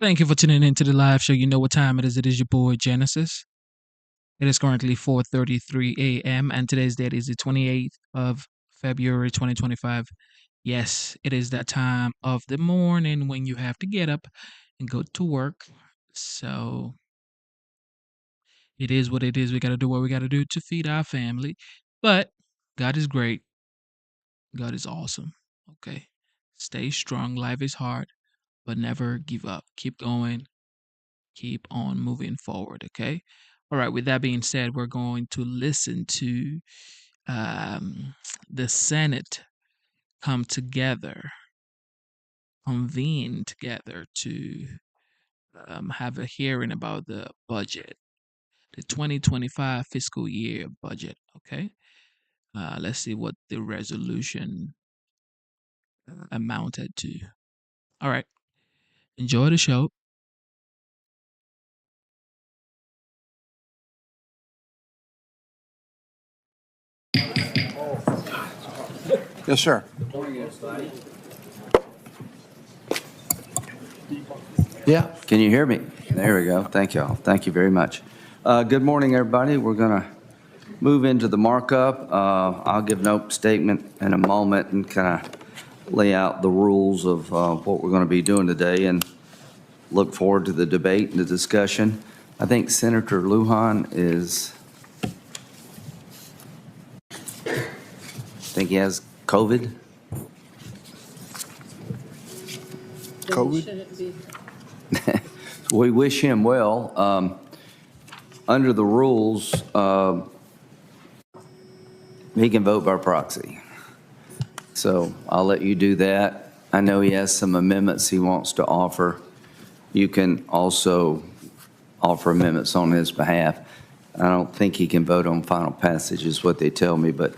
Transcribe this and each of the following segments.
Thank you for tuning into the live show. You know what time it is. It is your boy Genesis. It is currently 4:33 a.m. and today's date is the 28th of February 2025. Yes, it is that time of the morning when you have to get up and go to work. So it is what it is. We got to do what we got to do to feed our family. But God is great. God is awesome. Okay. Stay strong. Life is hard, but never give up. Keep going. Keep on moving forward. Okay. All right. With that being said, we're going to listen to um, the Senate come together, convene together to have a hearing about the budget, the 2025 fiscal year budget. Okay. Let's see what the resolution amounted to. All right. Enjoy the show. Yes, sir. Yeah, can you hear me? There we go. Thank you all. Thank you very much. Good morning, everybody. We're going to move into the markup. I'll give an opening statement in a moment and kind of lay out the rules of what we're going to be doing today and look forward to the debate and the discussion. I think Senator Lujan is, I think he has COVID. COVID? We wish him well. Under the rules, he can vote by proxy. So I'll let you do that. I know he has some amendments he wants to offer. You can also offer amendments on his behalf. I don't think he can vote on final passage is what they tell me, but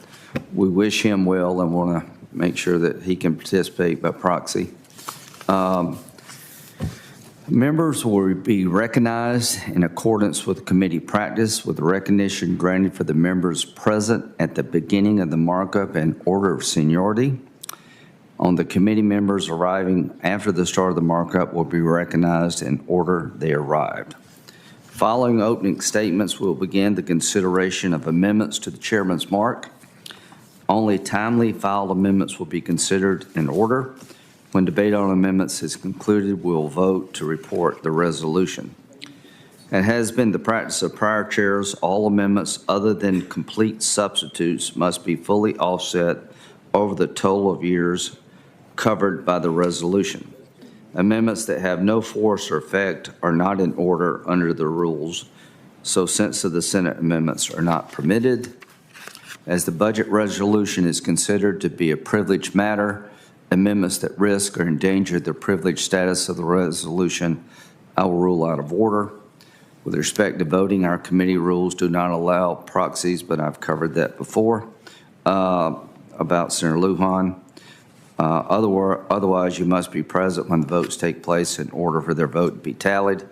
we wish him well and want to make sure that he can participate by proxy. Members will be recognized in accordance with committee practice with recognition granted for the members present at the beginning of the markup in order of seniority. On the committee, members arriving after the start of the markup will be recognized in order they arrived. Following opening statements, we'll begin the consideration of amendments to the chairman's mark. Only timely filed amendments will be considered in order. When debate on amendments is concluded, we'll vote to report the resolution. It has been the practice of prior chairs, all amendments other than complete substitutes must be fully offset over the total of years covered by the resolution. Amendments that have no force or effect are not in order under the rules, so sense of the Senate amendments are not permitted. As the budget resolution is considered to be a privileged matter, amendments that risk or endanger the privileged status of the resolution, I will rule out of order. With respect to voting, our committee rules do not allow proxies, but I've covered that before about Senator Lujan. Otherwise, you must be present when the votes take place in order for their vote to be tallied.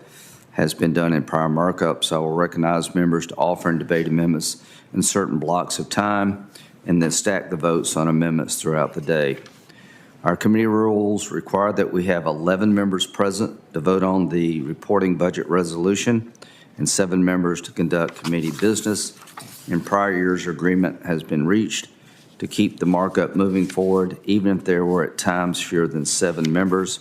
Has been done in prior markups. I will recognize members to offer and debate amendments in certain blocks of time and then stack the votes on amendments throughout the day. Our committee rules require that we have 11 members present to vote on the reporting budget resolution and 7 members to conduct committee business. In prior years, agreement has been reached to keep the markup moving forward, even if there were at times fewer than 7 members.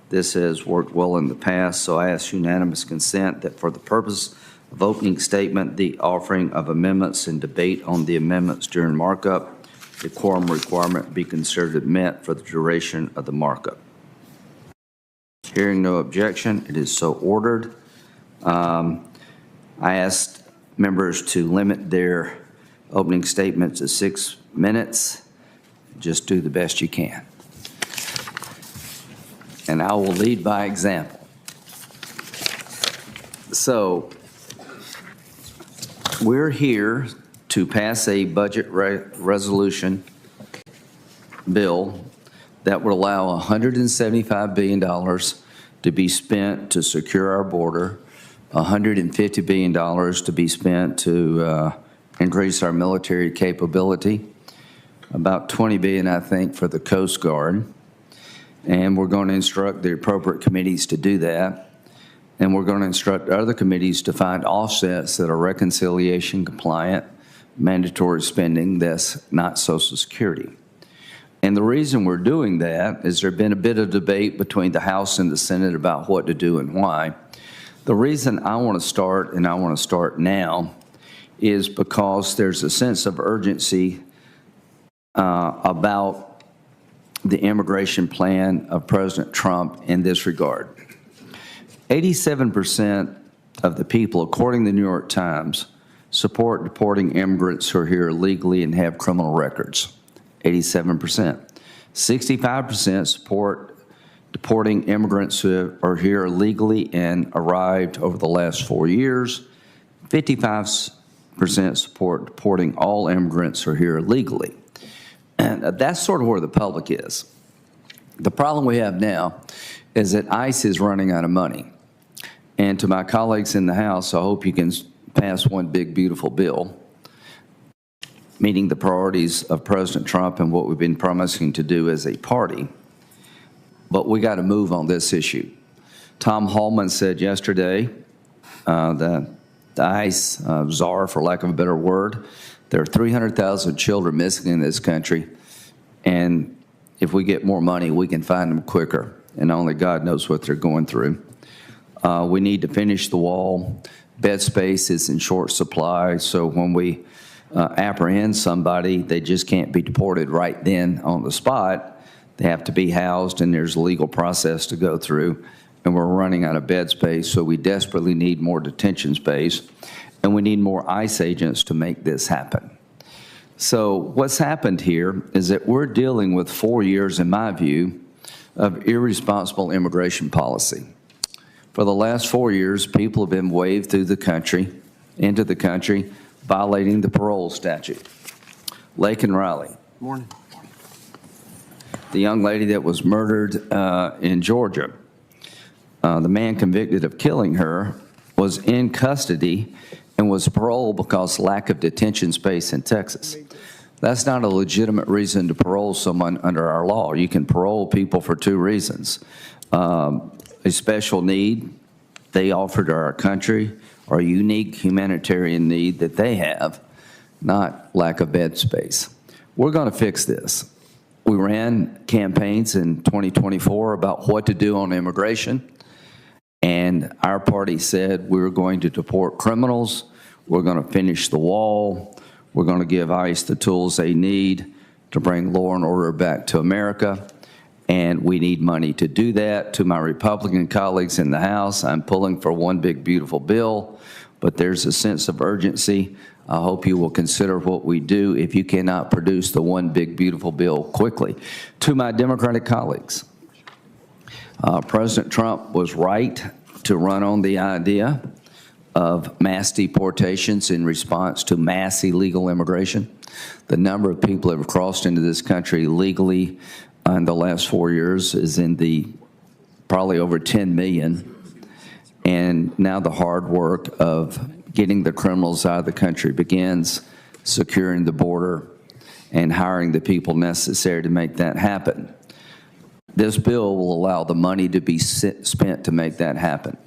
This has worked well in the past, so I ask unanimous consent that for the purpose of opening statement, the offering of amendments and debate on the amendments during markup, the quorum requirement be considered met for the duration of the markup. Hearing no objection, it is so ordered. I asked members to limit their opening statements to 6 minutes. Just do the best you can. And I will lead by example. So we're here to pass a budget resolution bill that would allow $175 billion to be spent to secure our border, $150 billion to be spent to increase our military capability, about $20 billion, I think, for the Coast Guard, And we're going to instruct the appropriate committees to do that. And we're going to instruct other committees to find offsets that are reconciliation compliant, mandatory spending that's not Social Security. And the reason we're doing that is there's been a bit of debate between the House and the Senate about what to do and why. The reason I want to start, and I want to start now, is because there's a sense of urgency about the immigration plan of President Trump in this regard. 87% of the people, according to the New York Times, support deporting immigrants who are here illegally and have criminal records. 87%. 65% support deporting immigrants who are here illegally and arrived over the last 4 years. 55% support deporting all immigrants who are here illegally. And that's sort of where the public is. The problem we have now is that ICE is running out of money. And to my colleagues in the House, I hope you can pass one big, beautiful bill meeting the priorities of President Trump and what we've been promising to do as a party. But we got to move on this issue. Tom Hollen said yesterday, the ICE czar, for lack of a better word, there are 300,000 children missing in this country, and if we get more money, we can find them quicker, and only God knows what they're going through. We need to finish the wall. Bed space is in short supply, so when we apprehend somebody, they just can't be deported right then on the spot. They have to be housed, and there's a legal process to go through, and we're running out of bed space, so we desperately need more detention space, and we need more ICE agents to make this happen. So what's happened here is that we're dealing with 4 years, in my view, of irresponsible immigration policy. For the last 4 years, people have been waved through the country, into the country, violating the parole statute. Lake and Riley. Morning. The young lady that was murdered in Georgia, the man convicted of killing her was in custody and was paroled because lack of detention space in Texas. That's not a legitimate reason to parole someone under our law. You can parole people for 2 reasons. A special need they offer to our country, or a unique humanitarian need that they have, not lack of bed space. We're going to fix this. We ran campaigns in 2024 about what to do on immigration, and our party said we were going to deport criminals, we're going to finish the wall, we're going to give ICE the tools they need to bring law and order back to America, and we need money to do that. To my Republican colleagues in the House, I'm pulling for one big, beautiful bill, but there's a sense of urgency. I hope you will consider what we do if you cannot produce the one big, beautiful bill quickly. To my Democratic colleagues, President Trump was right to run on the idea of mass deportations in response to mass illegal immigration. The number of people that have crossed into this country legally in the last 4 years is in the probably over 10 million. And now the hard work of getting the criminals out of the country begins, securing the border and hiring the people necessary to make that happen. This bill will allow the money to be spent to make that happen.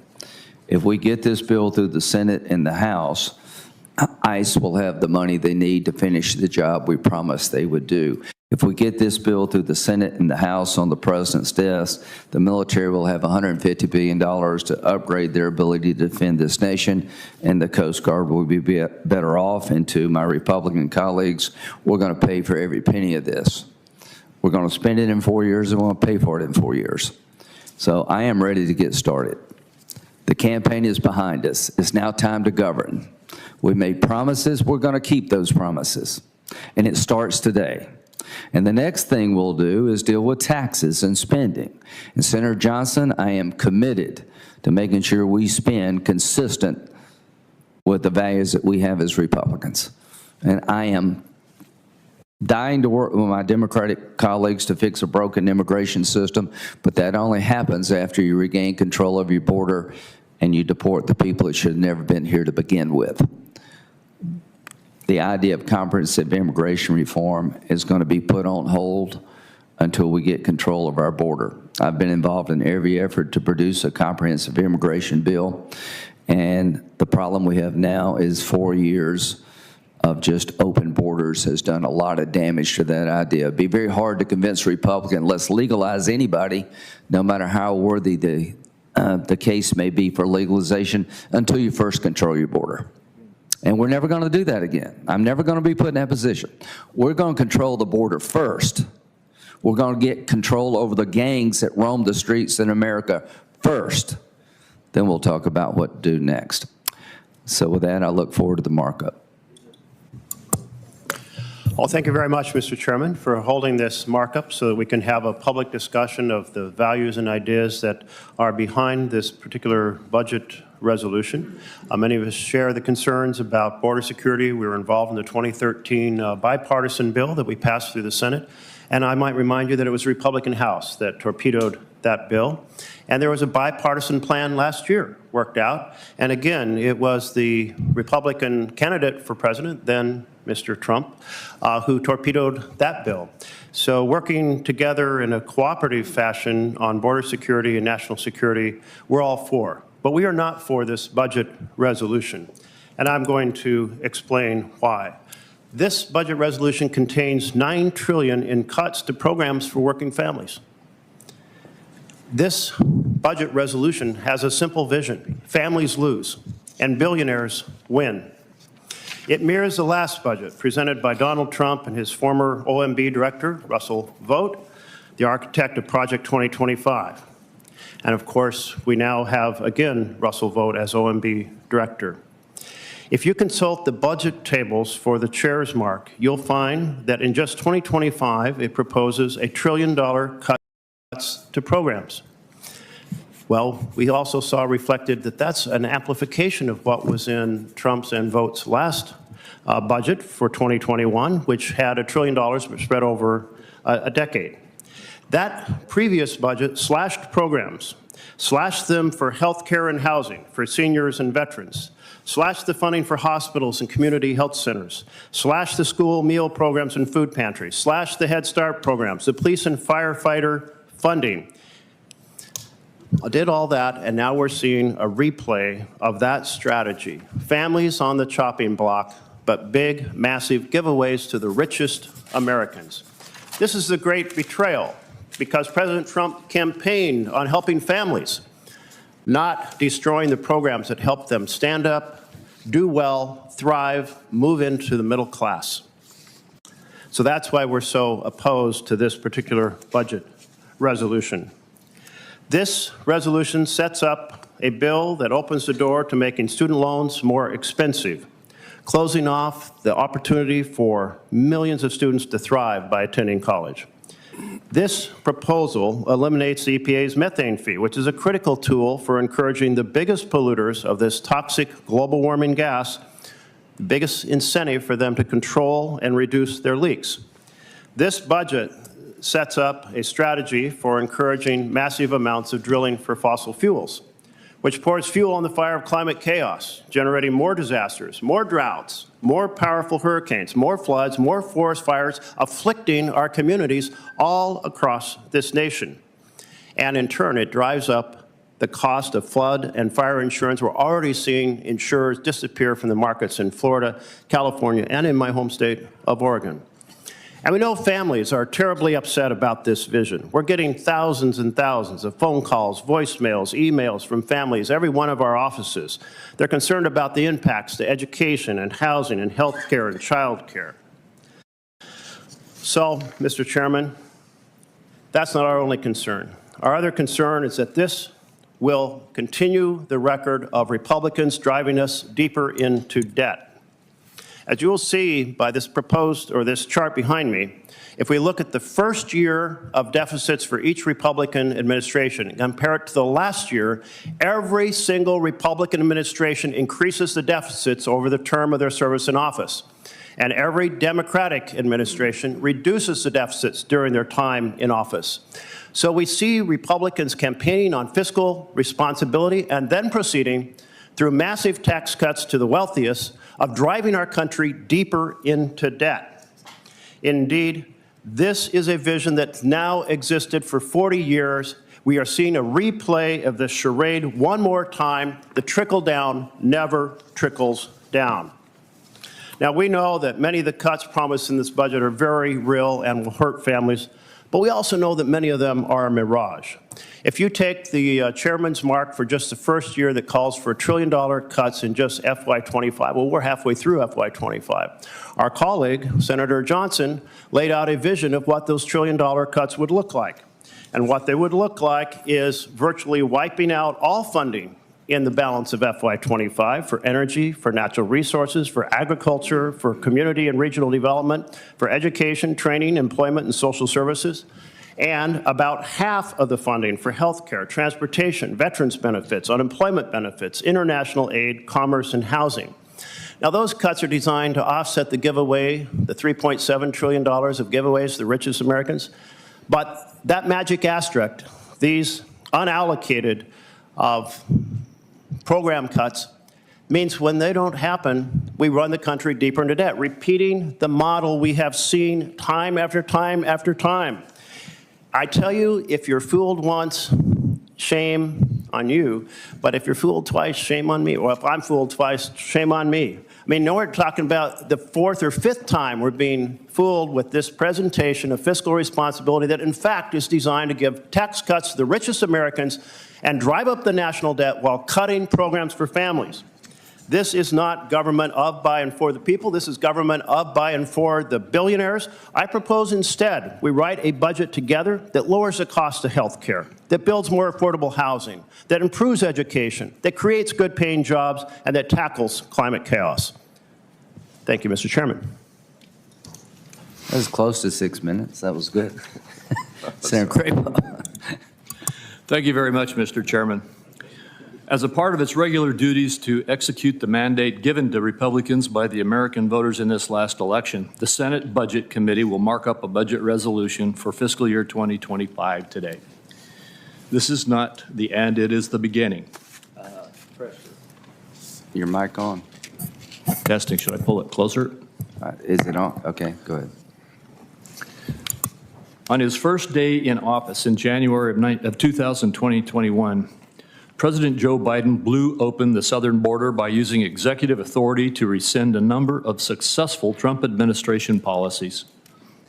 If we get this bill through the Senate and the House, ICE will have the money they need to finish the job we promised they would do. If we get this bill through the Senate and the House on the president's desk, the military will have $150 billion to upgrade their ability to defend this nation, and the Coast Guard will be better off. And to my Republican colleagues, we're going to pay for every penny of this. We're going to spend it in 4 years, and we're going to pay for it in 4 years. So I am ready to get started. The campaign is behind us. It's now time to govern. We made promises. We're going to keep those promises, and it starts today. And the next thing we'll do is deal with taxes and spending. And Senator Johnson, I am committed to making sure we spend consistent with the values that we have as Republicans. And I am dying to work with my Democratic colleagues to fix a broken immigration system, but that only happens after you regain control of your border and you deport the people that should have never been here to begin with. The idea of comprehensive immigration reform is going to be put on hold until we get control of our border. I've been involved in every effort to produce a comprehensive immigration bill, and the problem we have now is 4 years of just open borders has done a lot of damage to that idea. It'd be very hard to convince a Republican, let's legalize anybody, no matter how worthy the case may be for legalization, until you first control your border. And we're never going to do that again. I'm never going to be put in that position. We're going to control the border first. We're going to get control over the gangs that roam the streets in America first. Then we'll talk about what to do next. So with that, I look forward to the markup. Well, thank you very much, Mr. Chairman, for holding this markup so that we can have a public discussion of the values and ideas that are behind this particular budget resolution. Many of us share the concerns about border security. We were involved in the 2013 bipartisan bill that we passed through the Senate. And I might remind you that it was the Republican House that torpedoed that bill. And there was a bipartisan plan last year worked out. And again, it was the Republican candidate for president, then Mr. Trump, who torpedoed that bill. So working together in a cooperative fashion on border security and national security, we're all for. But we are not for this budget resolution. And I'm going to explain why. This budget resolution contains $9 trillion in cuts to programs for working families. This budget resolution has a simple vision. Families lose and billionaires win. It mirrors the last budget presented by Donald Trump and his former OMB director, Russell Vought, the architect of Project 2025. And of course, we now have, again, Russell Vought as OMB director. If you consult the budget tables for the chair's mark, you'll find that in just 2025, it proposes $1 trillion cuts to programs. Well, we also saw reflected that that's an amplification of what was in Trump's and Vought's last budget for 2021, which had $1 trillion spread over a decade. That previous budget slashed programs, slashed them for health care and housing, for seniors and veterans, slashed the funding for hospitals and community health centers, slashed the school meal programs and food pantries, slashed the Head Start programs, the police and firefighter funding. I did all that, and now we're seeing a replay of that strategy. Families on the chopping block, but big, massive giveaways to the richest Americans. This is the great betrayal, because President Trump campaigned on helping families, not destroying the programs that help them stand up, do well, thrive, move into the middle class. So that's why we're so opposed to this particular budget resolution. This resolution sets up a bill that opens the door to making student loans more expensive, closing off the opportunity for millions of students to thrive by attending college. This proposal eliminates the EPA's methane fee, which is a critical tool for encouraging the biggest polluters of this toxic global warming gas, the biggest incentive for them to control and reduce their leaks. This budget sets up a strategy for encouraging massive amounts of drilling for fossil fuels, which pours fuel on the fire of climate chaos, generating more disasters, more droughts, more powerful hurricanes, more floods, more forest fires, afflicting our communities all across this nation. And in turn, it drives up the cost of flood and fire insurance. We're already seeing insurers disappear from the markets in Florida, California, and in my home state of Oregon. And we know families are terribly upset about this vision. We're getting thousands and thousands of phone calls, voicemails, emails from families, every one of our offices. They're concerned about the impacts to education and housing and health care and child care. So, Mr. Chairman, that's not our only concern. Our other concern is that this will continue the record of Republicans driving us deeper into debt. As you will see by this proposed, or this chart behind me, if we look at the first year of deficits for each Republican administration and compare it to the last year, every single Republican administration increases the deficits over the term of their service in office. And every Democratic administration reduces the deficits during their time in office. So we see Republicans campaigning on fiscal responsibility and then proceeding through massive tax cuts to the wealthiest of driving our country deeper into debt. Indeed, this is a vision that's now existed for 40 years, We are seeing a replay of this charade one more time. The trickle down never trickles down. Now, we know that many of the cuts promised in this budget are very real and will hurt families, but we also know that many of them are a mirage. If you take the chairman's mark for just the first year that calls for $1 trillion cuts in just FY25, well, we're halfway through FY25. Our colleague, Senator Johnson, laid out a vision of what those $1 trillion cuts would look like. And what they would look like is virtually wiping out all funding in the balance of FY25 for energy, for natural resources, for agriculture, for community and regional development, for education, training, employment, and social services, and about half of the funding for healthcare, transportation, veterans benefits, unemployment benefits, international aid, commerce, and housing. Now, those cuts are designed to offset the giveaway, the $3.7 trillion of giveaways to the richest Americans. But that magic asterisk, these unallocated program cuts, means when they don't happen, we run the country deeper into debt, repeating the model we have seen time after time after time. I tell you, if you're fooled once, shame on you. But if you're fooled twice, shame on me. Or if I'm fooled twice, shame on me. I mean, now we're talking about the fourth or fifth time we're being fooled with this presentation of fiscal responsibility that, in fact, is designed to give tax cuts to the richest Americans and drive up the national debt while cutting programs for families. This is not government of, by, and for the people. This is government of, by, and for the billionaires. I propose instead we write a budget together that lowers the cost of health care, that builds more affordable housing, that improves education, that creates good-paying jobs, and that tackles climate chaos. Thank you, Mr. Chairman. That was close to 6 minutes. That was good. Senator Crapo. Thank you very much, Mr. Chairman. As a part of its regular duties to execute the mandate given to Republicans by the American voters in this last election, the Senate Budget Committee will mark up a budget resolution for fiscal year 2025 today. This is not the end, it is the beginning. Your mic on. Testing, should I pull it closer? Is it on? Okay, go ahead. On his first day in office in January of 2021, President Joe Biden blew open the southern border by using executive authority to rescind a number of successful Trump administration policies.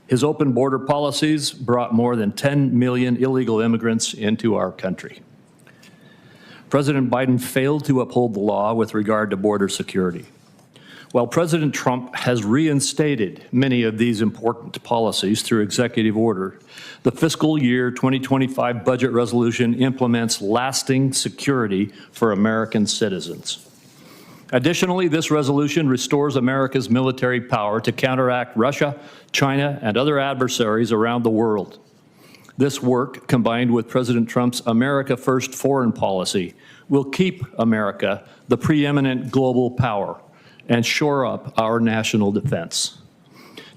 His open border policies brought more than 10 million illegal immigrants into our country. President Biden failed to uphold the law with regard to border security. While President Trump has reinstated many of these important policies through executive order, the fiscal year 2025 budget resolution implements lasting security for American citizens. Additionally, this resolution restores America's military power to counteract Russia, China, and other adversaries around the world. This work, combined with President Trump's America First foreign policy, will keep America the preeminent global power and shore up our national defense.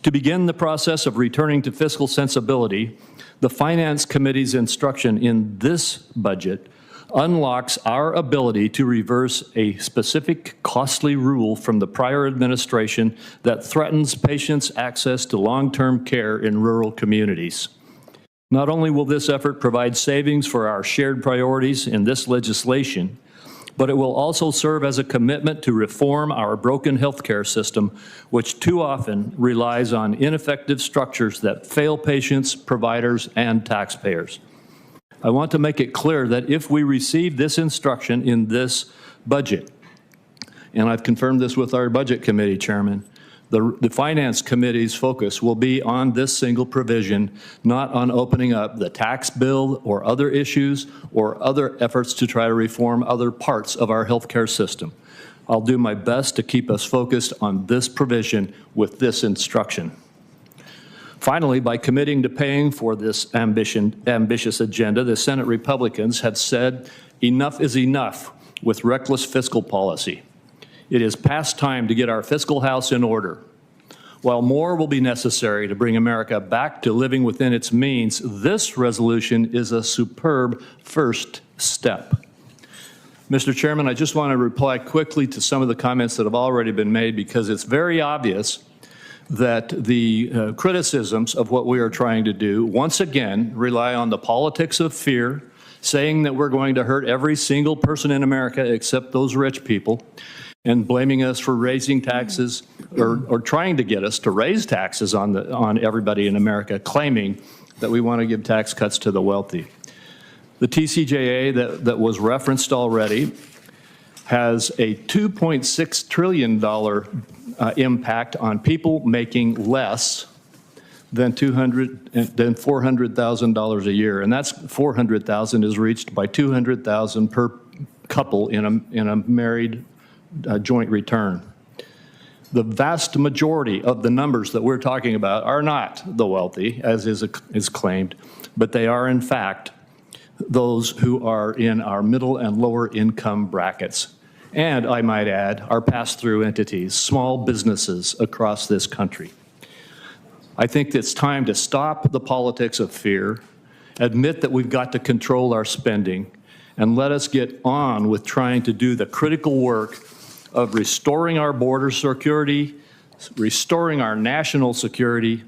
To begin the process of returning to fiscal sensibility, the Finance Committee's instruction in this budget unlocks our ability to reverse a specific costly rule from the prior administration that threatens patients' access to long-term care in rural communities. Not only will this effort provide savings for our shared priorities in this legislation, but it will also serve as a commitment to reform our broken healthcare system, which too often relies on ineffective structures that fail patients, providers, and taxpayers. I want to make it clear that if we receive this instruction in this budget, and I've confirmed this with our Budget Committee Chairman, the Finance Committee's focus will be on this single provision, not on opening up the tax bill or other issues or other efforts to try to reform other parts of our healthcare system. I'll do my best to keep us focused on this provision with this instruction. Finally, by committing to paying for this ambitious agenda, the Senate Republicans have said enough is enough with reckless fiscal policy. It is past time to get our fiscal house in order. While more will be necessary to bring America back to living within its means, this resolution is a superb first step. Mr. Chairman, I just want to reply quickly to some of the comments that have already been made, because it's very obvious that the criticisms of what we are trying to do once again rely on the politics of fear saying that we're going to hurt every single person in America except those rich people, and blaming us for raising taxes or trying to get us to raise taxes on everybody in America, claiming that we want to give tax cuts to the wealthy. The TCJA that was referenced already has a $2.6 trillion impact on people making less than $400,000 a year, and that's $400,000 is reached by $200,000 per couple in a married joint return. The vast majority of the numbers that we're talking about are not the wealthy, as is claimed, but they are in fact those who are in our middle and lower income brackets. And I might add, our pass-through entities, small businesses across this country. I think it's time to stop the politics of fear, admit that we've got to control our spending, and let us get on with trying to do the critical work of restoring our border security, restoring our national security,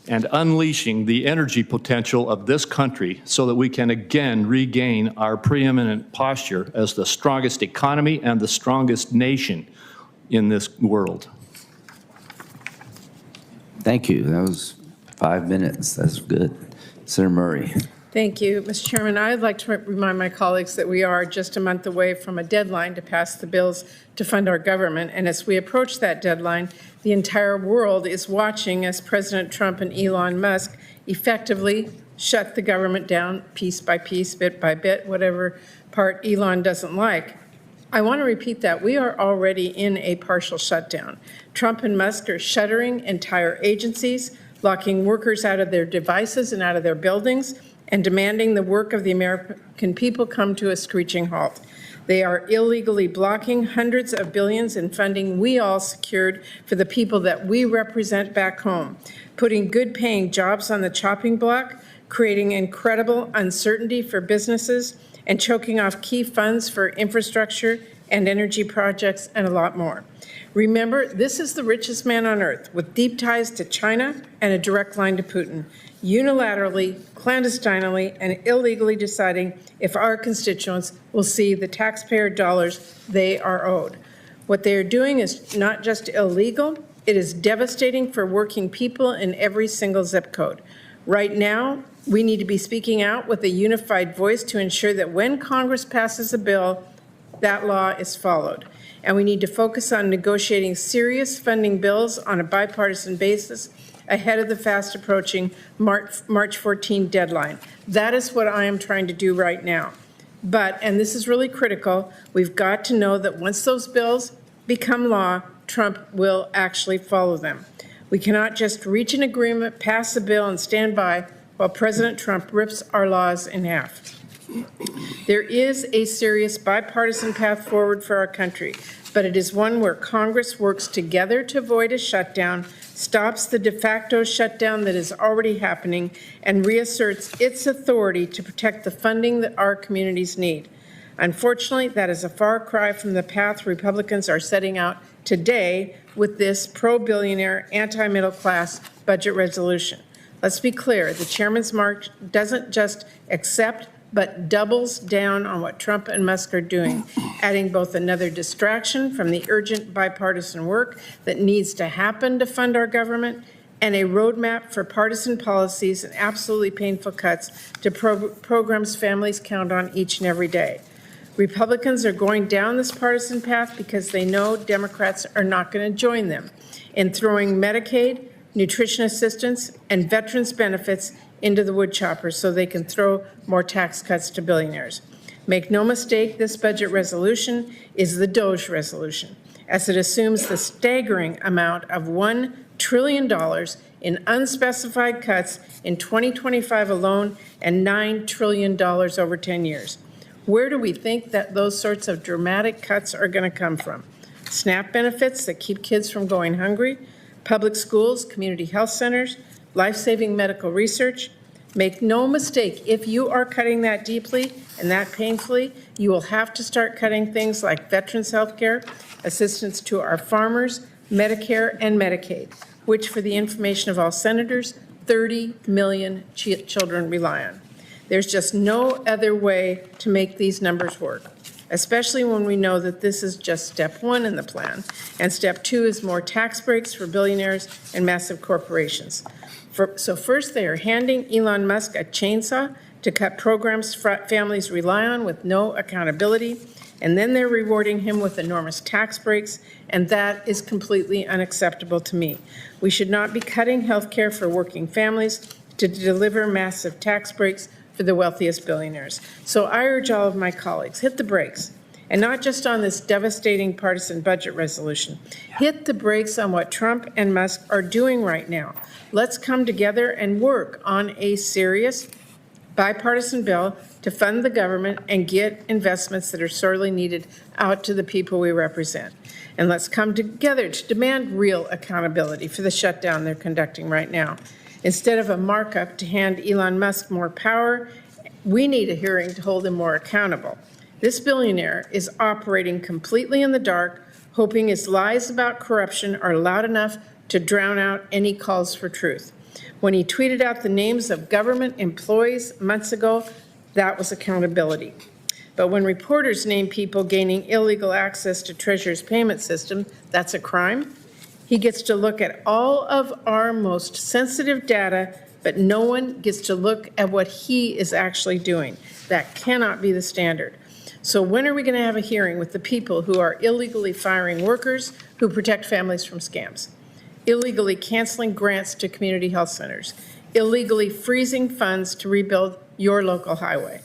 and unleashing the energy potential of this country so that we can again regain our preeminent posture as the strongest economy and the strongest nation in this world. Thank you. That was 5 minutes. That's good. Senator Murray. Thank you, Mr. Chairman. I'd like to remind my colleagues that we are just a month away from a deadline to pass the bills to fund our government. And as we approach that deadline, the entire world is watching as President Trump and Elon Musk effectively shut the government down piece by piece, bit by bit, whatever part Elon doesn't like. I want to repeat that. We are already in a partial shutdown. Trump and Musk are shuttering entire agencies, locking workers out of their devices and out of their buildings, and demanding the work of the American people come to a screeching halt. They are illegally blocking hundreds of billions in funding we all secured for the people that we represent back home, putting good-paying jobs on the chopping block, creating incredible uncertainty for businesses, and choking off key funds for infrastructure and energy projects and a lot more. Remember, this is the richest man on earth with deep ties to China and a direct line to Putin, unilaterally, clandestinely, and illegally deciding if our constituents will see the taxpayer dollars they are owed. What they are doing is not just illegal, it is devastating for working people in every single zip code. Right now, we need to be speaking out with a unified voice to ensure that when Congress passes a bill, that law is followed. And we need to focus on negotiating serious funding bills on a bipartisan basis ahead of the fast approaching March 14 deadline. That is what I am trying to do right now. But, and this is really critical, we've got to know that once those bills become law, Trump will actually follow them. We cannot just reach an agreement, pass a bill, and stand by while President Trump rips our laws in half. There is a serious bipartisan path forward for our country, but it is one where Congress works together to avoid a shutdown, stops the de facto shutdown that is already happening, and reasserts its authority to protect the funding that our communities need. Unfortunately, that is a far cry from the path Republicans are setting out today with this pro-billionaire, anti-middle class budget resolution. Let's be clear, the chairman's march doesn't just accept but doubles down on what Trump and Musk are doing, adding both another distraction from the urgent bipartisan work that needs to happen to fund our government and a roadmap for partisan policies and absolutely painful cuts to programs families count on each and every day. Republicans are going down this partisan path because they know Democrats are not going to join them in throwing Medicaid, nutrition assistance, and veterans benefits into the wood chopper so they can throw more tax cuts to billionaires. Make no mistake, this budget resolution is the Doge resolution, as it assumes the staggering amount of $1 trillion in unspecified cuts in 2025 alone and $9 trillion over 10 years. Where do we think that those sorts of dramatic cuts are going to come from? SNAP benefits that keep kids from going hungry, public schools, community health centers, life-saving medical research. Make no mistake, if you are cutting that deeply and that painfully, you will have to start cutting things like veterans health care, assistance to our farmers, Medicare, and Medicaid, which, for the information of all senators, 30 million children rely on. There's just no other way to make these numbers work, especially when we know that this is just step one in the plan, and step two is more tax breaks for billionaires and massive corporations. So first, they are handing Elon Musk a chainsaw to cut programs families rely on with no accountability, and then they're rewarding him with enormous tax breaks, and that is completely unacceptable to me. We should not be cutting health care for working families to deliver massive tax breaks for the wealthiest billionaires. So I urge all of my colleagues, hit the brakes, and not just on this devastating partisan budget resolution. Hit the brakes on what Trump and Musk are doing right now. Let's come together and work on a serious bipartisan bill to fund the government and get investments that are sorely needed out to the people we represent. And let's come together to demand real accountability for the shutdown they're conducting right now. Instead of a markup to hand Elon Musk more power, we need a hearing to hold him more accountable. This billionaire is operating completely in the dark, hoping his lies about corruption are loud enough to drown out any calls for truth. When he tweeted out the names of government employees months ago, that was accountability. But when reporters name people gaining illegal access to Treasury's payment system, that's a crime. He gets to look at all of our most sensitive data, but no one gets to look at what he is actually doing. That cannot be the standard. So when are we going to have a hearing with the people who are illegally firing workers who protect families from scams, illegally canceling grants to community health centers, illegally freezing funds to rebuild your local highway,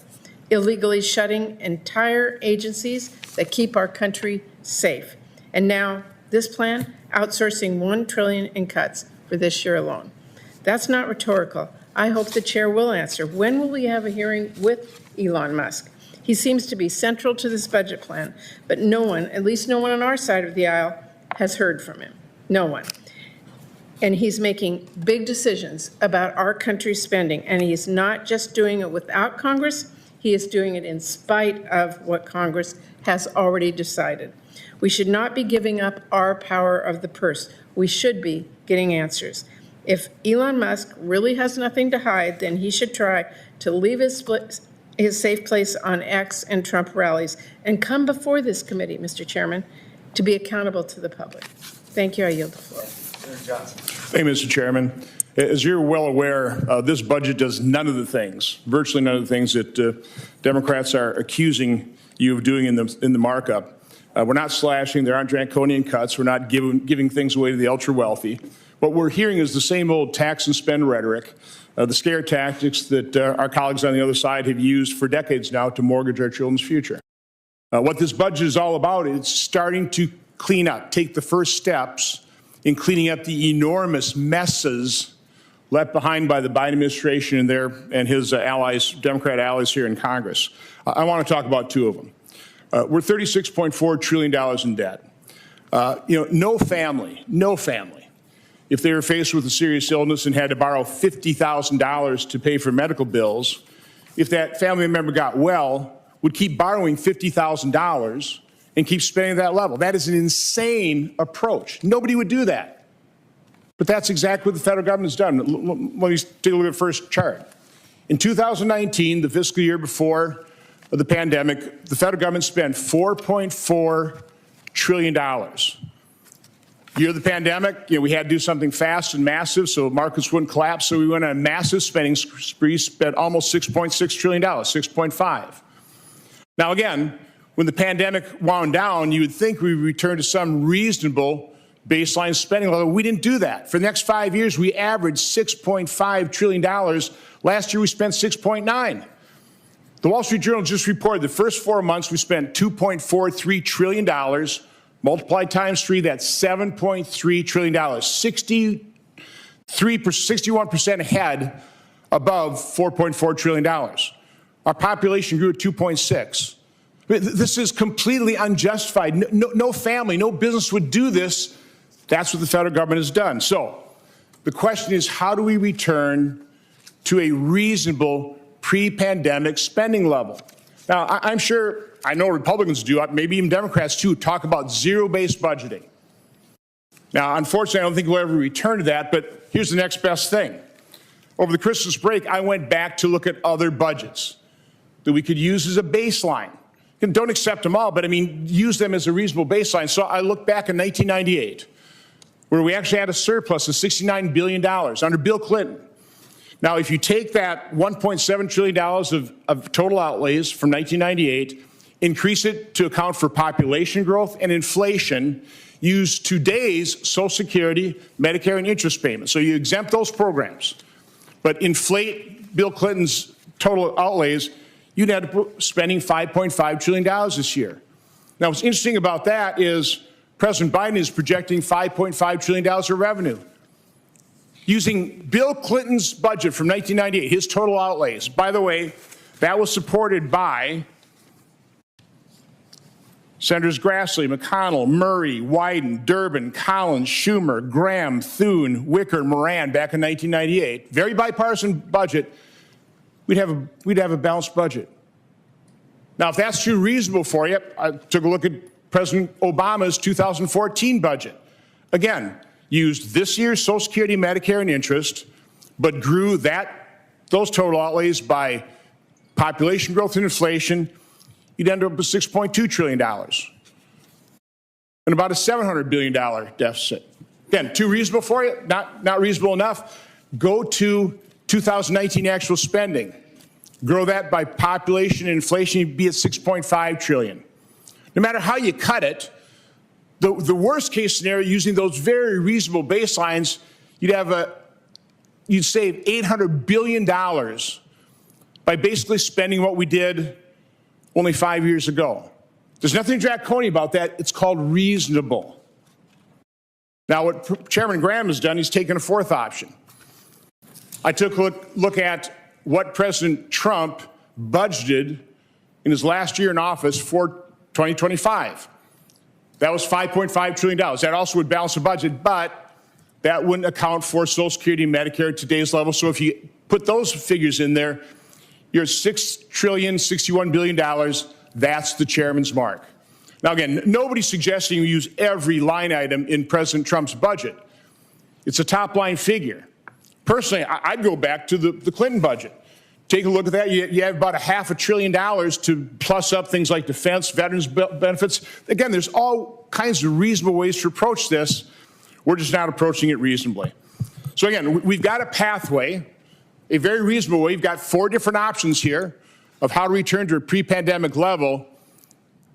illegally shutting entire agencies that keep our country safe, and now this plan outsourcing $1 trillion in cuts for this year alone? That's not rhetorical. I hope the chair will answer. When will we have a hearing with Elon Musk? He seems to be central to this budget plan, but no one, at least no one on our side of the aisle, has heard from him. No one. And he's making big decisions about our country's spending, and he's not just doing it without Congress, he is doing it in spite of what Congress has already decided. We should not be giving up our power of the purse. We should be getting answers. If Elon Musk really has nothing to hide, then he should try to leave his safe place on X and Trump rallies and come before this committee, Mr. Chairman, to be accountable to the public. Thank you. I yield the floor. Thank you, Mr. Chairman. As you're well aware, this budget does none of the things, virtually none of the things that Democrats are accusing you of doing in the markup. We're not slashing. There aren't draconian cuts. We're not giving things away to the ultra-wealthy. What we're hearing is the same old tax and spend rhetoric, the scare tactics that our colleagues on the other side have used for decades now to mortgage our children's future. What this budget is all about is starting to clean up, take the first steps in cleaning up the enormous messes left behind by the Biden administration and his allies, Democrat allies here in Congress. I want to talk about two of them. We're $36.4 trillion in debt. No family, if they were faced with a serious illness and had to borrow $50,000 to pay for medical bills, if that family member got well, would keep borrowing $50,000 and keep spending at that level. That is an insane approach. Nobody would do that. But that's exactly what the federal government has done. Let me take a look at the first chart. In 2019, the fiscal year before the pandemic, the federal government spent $4.4 trillion. Year of the pandemic, we had to do something fast and massive so markets wouldn't collapse, so we went on a massive spending spree, spent almost $6.6 trillion, 6.5. Now again, when the pandemic wound down, you would think we would return to some reasonable baseline spending level. We didn't do that. For the next 5 years, we averaged $6.5 trillion. Last year, we spent $6.9. The Wall Street Journal just reported the first 4 months, we spent $2.43 trillion. Multiply times 3, that's $7.3 trillion, 61% ahead above $4.4 trillion. Our population grew at 2.6. This is completely unjustified. No family, no business would do this. That's what the federal government has done. So the question is, how do we return to a reasonable pre-pandemic spending level? Now, I'm sure, I know Republicans do, maybe even Democrats too, talk about zero-based budgeting. Now, unfortunately, I don't think we'll ever return to that, but here's the next best thing. over the Christmas break, I went back to look at other budgets that we could use as a baseline. And don't accept them all, but I mean, use them as a reasonable baseline. So I look back in 1998, where we actually had a surplus of $69 billion under Bill Clinton. Now, if you take that $1.7 trillion of total outlays from 1998, increase it to account for population growth and inflation, use today's Social Security, Medicare, and interest payments. So you exempt those programs, but inflate Bill Clinton's total outlays, you'd end up spending $5.5 trillion this year. Now, what's interesting about that is President Biden is projecting $5.5 trillion of revenue. Using Bill Clinton's budget from 1998, his total outlays, by the way, that was supported by Senators Grassley, McConnell, Murray, Wyden, Durbin, Collins, Schumer, Graham, Thune, Wicker, Moran back in 1998. Very bipartisan budget. We'd have a balanced budget. Now, if that's too reasonable for you, I took a look at President Obama's 2014 budget. Again, used this year's Social Security, Medicare, and interest, but grew those total outlays by population growth and inflation. You'd end up with $6.2 trillion and about a $700 billion deficit. Again, too reasonable for you? Not reasonable enough? Go to 2019 actual spending. Grow that by population and inflation, you'd be at $6.5 trillion. No matter how you cut it, the worst case scenario, using those very reasonable baselines, you'd save $800 billion by basically spending what we did only 5 years ago. There's nothing draconian about that. It's called reasonable. Now, what Chairman Graham has done, he's taken a fourth option. I took a look at what President Trump budgeted in his last year in office for 2025. That was $5.5 trillion. That also would balance the budget, but that wouldn't account for Social Security and Medicare at today's level. So if you put those figures in there, you're $6.061 trillion. That's the chairman's mark. Now, again, nobody's suggesting you use every line item in President Trump's budget. It's a top-line figure. Personally, I'd go back to the Clinton budget. Take a look at that. You have about $500 billion to plus up things like defense, veterans benefits. Again, there's all kinds of reasonable ways to approach this. We're just not approaching it reasonably. So again, we've got a pathway, a very reasonable way. We've got 4 different options here of how to return to a pre-pandemic level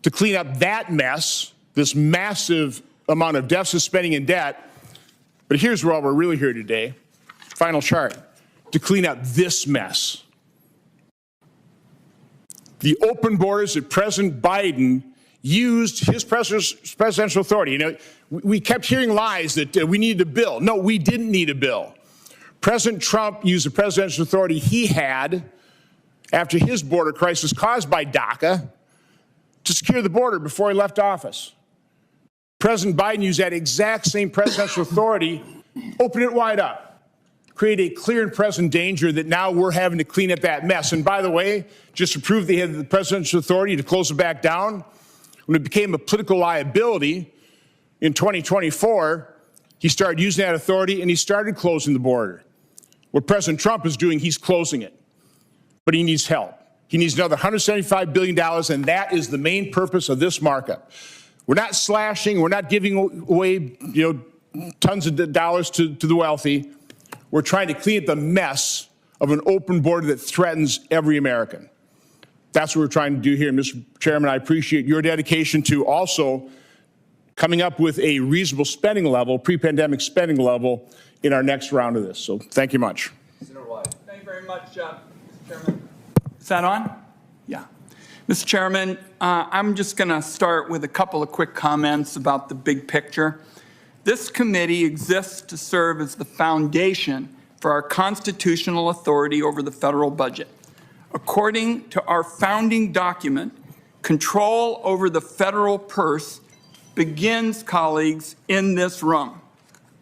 to clean up that mess, this massive amount of deficit spending and debt. But here's where we're really here today. Final chart. To clean up this mess. The open borders that President Biden used his presidential authority. You know, we kept hearing lies that we needed a bill. No, we didn't need a bill. President Trump used the presidential authority he had after his border crisis caused by DACA to secure the border before he left office. President Biden used that exact same presidential authority, open it wide up, create a clear and present danger that now we're having to clean up that mess. And by the way, just to prove they had the presidential authority to close it back down, when it became a political liability in 2024, he started using that authority and he started closing the border. What President Trump is doing, he's closing it. But he needs help. He needs another $175 billion, and that is the main purpose of this markup. We're not slashing, we're not giving away, tons of dollars to the wealthy. We're trying to clean up the mess of an open border that threatens every American. That's what we're trying to do here. Mr. Chairman, I appreciate your dedication to also coming up with a reasonable spending level, pre-pandemic spending level, in our next round of this. So thank you much. Thank you very much, Mr. Chairman. Is that on? Yeah. Mr. Chairman, I'm just going to start with a couple of quick comments about the big picture. This committee exists to serve as the foundation for our constitutional authority over the federal budget. According to our founding document, control over the federal purse begins, colleagues, in this room.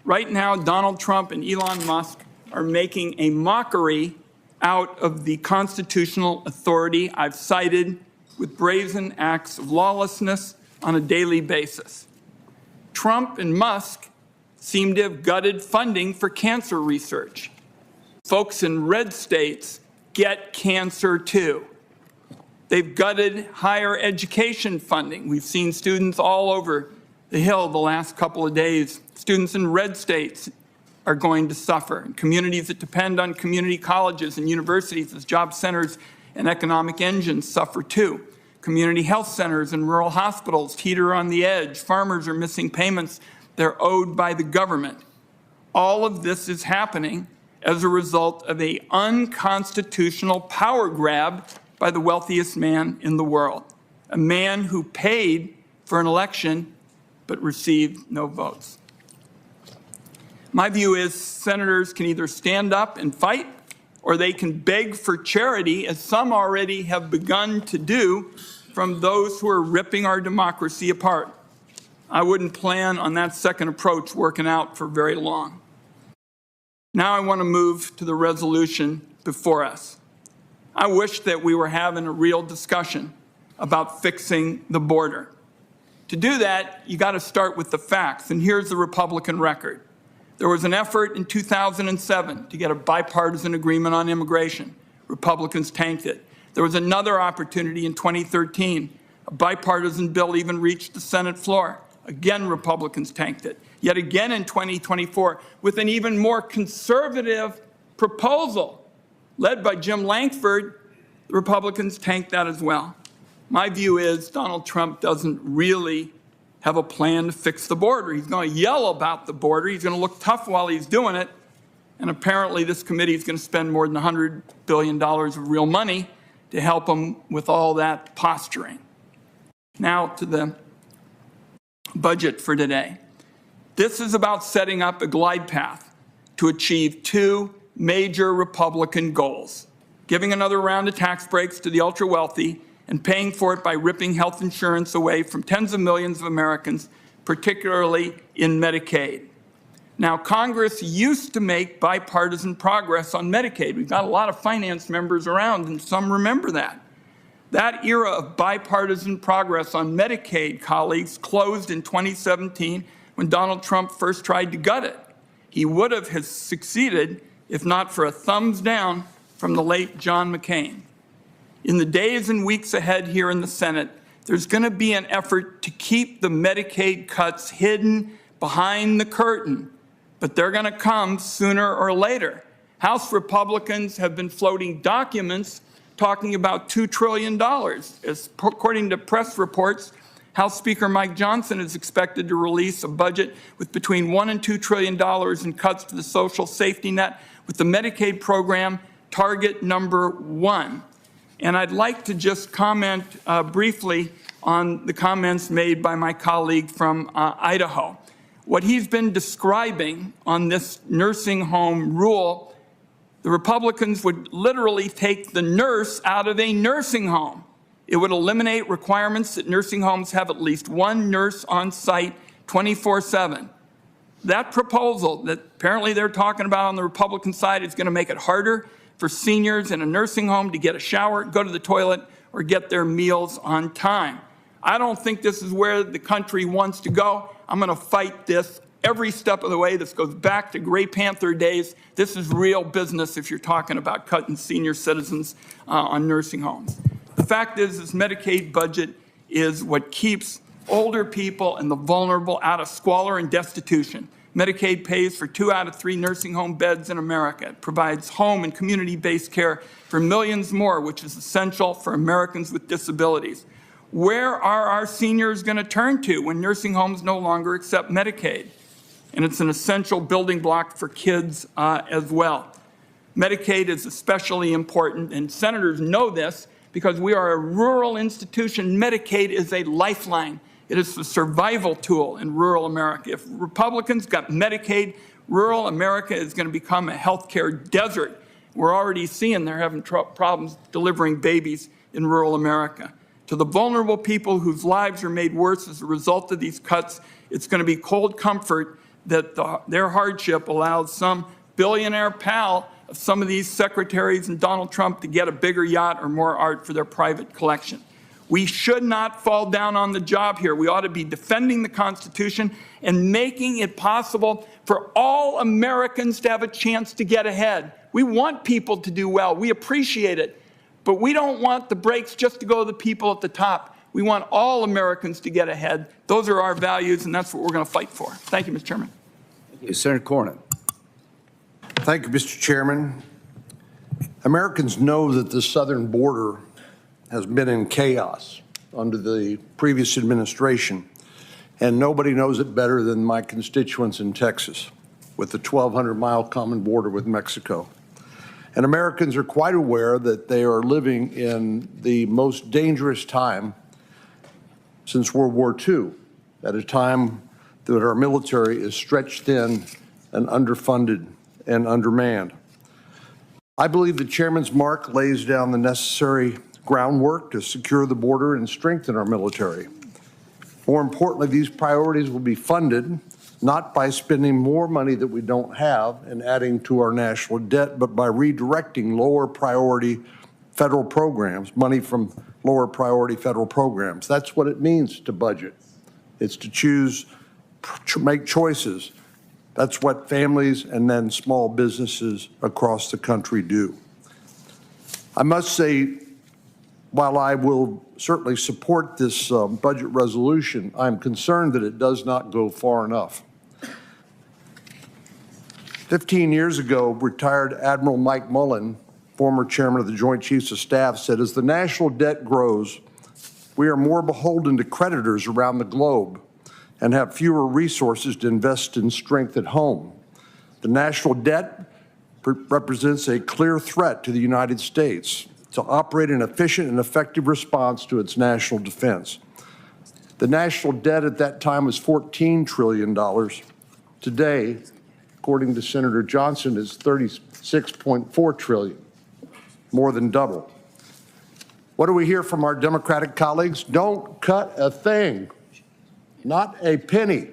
Right now, Donald Trump and Elon Musk are making a mockery out of the constitutional authority I've cited with brazen acts of lawlessness on a daily basis. Trump and Musk seem to have gutted funding for cancer research. Folks in red states get cancer too. They've gutted higher education funding. We've seen students all over the Hill the last couple of days. Students in red states are going to suffer. And communities that depend on community colleges and universities as job centers and economic engines suffer too. Community health centers and rural hospitals teeter on the edge. Farmers are missing payments they're owed by the government. All of this is happening as a result of an unconstitutional power grab by the wealthiest man in the world, a man who paid for an election but received no votes. My view is senators can either stand up and fight, or they can beg for charity, as some already have begun to do, from those who are ripping our democracy apart. I wouldn't plan on that second approach working out for very long. Now I want to move to the resolution before us. I wish that we were having a real discussion about fixing the border. To do that, you got to start with the facts, and here's the Republican record. There was an effort in 2007 to get a bipartisan agreement on immigration. Republicans tanked it. There was another opportunity in 2013. A bipartisan bill even reached the Senate floor. Again, Republicans tanked it. Yet again in 2024, with an even more conservative proposal led by Jim Lankford, the Republicans tanked that as well. My view is Donald Trump doesn't really have a plan to fix the border. He's going to yell about the border. He's going to look tough while he's doing it. And apparently this committee is going to spend more than $100 billion of real money to help him with all that posturing. Now to the budget for today. This is about setting up a glide path to achieve two major Republican goals: giving another round of tax breaks to the ultra-wealthy and paying for it by ripping health insurance away from tens of millions of Americans, particularly in Medicaid. Now, Congress used to make bipartisan progress on Medicaid. We've got a lot of finance members around, and some remember that. That era of bipartisan progress on Medicaid, colleagues, closed in 2017 when Donald Trump first tried to gut it. He would have succeeded if not for a thumbs down from the late John McCain. In the days and weeks ahead here in the Senate, there's going to be an effort to keep the Medicaid cuts hidden behind the curtain, but they're going to come sooner or later. House Republicans have been floating documents talking about $2 trillion. As according to press reports, House Speaker Mike Johnson is expected to release a budget with between $1 and $2 trillion in cuts to the social safety net, with the Medicaid program target number 1. And I'd like to just comment briefly on the comments made by my colleague from Idaho. What he's been describing on this nursing home rule, the Republicans would literally take the nurse out of a nursing home. It would eliminate requirements that nursing homes have at least one nurse on site 24/7. That proposal that apparently they're talking about on the Republican side is going to make it harder for seniors in a nursing home to get a shower, go to the toilet, or get their meals on time. I don't think this is where the country wants to go. I'm going to fight this every step of the way. This goes back to Gray Panther days. This is real business if you're talking about cutting senior citizens on nursing homes. The fact is, this Medicaid budget is what keeps older people and the vulnerable out of squalor and destitution. Medicaid pays for 2 out of 3 nursing home beds in America. It provides home and community-based care for millions more, which is essential for Americans with disabilities. Where are our seniors going to turn to when nursing homes no longer accept Medicaid? And it's an essential building block for kids as well. Medicaid is especially important, and senators know this because we are a rural institution. Medicaid is a lifeline. It is the survival tool in rural America. If Republicans got Medicaid, rural America is going to become a healthcare desert. We're already seeing they're having problems delivering babies in rural America. To the vulnerable people whose lives are made worse as a result of these cuts, it's going to be cold comfort that their hardship allows some billionaire pal of some of these secretaries and Donald Trump to get a bigger yacht or more art for their private collection. We should not fall down on the job here. We ought to be defending the Constitution and making it possible for all Americans to have a chance to get ahead. We want people to do well. We appreciate it. But we don't want the brakes just to go to the people at the top. We want all Americans to get ahead. Those are our values, and that's what we're going to fight for. Thank you, Mr. Chairman. Thank you. Senator Cornyn. Thank you, Mr. Chairman. Americans know that the southern border has been in chaos under the previous administration, and nobody knows it better than my constituents in Texas with the 1,200-mile common border with Mexico. And Americans are quite aware that they are living in the most dangerous time since World War II, at a time that our military is stretched thin and underfunded and undermanned. I believe the Chairman's mark lays down the necessary groundwork to secure the border and strengthen our military. More importantly, these priorities will be funded not by spending more money that we don't have and adding to our national debt, but by redirecting lower priority federal programs, money from lower priority federal programs. That's what it means to budget. It's to choose, make choices. That's what families and then small businesses across the country do. I must say, while I will certainly support this budget resolution, I'm concerned that it does not go far enough. 15 years ago, retired Admiral Mike Mullen, former chairman of the Joint Chiefs of Staff, said, as the national debt grows, we are more beholden to creditors around the globe and have fewer resources to invest in strength at home. The national debt represents a clear threat to the United States to operate an efficient and effective response to its national defense. The national debt at that time was $14 trillion. Today, according to Senator Johnson, is $36.4 trillion, more than double. What do we hear from our Democratic colleagues? Don't cut a thing, not a penny.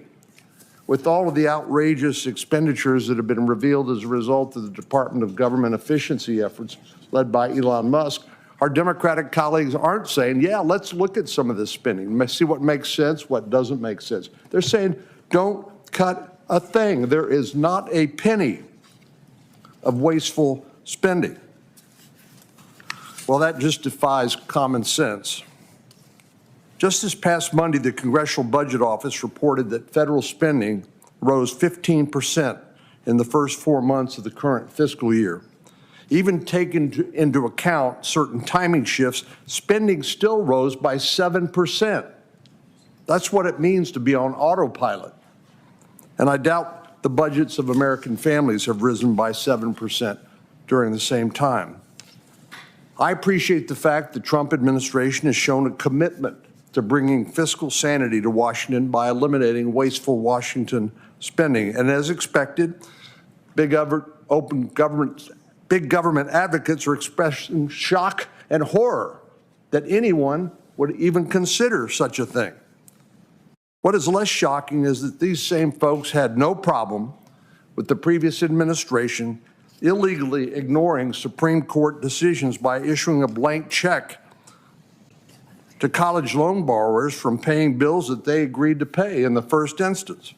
With all of the outrageous expenditures that have been revealed as a result of the Department of Government efficiency efforts led by Elon Musk, our Democratic colleagues aren't saying, yeah, let's look at some of this spending, see what makes sense, what doesn't make sense. They're saying, don't cut a thing. There is not a penny of wasteful spending. Well, that just defies common sense. Just this past Monday, the Congressional Budget Office reported that federal spending rose 15% in the first 4 months of the current fiscal year. Even taking into account certain timing shifts, spending still rose by 7%. That's what it means to be on autopilot. And I doubt the budgets of American families have risen by 7% during the same time. I appreciate the fact the Trump administration has shown a commitment to bringing fiscal sanity to Washington by eliminating wasteful Washington spending. And as expected, big government advocates are expressing shock and horror that anyone would even consider such a thing. What is less shocking is that these same folks had no problem with the previous administration illegally ignoring Supreme Court decisions by issuing a blank check to college loan borrowers from paying bills that they agreed to pay in the first instance.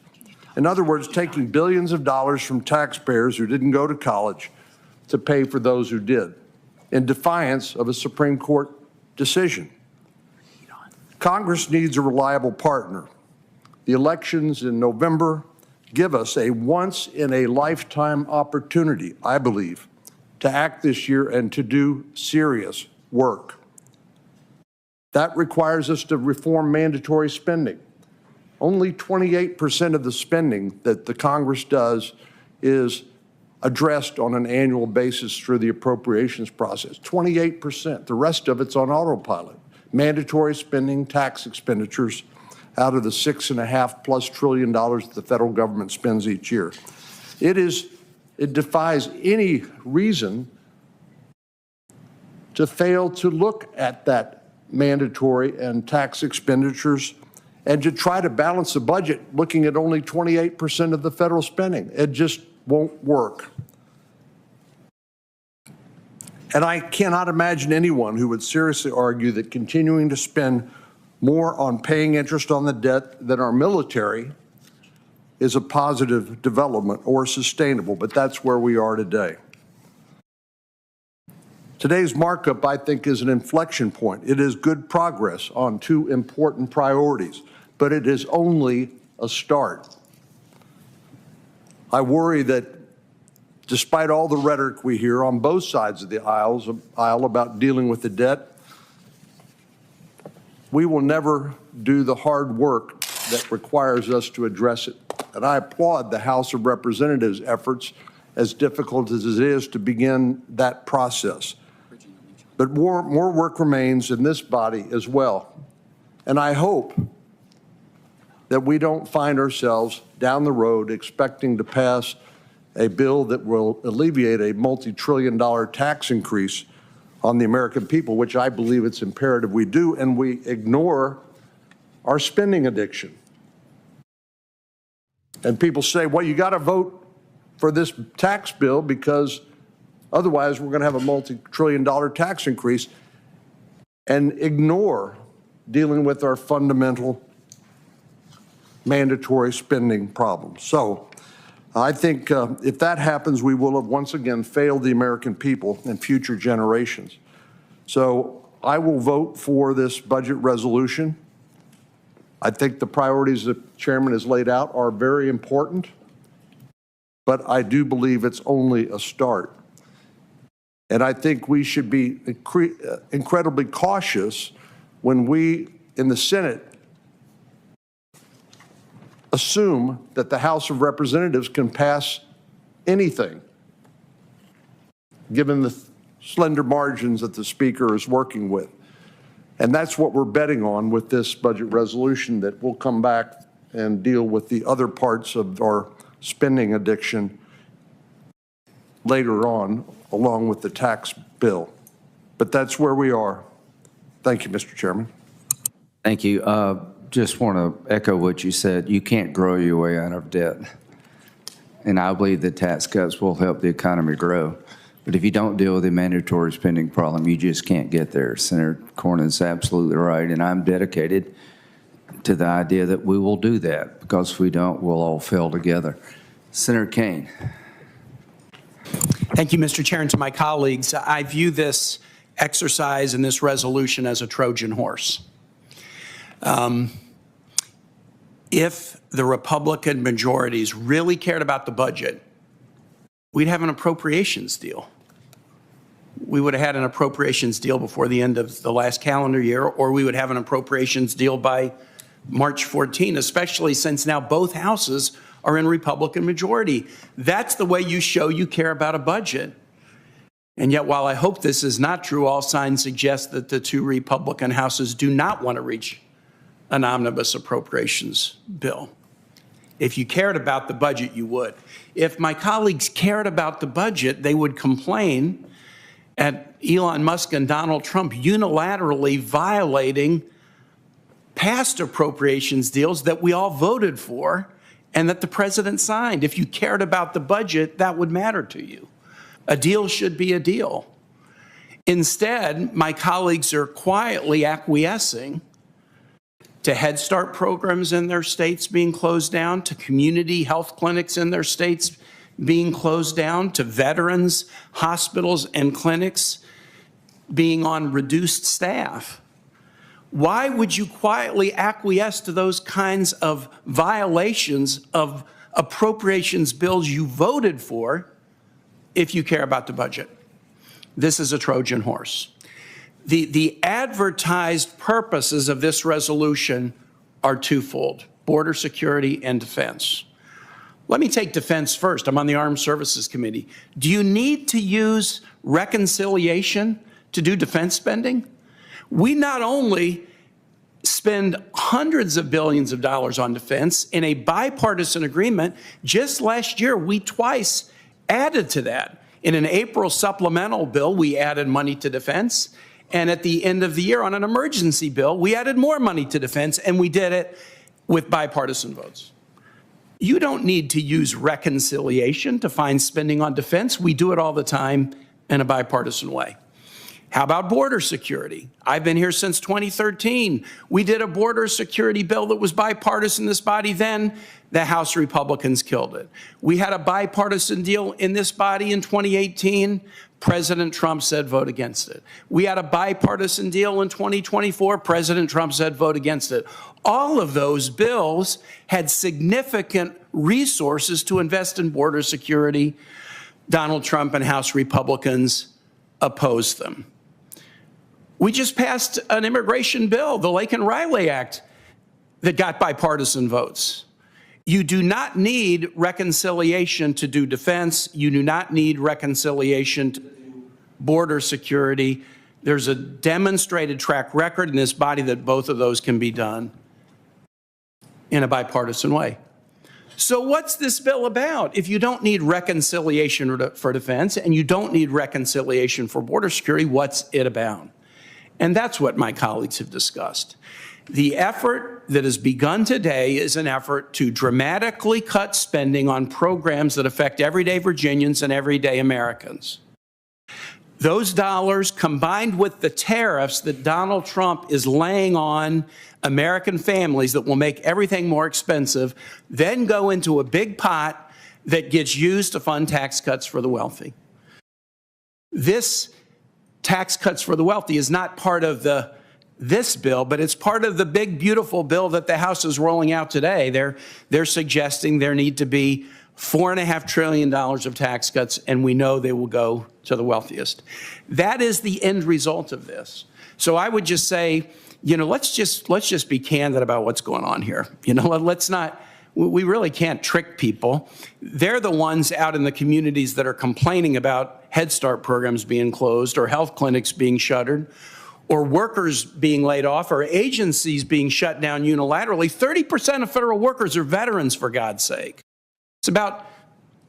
In other words, taking billions of dollars from taxpayers who didn't go to college to pay for those who did, in defiance of a Supreme Court decision. Congress needs a reliable partner. The elections in November give us a once-in-a-lifetime opportunity, I believe, to act this year and to do serious work. That requires us to reform mandatory spending. Only 28% of the spending that the Congress does is addressed on an annual basis through the appropriations process. 28%. The rest of it's on autopilot. Mandatory spending, tax expenditures out of the $6.5+ trillion that the federal government spends each year. It defies any reason to fail to look at that mandatory and tax expenditures and to try to balance the budget looking at only 28% of the federal spending. It just won't work. And I cannot imagine anyone who would seriously argue that continuing to spend more on paying interest on the debt than our military is a positive development or sustainable, but that's where we are today. Today's markup, I think, is an inflection point. It is good progress on two important priorities, but it is only a start. I worry that despite all the rhetoric we hear on both sides of the aisle about dealing with the debt, we will never do the hard work that requires us to address it. And I applaud the House of Representatives' efforts, as difficult as it is to begin that process. But more work remains in this body as well. And I hope that we don't find ourselves down the road expecting to pass a bill that will alleviate a multi-trillion-dollar tax increase on the American people, which I believe it's imperative we do, and we ignore our spending addiction. And people say, well, you got to vote for this tax bill because otherwise we're going to have a multi-trillion-dollar tax increase, and ignore dealing with our fundamental mandatory spending problems. So I think if that happens, we will have once again failed the American people and future generations. So I will vote for this budget resolution. I think the priorities the chairman has laid out are very important, but I do believe it's only a start. And I think we should be incredibly cautious when we in the Senate assume that the House of Representatives can pass anything, given the slender margins that the Speaker is working with. And that's what we're betting on with this budget resolution, that we'll come back and deal with the other parts of our spending addiction later on, along with the tax bill. But that's where we are. Thank you, Mr. Chairman. Thank you. Just want to echo what you said. You can't grow your way out of debt. And I believe that tax cuts will help the economy grow. But if you don't deal with the mandatory spending problem, you just can't get there. Senator Cornyn is absolutely right, and I'm dedicated to the idea that we will do that, because if we don't, we'll all fail together. Senator Kaine. Thank you, Mr. Chair, and to my colleagues. I view this exercise and this resolution as a Trojan horse. If the Republican majorities really cared about the budget, we'd have an appropriations deal. We would have had an appropriations deal before the end of the last calendar year, or we would have an appropriations deal by March 14, especially since now both houses are in Republican majority. That's the way you show you care about a budget. And yet, while I hope this is not true, all signs suggest that the two Republican houses do not want to reach an omnibus appropriations bill. If you cared about the budget, you would. If my colleagues cared about the budget, they would complain at Elon Musk and Donald Trump unilaterally violating past appropriations deals that we all voted for and that the president signed. If you cared about the budget, that would matter to you. A deal should be a deal. Instead, my colleagues are quietly acquiescing to Head Start programs in their states being closed down, to community health clinics in their states being closed down, to veterans, hospitals, and clinics being on reduced staff. Why would you quietly acquiesce to those kinds of violations of appropriations bills you voted for if you care about the budget? This is a Trojan horse. The advertised purposes of this resolution are twofold: border security and defense. Let me take defense first. I'm on the Armed Services Committee. Do you need to use reconciliation to do defense spending? We not only spend hundreds of billions of dollars on defense in a bipartisan agreement, just last year we twice added to that. In an April supplemental bill, we added money to defense. And at the end of the year on an emergency bill, we added more money to defense, and we did it with bipartisan votes. You don't need to use reconciliation to find spending on defense. We do it all the time in a bipartisan way. How about border security? I've been here since 2013. We did a border security bill that was bipartisan in this body then. The House Republicans killed it. We had a bipartisan deal in this body in 2018. President Trump said vote against it. We had a bipartisan deal in 2024. President Trump said vote against it. All of those bills had significant resources to invest in border security. Donald Trump and House Republicans opposed them. We just passed an immigration bill, the Laken-Riley Act, that got bipartisan votes. You do not need reconciliation to do defense. You do not need reconciliation to do border security. There's a demonstrated track record in this body that both of those can be done in a bipartisan way. So what's this bill about? If you don't need reconciliation for defense and you don't need reconciliation for border security, what's it about? And that's what my colleagues have discussed. The effort that has begun today is an effort to dramatically cut spending on programs that affect everyday Virginians and everyday Americans. Those dollars, combined with the tariffs that Donald Trump is laying on American families that will make everything more expensive, then go into a big pot that gets used to fund tax cuts for the wealthy. This tax cuts for the wealthy is not part of this bill, but it's part of the big, beautiful bill that the House is rolling out today. They're suggesting there need to be $4.5 trillion of tax cuts, and we know they will go to the wealthiest. That is the end result of this. So I would just say, let's just be candid about what's going on here. Let's not. We really can't trick people. They're the ones out in the communities that are complaining about Head Start programs being closed or health clinics being shuttered or workers being laid off or agencies being shut down unilaterally. 30% of federal workers are veterans, for God's sake. It's about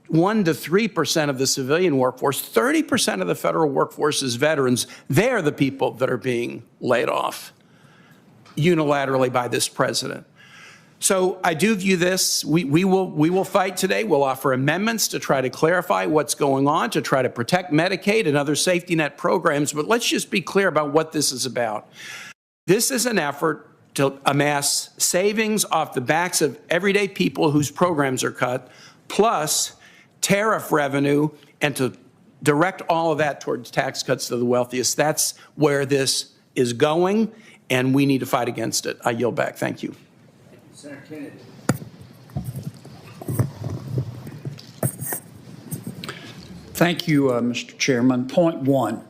1 to 3% of the civilian workforce. 30% of the federal workforce is veterans. They're the people that are being laid off unilaterally by this president. So I do view this, we will fight today. We'll offer amendments to try to clarify what's going on, to try to protect Medicaid and other safety net programs. But let's just be clear about what this is about. This is an effort to amass savings off the backs of everyday people whose programs are cut, plus tariff revenue, and to direct all of that towards tax cuts to the wealthiest. That's where this is going, and we need to fight against it. I yield back. Thank you. Senator Kennedy. Thank you, Mr. Chairman. Point one,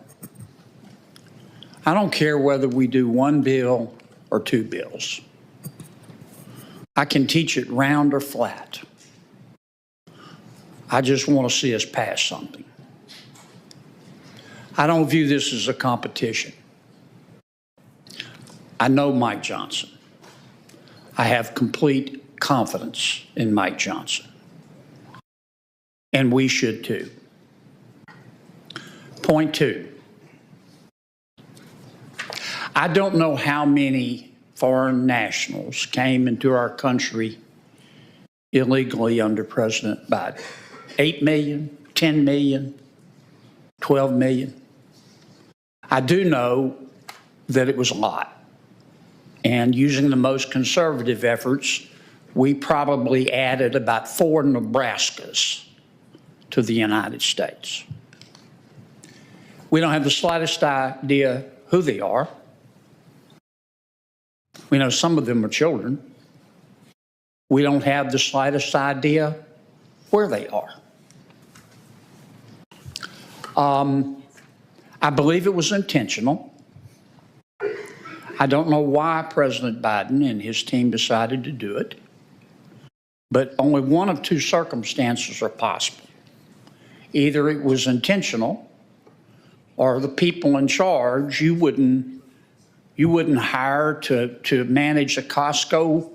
I don't care whether we do one bill or two bills. I can teach it round or flat. I just want to see us pass something. I don't view this as a competition. I know Mike Johnson. I have complete confidence in Mike Johnson. And we should too. Point two, I don't know how many foreign nationals came into our country illegally under President Biden. 8 million, 10 million, 12 million. I do know that it was a lot. And using the most conservative efforts, we probably added about 4 Nebraskas to the United States. We don't have the slightest idea who they are. We know some of them are children. We don't have the slightest idea where they are. I believe it was intentional. I don't know why President Biden and his team decided to do it, but only one of two circumstances are possible. Either it was intentional, or the people in charge you wouldn't hire to manage a Costco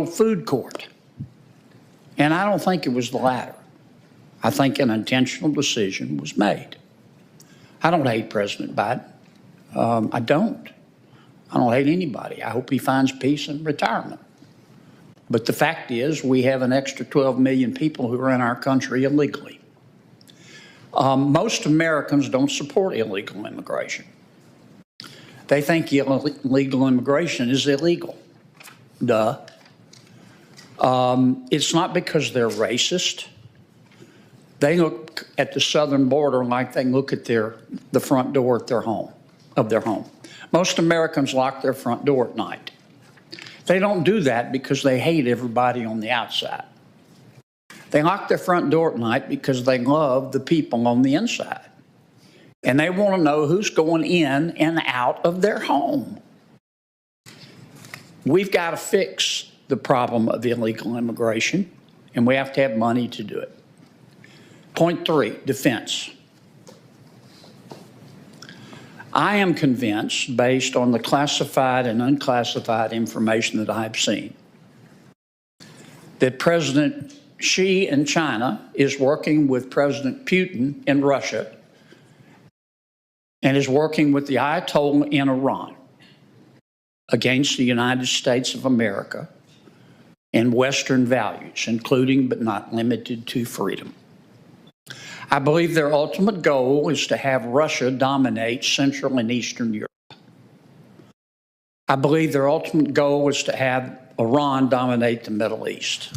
food court. And I don't think it was the latter. I think an intentional decision was made. I don't hate President Biden. I don't hate anybody. I hope he finds peace in retirement. But the fact is, we have an extra 12 million people who are in our country illegally. Most Americans don't support illegal immigration. They think illegal immigration is illegal. Duh. It's not because they're racist. They look at the southern border like they look at the front door at their home. Most Americans lock their front door at night. They don't do that because they hate everybody on the outside. They lock their front door at night because they love the people on the inside. And they want to know who's going in and out of their home. We've got to fix the problem of illegal immigration, and we have to have money to do it. Point 3, defense. I am convinced, based on the classified and unclassified information that I've seen, that President Xi in China is working with President Putin in Russia and is working with the Ayatollah in Iran against the United States of America and Western values, including but not limited to freedom. I believe their ultimate goal is to have Russia dominate Central and Eastern Europe. I believe their ultimate goal is to have Iran dominate the Middle East.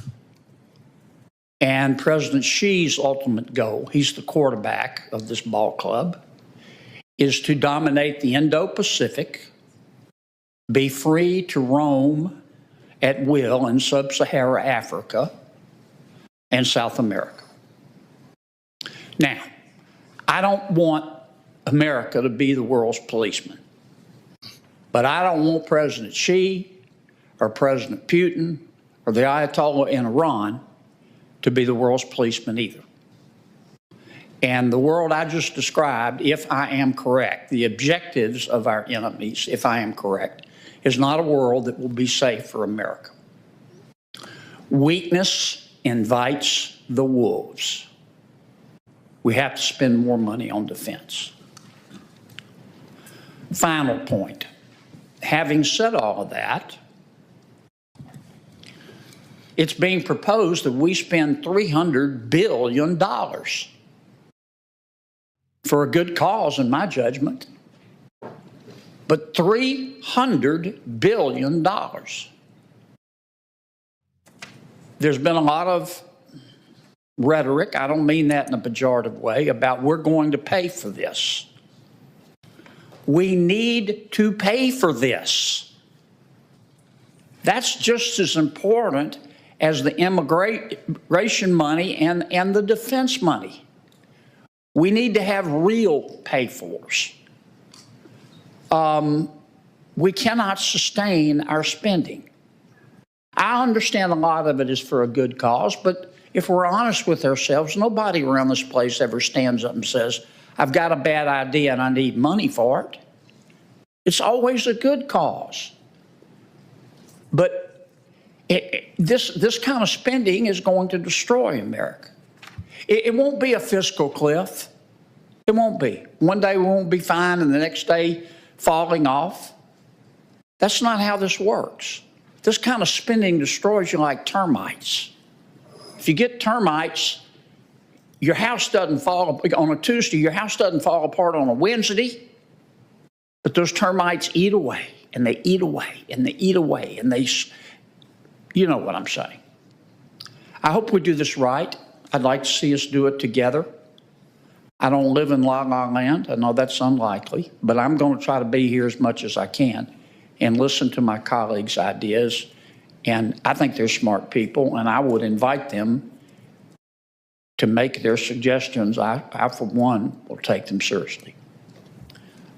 And President Xi's ultimate goal, he's the quarterback of this ball club, is to dominate the Indo-Pacific, be free to roam at will in sub-Saharan Africa and South America. Now, I don't want America to be the world's policeman, but I don't want President Xi or President Putin or the Ayatollah in Iran to be the world's policeman either. And the world I just described, if I am correct, the objectives of our enemies, if I am correct, is not a world that will be safe for America. Weakness invites the wolves. We have to spend more money on defense. Final point. Having said all of that, it's being proposed that we spend $300 billion for a good cause, in my judgment. But $300 billion. There's been a lot of rhetoric, I don't mean that in a pejorative way, about we're going to pay for this. We need to pay for this. That's just as important as the immigration money and the defense money. We need to have real pay-fors. We cannot sustain our spending. I understand a lot of it is for a good cause, but if we're honest with ourselves, nobody around this place ever stands up and says, I've got a bad idea and I need money for it. It's always a good cause. But this kind of spending is going to destroy America. It won't be a fiscal cliff. It won't be. One day we won't be fine and the next day falling off. That's not how this works. This kind of spending destroys you like termites. If you get termites, your house doesn't fall on a Tuesday, your house doesn't fall apart on a Wednesday, but those termites eat away and they eat away and they eat away and they, you know what I'm saying. I hope we do this right. I'd like to see us do it together. I don't live in La La Land. I know that's unlikely, but I'm going to try to be here as much as I can and listen to my colleagues' ideas. And I think they're smart people, and I would invite them to make their suggestions. I for one, will take them seriously.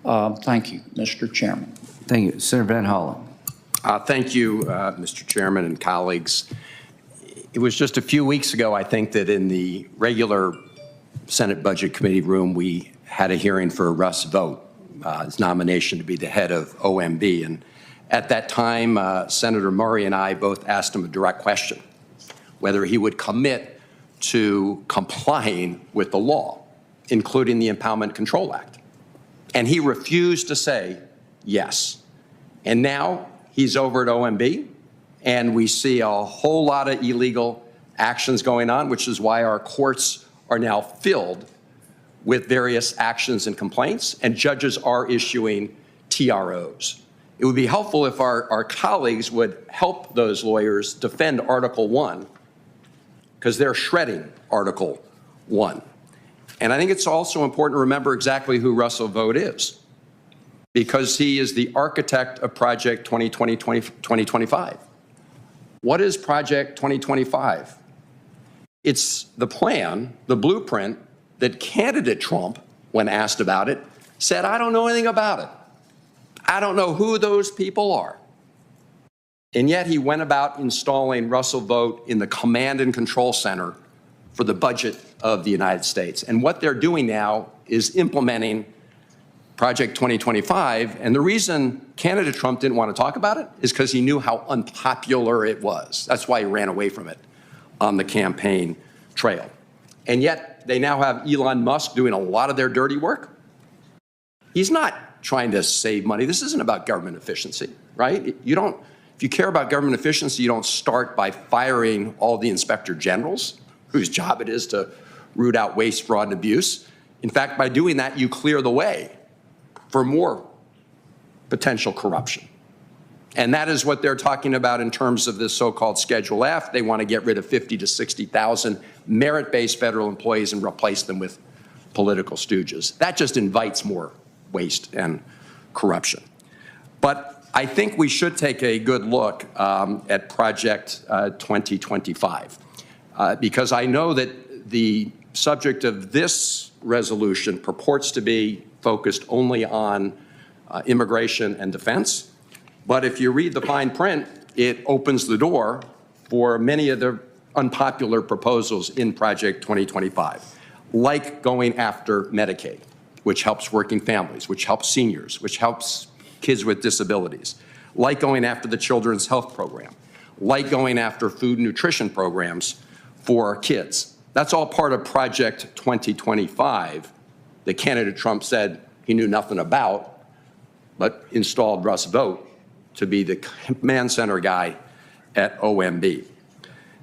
Thank you, Mr. Chairman. Thank you. Senator Van Hollen. Thank you, Mr. Chairman and colleagues. It was just a few weeks ago, I think, that in the regular Senate Budget Committee room, we had a hearing for Russ Vought, his nomination to be the head of OMB. And at that time, Senator Murray and I both asked him a direct question, whether he would commit to complying with the law, including the Impoundment Control Act. And he refused to say yes. And now he's over at OMB, and we see a whole lot of illegal actions going on, which is why our courts are now filled with various actions and complaints, and judges are issuing TROs. It would be helpful if our colleagues would help those lawyers defend Article 1, because they're shredding Article 1. And I think it's also important to remember exactly who Russell Vought is, because he is the architect of Project 2025. What is Project 2025? It's the plan, the blueprint that candidate Trump, when asked about it, said, I don't know anything about it. I don't know who those people are. And yet he went about installing Russell Vought in the command and control center for the budget of the United States. And what they're doing now is implementing Project 2025. And the reason candidate Trump didn't want to talk about it is because he knew how unpopular it was. That's why he ran away from it on the campaign trail. And yet they now have Elon Musk doing a lot of their dirty work. He's not trying to save money. This isn't about government efficiency, right? If you care about government efficiency, you don't start by firing all the inspector generals whose job it is to root out waste, fraud, and abuse. In fact, by doing that, you clear the way for more potential corruption. And that is what they're talking about in terms of this so-called Schedule F. They want to get rid of 50 to 60,000 merit-based federal employees and replace them with political stooges. That just invites more waste and corruption. But I think we should take a good look at Project 2025, because I know that the subject of this resolution purports to be focused only on immigration and defense. But if you read the fine print, it opens the door for many of the unpopular proposals in Project 2025, like going after Medicaid, which helps working families, which helps seniors, which helps kids with disabilities, like going after the Children's Health Program, like going after food and nutrition programs for kids. That's all part of Project 2025 that candidate Trump said he knew nothing about, but installed Russ Vought to be the command center guy at OMB.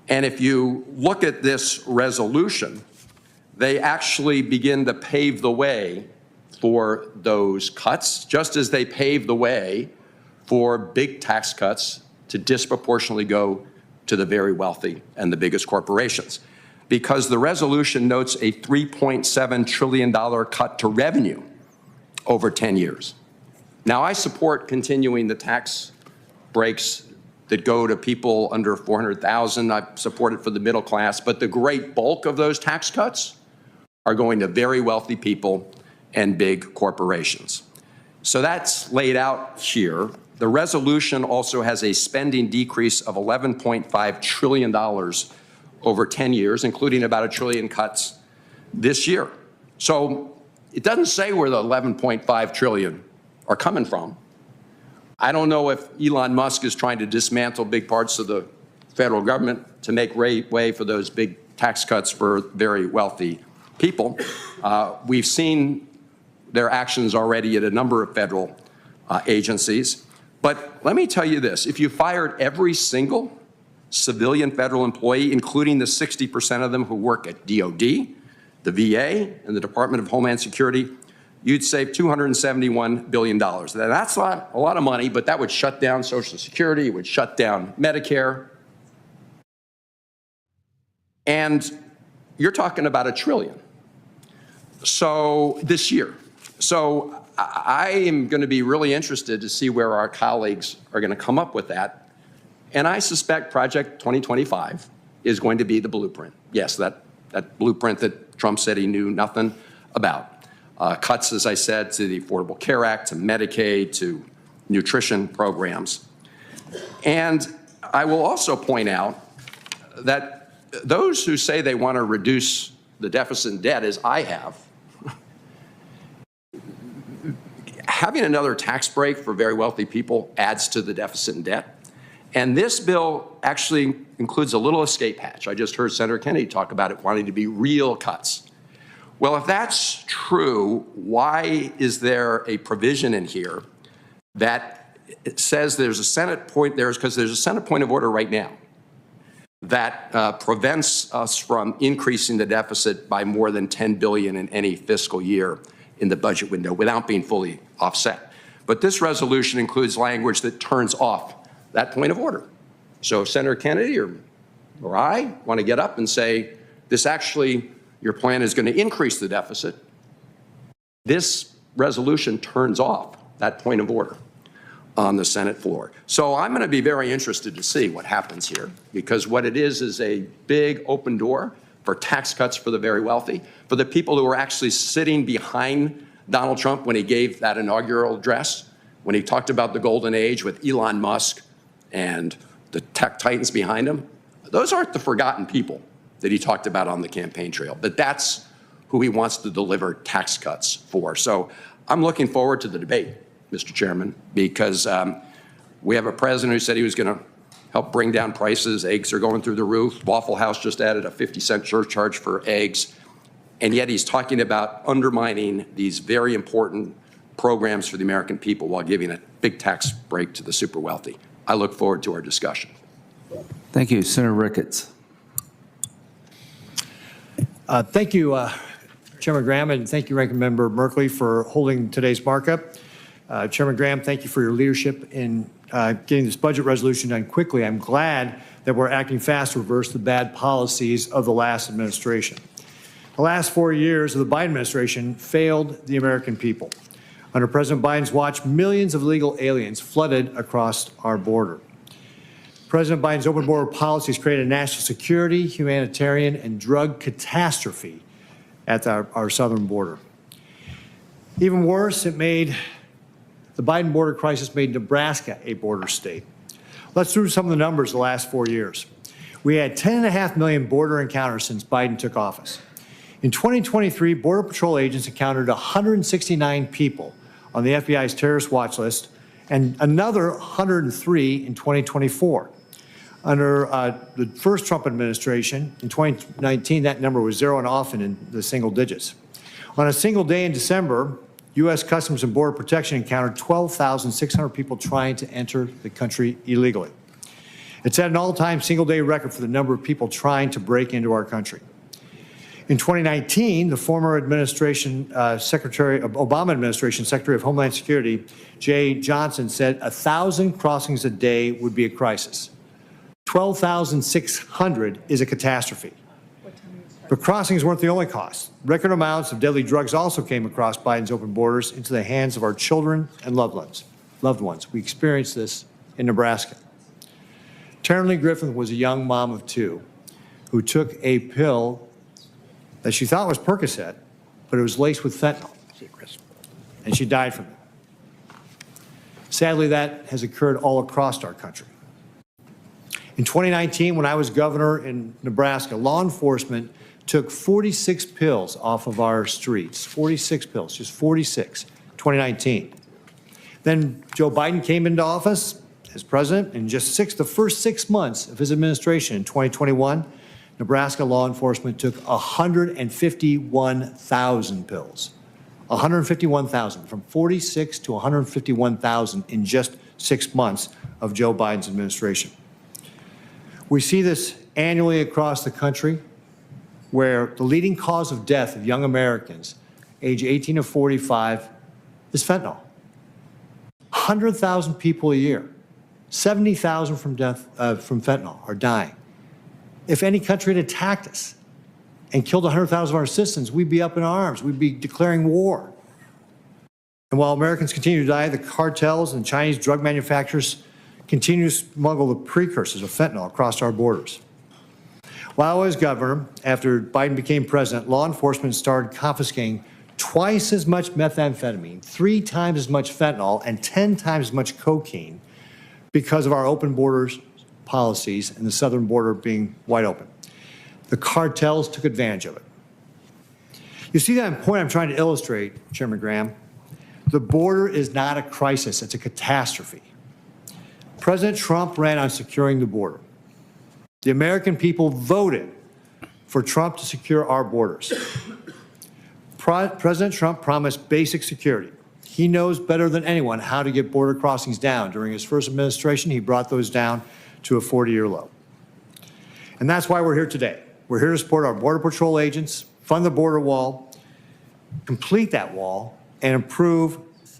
And if you look at this resolution, they actually begin to pave the way for those cuts, just as they paved the way for big tax cuts to disproportionately go to the very wealthy and the biggest corporations. Because the resolution notes a $3.7 trillion cut to revenue over 10 years. Now, I support continuing the tax breaks that go to people under $400,000. I support it for the middle class, but the great bulk of those tax cuts are going to very wealthy people and big corporations. So that's laid out here. The resolution also has a spending decrease of $11.5 trillion over 10 years, including about $1 trillion cuts this year. So it doesn't say where the $11.5 trillion are coming from. I don't know if Elon Musk is trying to dismantle big parts of the federal government to make way for those big tax cuts for very wealthy people. We've seen their actions already at a number of federal agencies. But let me tell you this, if you fired every single civilian federal employee, including the 60% of them who work at DOD, the VA, and the Department of Homeland Security, you'd save $271 billion. That's not a lot of money, but that would shut down Social Security, it would shut down Medicare. And you're talking about $1 trillion. So this year. So I am going to be really interested to see where our colleagues are going to come up with that. And I suspect Project 2025 is going to be the blueprint. Yes, that blueprint that Trump said he knew nothing about. Cuts, as I said, to the Affordable Care Act, to Medicaid, to nutrition programs. And I will also point out that those who say they want to reduce the deficit and debt, as I have, having another tax break for very wealthy people adds to the deficit and debt. And this bill actually includes a little escape hatch. I just heard Senator Kennedy talk about it wanting to be real cuts. Well, if that's true, why is there a provision in here that says there's a Senate point, because there's a Senate point of order right now that prevents us from increasing the deficit by more than $10 billion in any fiscal year in the budget window without being fully offset. But this resolution includes language that turns off that point of order. So if Senator Kennedy or I want to get up and say, this actually, your plan is going to increase the deficit, this resolution turns off that point of order on the Senate floor. So I'm going to be very interested to see what happens here, because what it is a big open door for tax cuts for the very wealthy, for the people who are actually sitting behind Donald Trump when he gave that inaugural address, when he talked about the golden age with Elon Musk and the tech titans behind him. Those aren't the forgotten people that he talked about on the campaign trail, but that's who he wants to deliver tax cuts for. So I'm looking forward to the debate, Mr. Chairman, because we have a president who said he was going to help bring down prices. Eggs are going through the roof. Waffle House just added a 50-cent surcharge for eggs. And yet he's talking about undermining these very important programs for the American people while giving a big tax break to the super wealthy. I look forward to our discussion. Thank you. Senator Ricketts. Thank you, Chairman Graham, and thank you, Ranking Member Merkley, for holding today's markup. Chairman Graham, thank you for your leadership in getting this budget resolution done quickly. I'm glad that we're acting fast to reverse the bad policies of the last administration. The last 4 years of the Biden administration failed the American people. Under President Biden's watch, millions of illegal aliens flooded across our border. President Biden's open border policies created a national security, humanitarian, and drug catastrophe at our southern border. Even worse, the Biden border crisis made Nebraska a border state. Let's through some of the numbers the last 4 years. We had 10.5 million border encounters since Biden took office. In 2023, Border Patrol agents encountered 169 people on the FBI's terrorist watch list and another 103 in 2024. Under the first Trump administration, in 2019, that number was zero and often in the single digits. On a single day in December, U.S. Customs and Border Protection encountered 12,600 people trying to enter the country illegally. It's at an all-time single-day record for the number of people trying to break into our country. In 2019, the former Obama administration Secretary of Homeland Security, Jay Johnson, said 1,000 crossings a day would be a crisis. 12,600 is a catastrophe. But crossings weren't the only cost. Record amounts of deadly drugs also came across Biden's open borders into the hands of our children and loved ones. We experienced this in Nebraska. Taryn Lee Griffin was a young mom of two who took a pill that she thought was Percocet, but it was laced with fentanyl, and she died from it. Sadly, that has occurred all across our country. In 2019, when I was governor in Nebraska, law enforcement took 46 pills off of our streets. 46 pills, just 46, 2019. Then Joe Biden came into office as president, and just the first 6 months of his administration in 2021, Nebraska law enforcement took 151,000 pills. 151,000, from 46 to 151,000 in just 6 months of Joe Biden's administration. We see this annually across the country, where the leading cause of death of young Americans age 18 to 45 is fentanyl. 100,000 people a year, 70,000 from fentanyl are dying. If any country had attacked us and killed 100,000 of our citizens, we'd be up in arms. We'd be declaring war. And while Americans continue to die, the cartels and Chinese drug manufacturers continue to smuggle the precursors of fentanyl across our borders. While I was governor, after Biden became president, law enforcement started confiscating twice as much methamphetamine, 3 times as much fentanyl, and 10 times as much cocaine because of our open borders policies and the southern border being wide open. The cartels took advantage of it. You see that point I'm trying to illustrate, Chairman Graham? The border is not a crisis, it's a catastrophe. President Trump ran on securing the border. The American people voted for Trump to secure our borders. President Trump promised basic security. He knows better than anyone how to get border crossings down. During his first administration, he brought those down to a 40-year low. And that's why we're here today. We're here to support our Border Patrol agents, fund the border wall, complete that wall, and improve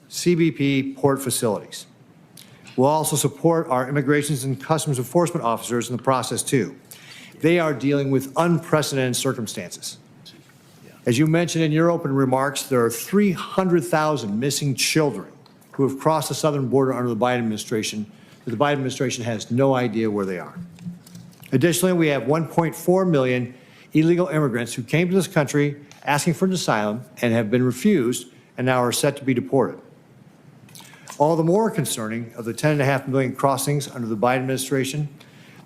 CBP port facilities. We'll also support our Immigration and Customs Enforcement officers in the process, too. They are dealing with unprecedented circumstances. As you mentioned in your opening remarks, there are 300,000 missing children who have crossed the southern border under the Biden administration, but the Biden administration has no idea where they are. Additionally, we have 1.4 million illegal immigrants who came to this country asking for an asylum and have been refused and now are set to be deported. All the more concerning of the 10.5 million crossings under the Biden administration,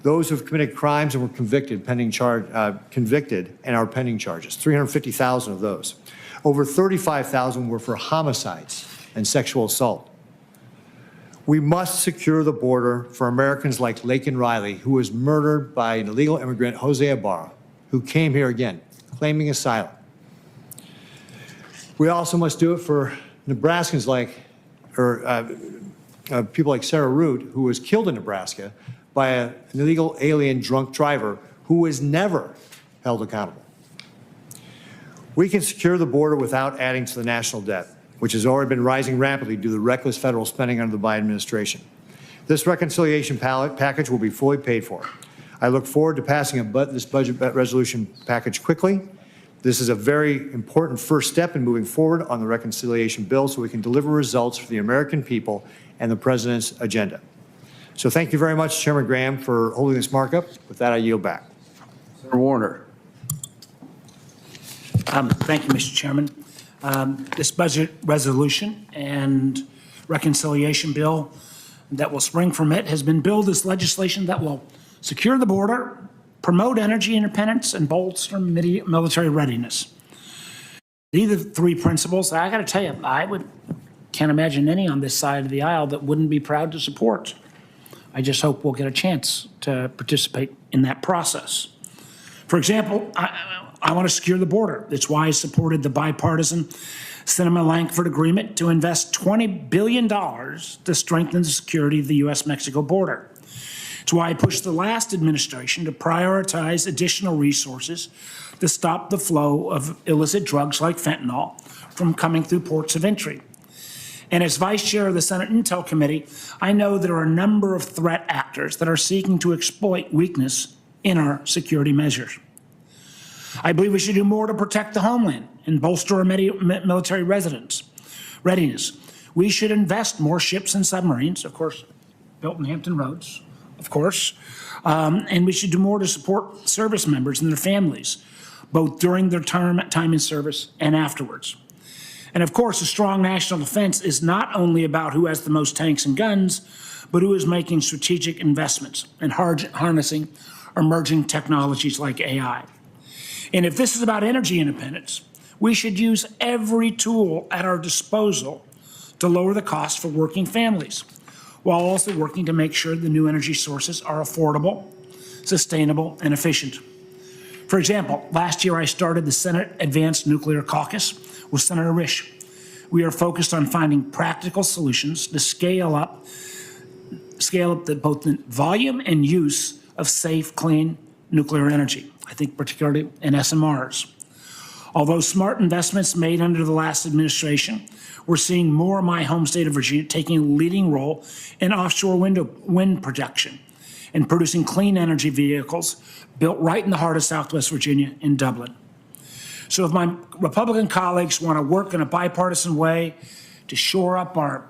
those who have committed crimes and were convicted and are pending charges, 350,000 of those. Over 35,000 were for homicides and sexual assault. We must secure the border for Americans like Laken Riley, who was murdered by an illegal immigrant, Jose Ibarra, who came here again, claiming asylum. We also must do it for Nebraskans people like Sarah Root, who was killed in Nebraska by an illegal alien drunk driver who was never held accountable. We can secure the border without adding to the national debt, which has already been rising rapidly due to the reckless federal spending under the Biden administration. This reconciliation package will be fully paid for. I look forward to passing this budget resolution package quickly. This is a very important first step in moving forward on the reconciliation bill so we can deliver results for the American people and the President's agenda. So thank you very much, Chairman Graham, for holding this markup. With that, I yield back. Senator Warner. Thank you, Mr. Chairman. This budget resolution and reconciliation bill that will spring from it has been billed as legislation that will secure the border, promote energy independence, and bolster military readiness. These are the three principles. I got to tell you, can't imagine any on this side of the aisle that wouldn't be proud to support. I just hope we'll get a chance to participate in that process. For example, I want to secure the border. That's why I supported the bipartisan Sinema-Langford agreement to invest $20 billion to strengthen the security of the U.S.-Mexico border. It's why I pushed the last administration to prioritize additional resources to stop the flow of illicit drugs like fentanyl from coming through ports of entry. And as Vice Chair of the Senate Intel Committee, I know there are a number of threat actors that are seeking to exploit weakness in our security measures. I believe we should do more to protect the homeland and bolster our military readiness. We should invest more ships and submarines, of course, built in Hampton Roads, of course, and we should do more to support service members and their families, both during their time in service and afterwards. And of course, a strong national defense is not only about who has the most tanks and guns, but who is making strategic investments and harnessing emerging technologies like AI. And if this is about energy independence, we should use every tool at our disposal to lower the cost for working families, while also working to make sure the new energy sources are affordable, sustainable, and efficient. For example, last year I started the Senate Advanced Nuclear Caucus with Senator Risch. We are focused on finding practical solutions to scale up both the volume and use of safe, clean nuclear energy. I think particularly in SMRs. Although smart investments made under the last administration, we're seeing more of my home state of Virginia taking a leading role in offshore wind production and producing clean energy vehicles built right in the heart of Southwest Virginia in Dublin. So if my Republican colleagues want to work in a bipartisan way to shore up our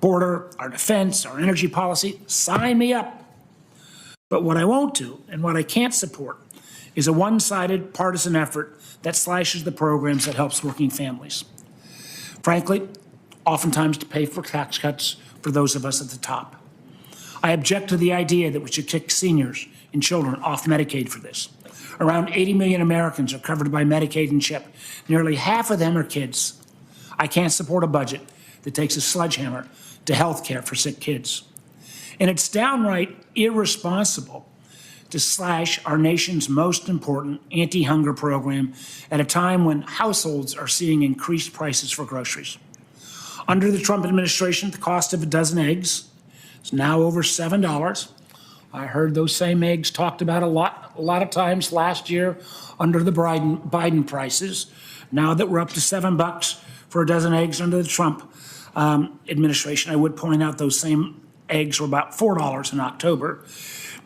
border, our defense, our energy policy, sign me up. But what I won't do and what I can't support is a one-sided partisan effort that slashes the programs that helps working families. Frankly, oftentimes to pay for tax cuts for those of us at the top. I object to the idea that we should kick seniors and children off Medicaid for this. Around 80 million Americans are covered by Medicaid and CHIP. Nearly half of them are kids. I can't support a budget that takes a sledgehammer to health care for sick kids. And it's downright irresponsible to slash our nation's most important anti-hunger program at a time when households are seeing increased prices for groceries. Under the Trump administration, the cost of a dozen eggs is now over $7, I heard those same eggs talked about a lot of times last year under the Biden prices. Now that we're up to $7 for a dozen eggs under the Trump administration, I would point out those same eggs were about $4 in October.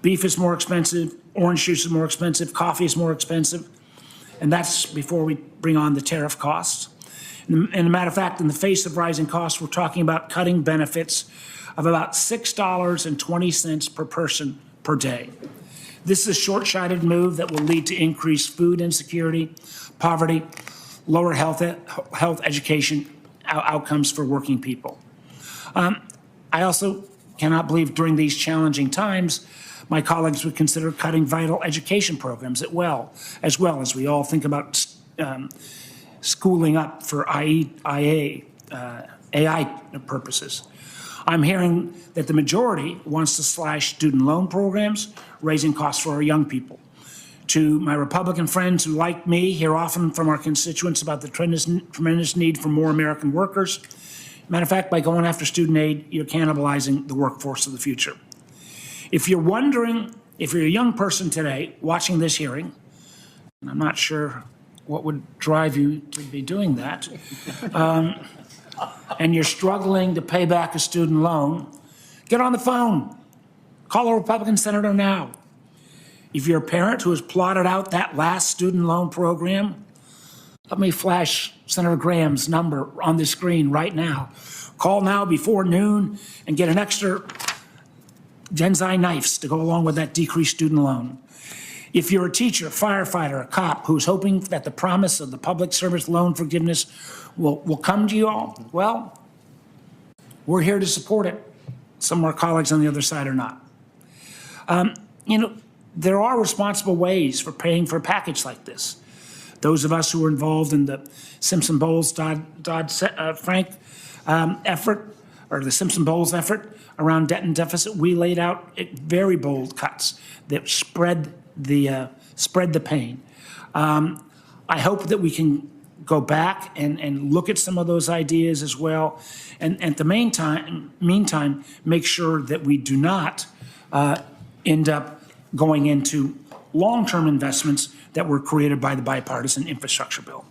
Beef is more expensive, orange juice is more expensive, coffee is more expensive, and that's before we bring on the tariff costs. And a matter of fact, in the face of rising costs, we're talking about cutting benefits of about $6.20 per person per day. This is a short-sighted move that will lead to increased food insecurity, poverty, lower health education outcomes for working people. I also cannot believe during these challenging times, my colleagues would consider cutting vital education programs as we all think about schooling up for AI purposes. I'm hearing that the majority wants to slash student loan programs, raising costs for our young people. To my Republican friends who, like me, hear often from our constituents about the tremendous need for more American workers. Matter of fact, by going after student aid, you're cannibalizing the workforce of the future. If you're wondering, if you're a young person today watching this hearing, and I'm not sure what would drive you to be doing that, and you're struggling to pay back a student loan, get on the phone. Call a Republican senator now. If you're a parent who has plotted out that last student loan program, let me flash Senator Graham's number on the screen right now. Call now before noon and get an extra Genzai knives to go along with that decreased student loan. If you're a teacher, firefighter, a cop who's hoping that the promise of the public service loan forgiveness will come to you all, well, we're here to support it. Some of our colleagues on the other side are not. There are responsible ways for paying for a package like this. Those of us who were involved in the Simpson-Bowles Dodd-Frank effort, or the Simpson-Bowles effort around debt and deficit, we laid out very bold cuts that spread the pain. I hope that we can go back and look at some of those ideas as well, and at the meantime, make sure that we do not end up going into long-term investments that were created by the bipartisan infrastructure bill.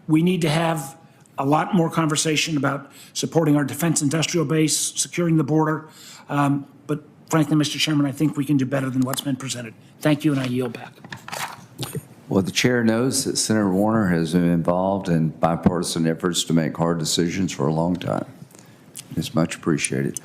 We need to have a lot more conversation about supporting our defense industrial base, securing the border, but frankly, Mr. Chairman, I think we can do better than what's been presented. Thank you, and I yield back. Well, the chair knows that Senator Warner has been involved in bipartisan efforts to make hard decisions for a long time. It's much appreciated.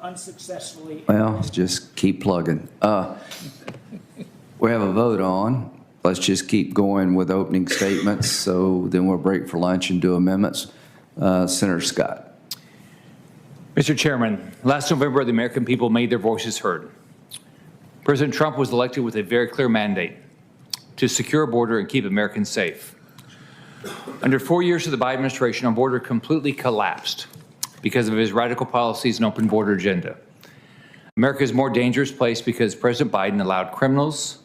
Unsuccessfully. Well, just keep plugging. We have a vote on. Let's just keep going with opening statements, so then we'll break for lunch and do amendments. Senator Scott. Mr. Chairman, last November, the American people made their voices heard. President Trump was elected with a very clear mandate to secure a border and keep Americans safe. Under 4 years of the Biden administration, our border completely collapsed because of his radical policies and open border agenda. America is a more dangerous place because President Biden allowed criminals,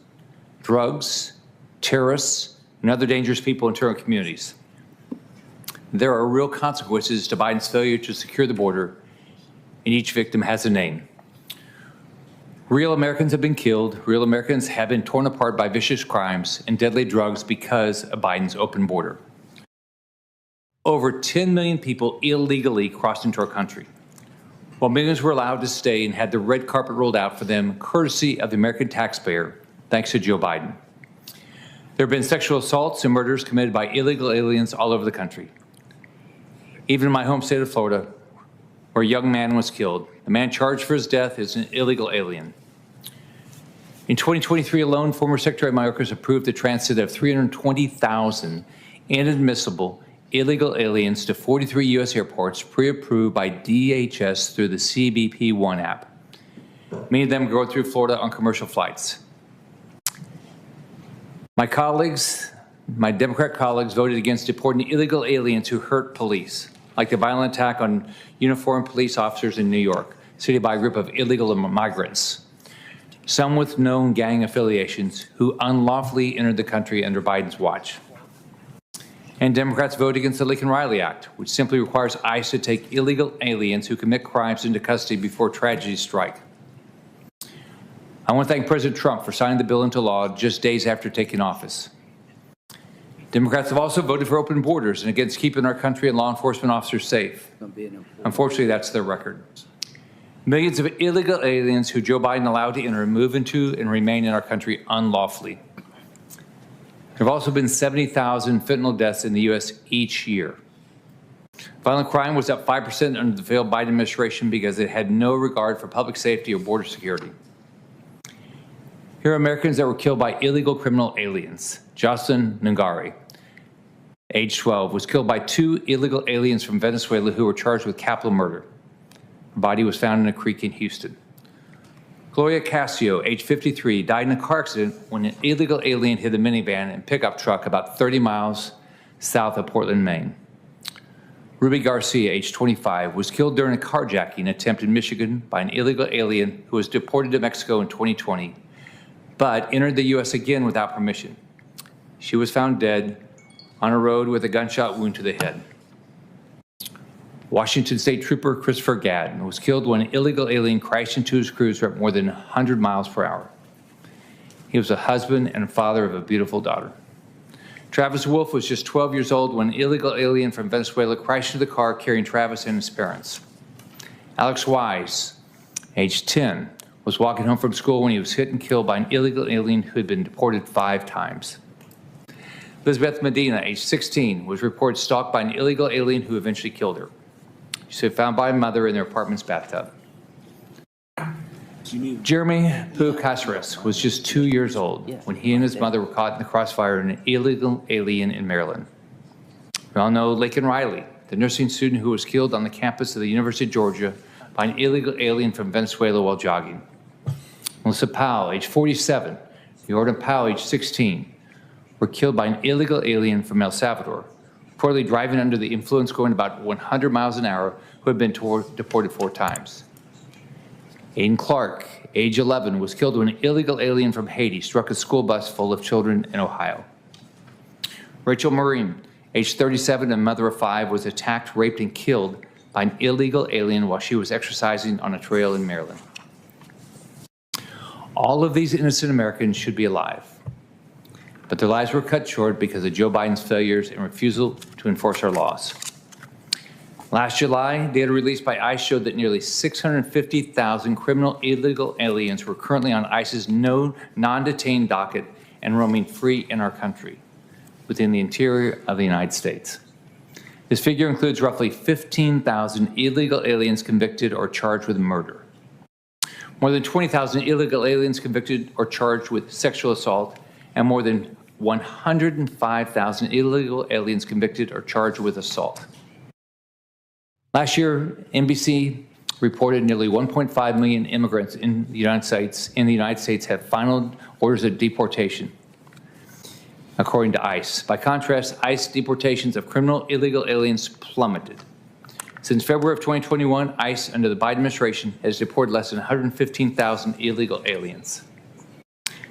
drugs, terrorists, and other dangerous people into our communities. There are real consequences to Biden's failure to secure the border, and each victim has a name. Real Americans have been killed. Real Americans have been torn apart by vicious crimes and deadly drugs because of Biden's open border. Over 10 million people illegally crossed into our country, while millions were allowed to stay and had the red carpet rolled out for them, courtesy of the American taxpayer, thanks to Joe Biden. There have been sexual assaults and murders committed by illegal aliens all over the country. Even in my home state of Florida, where a young man was killed, the man charged for his death is an illegal alien. In 2023 alone, former Secretary Mayorkas approved the transit of 320,000 inadmissible illegal aliens to 43 U.S. airports, pre-approved by DHS through the CBP-1 app. Many of them go through Florida on commercial flights. My colleagues, my Democrat colleagues, voted against deporting illegal aliens who hurt police, like the violent attack on uniformed police officers in New York, cited by a group of illegal migrants, some with known gang affiliations who unlawfully entered the country under Biden's watch. And Democrats vote against the Lincoln-Riley Act, which simply requires ICE to take illegal aliens who commit crimes into custody before tragedies strike. I want to thank President Trump for signing the bill into law just days after taking office. Democrats have also voted for open borders and against keeping our country and law enforcement officers safe. Unfortunately, that's their record. Millions of illegal aliens who Joe Biden allowed to enter, move into, and remain in our country unlawfully. There have also been 70,000 fentanyl deaths in the U.S. each year. Violent crime was up 5% under the failed Biden administration because it had no regard for public safety or border security. Here are Americans that were killed by illegal criminal aliens. Jocelyn Ngari, age 12, was killed by 2 illegal aliens from Venezuela who were charged with capital murder. Her body was found in a creek in Houston. Gloria Casio, age 53, died in a car accident when an illegal alien hit a minivan and pickup truck about 30 miles south of Portland, Maine. Ruby Garcia, age 25, was killed during a carjacking attempt in Michigan by an illegal alien who was deported to Mexico in 2020, but entered the U.S. again without permission. She was found dead on a road with a gunshot wound to the head. Washington State Trooper Christopher Gadd was killed when an illegal alien crashed into his cruiser at more than 100 miles per hour. He was a husband and father of a beautiful daughter. Travis Wolf was just 12 years old when an illegal alien from Venezuela crashed into the car carrying Travis and his parents. Alex Wise, age 10, was walking home from school when he was hit and killed by an illegal alien who had been deported 5 times. Elizabeth Medina, age 16, was reported stalked by an illegal alien who eventually killed her. She was found by a mother in their apartment's bathtub. Jeremy Hu Caceres was just 2 years old when he and his mother were caught in the crossfire of an illegal alien in Maryland. We all know Laken Riley, the nursing student who was killed on the campus of the University of Georgia by an illegal alien from Venezuela while jogging. Melissa Powell, age 47, Jordan Powell, age 16, were killed by an illegal alien from El Salvador, reportedly driving under the influence going about 100 miles an hour, who had been deported 4 times. Aiden Clark, age 11, was killed when an illegal alien from Haiti struck a school bus full of children in Ohio. Rachel Moran, age 37 and mother of 5, was attacked, raped, and killed by an illegal alien while she was exercising on a trail in Maryland. All of these innocent Americans should be alive, but their lives were cut short because of Joe Biden's failures and refusal to enforce our laws. Last July, data released by ICE showed that nearly 650,000 criminal illegal aliens were currently on ICE's non-detained docket and roaming free in our country within the interior of the United States. This figure includes roughly 15,000 illegal aliens convicted or charged with murder, more than 20,000 illegal aliens convicted or charged with sexual assault, and more than 105,000 illegal aliens convicted or charged with assault. Last year, NBC reported nearly 1.5 million immigrants in the United States have final orders of deportation, according to ICE. By contrast, ICE deportations of criminal illegal aliens plummeted. Since February of 2021, ICE, under the Biden administration, has deported less than 115,000 illegal aliens.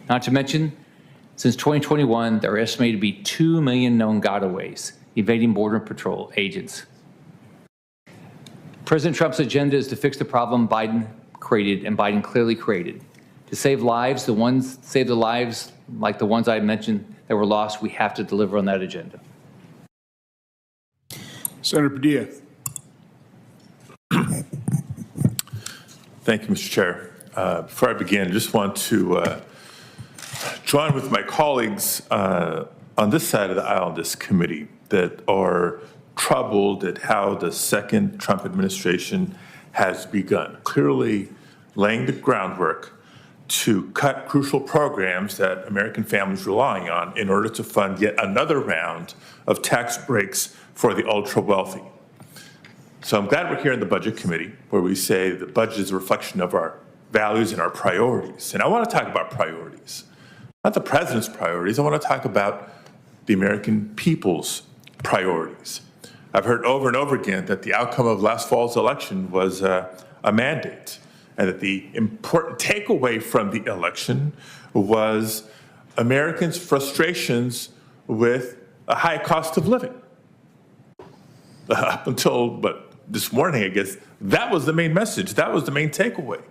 Not to mention, since 2021, there are estimated to be 2 million known gotaways, evading Border Patrol agents. President Trump's agenda is to fix the problem Biden created, and Biden clearly created. To save lives, save the lives like the ones I mentioned that were lost, we have to deliver on that agenda. Senator Padilla. Thank you, Mr. Chair. Before I begin, I just want to join with my colleagues on this side of the aisle in this committee that are troubled at how the second Trump administration has begun, clearly laying the groundwork to cut crucial programs that American families are relying on in order to fund yet another round of tax breaks for the ultra-wealthy. So I'm glad we're here in the Budget Committee, where we say the budget is a reflection of our values and our priorities. And I want to talk about priorities, not the president's priorities. I want to talk about the American people's priorities. I've heard over and over again that the outcome of last fall's election was a mandate, and that the important takeaway from the election was Americans' frustrations with a high cost of living. Up until this morning, I guess, that was the main message. That was the main takeaway.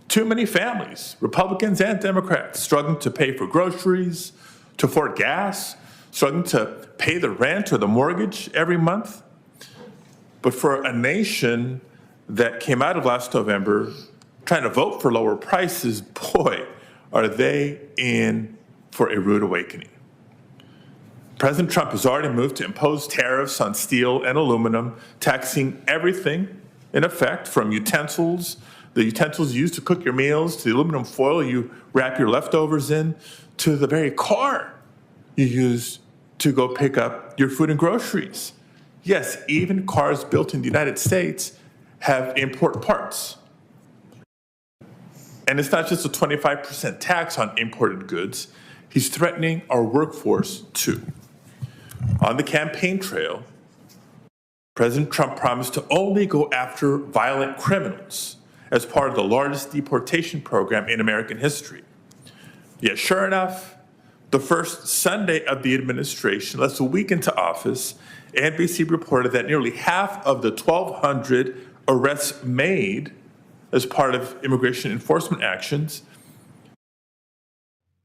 Too many families, Republicans and Democrats, struggling to pay for groceries, to afford gas, struggling to pay the rent or the mortgage every month. But for a nation that came out of last November trying to vote for lower prices, boy, are they in for a rude awakening. President Trump has already moved to impose tariffs on steel and aluminum, taxing everything in effect, from utensils, the utensils used to cook your meals, to the aluminum foil you wrap your leftovers in, to the very car you use to go pick up your food and groceries. Yes, even cars built in the United States have import parts. And it's not just a 25% tax on imported goods. He's threatening our workforce too. On the campaign trail, President Trump promised to only go after violent criminals as part of the largest deportation program in American history. Yet sure enough, the first Sunday of the administration, less than a week into office, NBC reported that nearly half of the 1,200 arrests made as part of immigration enforcement actions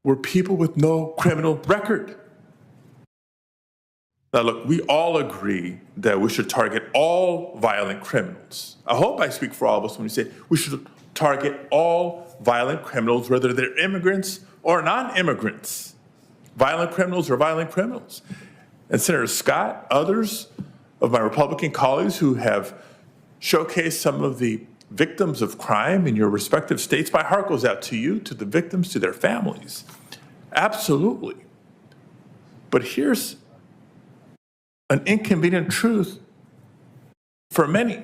were people with no criminal record. Now, look, we all agree that we should target all violent criminals. I hope I speak for all of us when we say we should target all violent criminals, whether they're immigrants or non-immigrants. Violent criminals are violent criminals. And Senator Scott, others of my Republican colleagues who have showcased some of the victims of crime in your respective states, my heart goes out to you, to the victims, to their families. Absolutely. But here's an inconvenient truth for many.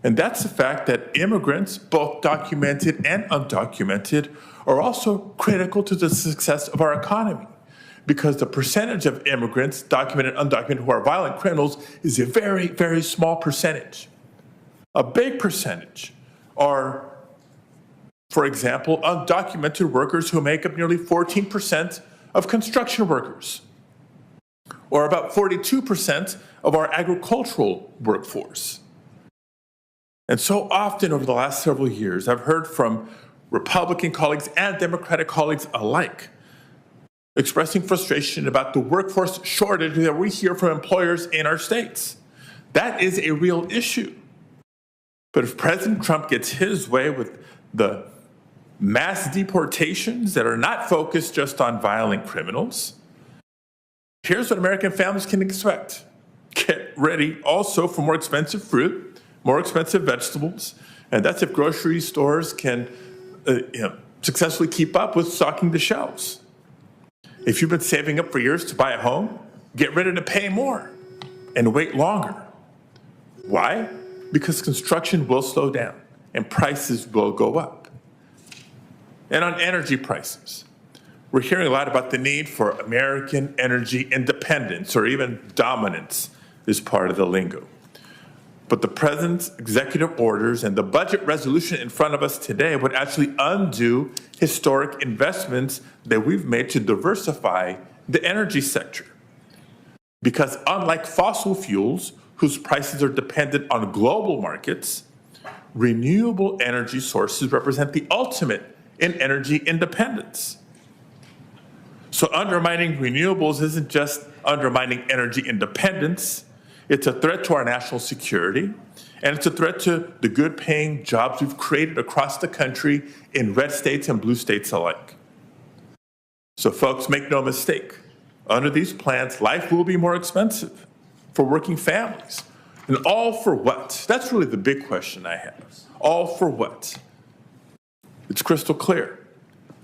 And that's the fact that immigrants, both documented and undocumented, are also critical to the success of our economy, because the percentage of immigrants, documented and undocumented, who are violent criminals is a very, very small percentage. A big percentage are, for example, undocumented workers who make up nearly 14% of construction workers, or about 42% of our agricultural workforce. And so often over the last several years, I've heard from Republican colleagues and Democratic colleagues alike expressing frustration about the workforce shortage that we hear from employers in our states. That is a real issue. But if President Trump gets his way with the mass deportations that are not focused just on violent criminals, here's what American families can expect. Get ready also for more expensive fruit, more expensive vegetables, and that's if grocery stores can successfully keep up with stocking the shelves. If you've been saving up for years to buy a home, get ready to pay more and wait longer. Why? Because construction will slow down and prices will go up. And on energy prices, we're hearing a lot about the need for American energy independence, or even dominance is part of the lingo. But the president's executive orders and the budget resolution in front of us today would actually undo historic investments that we've made to diversify the energy sector. Because unlike fossil fuels, whose prices are dependent on global markets, renewable energy sources represent the ultimate in energy independence. So undermining renewables isn't just undermining energy independence, it's a threat to our national security, and it's a threat to the good-paying jobs we've created across the country in red states and blue states alike. So folks, make no mistake, under these plans, life will be more expensive for working families. And all for what? That's really the big question I have. All for what? It's crystal clear.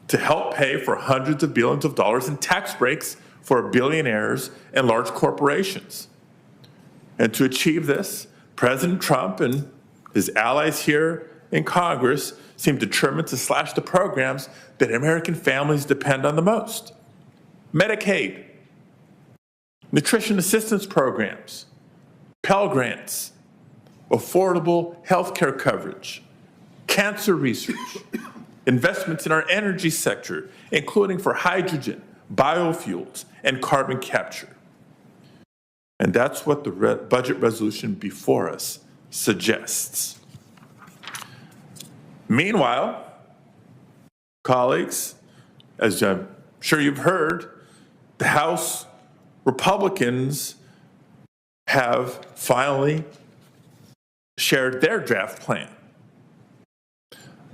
To help pay for hundreds of billions of dollars in tax breaks for billionaires and large corporations. And to achieve this, President Trump and his allies here in Congress seem determined to slash the programs that American families depend on the most. Medicaid, nutrition assistance programs, Pell Grants, affordable health care coverage, cancer research, investments in our energy sector, including for hydrogen, biofuels, and carbon capture. And that's what the budget resolution before us suggests. Meanwhile, colleagues, as I'm sure you've heard, the House Republicans have finally shared their draft plan.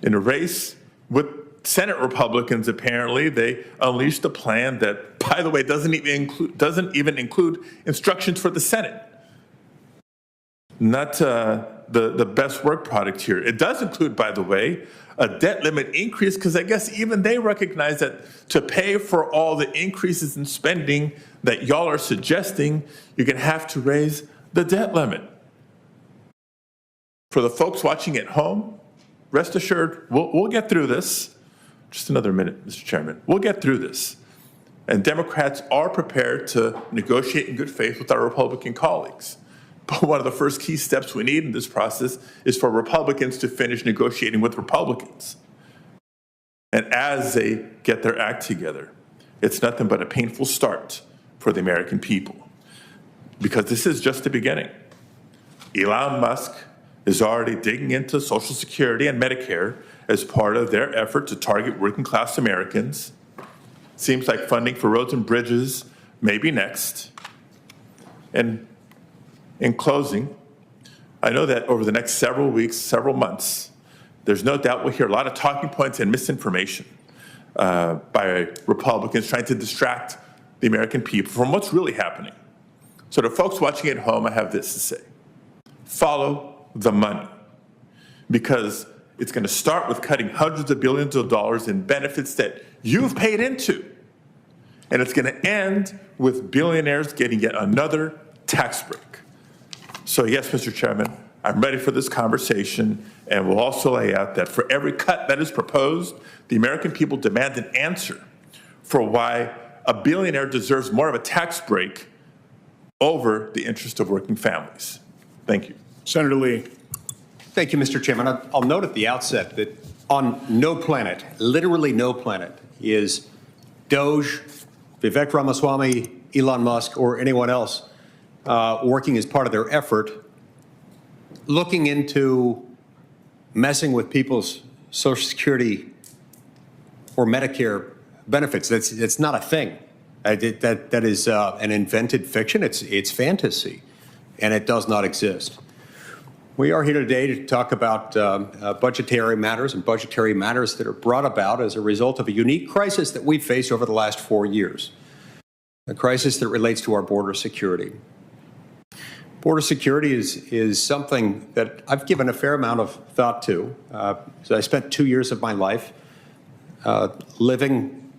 In a race with Senate Republicans, apparently, they unleashed a plan that, by the way, doesn't even include instructions for the Senate. Not the best work product here. It does include, by the way, a debt limit increase, because I guess even they recognize that to pay for all the increases in spending that y'all are suggesting, you're going to have to raise the debt limit. For the folks watching at home, rest assured, we'll get through this. Just another minute, Mr. Chairman. We'll get through this. And Democrats are prepared to negotiate in good faith with our Republican colleagues. But one of the first key steps we need in this process is for Republicans to finish negotiating with Republicans. And as they get their act together, it's nothing but a painful start for the American people. Because this is just the beginning. Elon Musk is already digging into Social Security and Medicare as part of their effort to target working class Americans. Seems like funding for roads and bridges may be next. And in closing, I know that over the next several weeks, several months, there's no doubt we'll hear a lot of talking points and misinformation by Republicans trying to distract the American people from what's really happening. So to folks watching at home, I have this to say. Follow the money, because it's going to start with cutting hundreds of billions of dollars in benefits that you've paid into. And it's going to end with billionaires getting yet another tax break. So yes, Mr. Chairman, I'm ready for this conversation, and we'll also lay out that for every cut that is proposed, the American people demand an answer for why a billionaire deserves more of a tax break over the interest of working families. Thank you. Senator Lee. Thank you, Mr. Chairman. I'll note at the outset that on no planet, literally no planet, is Doge, Vivek Ramaswamy, Elon Musk, or anyone else working as part of their effort looking into messing with people's Social Security or Medicare benefits. That's not a thing. That is an invented fiction. It's fantasy, and it does not exist. We are here today to talk about budgetary matters and budgetary matters that are brought about as a result of a unique crisis that we've faced over the last 4 years, a crisis that relates to our border security. Border security is something that I've given a fair amount of thought to. So I spent 2 years of my life living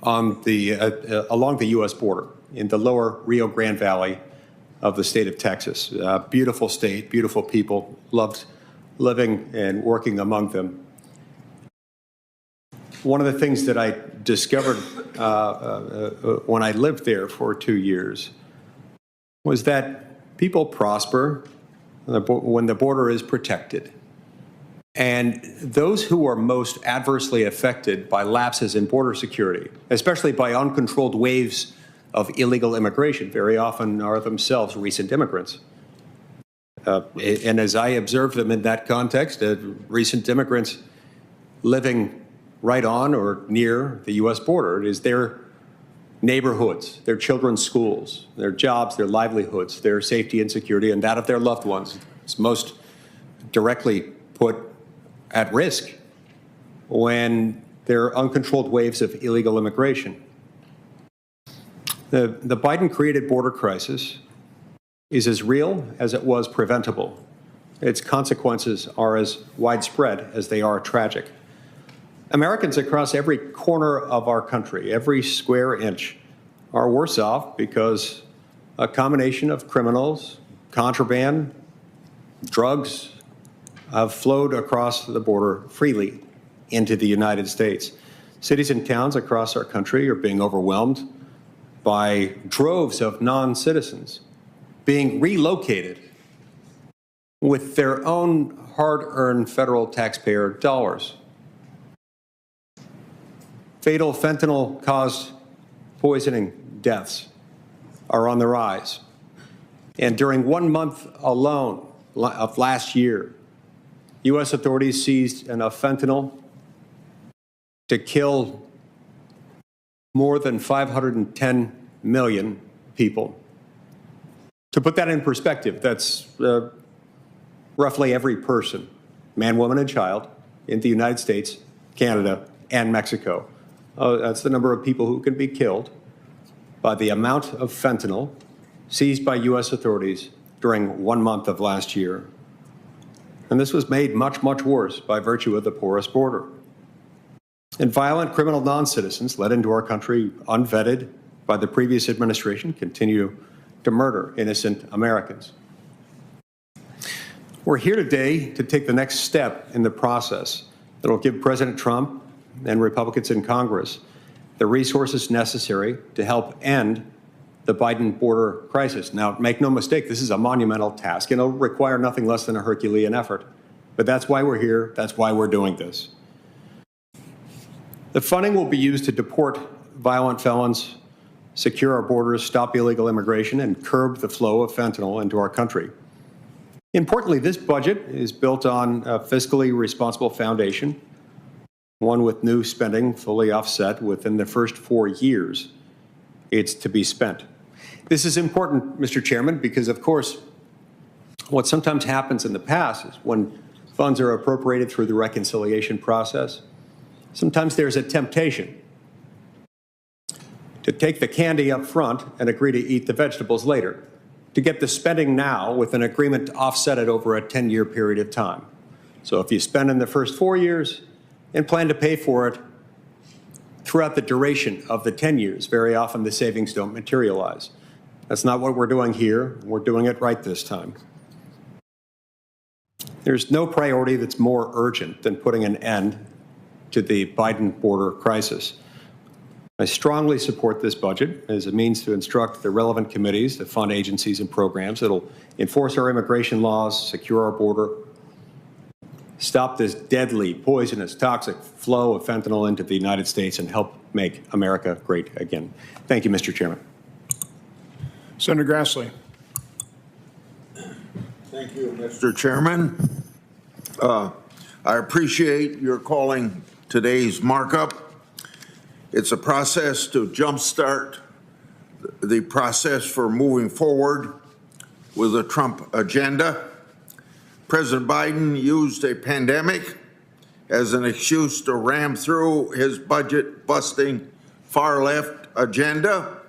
on along the U.S. border in the lower Rio Grande Valley of the state of Texas. Beautiful state, beautiful people, loved living and working among them. One of the things that I discovered when I lived there for 2 years was that people prosper when the border is protected. And those who are most adversely affected by lapses in border security, especially by uncontrolled waves of illegal immigration, very often are themselves recent immigrants. And as I observed them in that context, recent immigrants living right on or near the U.S. border, it is their neighborhoods, their children's schools, their jobs, their livelihoods, their safety and security, and that of their loved ones is most directly put at risk when there are uncontrolled waves of illegal immigration. The Biden-created border crisis is as real as it was preventable. Its consequences are as widespread as they are tragic. Americans across every corner of our country, every square inch, are worse off because a combination of criminals, contraband, drugs have flowed across the border freely into the United States. Cities and towns across our country are being overwhelmed by droves of non-citizens being relocated with their own hard-earned federal taxpayer dollars. Fatal fentanyl-caused poisoning deaths are on the rise. And during 1 month alone of last year, U.S. authorities seized enough fentanyl to kill more than 510 million people. To put that in perspective, that's roughly every person, man, woman, and child, in the United States, Canada, and Mexico. That's the number of people who can be killed by the amount of fentanyl seized by U.S. authorities during 1 month of last year. And this was made much, much worse by virtue of the porous border. And violent criminal non-citizens let into our country unvetted by the previous administration continue to murder innocent Americans. We're here today to take the next step in the process that will give President Trump and Republicans in Congress the resources necessary to help end the Biden border crisis. Now, make no mistake, this is a monumental task, and it'll require nothing less than a Herculean effort. But that's why we're here. That's why we're doing this. The funding will be used to deport violent felons, secure our borders, stop illegal immigration, and curb the flow of fentanyl into our country. Importantly, this budget is built on a fiscally responsible foundation, one with new spending fully offset within the first 4 years it's to be spent. This is important, Mr. Chairman, because, of course, what sometimes happens in the past is when funds are appropriated through the reconciliation process, sometimes there's a temptation to take the candy up front and agree to eat the vegetables later, to get the spending now with an agreement to offset it over a 10-year period of time. So if you spend in the first 4 years and plan to pay for it throughout the duration of the 10 years, very often the savings don't materialize. That's not what we're doing here. We're doing it right this time. There's no priority that's more urgent than putting an end to the Biden border crisis. I strongly support this budget as a means to instruct the relevant committees to fund agencies and programs that will enforce our immigration laws, secure our border, stop this deadly, poisonous, toxic flow of fentanyl into the United States, and help make America great again. Thank you, Mr. Chairman. Senator Grassley. Thank you, Mr. Chairman. I appreciate your calling today's markup. It's a process to jumpstart the process for moving forward with the Trump agenda. President Biden used a pandemic as an excuse to ram through his budget-busting far-left agenda.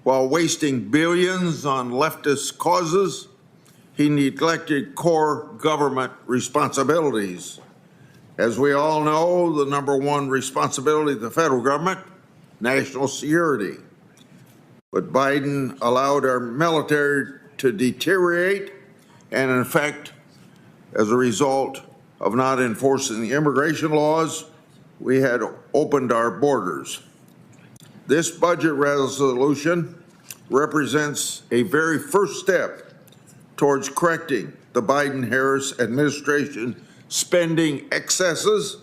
While wasting billions on leftist causes, he neglected core government responsibilities. As we all know, the number one responsibility of the federal government, national security. But Biden allowed our military to deteriorate, and in fact, as a result of not enforcing the immigration laws, we had opened our borders. This budget resolution represents a very first step towards correcting the Biden-Harris administration spending excesses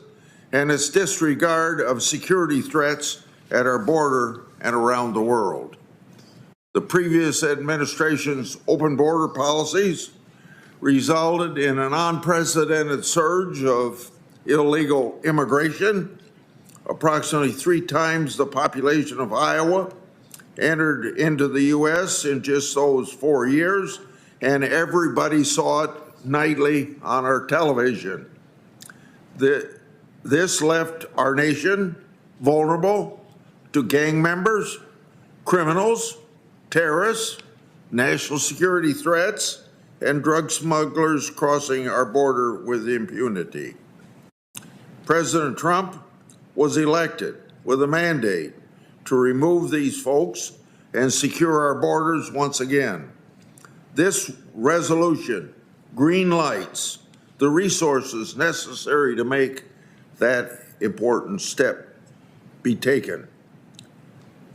and its disregard of security threats at our border and around the world. The previous administration's open border policies resulted in an unprecedented surge of illegal immigration. Approximately 3 times the population of Iowa entered into the U.S. in just those 4 years, and everybody saw it nightly on our television. This left our nation vulnerable to gang members, criminals, terrorists, national security threats, and drug smugglers crossing our border with impunity. President Trump was elected with a mandate to remove these folks and secure our borders once again. This resolution green lights the resources necessary to make that important step be taken.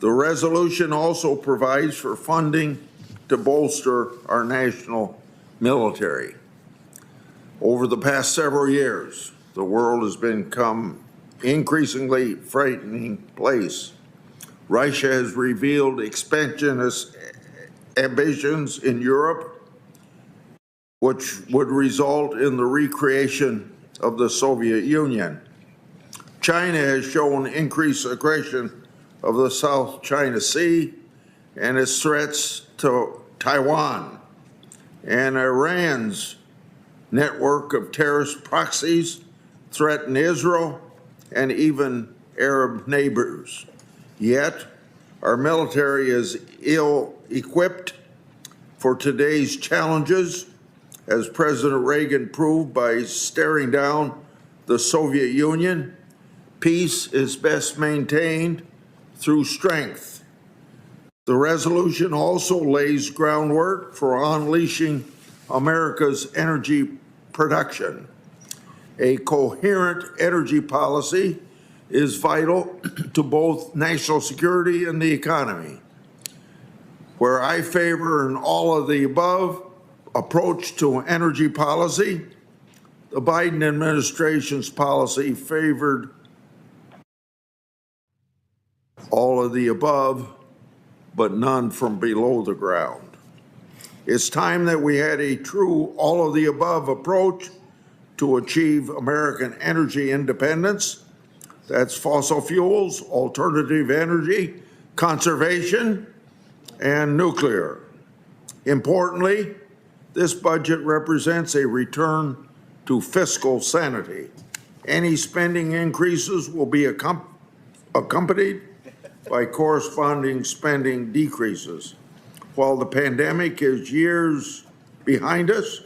The resolution also provides for funding to bolster our national military. Over the past several years, the world has become increasingly frightening place. Russia has revealed expansionist ambitions in Europe, which would result in the recreation of the Soviet Union. China has shown increased aggression of the South China Sea and its threats to Taiwan, and Iran's network of terrorist proxies threaten Israel and even Arab neighbors. Yet, our military is ill-equipped for today's challenges, as President Reagan proved by staring down the Soviet Union. Peace is best maintained through strength. The resolution also lays groundwork for unleashing America's energy production. A coherent energy policy is vital to both national security and the economy. Where I favor an all-of-the-above approach to energy policy, the Biden administration's policy favored all of the above, but none from below the ground. It's time that we had a true all-of-the-above approach to achieve American energy independence. That's fossil fuels, alternative energy, conservation, and nuclear. Importantly, this budget represents a return to fiscal sanity. Any spending increases will be accompanied by corresponding spending decreases. While the pandemic is years behind us,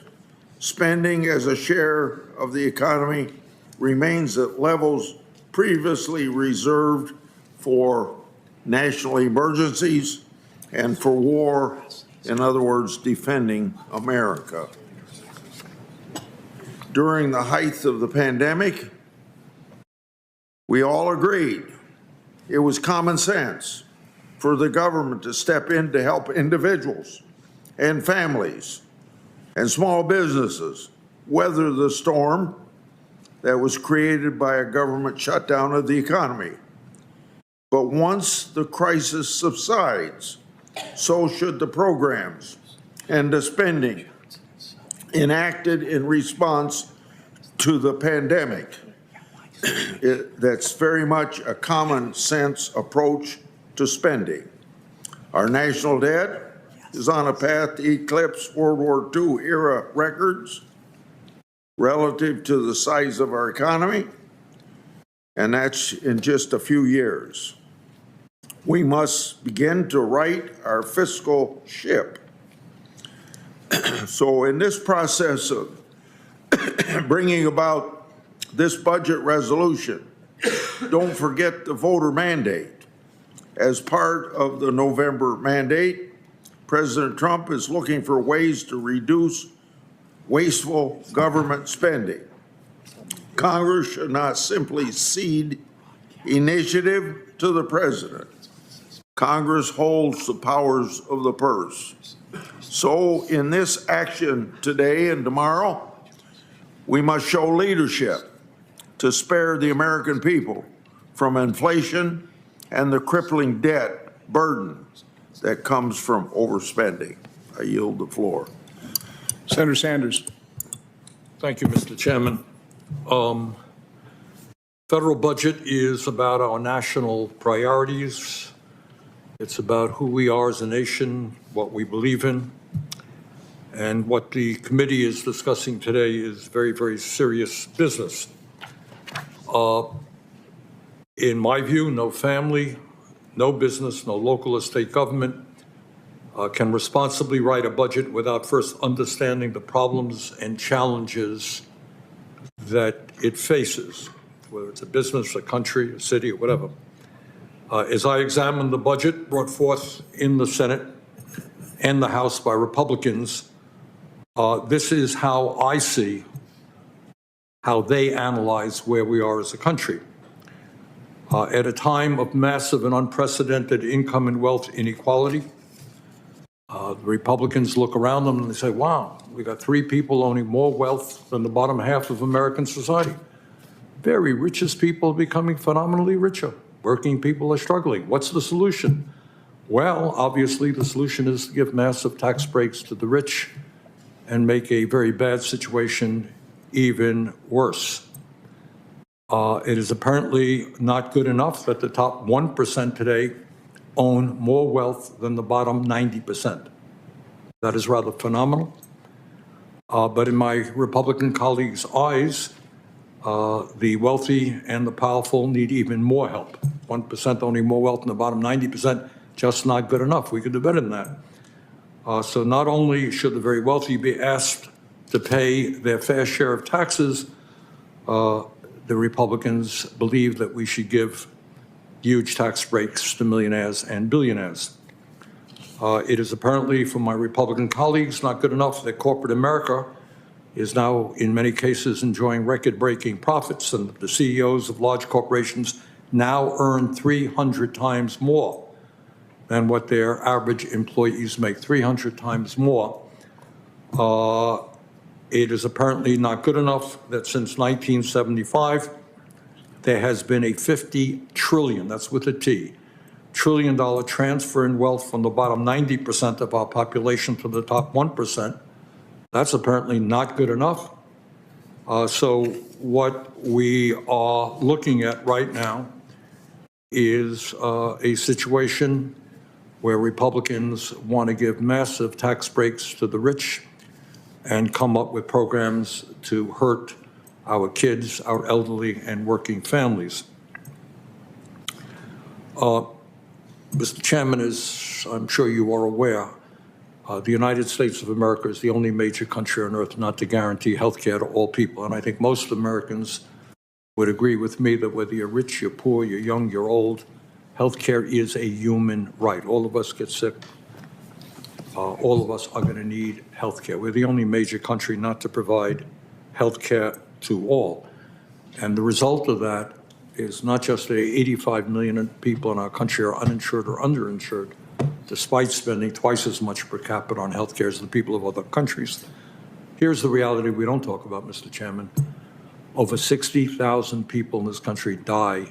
spending as a share of the economy remains at levels previously reserved for national emergencies and for war, in other words, defending America. During the height of the pandemic, we all agreed it was common sense for the government to step in to help individuals and families and small businesses weather the storm that was created by a government shutdown of the economy. But once the crisis subsides, so should the programs and the spending enacted in response to the pandemic. That's very much a common sense approach to spending. Our national debt is on a path to eclipse World War II era records relative to the size of our economy, and that's in just a few years. We must begin to right our fiscal ship. So in this process of bringing about this budget resolution, don't forget the voter mandate. As part of the November mandate, President Trump is looking for ways to reduce wasteful government spending. Congress should not simply cede initiative to the president. Congress holds the powers of the purse. So in this action today and tomorrow, we must show leadership to spare the American people from inflation and the crippling debt burden that comes from overspending. I yield the floor. Senator Sanders. Thank you, Mr. Chairman. Federal budget is about our national priorities. It's about who we are as a nation, what we believe in. And what the committee is discussing today is very, very serious business. In my view, no family, no business, no local or state government can responsibly write a budget without first understanding the problems and challenges that it faces, whether it's a business, a country, a city, or whatever. As I examined the budget brought forth in the Senate and the House by Republicans, this is how I see how they analyze where we are as a country. At a time of massive and unprecedented income and wealth inequality, the Republicans look around them and they say, wow, we got 3 people owning more wealth than the bottom half of American society. Very richest people are becoming phenomenally richer. Working people are struggling. What's the solution? Well, obviously the solution is to give massive tax breaks to the rich and make a very bad situation even worse. It is apparently not good enough that the top 1% today own more wealth than the bottom 90%. That is rather phenomenal. But in my Republican colleagues' eyes, the wealthy and the powerful need even more help. 1% owning more wealth than the bottom 90%, just not good enough. We could do better than that. So not only should the very wealthy be asked to pay their fair share of taxes, the Republicans believe that we should give huge tax breaks to millionaires and billionaires. It is apparently, from my Republican colleagues, not good enough that corporate America is now, in many cases, enjoying record-breaking profits, and the CEOs of large corporations now earn 300 times more than what their average employees make, 300 times more. It is apparently not good enough that since 1975, there has been a $50 trillion, that's with a T, trillion-dollar transfer in wealth from the bottom 90% of our population to the top 1%. That's apparently not good enough. So what we are looking at right now is a situation where Republicans want to give massive tax breaks to the rich and come up with programs to hurt our kids, our elderly, and working families. Mr. Chairman, as I'm sure you are aware, the United States of America is the only major country on earth not to guarantee health care to all people. And I think most Americans would agree with me that whether you're rich, you're poor, you're young, you're old, health care is a human right. All of us get sick. All of us are going to need health care. We're the only major country not to provide health care to all. And the result of that is not just that 85 million people in our country are uninsured or underinsured, despite spending twice as much per capita on health care as the people of other countries. Here's the reality we don't talk about, Mr. Chairman. Over 60,000 people in this country die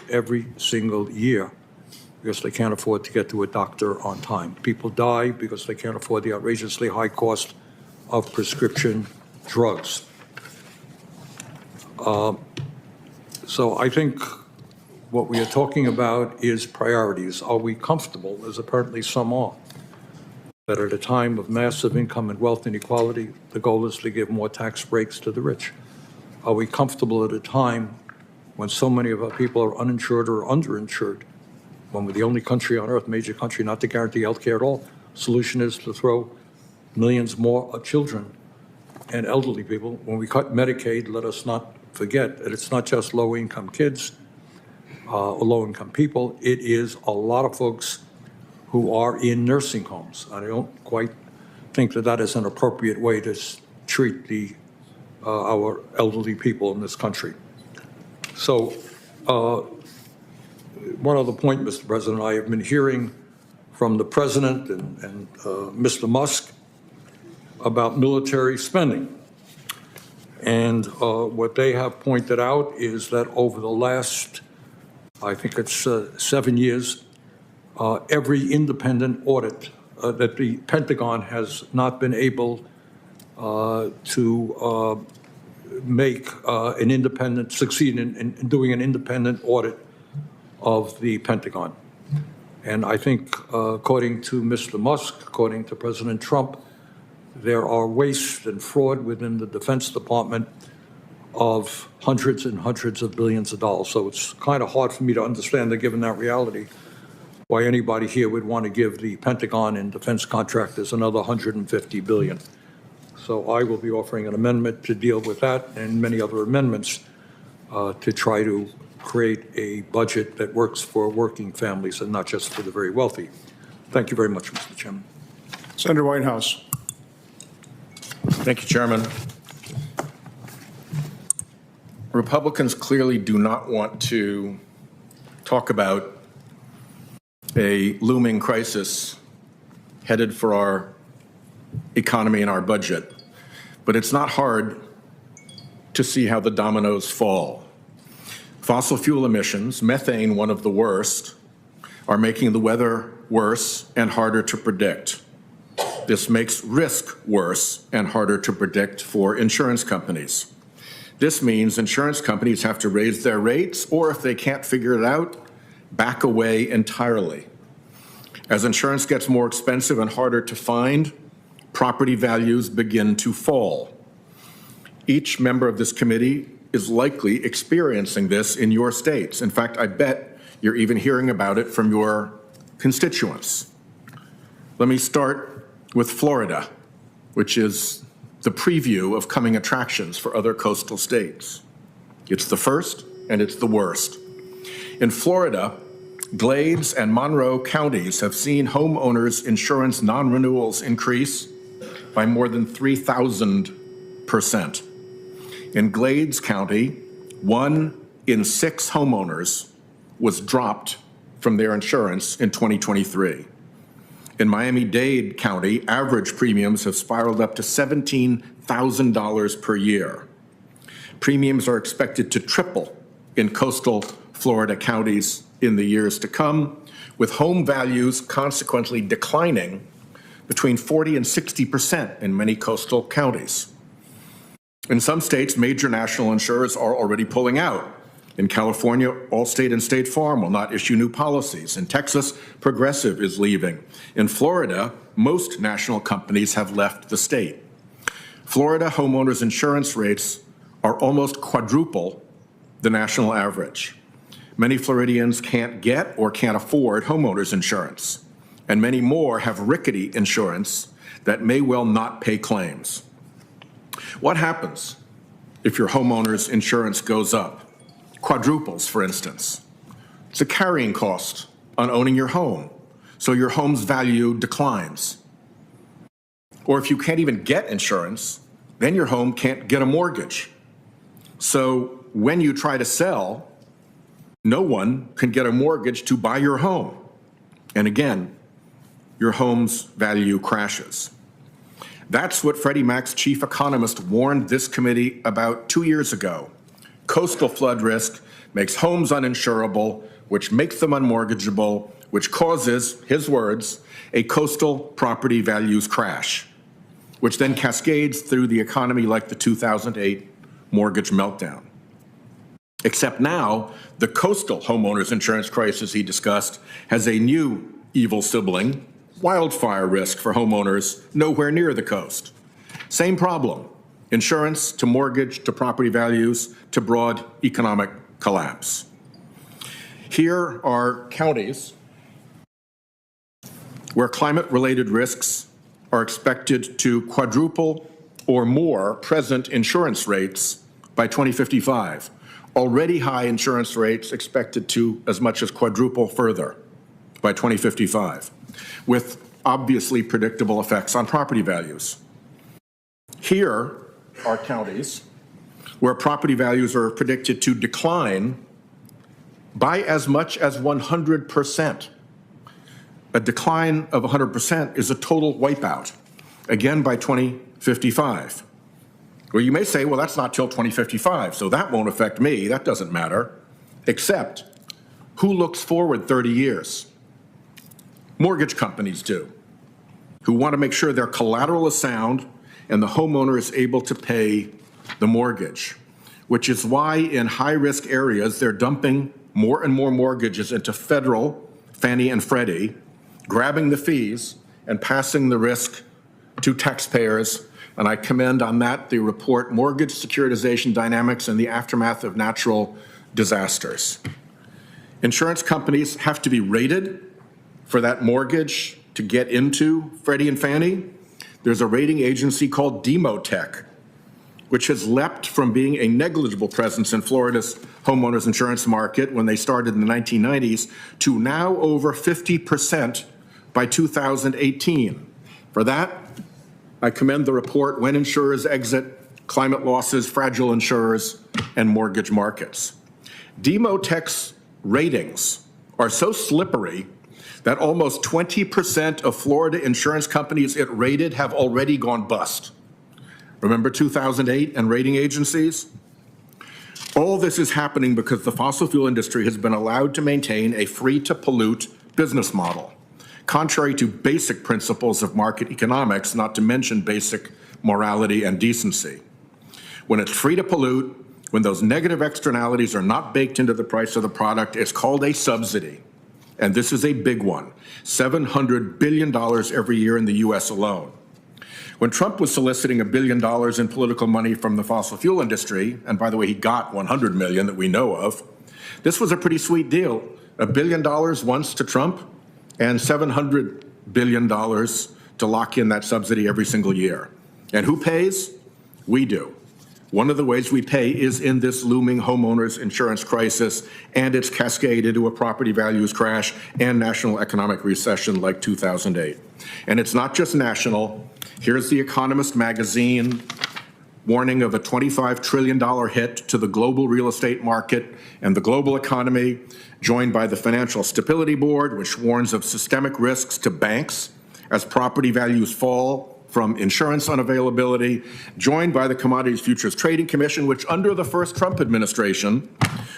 every single year because they can't afford to get to a doctor on time. People die because they can't afford the outrageously high cost of prescription drugs. So I think what we are talking about is priorities. Are we comfortable, as apparently some are, that at a time of massive income and wealth inequality, the goal is to give more tax breaks to the rich? Are we comfortable at a time when so many of our people are uninsured or underinsured, when we're the only country on earth, major country, not to guarantee health care at all? Solution is to throw millions more children and elderly people. When we cut Medicaid, let us not forget that it's not just low-income kids or low-income people. It is a lot of folks who are in nursing homes. I don't quite think that that is an appropriate way to treat our elderly people in this country. So one other point, Mr. President, I have been hearing from the President and Mr. Musk about military spending. And what they have pointed out is that over the last, I think it's 7 years, every independent audit that the Pentagon has not been able to make an independent, succeed in doing an independent audit of the Pentagon. And I think, according to Mr. Musk, according to President Trump, there are waste and fraud within the Defense Department of hundreds and hundreds of billions of dollars. So it's kind of hard for me to understand that, given that reality, why anybody here would want to give the Pentagon and defense contractors another $150 billion. So I will be offering an amendment to deal with that and many other amendments to try to create a budget that works for working families and not just for the very wealthy. Thank you very much, Mr. Chairman. Senator Whitehouse. Thank you, Chairman. Republicans clearly do not want to talk about a looming crisis headed for our economy and our budget, but it's not hard to see how the dominoes fall. Fossil fuel emissions, methane one of the worst, are making the weather worse and harder to predict. This makes risk worse and harder to predict for insurance companies. This means insurance companies have to raise their rates, or if they can't figure it out, back away entirely. As insurance gets more expensive and harder to find, property values begin to fall. Each member of this committee is likely experiencing this in your states. In fact, I bet you're even hearing about it from your constituents. Let me start with Florida, which is the preview of coming attractions for other coastal states. It's the first and it's the worst. In Florida, Glades and Monroe counties have seen homeowners' insurance non-renewals increase by more than 3,000%. In Glades County, 1 in 6 homeowners was dropped from their insurance in 2023. In Miami-Dade County, average premiums have spiraled up to $17,000 per year. Premiums are expected to triple in coastal Florida counties in the years to come, with home values consequently declining between 40 and 60% in many coastal counties. In some states, major national insurers are already pulling out. In California, Allstate and State Farm will not issue new policies. In Texas, Progressive is leaving. In Florida, most national companies have left the state. Florida homeowners' insurance rates are almost quadruple the national average. Many Floridians can't get or can't afford homeowners insurance, and many more have rickety insurance that may well not pay claims. What happens if your homeowner's insurance goes up? Quadruples, for instance. It's a carrying cost on owning your home, so your home's value declines. Or if you can't even get insurance, then your home can't get a mortgage. So when you try to sell, no one can get a mortgage to buy your home. And again, your home's value crashes. That's what Freddie Mac's chief economist warned this committee about 2 years ago. Coastal flood risk makes homes uninsurable, which makes them unmortgageable, which causes, his words, a coastal property values crash, which then cascades through the economy like the 2008 mortgage meltdown. Except now, the coastal homeowners insurance crisis he discussed has a new evil sibling, wildfire risk for homeowners nowhere near the coast. Same problem. Insurance to mortgage to property values to broad economic collapse. Here are counties where climate-related risks are expected to quadruple or more present insurance rates by 2055. Already high insurance rates expected to as much as quadruple further by 2055, with obviously predictable effects on property values. Here are counties where property values are predicted to decline by as much as 100%. A decline of 100% is a total wipeout, again by 2055. Well, you may say, well, that's not till 2055, so that won't affect me, that doesn't matter. Except, who looks forward 30 years? Mortgage companies do, who want to make sure their collateral is sound and the homeowner is able to pay the mortgage, which is why in high-risk areas they're dumping more and more mortgages into federal, Fannie and Freddie, grabbing the fees and passing the risk to taxpayers. And I commend on that the report, Mortgage Securitization Dynamics in the Aftermath of Natural Disasters. Insurance companies have to be rated for that mortgage to get into Freddie and Fannie. There's a rating agency called Demotech, which has leapt from being a negligible presence in Florida's homeowners insurance market when they started in the 1990s to now over 50% by 2018. For that, I commend the report, When Insurers Exit, Climate Losses, Fragile Insurers, and Mortgage Markets. Demotech's ratings are so slippery that almost 20% of Florida insurance companies it rated have already gone bust. Remember 2008 and rating agencies? All this is happening because the fossil fuel industry has been allowed to maintain a free-to-pollute business model, contrary to basic principles of market economics, not to mention basic morality and decency. When it's free to pollute, when those negative externalities are not baked into the price of the product, it's called a subsidy. And this is a big one, $700 billion every year in the U.S. alone. When Trump was soliciting $1 billion in political money from the fossil fuel industry, and by the way, he got $100 million that we know of, this was a pretty sweet deal. $1 billion once to Trump and $700 billion to lock in that subsidy every single year. And who pays? We do. One of the ways we pay is in this looming homeowners insurance crisis and its cascade into a property values crash and national economic recession like 2008. And it's not just national. Here's The Economist magazine warning of a $25 trillion hit to the global real estate market and the global economy, joined by the Financial Stability Board, which warns of systemic risks to banks as property values fall from insurance unavailability, joined by the Commodities Futures Trading Commission, which under the first Trump administration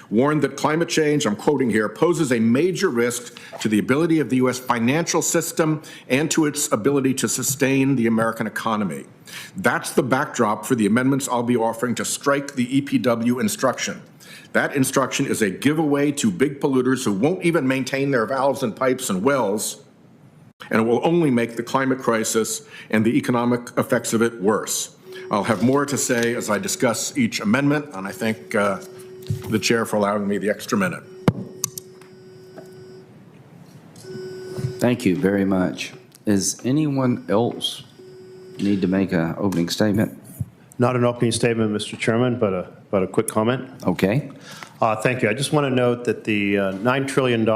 warned that climate change, I'm quoting here, poses a major risk to the ability of the U.S. financial system and to its ability to sustain the American economy. That's the backdrop for the amendments I'll be offering to strike the EPW instruction. That instruction is a giveaway to big polluters who won't even maintain their valves and pipes and wells, and it will only make the climate crisis and the economic effects of it worse. I'll have more to say as I discuss each amendment, and I thank the chair for allowing me the extra minute. Thank you very much. Is anyone else need to make an opening statement? Not an opening statement, Mr. Chairman, but a quick comment. Okay. Thank you. I just want to note that the $9 trillion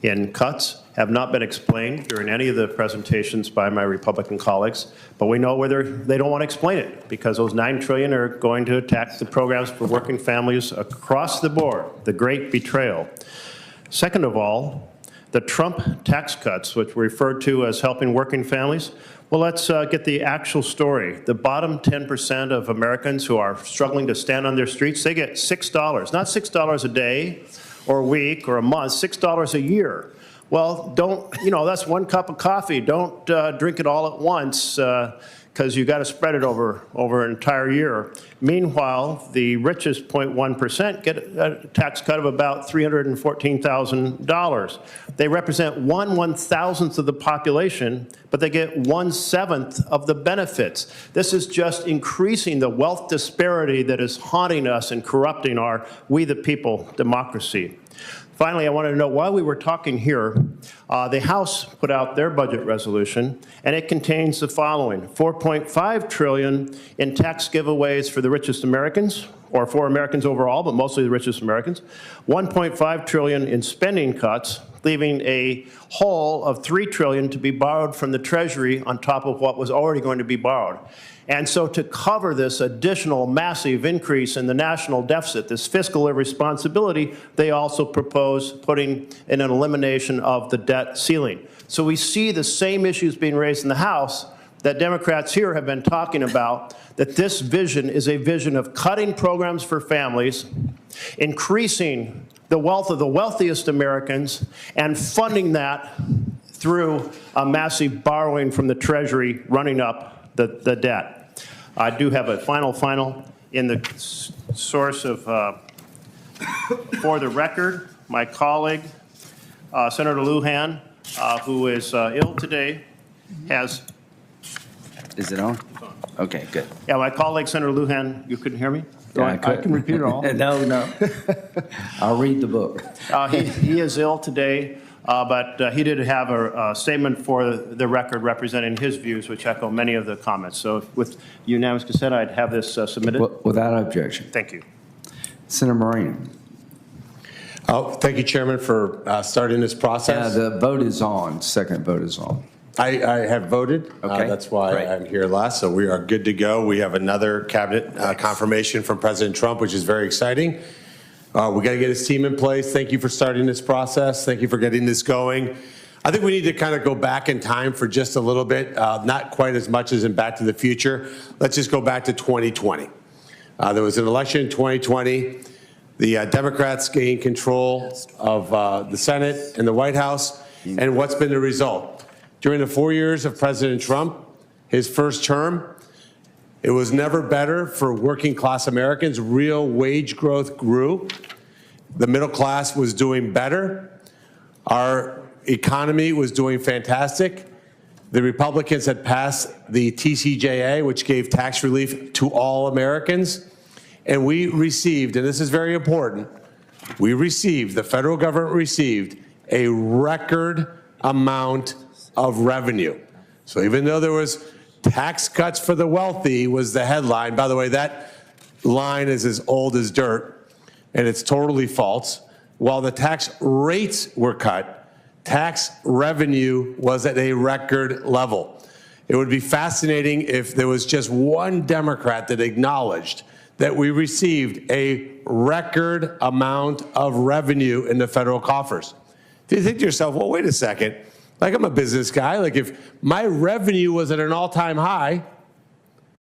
in cuts have not been explained during any of the presentations by my Republican colleagues, but we know whether they don't want to explain it because those $9 trillion are going to attack the programs for working families across the board, the great betrayal. Second of all, the Trump tax cuts, which were referred to as helping working families, well, let's get the actual story. The bottom 10% of Americans who are struggling to stand on their streets, they get $6, not $6 a day or a week or a month, $6 a year. Well, that's one cup of coffee. Don't drink it all at once because you got to spread it over an entire year. Meanwhile, the richest 0.1% get a tax cut of about $314,000. They represent 1/1000th of the population, but they get 1/7 of the benefits. This is just increasing the wealth disparity that is haunting us and corrupting our we the people democracy. Finally, I wanted to know, while we were talking here, the House put out their budget resolution, and it contains the following: $4.5 trillion in tax giveaways for the richest Americans, or for Americans overall, but mostly the richest Americans, $1.5 trillion in spending cuts, leaving a hole of $3 trillion to be borrowed from the Treasury on top of what was already going to be borrowed. And so to cover this additional massive increase in the national deficit, this fiscal irresponsibility, they also propose putting in an elimination of the debt ceiling. So we see the same issues being raised in the House that Democrats here have been talking about, that this vision is a vision of cutting programs for families, increasing the wealth of the wealthiest Americans, and funding that through a massive borrowing from the Treasury, running up the debt. I do have a final in the source of, for the record, my colleague, Senator Lujan, who is ill today, has. Is it on? Okay, good. Yeah, my colleague, Senator Lujan, you couldn't hear me? Yeah, I can repeat it all. No. I'll read the book. He is ill today. But he did have a statement for the record representing his views, which echo many of the comments. So with unanimous consent, I'd have this submitted. Without objection. Thank you. Senator Moran. Thank you, Chairman, for starting this process. The vote is on. Second vote is on. I have voted. Okay. That's why Great. I'm here last. So we are good to go. We have another cabinet confirmation from President Trump, which is very exciting. We got to get his team in place. Thank you for starting this process. Thank you for getting this going. I think we need to kind of go back in time for just a little bit, not quite as much as in Back to the Future. Let's just go back to 2020. There was an election in 2020. The Democrats gained control of the Senate and the White House. And what's been the result? During the 4 years of President Trump, his first term, It was never better for working class Americans. Real wage growth grew. The middle class was doing better. Our economy was doing fantastic. The Republicans had passed the TCJA, which gave tax relief to all Americans. And we received, and this is very important, the federal government received a record amount of revenue. So even though there was tax cuts for the wealthy was the headline. By the way, that line is as old as dirt, and it's totally false. While the tax rates were cut, tax revenue was at a record level. It would be fascinating if there was just one Democrat that acknowledged that we received a record amount of revenue in the federal coffers. Do you think to yourself, well, wait a second, like I'm a business guy, like if my revenue was at an all-time high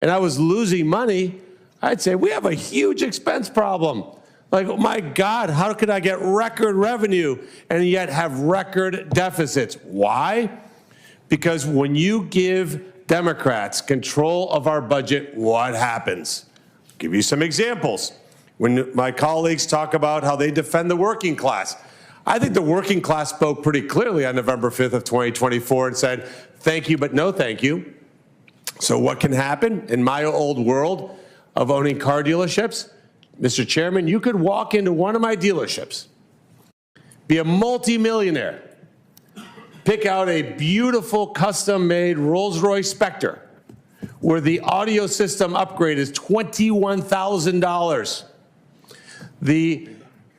and I was losing money, I'd say we have a huge expense problem. Like, oh my God, how could I get record revenue and yet have record deficits? Why? Because when you give Democrats control of our budget, what happens? I'll give you some examples. When my colleagues talk about how they defend the working class, I think the working class spoke pretty clearly on November 5th of 2024 and said, thank you, but no thank you. So what can happen in my old world of owning car dealerships? Mr. Chairman, you could walk into one of my dealerships, be a multimillionaire, pick out a beautiful custom-made Rolls-Royce Spectre where the audio system upgrade is $21,000. The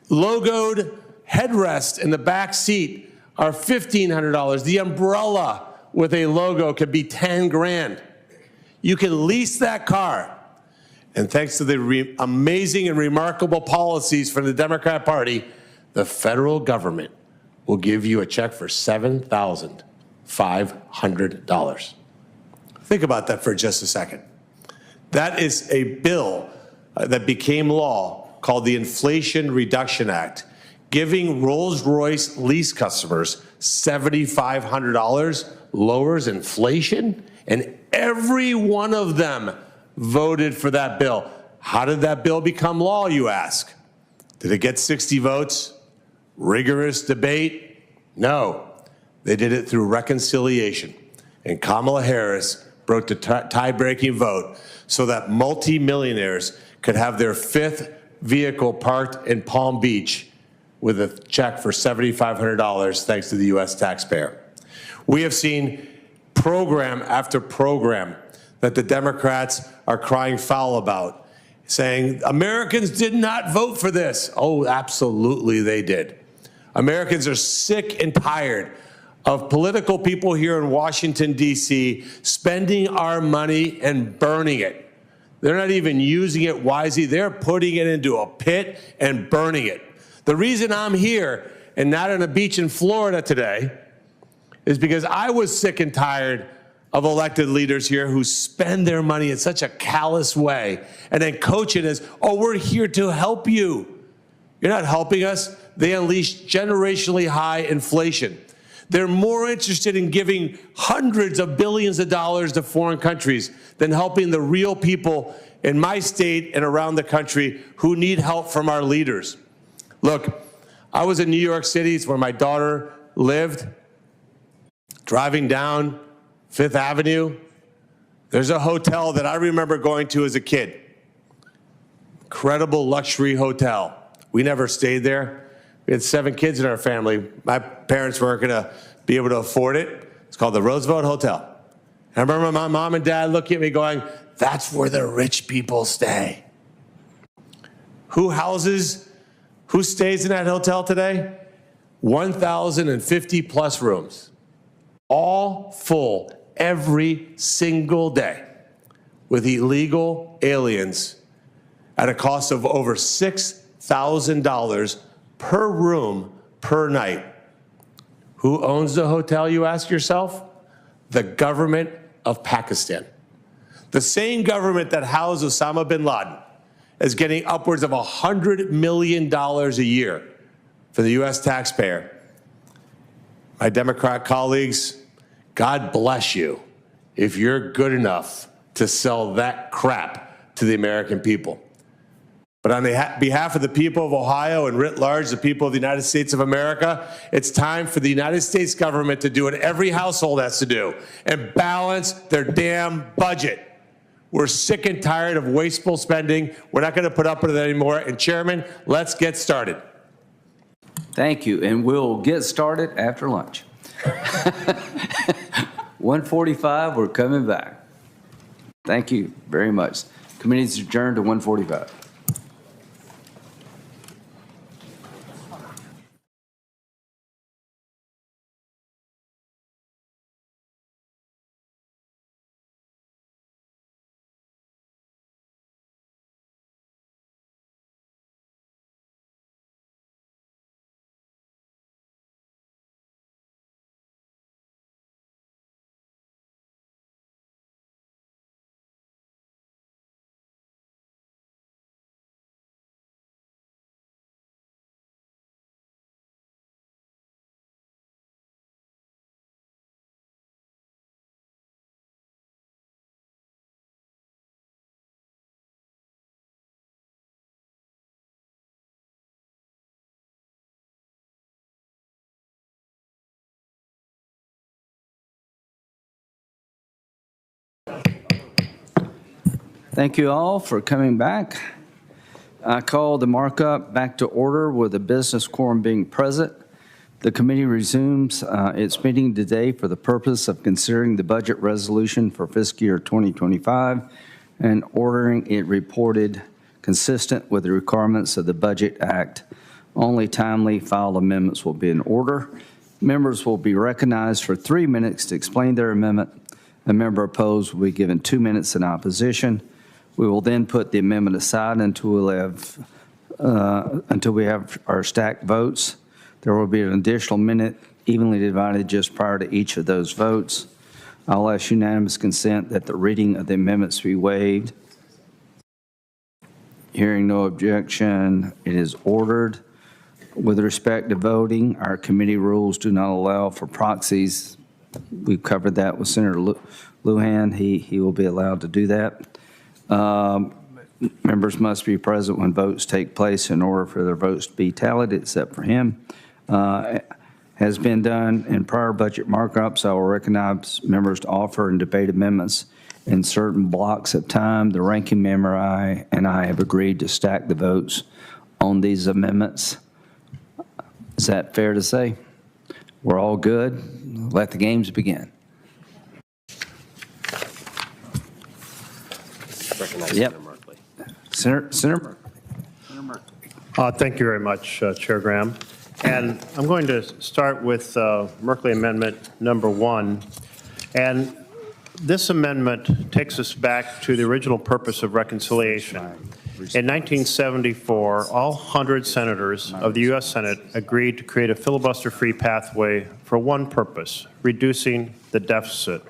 logoed headrest in the back seat are $1,500. The umbrella with a logo could be 10 grand. You can lease that car. And thanks to the amazing and remarkable policies from the Democrat Party, the federal government will give you a check for $7,500. Think about that for just a second. That is a bill that became law called the Inflation Reduction Act, giving Rolls-Royce lease customers $7,500 lowers inflation, and every one of them voted for that bill. How did that bill become law, you ask? Did it get 60 votes? Rigorous debate? No. They did it through reconciliation. And Kamala Harris broke the tie-breaking vote so that multimillionaires could have their fifth vehicle parked in Palm Beach with a check for $7,500 thanks to the U.S. taxpayer. We have seen program after program that the Democrats are crying foul about, saying Americans did not vote for this. Oh, absolutely they did. Americans are sick and tired of political people here in Washington, D.C. spending our money and burning it. They're not even using it wisely. They're putting it into a pit and burning it. The reason I'm here and not on a beach in Florida today is because I was sick and tired of elected leaders here who spend their money in such a callous way and then coach it as, oh, we're here to help you. You're not helping us. They unleash generationally high inflation. They're more interested in giving hundreds of billions of dollars to foreign countries than helping the real people in my state and around the country who need help from our leaders. Look, I was in New York City, it's where my daughter lived, driving down Fifth Avenue. There's a hotel that I remember going to as a kid. Incredible luxury hotel. We never stayed there. We had 7 kids in our family. My parents weren't going to be able to afford it. It's called the Roosevelt Hotel. And I remember my mom and dad looking at me going, that's where the rich people stay. Who stays in that hotel today? 1,050 plus rooms, all full every single day with illegal aliens at a cost of over $6,000 per room per night. Who owns the hotel, you ask yourself? The government of Pakistan. The same government that housed Osama bin Laden is getting upwards of $100 million a year for the U.S. taxpayer. My Democrat colleagues, God bless you if you're good enough to sell that crap to the American people. But on behalf of the people of Ohio and writ large, the people of the United States of America, it's time for the United States government to do what every household has to do and balance their damn budget. We're sick and tired of wasteful spending. We're not going to put up with it anymore. And Chairman, let's get started. Thank you, and we'll get started after lunch. 1:45, we're coming back. Thank you very much. Committee is adjourned to 1:45. Thank you all for coming back. I call the markup back to order with the business quorum being present. The committee resumes its meeting today for the purpose of considering the budget resolution for fiscal year 2025 and ordering it reported consistent with the requirements of the Budget Act. Only timely filed amendments will be in order. Members will be recognized for 3 minutes to explain their amendment. A member opposed will be given 2 minutes in opposition. We will then put the amendment aside until we have our stacked votes. There will be an additional minute evenly divided just prior to each of those votes. I'll ask unanimous consent that the reading of the amendments be waived. Hearing no objection, it is ordered. With respect to voting, our committee rules do not allow for proxies. We've covered that with Senator Lujan. He will be allowed to do that. Members must be present when votes take place in order for their votes to be tallied, except for him. Has been done in prior budget markups. I will recognize members to offer and debate amendments in certain blocks of time. The ranking member and I have agreed to stack the votes on these amendments. Is that fair to say? We're all good? Let the games begin. Yep. Senator Merkley. Thank you very much, Chair Graham. And I'm going to start with Merkley Amendment number 1. And this amendment takes us back to the original purpose of reconciliation. In 1974, all 100 senators of the U.S. Senate agreed to create a filibuster-free pathway for one purpose: reducing the deficit.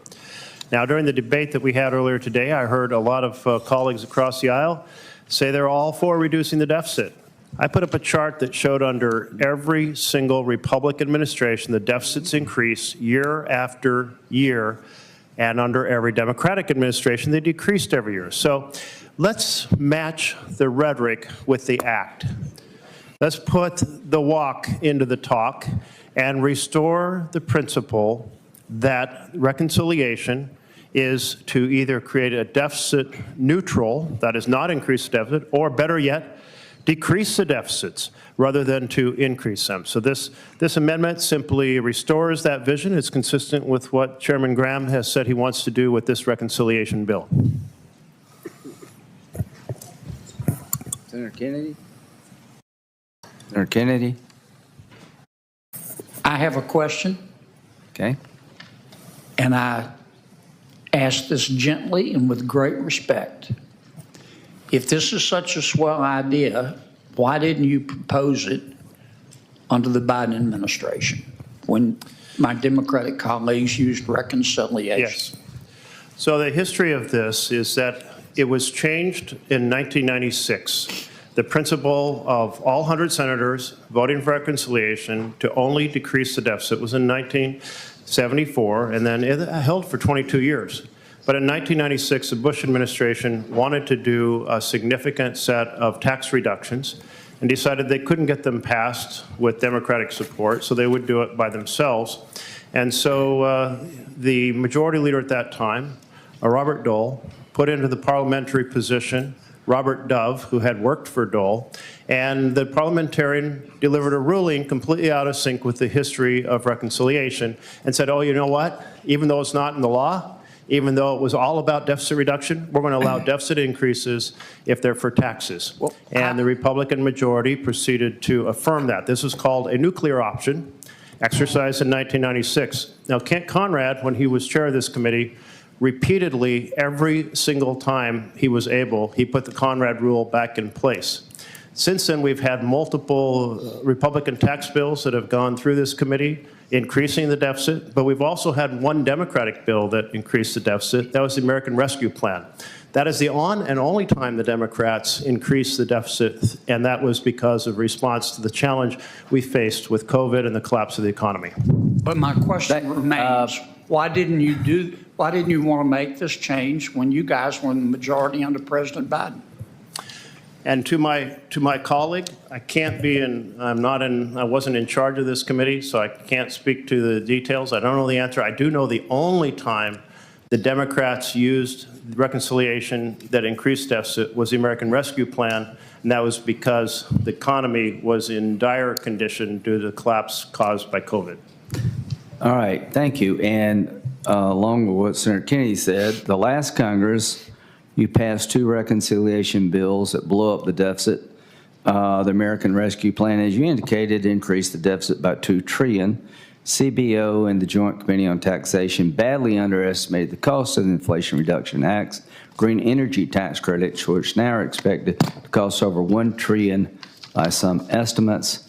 Now, during the debate that we had earlier today, I heard a lot of colleagues across the aisle say they're all for reducing the deficit. I put up a chart that showed under every single Republican administration, the deficits increase year after year, and under every Democratic administration, they decreased every year. So let's match the rhetoric with the act. Let's put the walk into the talk and restore the principle that reconciliation is to either create a deficit neutral, that is not increase the deficit, or better yet, decrease the deficits rather than to increase them. So this amendment simply restores that vision. It's consistent with what Chairman Graham has said he wants to do with this reconciliation bill. Senator Kennedy? Senator Kennedy? I have a question. Okay. And I ask this gently and with great respect. If this is such a swell idea, why didn't you propose it under the Biden administration when my Democratic colleagues used reconciliation? Yes. So the history of this is that it was changed in 1996. The principle of all 100 senators voting for reconciliation to only decrease the deficit was in 1974, and then it held for 22 years. But in 1996, the Bush administration wanted to do a significant set of tax reductions and decided they couldn't get them passed with Democratic support, so they would do it by themselves. And so the majority leader at that time, Robert Dole, put into the parliamentary position Robert Dove, who had worked for Dole, and the parliamentarian delivered a ruling completely out of sync with the history of reconciliation and said, oh, you know what? Even though it's not in the law, even though it was all about deficit reduction, we're going to allow deficit increases if they're for taxes. And the Republican majority proceeded to affirm that. This was called a nuclear option, exercised in 1996. Now, Kent Conrad, when he was chair of this committee, repeatedly, every single time he was able, he put the Conrad rule back in place. Since then, we've had multiple Republican tax bills that have gone through this committee, increasing the deficit, but we've also had one Democratic bill that increased the deficit. That was the American Rescue Plan. That is the and only time the Democrats increased the deficit, and that was because of response to the challenge we faced with COVID and the collapse of the economy. But my question remains, why didn't you want to make this change when you guys were in the majority under President Biden? And to my colleague, I can't be in, I wasn't in charge of this committee, so I can't speak to the details. I don't know the answer. I do know the only time the Democrats used reconciliation that increased deficit was the American Rescue Plan, and that was because the economy was in dire condition due to the collapse caused by COVID. All right, thank you. And along with what Senator Kennedy said, the last Congress, you passed 2 reconciliation bills that blow up the deficit. The American Rescue Plan, as you indicated, increased the deficit by $2 trillion. CBO and the Joint Committee on Taxation badly underestimated the cost of the Inflation Reduction Act's green energy tax credits, which now are expected to cost over $1 trillion by some estimates.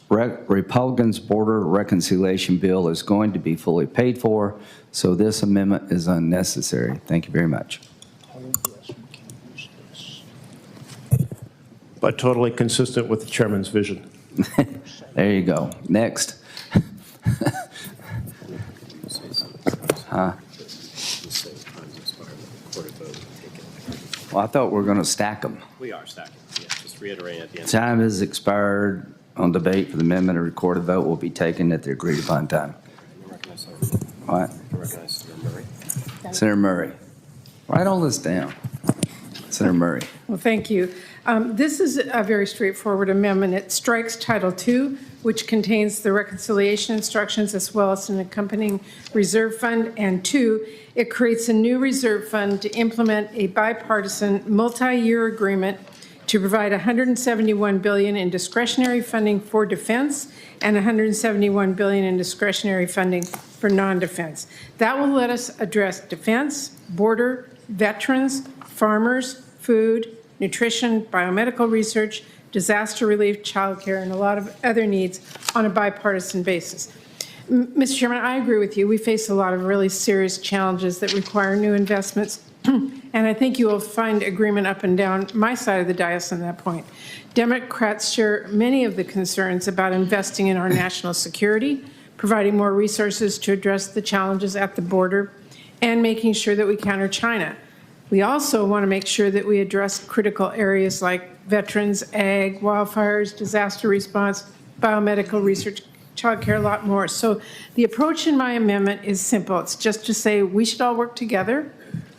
Republicans' border reconciliation bill is going to be fully paid for, so this amendment is unnecessary. Thank you very much. But totally consistent with the chairman's vision. There you go. Next. Well, I thought we were going to stack them. We are stacking. Yeah, just reiterate at the end. Time has expired on debate for the amendment. A recorded vote will be taken at the agreed upon time. What? Senator Murray. Write all this down. Senator Murray. Well, thank you. This is a very straightforward amendment. It strikes Title II, which contains the reconciliation instructions as well as an accompanying reserve fund. And 2, it creates a new reserve fund to implement a bipartisan multi-year agreement to provide $171 billion in discretionary funding for defense and $171 billion in discretionary funding for non-defense. That will let us address defense, border, veterans, farmers, food, nutrition, biomedical research, disaster relief, childcare, and a lot of other needs on a bipartisan basis. Mr. Chairman, I agree with you. We face a lot of really serious challenges that require new investments, and I think you will find agreement up and down my side of the dais on that point. Democrats share many of the concerns about investing in our national security, providing more resources to address the challenges at the border, and making sure that we counter China. We also want to make sure that we address critical areas like veterans, ag, wildfires, disaster response, biomedical research, child care, a lot more. So the approach in my amendment is simple. It's just to say we should all work together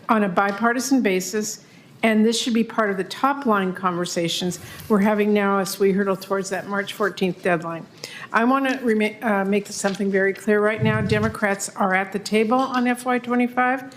on a bipartisan basis, and this should be part of the top line conversations we're having now as we hurtle towards that March 14th deadline. I want to make something very clear right now. Democrats are at the table on FY25.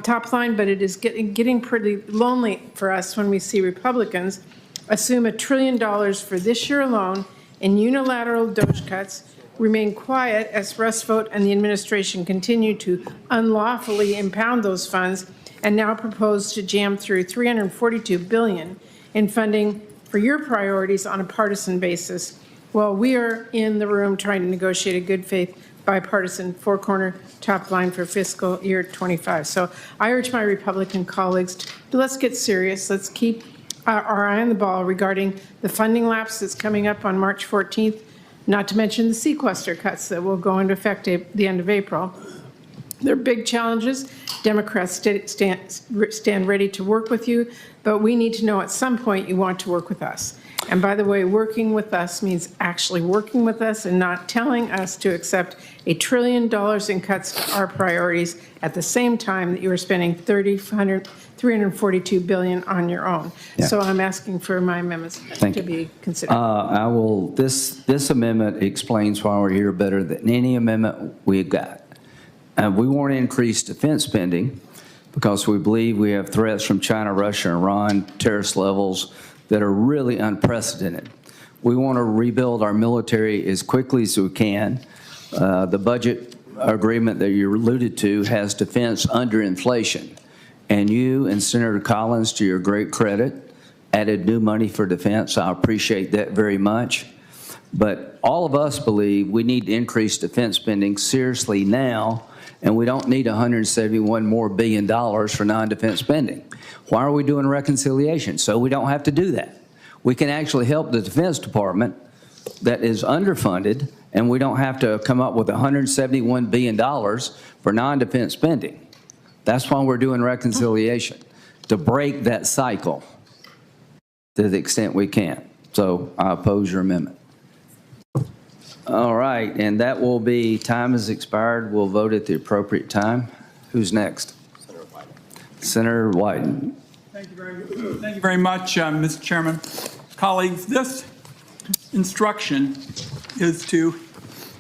Top line, but it is getting pretty lonely for us when we see Republicans assume $1 trillion for this year alone in unilateral DOGE cuts, remain quiet as Russ Vought and the administration continue to unlawfully impound those funds, and now propose to jam through $342 billion in funding for your priorities on a partisan basis, while we are in the room trying to negotiate a good faith bipartisan four-corner top line for fiscal year 25. So I urge my Republican colleagues to let's get serious. Let's keep our eye on the ball regarding the funding lapse that's coming up on March 14th, not to mention the sequester cuts that will go into effect at the end of April. They're big challenges. Democrats stand ready to work with you, but we need to know at some point you want to work with us. And by the way, working with us means actually working with us and not telling us to accept $1 trillion in cuts to our priorities at the same time that you are spending $342 billion on your own. Yeah. So I'm asking for my amendments to be considered. I will, this amendment explains why we're here better than any amendment we've got. We want to increase defense spending because we believe we have threats from China, Russia, and Iran, terrorist levels that are really unprecedented. We want to rebuild our military as quickly as we can. The budget agreement that you alluded to has defense under inflation. And you and Senator Collins, to your great credit, added new money for defense. I appreciate that very much. But all of us believe we need to increase defense spending seriously now, and we don't need $171 billion more for non-defense spending. Why are we doing reconciliation? So we don't have to do that. We can actually help the Defense Department that is underfunded, and we don't have to come up with $171 billion for non-defense spending. That's why we're doing reconciliation, to break that cycle to the extent we can. So I oppose your amendment. All right, and that will be, time has expired. We'll vote at the appropriate time. Who's next? Senator Wyden. Thank you very much, Mr. Chairman. Colleagues, this instruction is to,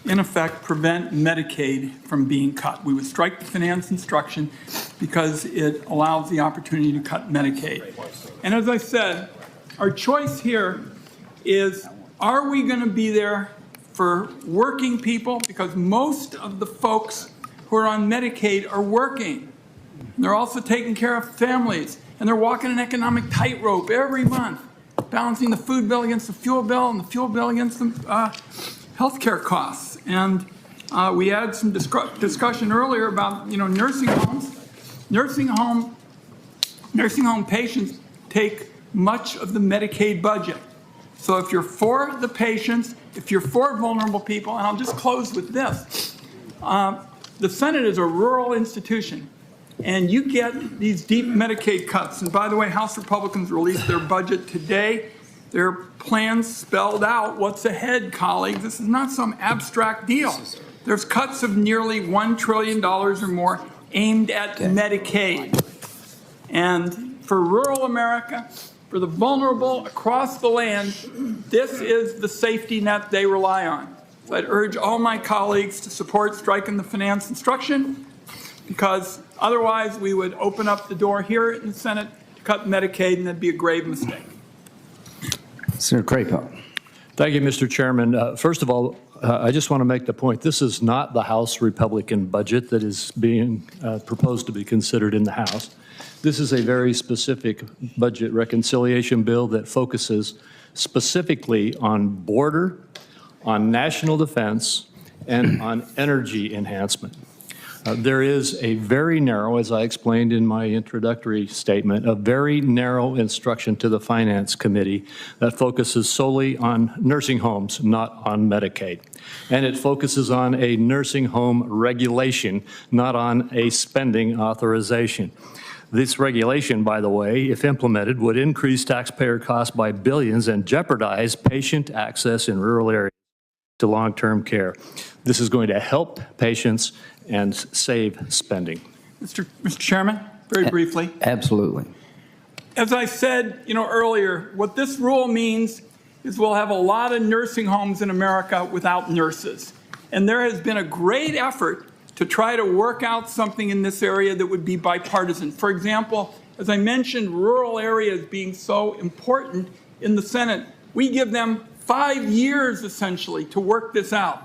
in effect, prevent Medicaid from being cut. We would strike the finance instruction because it allows the opportunity to cut Medicaid. And as I said, our choice here is, are we going to be there for working people? Because most of the folks who are on Medicaid are working. And they're also taking care of families, and they're walking an economic tightrope every month, balancing the food bill against the fuel bill and the fuel bill against the health care costs. And we had some discussion earlier about, nursing homes. Nursing home patients take much of the Medicaid budget. So if you're for the patients, if you're for vulnerable people, and I'll just close with this. The Senate is a rural institution, and you get these deep Medicaid cuts. And by the way, House Republicans released their budget today. Their plans spelled out what's ahead, colleagues. This is not some abstract deal. There's cuts of nearly $1 trillion or more aimed at Medicaid. And for rural America, for the vulnerable across the land, this is the safety net they rely on. So I'd urge all my colleagues to support striking the finance instruction, because otherwise we would open up the door here in the Senate to cut Medicaid, and that'd be a grave mistake. Senator Crapo. Thank you, Mr. Chairman. First of all, I just want to make the point, this is not the House Republican budget that is being proposed to be considered in the House. This is a very specific budget reconciliation bill that focuses specifically on border, on national defense, and on energy enhancement. There is a very narrow, as I explained in my introductory statement, a very narrow instruction to the Finance Committee that focuses solely on nursing homes, not on Medicaid. And it focuses on a nursing home regulation, not on a spending authorization. This regulation, by the way, if implemented, would increase taxpayer costs by billions and jeopardize patient access in rural areas to long-term care. This is going to help patients and save spending. Mr. Chairman, very briefly. Absolutely. As I said, earlier, what this rule means is we'll have a lot of nursing homes in America without nurses. And there has been a great effort to try to work out something in this area that would be bipartisan. For example, as I mentioned, rural areas being so important in the Senate, we give them 5 years, essentially, to work this out.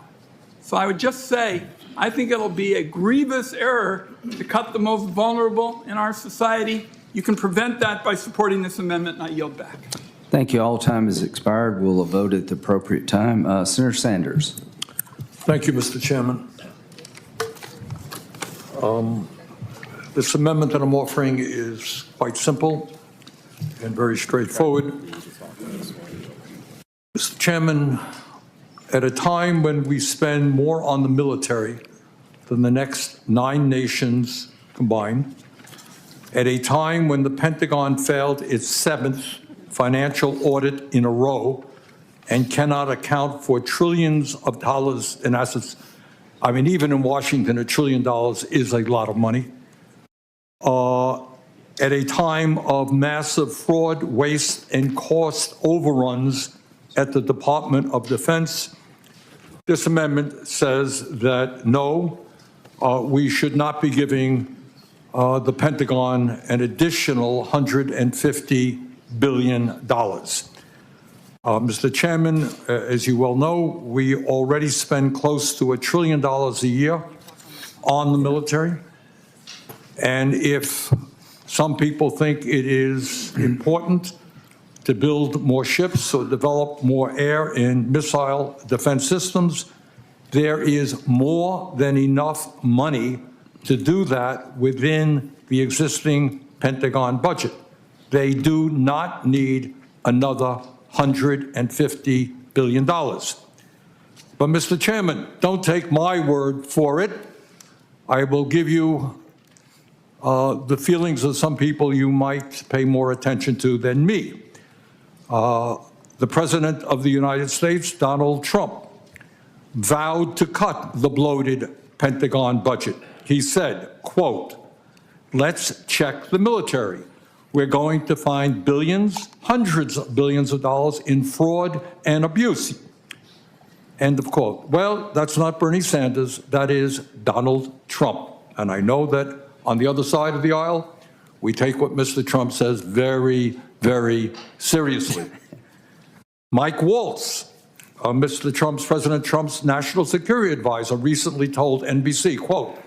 So I would just say, I think it'll be a grievous error to cut the most vulnerable in our society. You can prevent that by supporting this amendment, and I yield back. Thank you. All time has expired. We'll vote at the appropriate time. Senator Sanders. Thank you, Mr. Chairman. This amendment that I'm offering is quite simple and very straightforward. Mr. Chairman, at a time when we spend more on the military than the next 9 nations combined, at a time when the Pentagon failed its 7th financial audit in a row and cannot account for trillions of dollars in assets. I mean, even in Washington, $1 trillion is a lot of money. At a time of massive fraud, waste, and cost overruns at the Department of Defense, this amendment says that no, we should not be giving the Pentagon an additional $150 billion. Mr. Chairman, as you well know, we already spend close to $1 trillion a year on the military. And if some people think it is important to build more ships or develop more air and missile defense systems, there is more than enough money to do that within the existing Pentagon budget. They do not need another $150 billion. But, Mr. Chairman, don't take my word for it. I will give you the feelings of some people you might pay more attention to than me. The President of the United States, Donald Trump, vowed to cut the bloated Pentagon budget. He said, quote, "Let's check the military. We're going to find billions, hundreds of billions of dollars in fraud and abuse." End of quote. Well, that's not Bernie Sanders, that is Donald Trump. And I know that on the other side of the aisle, we take what Mr. Trump says very, very seriously. Mike Waltz, President Trump's national security advisor, recently told NBC, quote,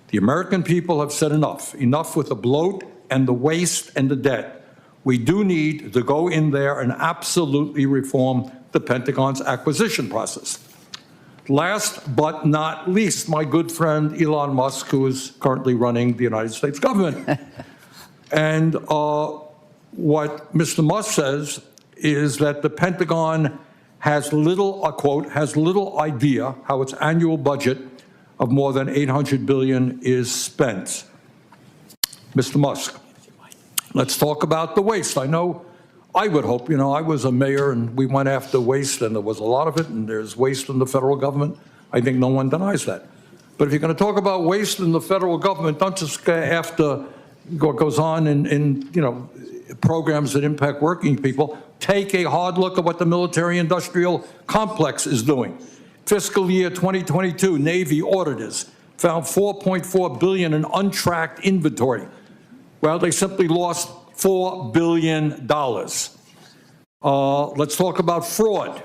"The American people have said enough. Enough with the bloat and the waste and the debt. We do need to go in there and absolutely reform the Pentagon's acquisition process." Last but not least, my good friend Elon Musk, who is currently running the United States government. And what Mr. Musk says is that the Pentagon has little, quote, "has little idea how its annual budget of more than $800 billion is spent." Mr. Musk, let's talk about the waste. I know, I would hope, you know, I was a mayor and we went after waste and there was a lot of it, and there's waste in the federal government. I think no one denies that. But if you're going to talk about waste in the federal government, don't just go after what goes on in you know, programs that impact working people. Take a hard look at what the military-industrial complex is doing. Fiscal year 2022, Navy auditors found $4.4 billion in untracked inventory. Well, they simply lost $4 billion. Let's talk about fraud.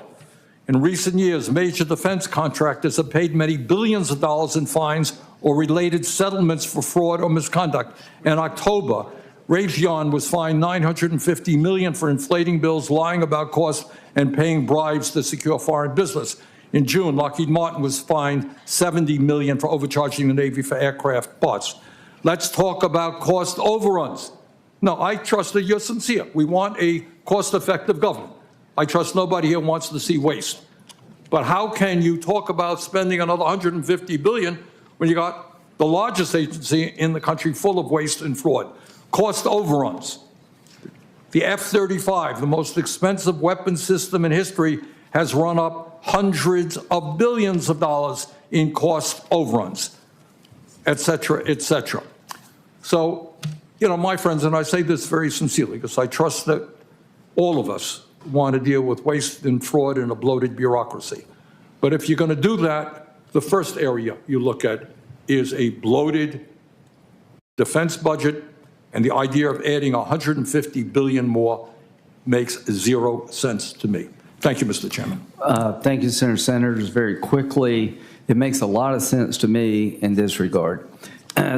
In recent years, major defense contractors have paid many billions of dollars in fines or related settlements for fraud or misconduct. In October, Raytheon was fined $950 million for inflating bills, lying about costs, and paying bribes to secure foreign business. In June, Lockheed Martin was fined $70 million for overcharging the Navy for aircraft parts. Let's talk about cost overruns. No, I trust that you're sincere. We want a cost-effective government. I trust nobody here wants to see waste. But how can you talk about spending another $150 billion when you got the largest agency in the country full of waste and fraud? Cost overruns. The F-35, the most expensive weapon system in history, has run up hundreds of billions of dollars in cost overruns, et cetera, et cetera. So, you know, my friends, and I say this very sincerely because I trust that all of us want to deal with waste and fraud and a bloated bureaucracy. But if you're going to do that, the first area you look at is a bloated defense budget, and the idea of adding $150 billion more makes 0 sense to me. Thank you, Mr. Chairman. Thank you, Senator Sanders. Very quickly, it makes a lot of sense to me in this regard.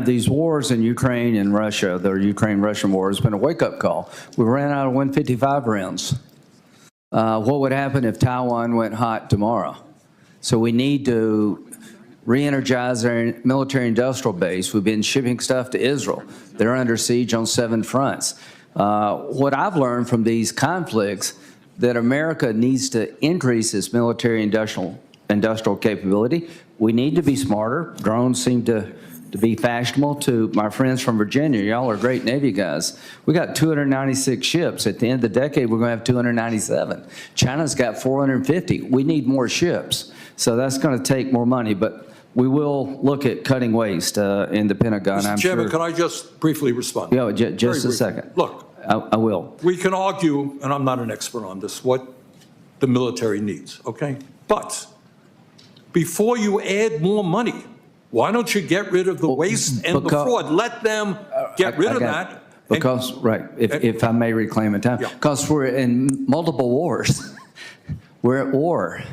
These wars in Ukraine and Russia, the Ukraine-Russian war, has been a wake-up call. We ran out of 155 rounds. What would happen if Taiwan went hot tomorrow? So we need to re-energize our military-industrial base. We've been shipping stuff to Israel. They're under siege on 7 fronts. What I've learned from these conflicts, that America needs to increase its military-industrial capability, we need to be smarter. Drones seem to be fashionable. To my friends from Virginia, y'all are great Navy guys. We got 296 ships. At the end of the decade, we're going to have 297. China's got 450. We need more ships. So that's going to take more money, but we will look at cutting waste in the Pentagon, I'm Mr. Chairman, sure. can I just briefly respond? Yeah, just a briefly. second. Look. I will. We can argue, and I'm not an expert on this, what the military needs, okay? But before you add more money, why don't you get rid of the waste and the fraud? Let them get rid of that. Because, right, if I may reclaim a time, because we're in multiple wars. We're at war.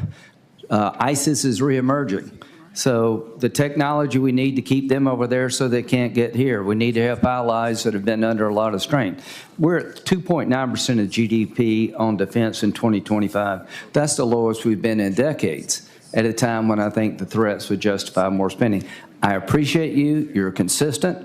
ISIS is reemerging. So the technology we need to keep them over there so they can't get here. We need to help allies that have been under a lot of strain. We're at 2.9% of GDP on defense in 2025. That's the lowest we've been in decades, at a time when I think the threats would justify more spending. I appreciate you. You're consistent.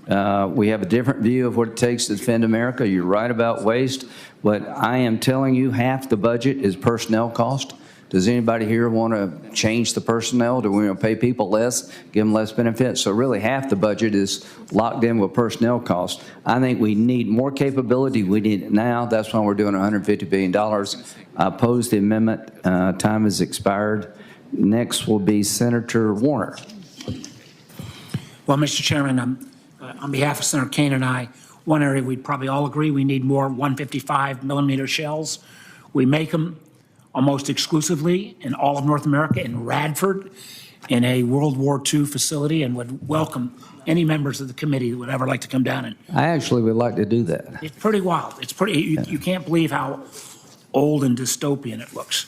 We have a different view of what it takes to defend America. You're right about waste. But I am telling you, half the budget is personnel cost. Does anybody here want to change the personnel? Do we want to pay people less, give them less benefits? So really half the budget is locked in with personnel costs. I think we need more capability. We need it now. That's why we're doing $150 billion. I oppose the amendment. Time has expired. Next will be Senator Warner. Well, Mr. Chairman, on behalf of Senator Kaine and I, one area we'd probably all agree we need more 155 millimeter shells. We make them almost exclusively in all of North America in Radford in a World War II facility, and would welcome any members of the committee that would ever like to come down. And I actually would like to do that. it's pretty wild. It's pretty, you can't believe how old and dystopian it looks.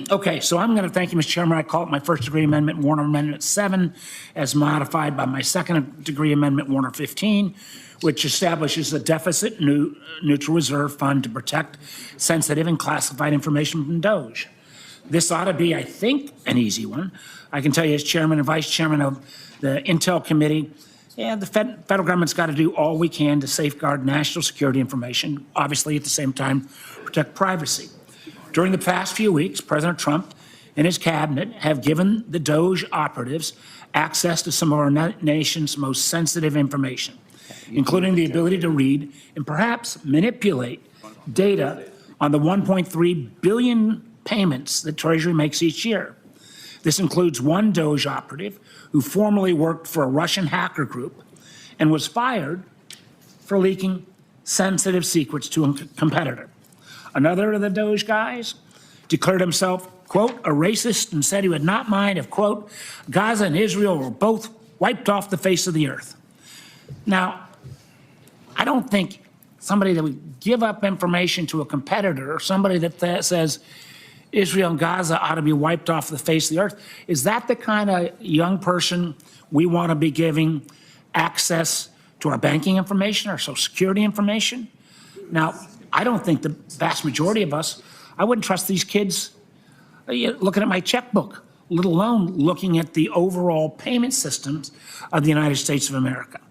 Okay, so I'm going to thank you, Mr. Chairman. I call it my first degree amendment, Warner Amendment 7, as modified by my second degree amendment, Warner 15, which establishes a deficit neutral reserve fund to protect sensitive and classified information from DOJ. This ought to be, I think, an easy one. I can tell you as chairman and vice chairman of the Intel Committee, the federal government's got to do all we can to safeguard national security information, obviously at the same time protect privacy. During the past few weeks, President Trump and his cabinet have given the DOJ operatives access to some of our nation's most sensitive information, including the ability to read and perhaps manipulate data on the 1.3 billion payments that Treasury makes each year. This includes one DOJ operative who formerly worked for a Russian hacker group and was fired for leaking sensitive secrets to a competitor. Another of the DOJ guys declared himself, quote, a racist, and said he would not mind if, quote, Gaza and Israel were both wiped off the face of the earth. Now, I don't think somebody that would give up information to a competitor, or somebody that says Israel and Gaza ought to be wiped off the face of the earth, is that the kind of young person we want to be giving access to our banking information, our social security information? Now, I don't think the vast majority of us, I wouldn't trust these kids looking at my checkbook, let alone looking at the overall payment systems of the United States of America.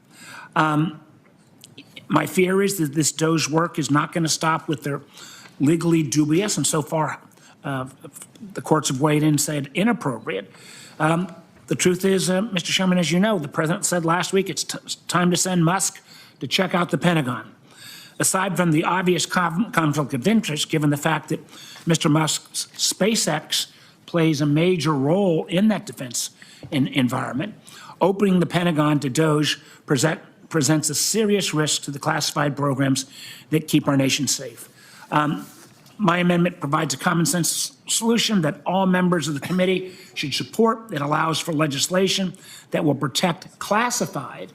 My fear is that this DOJ work is not going to stop with their legally dubious, and so far the courts have weighed in and said inappropriate. The truth is, Mr. Chairman, as you know, the president said last week it's time to send Musk to check out the Pentagon. Aside from the obvious conflict of interest, given the fact that Mr. Musk's SpaceX plays a major role in that defense environment, opening the Pentagon to DOJ presents a serious risk to the classified programs that keep our nation safe. My amendment provides a common sense solution that all members of the committee should support that allows for legislation that will protect classified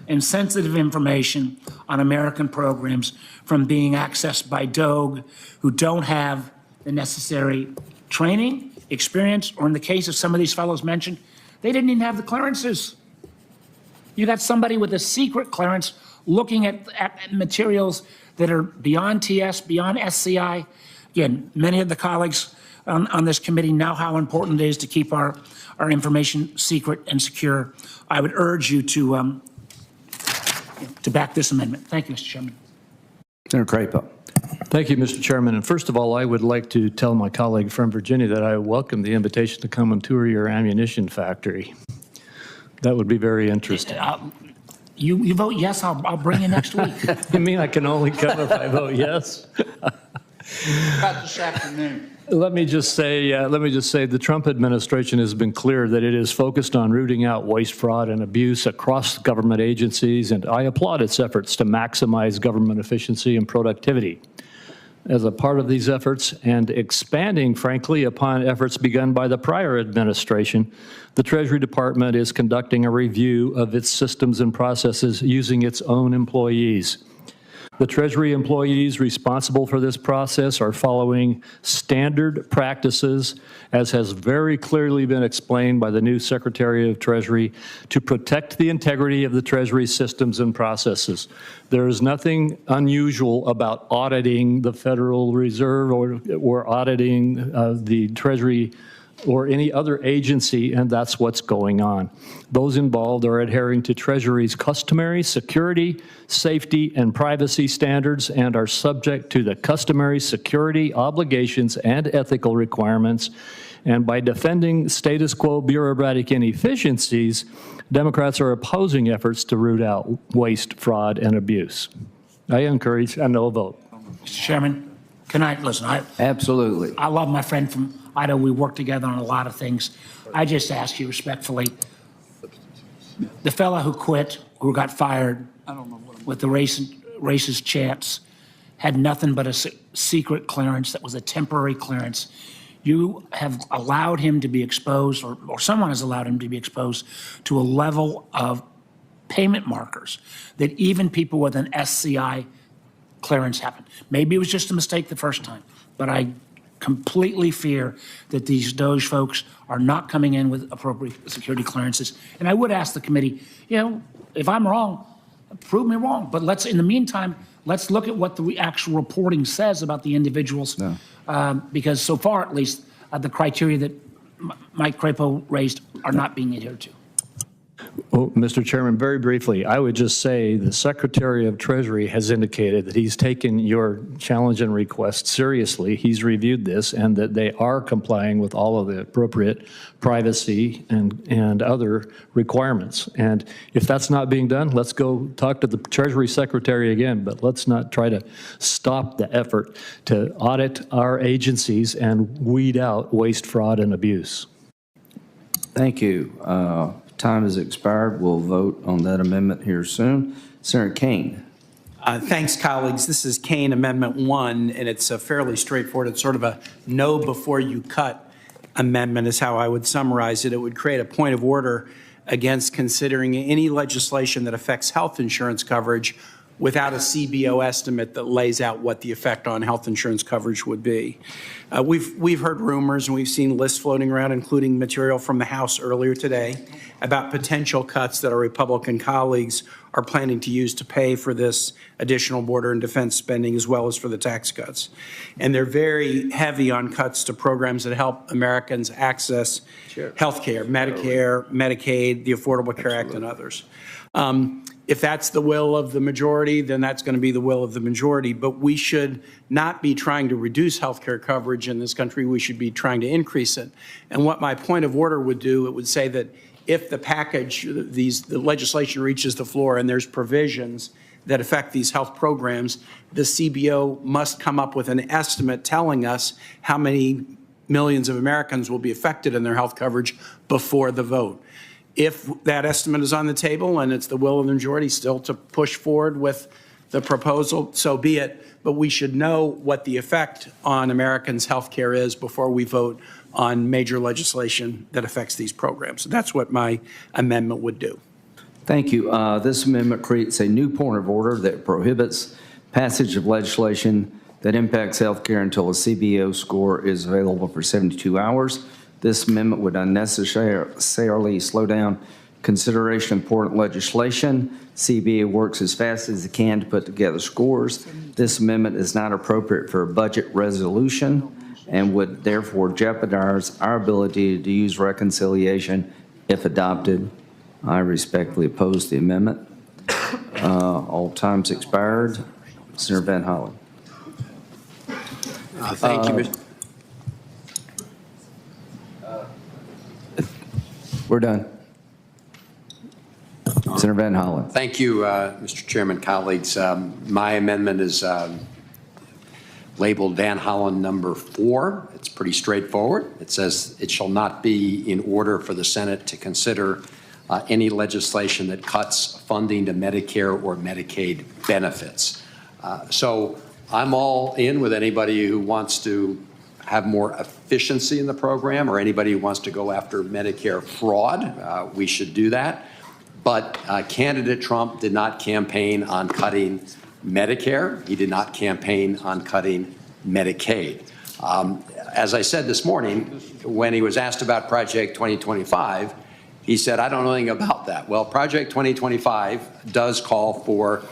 and sensitive information on American programs from being accessed by DOJ who don't have the necessary training, experience, or in the case of some of these fellows mentioned, they didn't even have the clearances. You got somebody with a secret clearance looking at materials that are beyond TS, beyond SCI. Again, many of the colleagues on this committee know how important it is to keep our information secret and secure. I would urge you to back this amendment. Thank you, Mr. Chairman. Senator Crapo. Thank you, Mr. Chairman. And first of all, I would like to tell my colleague from Virginia that I welcome the invitation to come and tour your ammunition factory. That would be very interesting. You vote yes, I'll bring you next week. You mean I can only come if I vote yes? About this afternoon. Let me just say the Trump administration has been clear that it is focused on rooting out waste, fraud, and abuse across government agencies, and I applaud its efforts to maximize government efficiency and productivity. As a part of these efforts and expanding, frankly, upon efforts begun by the prior administration, the Treasury Department is conducting a review of its systems and processes using its own employees. The Treasury employees responsible for this process are following standard practices, as has very clearly been explained by the new Secretary of Treasury, to protect the integrity of the Treasury systems and processes. There is nothing unusual about auditing the Federal Reserve or auditing the Treasury or any other agency, and that's what's going on. Those involved are adhering to Treasury's customary security, safety, and privacy standards and are subject to the customary security obligations and ethical requirements. And by defending status quo bureaucratic inefficiencies, Democrats are opposing efforts to root out waste, fraud, and abuse. I encourage a no vote. Mr. Chairman, can I, listen, Absolutely. I love my friend from Idaho. We work together on a lot of things. I just ask you respectfully, the fella who quit, who got fired with the racist chants, had nothing but a secret clearance that was a temporary clearance. You have allowed him to be exposed, or someone has allowed him to be exposed to a level of payment markers that even people with an SCI clearance happen. Maybe it was just a mistake the first time, but I completely fear that these DOJ folks are not coming in with appropriate security clearances. And I would ask the committee, you know, if I'm wrong, prove me wrong. But let's, in the meantime, let's look at what the actual reporting says about the individuals. No. Because so far, at least, the criteria that Mike Crapo raised are not being adhered to. Well, Mr. Chairman, very briefly, I would just say the Secretary of Treasury has indicated that he's taken your challenge and request seriously. He's reviewed this and that they are complying with all of the appropriate privacy and other requirements. And if that's not being done, let's go talk to the Treasury Secretary again, but let's not try to stop the effort to audit our agencies and weed out waste, fraud, and abuse. Thank you. Time has expired. We'll vote on that amendment here soon. Senator Kaine. Thanks, colleagues. This is Kaine Amendment 1, and it's fairly straightforward. It's sort of a no before you cut amendment is how I would summarize it. It would create a point of order against considering any legislation that affects health insurance coverage without a CBO estimate that lays out what the effect on health insurance coverage would be. We've heard rumors and we've seen lists floating around, including material from the House earlier today, about potential cuts that our Republican colleagues are planning to use to pay for this additional border and defense spending, as well as for the tax cuts. And they're very heavy on cuts to programs that help Americans access health care, Medicare, Medicaid, the Affordable Care Act, and others. If that's the will of the majority, then that's going to be the will of the majority. But we should not be trying to reduce health care coverage in this country. We should be trying to increase it. And what my point of order would do, it would say that if the package, the legislation reaches the floor and there's provisions that affect these health programs, the CBO must come up with an estimate telling us how many millions of Americans will be affected in their health coverage before the vote. If that estimate is on the table and it's the will of the majority still to push forward with the proposal, so be it. But we should know what the effect on Americans' health care is before we vote on major legislation that affects these programs. So that's what my amendment would do. Thank you. This amendment creates a new point of order that prohibits passage of legislation that impacts health care until a CBO score is available for 72 hours. This amendment would unnecessarily slow down consideration of important legislation. CBA works as fast as it can to put together scores. This amendment is not appropriate for a budget resolution and would therefore jeopardize our ability to use reconciliation if adopted. I respectfully oppose the amendment. All times expired. Senator Van Hollen. Thank you, Mr. We're done. Senator Van Hollen. Thank you, Mr. Chairman, colleagues. My amendment is labeled Van Hollen number 4. It's pretty straightforward. It says it shall not be in order for the Senate to consider any legislation that cuts funding to Medicare or Medicaid benefits. So I'm all in with anybody who wants to have more efficiency in the program or anybody who wants to go after Medicare fraud. We should do that. But candidate Trump did not campaign on cutting Medicare. He did not campaign on cutting Medicaid. As I said this morning, when he was asked about Project 2025, he said, I don't know anything about that. Well, Project 2025 does call for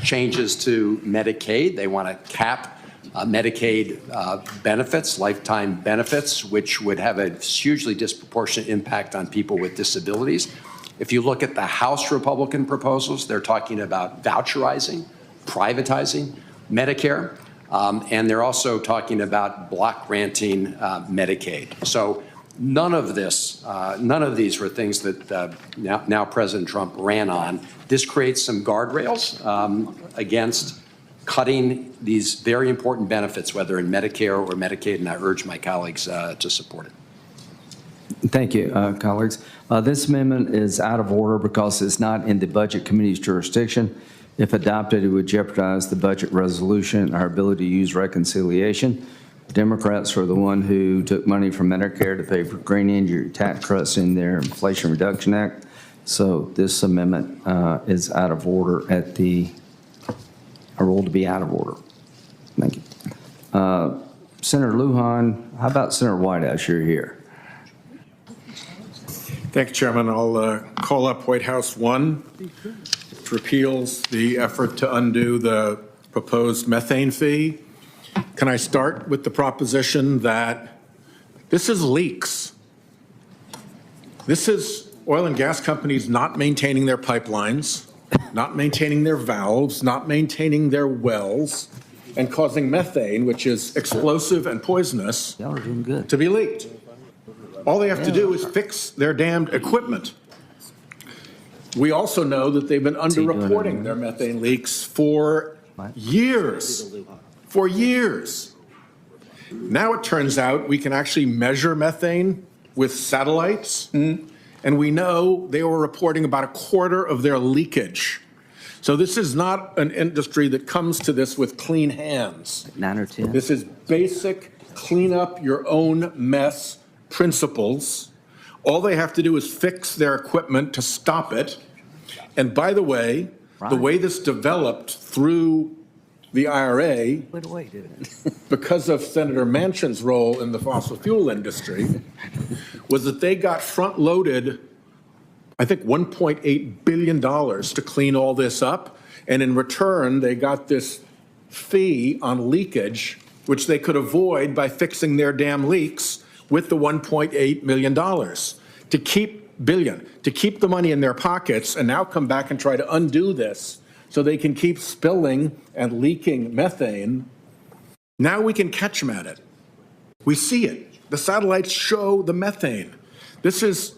changes to Medicaid. They want to cap Medicaid benefits, lifetime benefits, which would have a hugely disproportionate impact on people with disabilities. If you look at the House Republican proposals, they're talking about voucherizing, privatizing Medicare, and they're also talking about block granting Medicaid. So none of these were things that now President Trump ran on. This creates some guardrails against cutting these very important benefits, whether in Medicare or Medicaid, and I urge my colleagues to support it. Thank you, colleagues. This amendment is out of order because it's not in the Budget Committee's jurisdiction. If adopted, it would jeopardize the budget resolution and our ability to use reconciliation. The Democrats are the one who took money from Medicare to pay for green injury tax cuts in their Inflation Reduction Act. So this amendment is out of order at the, ruled to be out of order. Thank you. Senator Lujan, how about Senator Whitehouse? You're here. Thank you, Chairman. I'll call up Whitehouse 1, which repeals the effort to undo the proposed methane fee. Can I start with the proposition that this is leaks? This is oil and gas companies not maintaining their pipelines, not maintaining their valves, not maintaining their wells, and causing methane, which is explosive and poisonous, to be leaked. All they have to do is fix their damned equipment. We also know that they've been underreporting their methane leaks for years. For years. Now it turns out we can actually measure methane with satellites, and we know they were reporting about 1/4 of their leakage. So this is not an industry that comes to this with clean hands. 9 or 10. This is basic clean up your own mess principles. All they have to do is fix their equipment to stop it. And by the way, the way this developed through the IRA, because of Senator Manchin's role in the fossil fuel industry, was that they got front-loaded, I think, $1.8 billion to clean all this up. And in return, they got this fee on leakage, which they could avoid by fixing their damn leaks with the $1.8 million to keep the money in their pockets, and now come back and try to undo this so they can keep spilling and leaking methane. Now we can catch them at it. We see it. The satellites show the methane. This is,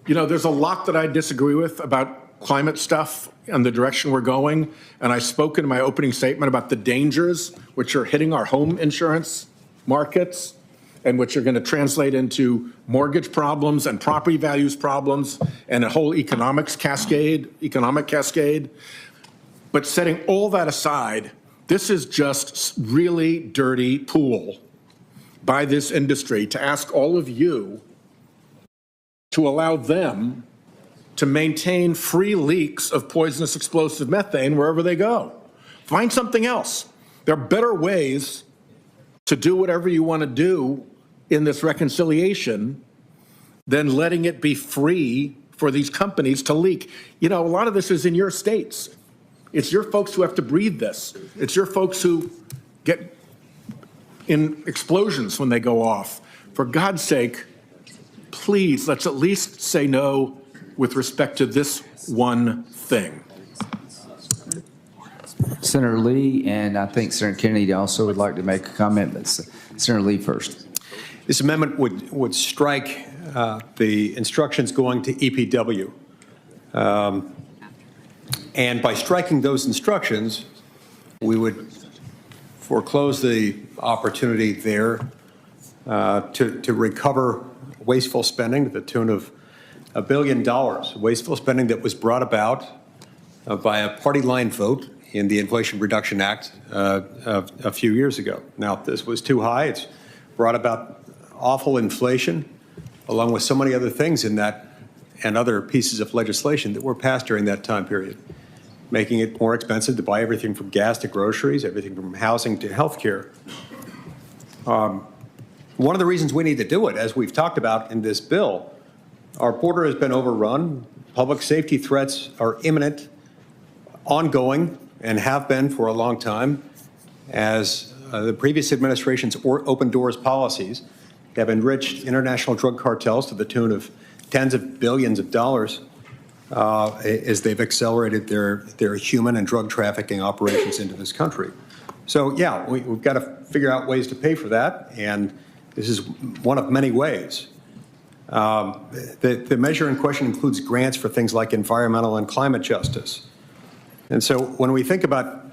there's a lot that I disagree with about climate stuff and the direction we're going, and I spoke in my opening statement about the dangers which are hitting our home insurance markets, and which are going to translate into mortgage problems and property values problems and a whole economic cascade. But setting all that aside, this is just really dirty pool by this industry to ask all of you to allow them to maintain free leaks of poisonous explosive methane wherever they go. Find something else. There are better ways to do whatever you want to do in this reconciliation than letting it be free for these companies to leak. A lot of this is in your states. It's your folks who have to breathe this. It's your folks who get in explosions when they go off. For God's sake, please, let's at least say no with respect to this one thing. Senator Lee, and I think Senator Kennedy also would like to make a comment, but Senator Lee first. This amendment would strike the instructions going to EPW. And by striking those instructions, we would foreclose the opportunity there to recover wasteful spending to the tune of $1 billion, wasteful spending that was brought about by a party line vote in the Inflation Reduction Act a few years ago. Now, this was too high. It's brought about awful inflation, along with so many other things in that and other pieces of legislation that were passed during that time period, making it more expensive to buy everything from gas to groceries, everything from housing to health care. One of the reasons we need to do it, as we've talked about in this bill, our border has been overrun. Public safety threats are imminent, ongoing, and have been for a long time, as the previous administration's open doors policies have enriched international drug cartels to the tune of tens of billions of dollars as they've accelerated their human and drug trafficking operations into this country. So, yeah, we've got to figure out ways to pay for that, and this is one of many ways. The measure in question includes grants for things like environmental and climate justice. And so when we think about,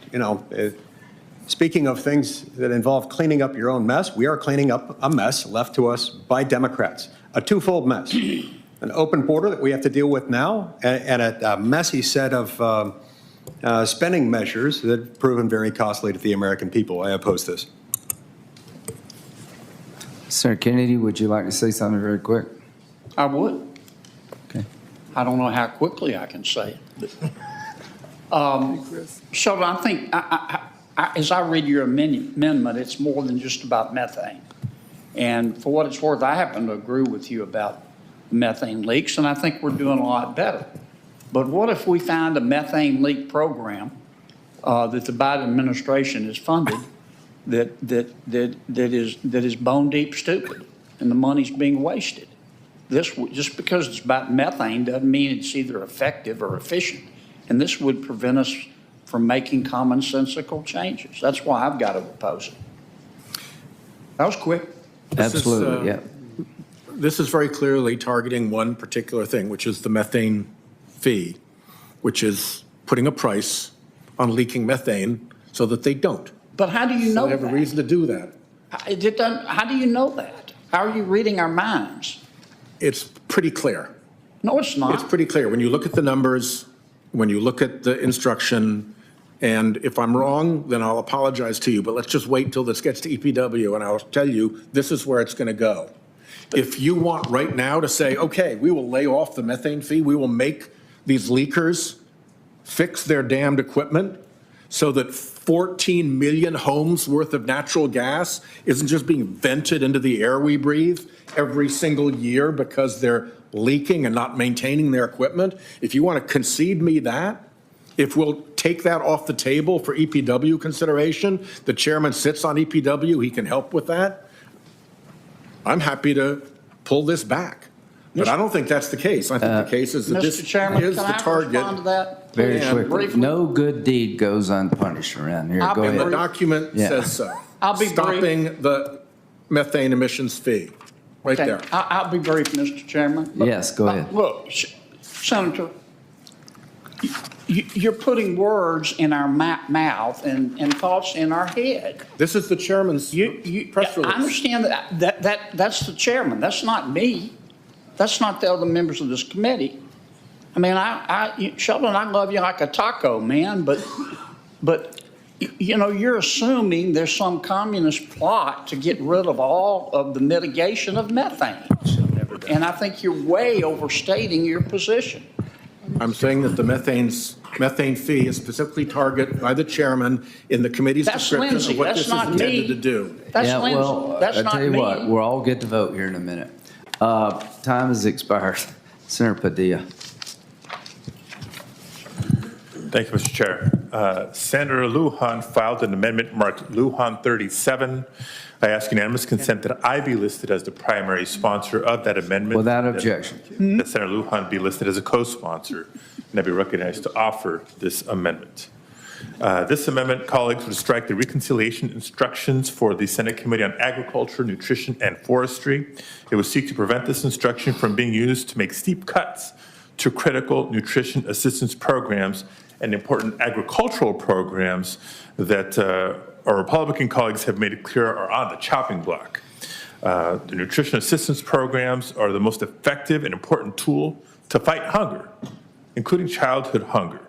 speaking of things that involve cleaning up your own mess, we are cleaning up a mess left to us by Democrats, a twofold mess. An open border that we have to deal with now, and a messy set of spending measures that have proven very costly to the American people. I oppose this. Senator Kennedy, would you like to say something very quick? I would. Okay. I don't know how quickly I can say it. Sheldon, I think, as I read your amendment, it's more than just about methane. And for what it's worth, I happen to agree with you about methane leaks, and I think we're doing a lot better. But what if we find a methane leak program that the Biden administration has funded that is bone deep stupid, and the money's being wasted? This, just because it's about methane doesn't mean it's either effective or efficient. And this would prevent us from making commonsensical changes. That's why I've got to oppose it. That was quick. Absolutely, yeah. This is very clearly targeting one particular thing, which is the methane fee, which is putting a price on leaking methane so that they don't. But how do you know that? They have a reason to do that. How do you know that? How are you reading our minds? It's pretty clear. No, it's not. It's pretty clear. When you look at the numbers, when you look at the instruction, and if I'm wrong, then I'll apologize to you, but let's just wait until this gets to EPW and I'll tell you this is where it's going to go. If you want right now to say, okay, we will lay off the methane fee, we will make these leakers fix their damned equipment so that 14 million homes worth of natural gas isn't just being vented into the air we breathe every single year because they're leaking and not maintaining their equipment. If you want to concede me that, if we'll take that off the table for EPW consideration, the chairman sits on EPW, he can help with that. I'm happy to pull this back. But I don't think that's the case. I think the case is that this is the target. Respond to that? Very quickly. No good deed goes unpunished around here. Go ahead. The document says so. I'll be stopping the methane emissions fee. Right there. I'll be brief, Mr. Chairman. Yes, go ahead. Look, Senator, you're putting words in our mouth and thoughts in our head. This is the chairman's press release. I understand that's the chairman. That's not me. That's not the other members of this committee. I mean, Sheldon, I love you like a taco, man, but you're assuming there's some communist plot to get rid of all of the mitigation of methane. And I think you're way overstating your position. I'm saying that the methane fee is specifically targeted by the chairman in the committee's description of what this is intended to do. That's Lindsay. Well, that's I not tell you me. what, we'll all get to vote here in a minute. Time has expired. Senator Padilla. Thank you, Mr. Chair. Senator Lujan filed an amendment marked Lujan 37. I ask unanimous consent that I be listed as the primary sponsor of that amendment. Without objection. That Senator Lujan be listed as a co-sponsor, and I be recognized to offer this amendment. This amendment, colleagues, would strike the reconciliation instructions for the Senate Committee on Agriculture, Nutrition, and Forestry. It would seek to prevent this instruction from being used to make steep cuts to critical nutrition assistance programs and important agricultural programs that our Republican colleagues have made it clear are on the chopping block. The nutrition assistance programs are the most effective and important tool to fight hunger, including childhood hunger.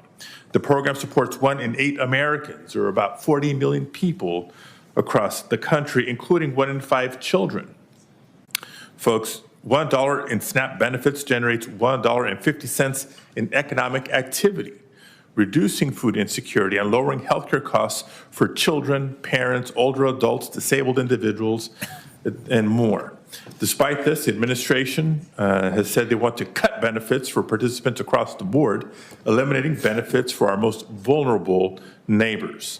The program supports 1 in 8 Americans, or about 40 million people across the country, including 1 in 5 children. Folks, $1 in SNAP benefits generates $1.50 in economic activity, reducing food insecurity and lowering healthcare costs for children, parents, older adults, disabled individuals, and more. Despite this, the administration has said they want to cut benefits for participants across the board, eliminating benefits for our most vulnerable neighbors.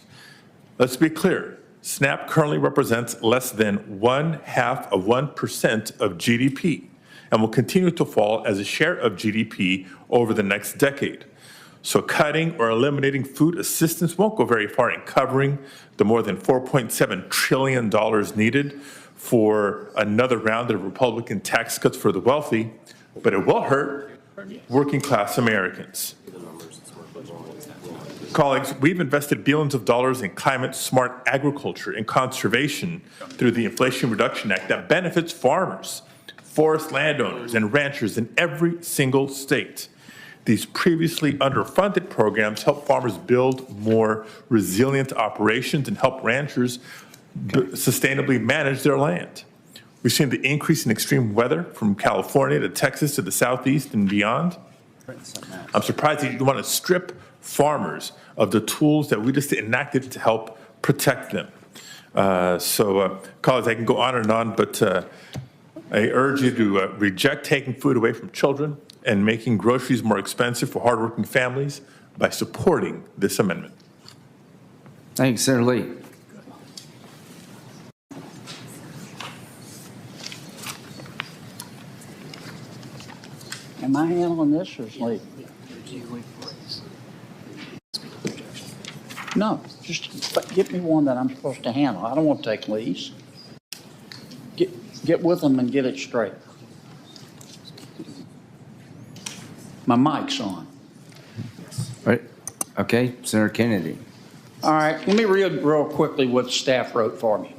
Let's be clear. SNAP currently represents less than 0.5% of GDP and will continue to fall as a share of GDP over the next decade. So cutting or eliminating food assistance won't go very far in covering the more than $4.7 trillion needed for another round of Republican tax cuts for the wealthy, but it will hurt working class Americans. Colleagues, we've invested billions of dollars in climate-smart agriculture and conservation through the Inflation Reduction Act that benefits farmers, forest landowners, and ranchers in every single state. These previously underfunded programs help farmers build more resilient operations and help ranchers sustainably manage their land. We've seen the increase in extreme weather from California to Texas to the Southeast and beyond. I'm surprised that you want to strip farmers of the tools that we just enacted to help protect them. Colleagues, I can go on and on, but I urge you to reject taking food away from children and making groceries more expensive for hardworking families by supporting this amendment. Thanks, Senator Lee. Am I handling this or is Lee? No, just get me one that I'm supposed to handle. I don't want to take Lee's. Get with them and get it straight. My mic's on. Right. Okay, Senator Kennedy. All right, let me read real quickly what staff wrote for me.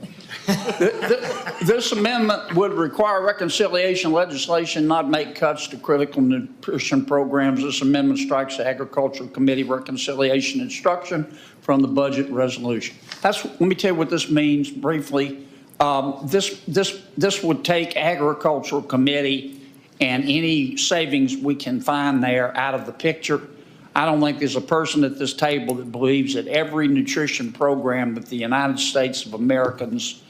This amendment would require reconciliation legislation, not make cuts to critical nutrition programs. This amendment strikes the Agricultural Committee reconciliation instruction from the budget resolution. Let me tell you what this means briefly. This would take Agricultural Committee and any savings we can find there out of the picture. I don't think there's a person at this table that believes that every nutrition program that the United States of America's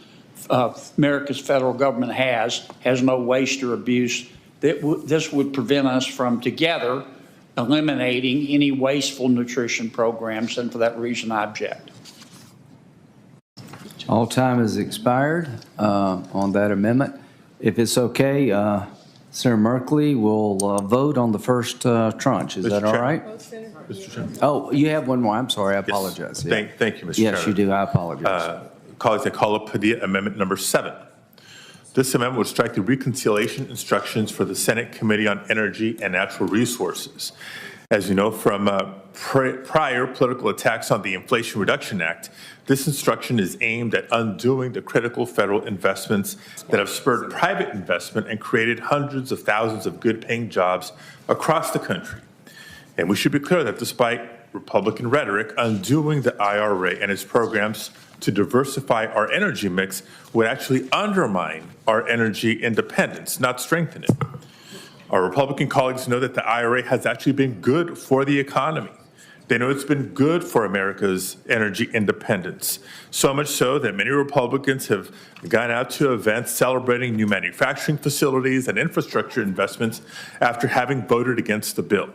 federal government has no waste or abuse. This would prevent us from together eliminating any wasteful nutrition programs, and for that reason I object. All time has expired on that amendment. If it's okay, Senator Merkley will vote on the first tranche. Is that all right? Mr. Chairman. Oh, you have one more. I'm sorry. I apologize. Yes. Thank you, Mr. Chairman. Yes, you do. I apologize. Colleagues, I call up Padilla Amendment number 7. This amendment would strike the reconciliation instructions for the Senate Committee on Energy and Natural Resources. As you know from prior political attacks on the Inflation Reduction Act, this instruction is aimed at undoing the critical federal investments that have spurred private investment and created hundreds of thousands of good-paying jobs across the country. And we should be clear that despite Republican rhetoric, undoing the IRA and its programs to diversify our energy mix would actually undermine our energy independence, not strengthen it. Our Republican colleagues know that the IRA has actually been good for the economy. They know it's been good for America's energy independence, so much so that many Republicans have gone out to events celebrating new manufacturing facilities and infrastructure investments after having voted against the bill.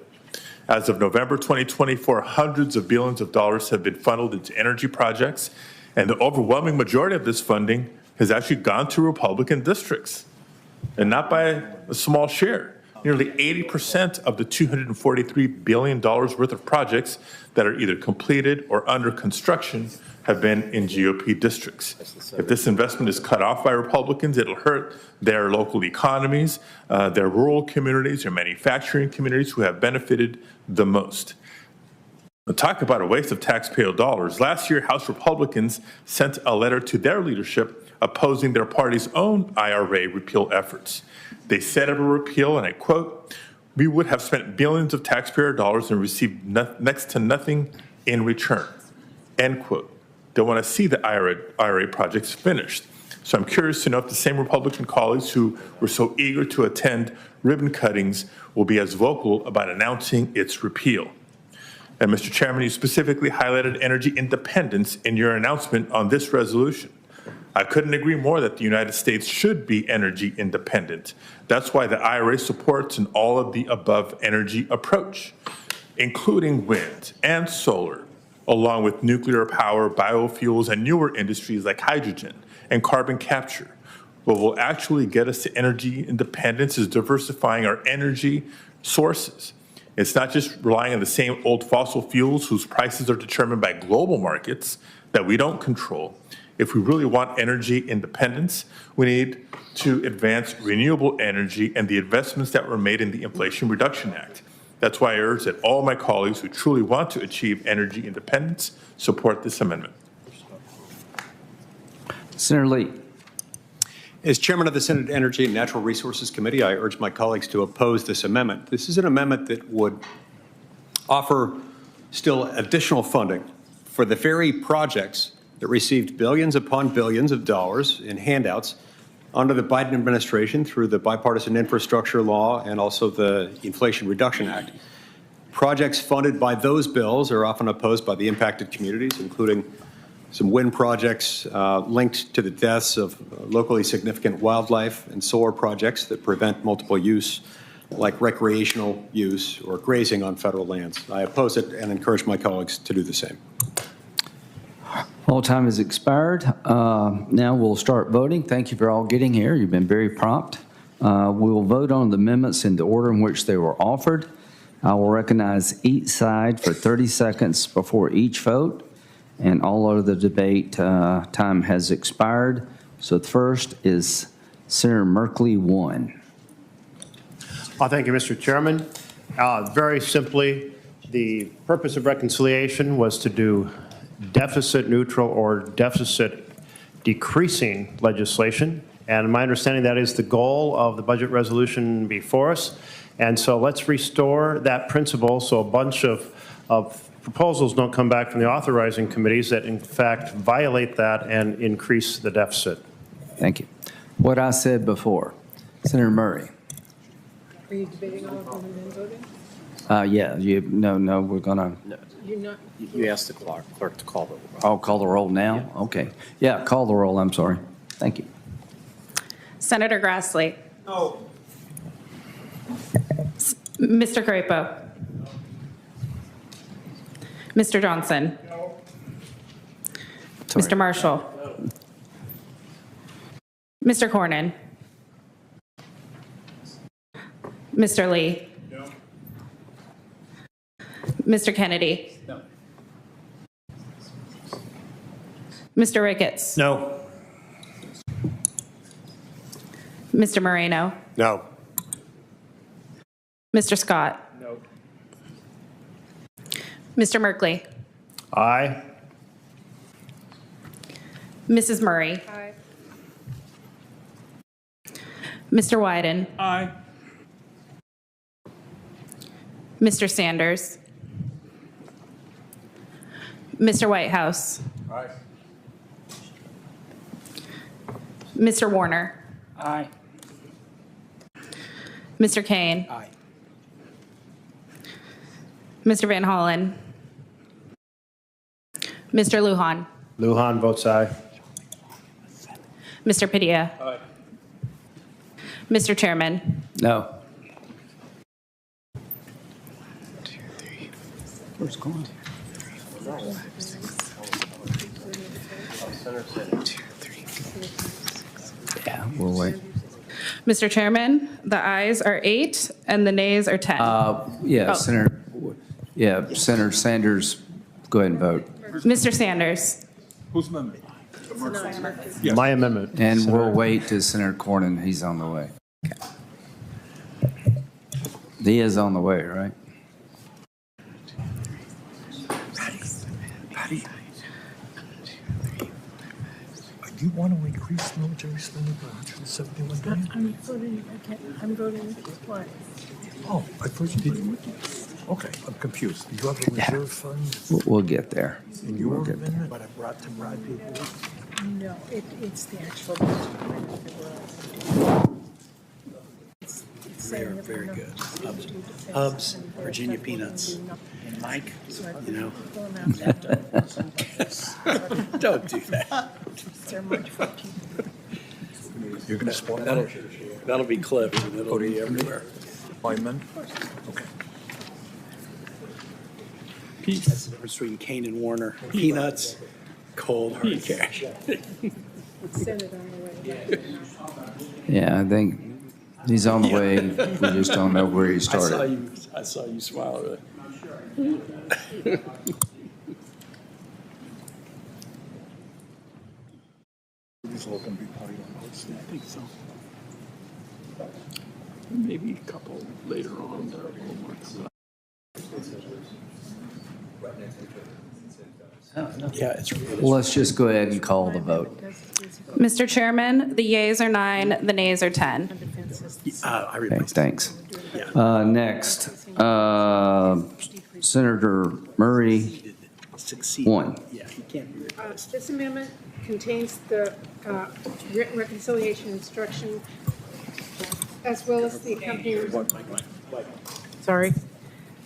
As of November 2024, hundreds of billions of dollars have been funneled into energy projects, and the overwhelming majority of this funding has actually gone to Republican districts, and not by a small share. Nearly 80% of the $243 billion worth of projects that are either completed or under construction have been in GOP districts. If this investment is cut off by Republicans, it'll hurt their local economies, their rural communities, their manufacturing communities who have benefited the most. Talk about a waste of taxpayer dollars. Last year, House Republicans sent a letter to their leadership opposing their party's own IRA repeal efforts. They said of a repeal, and I quote, "We would have spent billions of taxpayer dollars and received next to nothing in return," end quote. They want to see the IRA projects finished. So I'm curious to know if the same Republican colleagues who were so eager to attend ribbon cuttings will be as vocal about announcing its repeal. And Mr. Chairman, you specifically highlighted energy independence in your announcement on this resolution. I couldn't agree more that the United States should be energy independent. That's why the IRA supports an all of the above energy approach, including wind and solar, along with nuclear power, biofuels, and newer industries like hydrogen and carbon capture. What will actually get us to energy independence is diversifying our energy sources. It's not just relying on the same old fossil fuels whose prices are determined by global markets that we don't control. If we really want energy independence, we need to advance renewable energy and the investments that were made in the Inflation Reduction Act. That's why I urge that all my colleagues who truly want to achieve energy independence support this amendment. Senator Lee. As chairman of the Senate Energy and Natural Resources Committee, I urge my colleagues to oppose this amendment. This is an amendment that would offer still additional funding for the very projects that received billions upon billions of dollars in handouts under the Biden administration through the bipartisan infrastructure law and also the Inflation Reduction Act. Projects funded by those bills are often opposed by the impacted communities, including some wind projects linked to the deaths of locally significant wildlife and solar projects that prevent multiple use, like recreational use or grazing on federal lands. I oppose it and encourage my colleagues to do the same. All time has expired. Now we'll start voting. Thank you for all getting here. You've been very prompt. We will vote on the amendments in the order in which they were offered. I will recognize each side for 30 seconds before each vote, and all of the debate time has expired. So the first is Senator Merkley 1. Thank you, Mr. Chairman. Very simply, the purpose of reconciliation was to do deficit neutral or deficit decreasing legislation. And my understanding that is the goal of the budget resolution before us. And so let's restore that principle so a bunch of proposals don't come back from the authorizing committees that in fact violate that and increase the deficit. Thank you. What I said before. Senator Murray. Are you debating all of them and then voting? Yeah, no, we're gonna. You're not. You asked the clerk to call the roll. I'll call the roll now? Yeah. Okay. Yeah, call the roll, I'm sorry. Thank you. Senator Grassley. No. Mr. Crapo. No. Mr. Johnson. No. Mr. Marshall. No. Mr. Cornyn. Mr. Lee. No. Mr. Kennedy. No. Mr. Ricketts. No. Mr. Moreno. No. Mr. Scott. No. Mr. Merkley. Aye. Mrs. Murray. Aye. Mr. Wyden. Aye. Mr. Sanders. Mr. Whitehouse. Aye. Mr. Warner. Aye. Mr. Kaine. Aye. Mr. Van Hollen. Mr. Lujan. Lujan votes aye. Mr. Padilla. Aye. Mr. Chairman. No. Where's it going? Yeah, we'll wait. Mr. Chairman, the ayes are 8 and the nays are 10. Yeah, Oh. Senator Sanders, go ahead and vote. Mr. Sanders. Whose amendment? My amendment. And we'll wait till Senator Cornyn, he's on the way. He is on the way, right? Patty, do you want to increase military spending by $171 billion? I'm voting what? Oh, I thought you did. Okay, I'm confused. Do you have a reserve fund We'll get there. in your We'll get there. amendment? But I brought to bribe people. No, it's the actual. They're very good. Hubs, Virginia peanuts. And Mike, you know. Don't do that. You're going to support That'll be Cliff, and it'll be everywhere. my amendment? Okay. That's the difference between Kaine and Warner. Peanuts, cold hard cash. Yeah, I think he's on the way. We just don't know where he started. I saw you smile. These are all going to be party on votes. I think so. Maybe a couple later on that are a little more. Yeah, it's really. Well, let's just go ahead and call the vote. Mr. Chairman, the yeas are 9, the nays are 10. I Okay, replaced thanks. Next, Senator Murray, succeed. 1. Yeah, he can't be replaced. This amendment contains the reconciliation instruction as well as the accompanying. Sorry.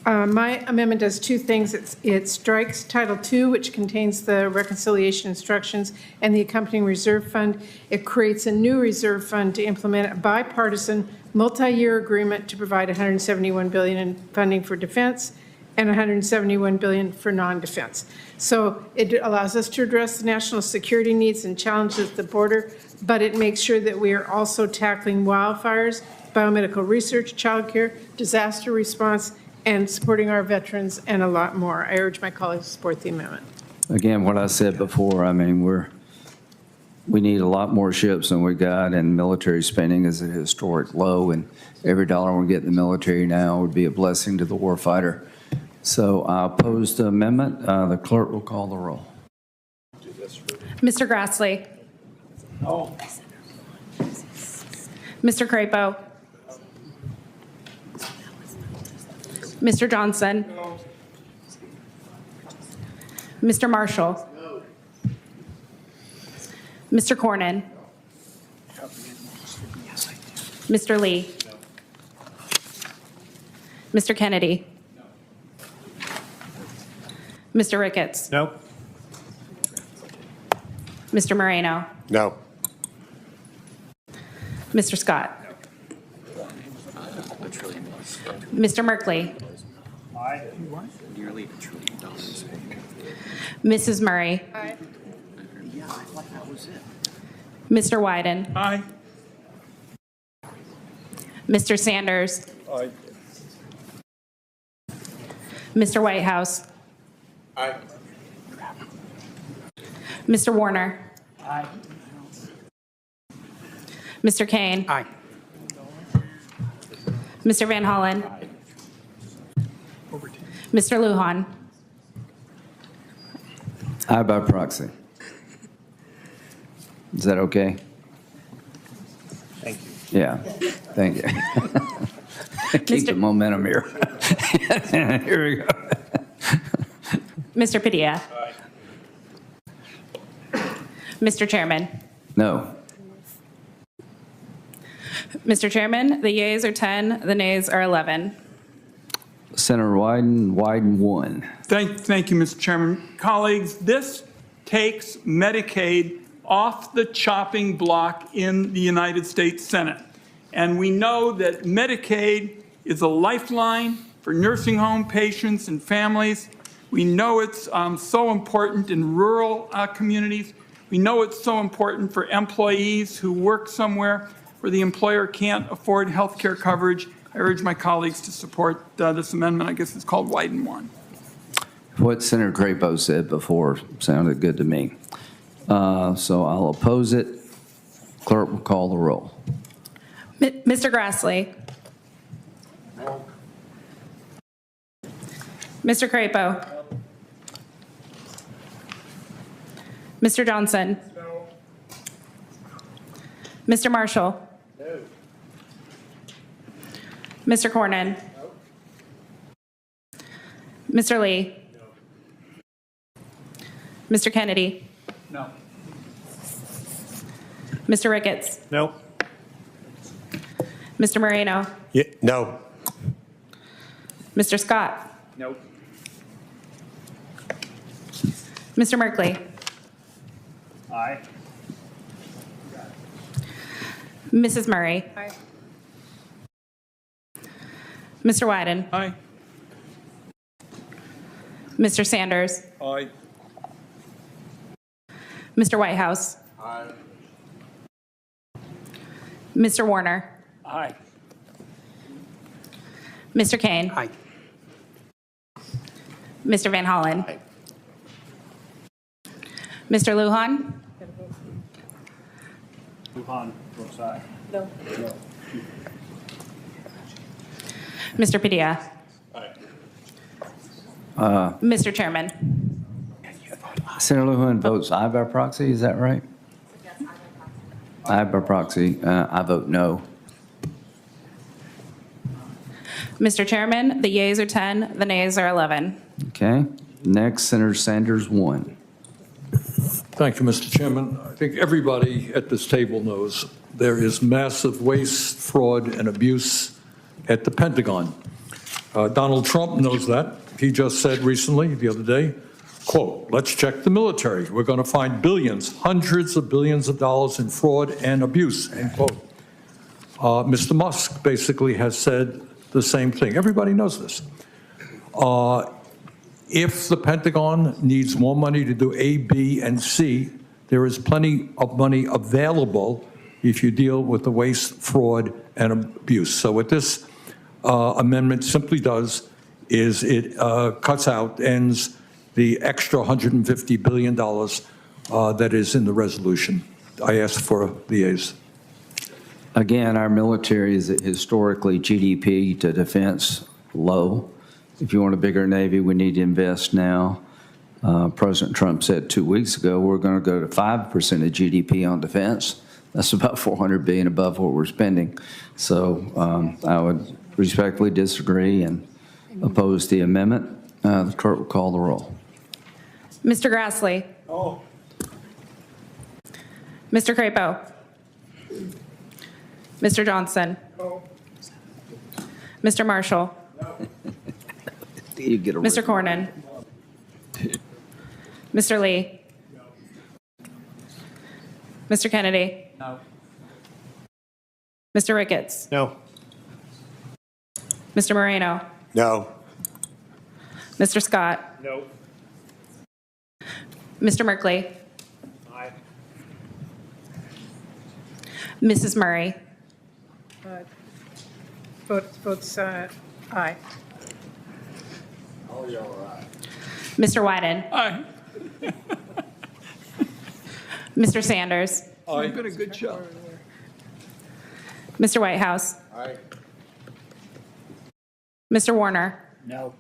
My amendment does two things. It strikes Title II, which contains the reconciliation instructions and the accompanying reserve fund. It creates a new reserve fund to implement a bipartisan multi-year agreement to provide $171 billion in funding for defense and $171 billion for non-defense. So it allows us to address the national security needs and challenges at the border, but it makes sure that we are also tackling wildfires, biomedical research, childcare, disaster response, and supporting our veterans, and a lot more. I urge my colleagues to support the amendment. Again, what I said before, I mean, we need a lot more ships than we got, and military spending is at a historic low, and every dollar we get in the military now would be a blessing to the warfighter. So I oppose the amendment. The clerk will call the roll. Mr. Grassley. Oh. Mr. Crapo. Mr. Johnson. Mr. Marshall. Mr. Cornyn. Mr. Lee. Mr. Kennedy. Mr. Ricketts. No. Mr. Moreno. No. Mr. Scott. Mr. Merkley. Nearly $1 trillion. Mrs. Murray. Yeah, I thought that was it. Mr. Wyden. Aye. Mr. Sanders. Aye. Mr. Whitehouse. Aye. Mr. Warner. Aye. Mr. Kaine. Aye. Mr. Van Hollen. Mr. Lujan. Aye by proxy. Is that okay? Thank you. Yeah, thank you. Keep the momentum here. Here we go. Mr. Padilla. Mr. Chairman. No. Mr. Chairman, the yeas are 10, the nays are 11. Senator Wyden, 1. Thank you, Mr. Chairman. Colleagues, this takes Medicaid off the chopping block in the United States Senate. And we know that Medicaid is a lifeline for nursing home patients and families. We know it's so important in rural communities. We know it's so important for employees who work somewhere where the employer can't afford health care coverage. I urge my colleagues to support this amendment. I guess it's called Wyden 1. What Senator Crapo said before sounded good to me. So I'll oppose it. Clerk will call the roll. Mr. Grassley. No. Mr. Crapo. Mr. Johnson. No. Mr. Marshall. No. Mr. Cornyn. No. Mr. Lee. No. Mr. Kennedy. No. Mr. Ricketts. No. Mr. Moreno. Yeah, no. Mr. Scott. No. Mr. Merkley. Aye. Mrs. Murray. Aye. Mr. Wyden. Aye. Mr. Sanders. Aye. Mr. Whitehouse. Aye. Mr. Warner. Aye. Mr. Kaine. Aye. Mr. Van Hollen. Aye. Mr. Lujan. Lujan votes aye. No. Mr. Padilla. Mr. Chairman. Senator Lujan votes aye by proxy, is that right? Aye by proxy. I vote no. Mr. Chairman, the yeas are 10, the nays are 11. Okay. Next, Senator Sanders, 1. Thank you, Mr. Chairman. I think everybody at this table knows there is massive waste, fraud, and abuse at the Pentagon. Donald Trump knows that. He just said recently, the other day, quote, "Let's check the military. We're going to find billions, hundreds of billions of dollars in fraud and abuse," end quote. Mr. Musk basically has said the same thing. Everybody knows this. If the Pentagon needs more money to do A, B, and C, there is plenty of money available if you deal with the waste, fraud, and abuse. So what this amendment simply does is it cuts out, ends the extra $150 billion that is in the resolution. I ask for the yeas. Again, our military is historically GDP to defense low. If you want a bigger Navy, we need to invest now. President Trump said 2 weeks ago, we're going to go to 5% of GDP on defense. That's about $400 billion above what we're spending. So I would respectfully disagree and oppose the amendment. The clerk will call the roll. Mr. Grassley. Oh. Mr. Crapo. Mr. Johnson. No. Mr. Marshall. You get a Mr. Cornyn. Mr. Lee. Mr. Kennedy. No. Mr. Ricketts. No. Mr. Moreno. No. Mr. Scott. No. Mr. Merkley. Aye. Mrs. Murray. Votes aye. Oh, you're all right. Mr. Wyden. Aye. Mr. Sanders. Aye. You've been a good show. Mr. Whitehouse. Aye. Mr. Warner. No.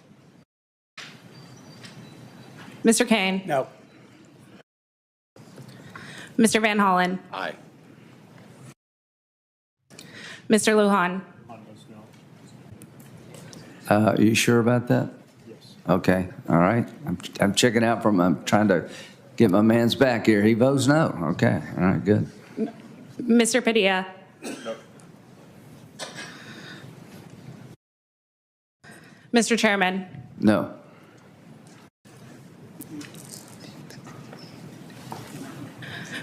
Mr. Kaine. No. Mr. Van Hollen. Aye. Mr. Lujan. Are you sure about that? Yes. Okay, all right. I'm checking out I'm trying to get my man's back here. He votes no. Okay, all right, good. Mr. Padilla. No. Mr. Chairman. No.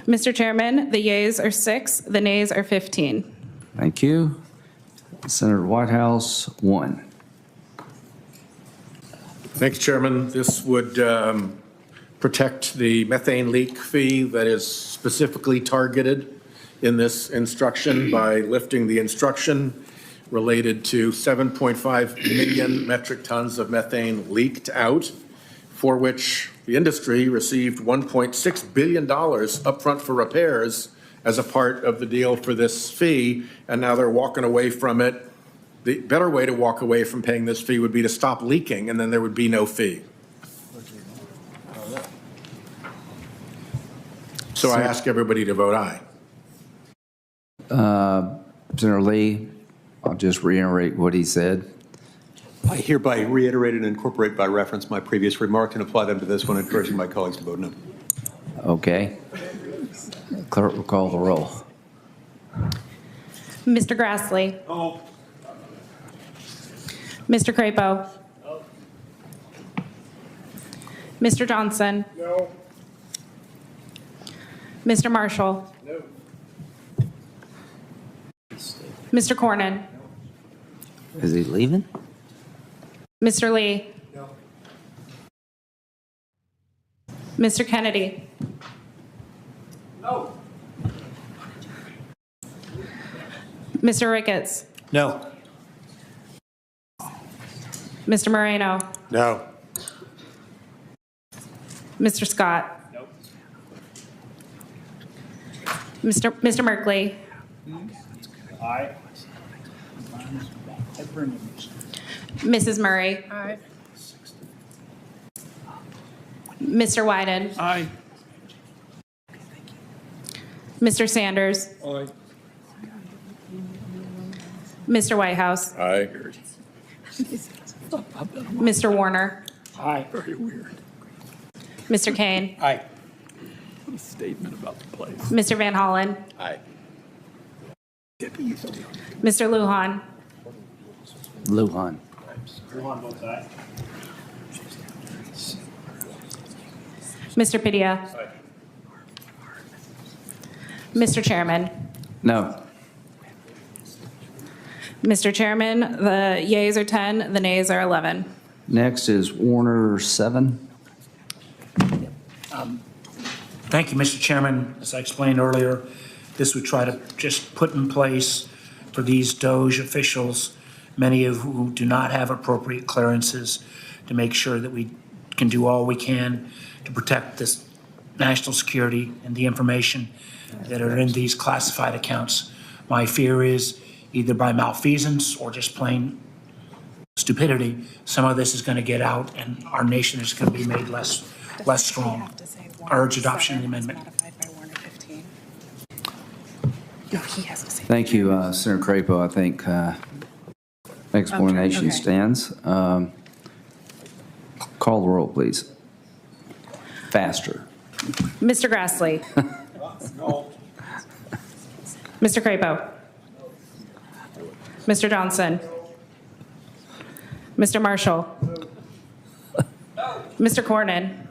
Mr. Chairman, the yeas are 6, the nays are 15. Thank you. Senator Whitehouse, 1. Thanks, Chairman. This would protect the methane leak fee that is specifically targeted in this instruction by lifting the instruction related to 7.5 million metric tons of methane leaked out, for which the industry received $1.6 billion upfront for repairs as a part of the deal for this fee, and now they're walking away from it. The better way to walk away from paying this fee would be to stop leaking, and then there would be no fee. So I ask everybody to vote aye. Senator Lee, I'll just reiterate what he said. I hereby reiterate and incorporate by reference my previous remark and apply them to this one, encouraging my colleagues to vote no. Okay. Clerk will call the roll. Mr. Grassley. No. Mr. Crapo. No. Mr. Johnson. No. Mr. Marshall. No. Mr. Cornyn. Is he leaving? Mr. Lee. No. Mr. Kennedy. No. Mr. Ricketts. No. Mr. Moreno. No. Mr. Scott. Nope. Mr. Merkley. Aye. Mrs. Murray. Aye. Mr. Wyden. Aye. Mr. Sanders. Aye. Mr. Whitehouse. Aye. Mr. Warner. Aye. Very weird. Mr. Kaine. Aye. What a statement about the place. Mr. Van Hollen. Aye. Mr. Lujan. Lujan. Lujan votes aye. Mr. Padilla. Aye. Mr. Chairman. No. Mr. Chairman, the yeas are 10, the nays are 11. Next is Warner 7. Thank you, Mr. Chairman. As I explained earlier, this would try to just put in place for these DOJ officials, many of who do not have appropriate clearances, to make sure that we can do all we can to protect this national security and the information that are in these classified accounts. My fear is either by malfeasance or just plain stupidity, some of this is going to get out and our nation is going to be made less strong. I urge adoption of the amendment. Thank you, Senator Crapo. I think explanation Okay. stands. Call the roll, please. Faster. Mr. Grassley. No. Mr. Crapo. Mr. Johnson. Mr. Marshall. Mr. Cornyn.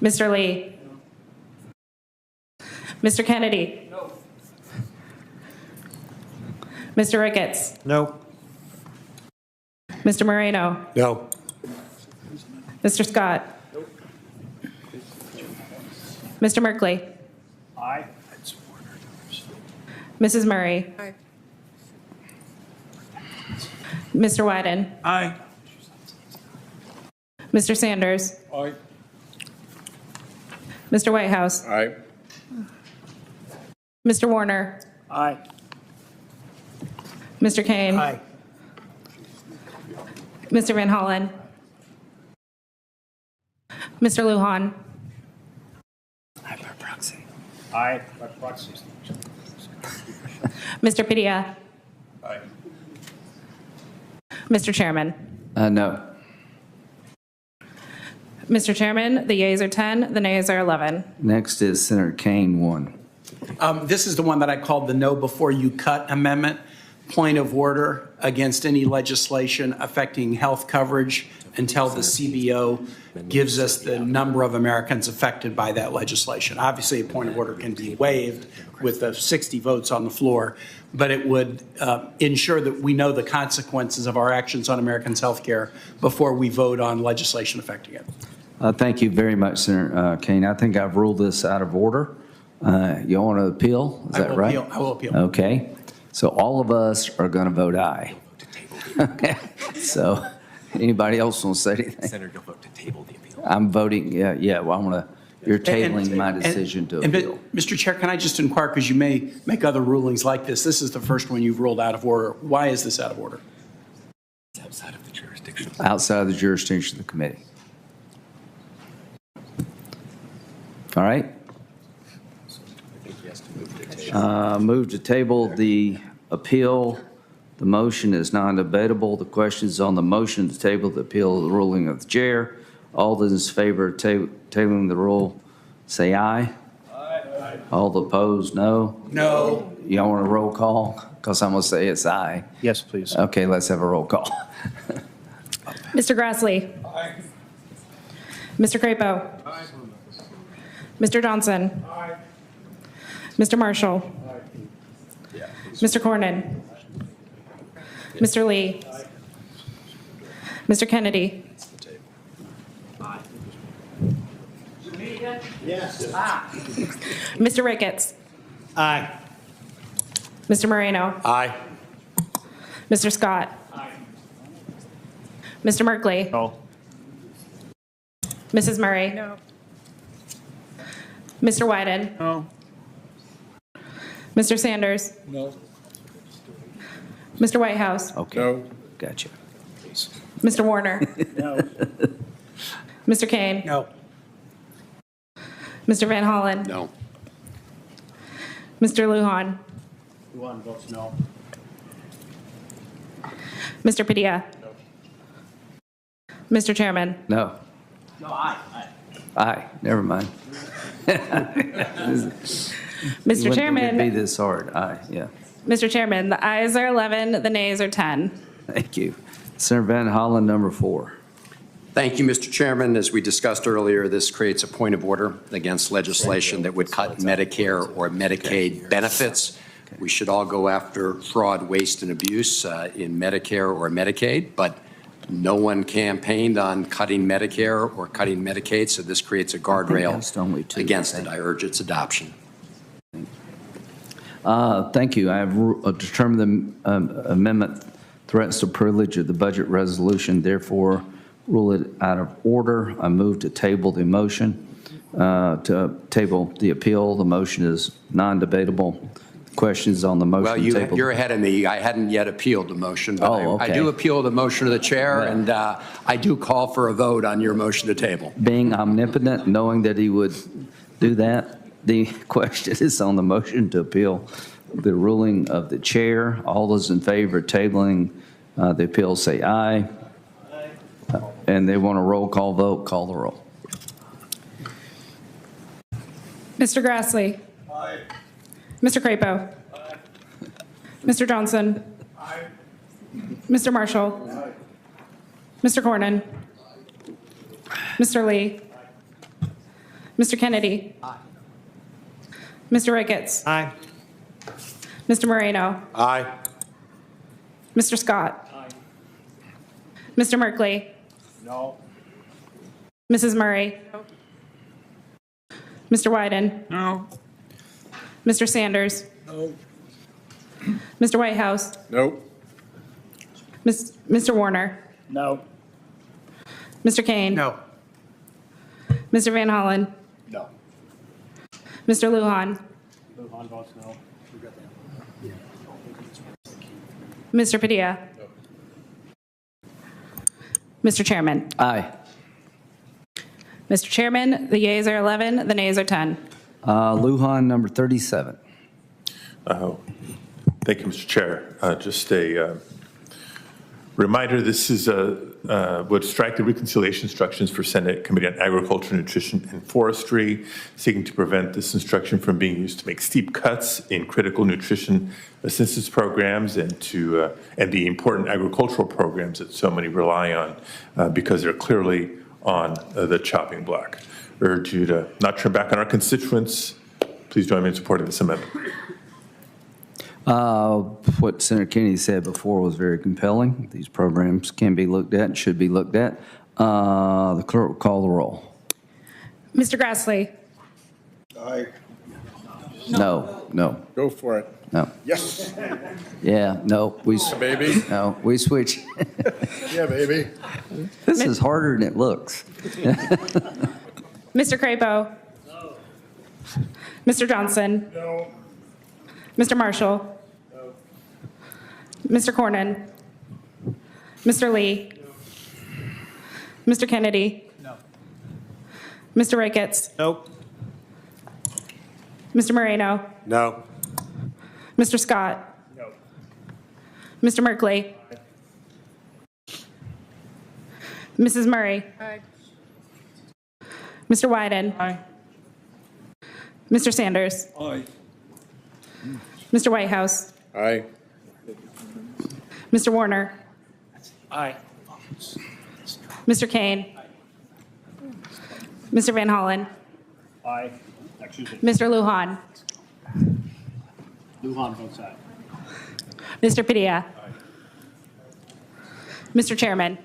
Mr. Lee. Mr. Kennedy. Mr. Ricketts. No. Mr. Moreno. No. Mr. Scott. Mr. Merkley. Aye. Mrs. Murray. Aye. Mr. Wyden. Aye. Mr. Sanders. Aye. Mr. Whitehouse. Aye. Mr. Warner. Aye. Mr. Kaine. Aye. Mr. Van Hollen. Mr. Lujan. Aye by proxy. Aye by proxy. Mr. Padilla. Aye. Mr. Chairman. No. Mr. Chairman, the yeas are 10, the nays are 11. Next is Senator Kaine 1. This is the one that I called the no before you cut amendment. Point of order against any legislation affecting health coverage until the CBO gives us the number of Americans affected by that legislation. Obviously, a point of order can be waived with the 60 votes on the floor, but it would ensure that we know the consequences of our actions on Americans' health care before we vote on legislation affecting it. Thank you very much, Senator Kaine. I think I've ruled this out of order. You want to appeal? Is that right? I will appeal. Okay. So all of us are going to vote aye. Okay. So anybody else want to say anything? Senator, you'll vote to table the appeal. I'm voting, yeah, well, I'm going to, you're tabling my decision to appeal. Mr. Chair, can I just inquire, because you may make other rulings like this. This is the first one you've ruled out of order. Why is this out of order? It's outside of the jurisdiction. Outside of the jurisdiction of the committee. All right. Move to table the appeal. The motion is non-debatable. The question is on the motion to table the appeal of the ruling of the chair. All those in favor of tabling the rule, say aye. Aye. All opposed, no. No. Y'all want a roll call? Because I'm going to say it's aye. Yes, please. Okay, let's have a roll call. Mr. Grassley. Aye. Mr. Crapo. Aye. Mr. Johnson. Aye. Mr. Marshall. Mr. Cornyn. Mr. Lee. Mr. Kennedy. Yes. Mr. Ricketts. Aye. Mr. Moreno. Aye. Mr. Scott. Mr. Merkley. No. Mrs. Murray. No. Mr. Wyden. No. Mr. Sanders. No. Mr. Whitehouse. Okay. No. Gotcha. Mr. Warner. No. Mr. Kaine. No. Mr. Van Hollen. No. Mr. Lujan. Lujan votes no. Mr. Padilla. Mr. Chairman. No. No, aye. Aye, never mind. Mr. Chairman. It wouldn't be this hard. Aye, yeah. Mr. Chairman, the ayes are 11, the nays are 10. Thank you. Senator Van Hollen, number 4. Thank you, Mr. Chairman. As we discussed earlier, this creates a point of order against legislation that would cut Medicare or Medicaid benefits. We should all go after fraud, waste, and abuse in Medicare or Medicaid, but no one campaigned on cutting Medicare or cutting Medicaid, so this creates a guardrail against it. I urge its adoption. Thank you. I have determined the amendment threatens the privilege of the budget resolution, therefore rule it out of order. I move to table the motion, to table the appeal. The motion is non-debatable. Questions on the motion? Well, you're ahead of me. I hadn't yet appealed the motion, but okay. I do appeal the motion of the chair, and I do call for a vote on your motion to table. Being omnipotent, knowing that he would do that, the question is on the motion to appeal the ruling of the chair. All those in favor of tabling the appeal say aye. And they want a roll call vote, call the roll. Mr. Grassley. Aye. Mr. Crapo. Aye. Mr. Johnson. Aye. Mr. Marshall. Aye. Mr. Cornyn. Mr. Lee. Mr. Kennedy. Mr. Ricketts. Aye. Mr. Moreno. Aye. Mr. Scott. Mr. Merkley. No. Mrs. Murray. Mr. Wyden. No. Mr. Sanders. No. Mr. Whitehouse. No. Mr. Warner. No. Mr. Kaine. No. Mr. Van Hollen. No. Mr. Lujan. Lujan votes no. Mr. Padilla. Mr. Chairman. Aye. Mr. Chairman, the yeas are 11, the nays are 10. Lujan, number 37. Thank you, Mr. Chair. Just a reminder, this is would strike the reconciliation instructions for Senate Committee on Agriculture, Nutrition, and Forestry, seeking to prevent this instruction from being used to make steep cuts in critical nutrition assistance programs and the important agricultural programs that so many rely on because they're clearly on the chopping block. Urge you to not turn back on our constituents. Please join me in supporting this amendment. What Senator Kennedy said before was very compelling. These programs can be looked at and should be looked at. The clerk will call the roll. Mr. Grassley. Aye. No, no, Go for it. no. Yes. Yeah, no, baby. no, we switch. Yeah, baby. This is harder than it looks. Mr. Crapo? No. Mr. Johnson? No. Mr. Marshall? No. Mr. Cornyn? Mr. Lee? Mr. Kennedy? No. Mr. Ricketts? Nope. Mr. Moreno? No. Mr. Scott? No. Mr. Merkley? Mrs. Murray? Aye. Mr. Wyden? Aye. Mr. Sanders? Aye. Mr. Whitehouse? Aye. Mr. Warner? Aye. Mr. Kaine? Mr. Van Hollen? Aye. Excuse me. Mr. Lujan? Lujan votes aye. Mr. Padilla? Mr. Chairman?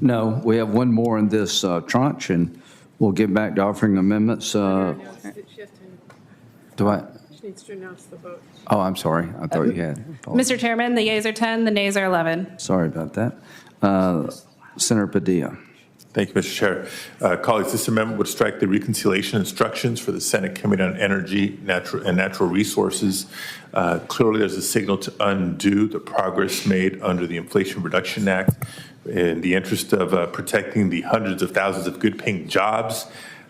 No, we have one more in this tranche, and we'll get back to offering amendments. She has Do I? she needs to announce the vote. Oh, I'm sorry. I thought you had. Mr. Chairman, the yeas are 10, the nays are 11. Sorry about that. Senator Padilla. Thank you, Mr. Chair. Colleagues, this amendment would strike the reconciliation instructions for the Senate Committee on Energy, Natural Resources. Clearly, there's a signal to undo the progress made under the Inflation Reduction Act in the interest of protecting the hundreds of thousands of good-paying jobs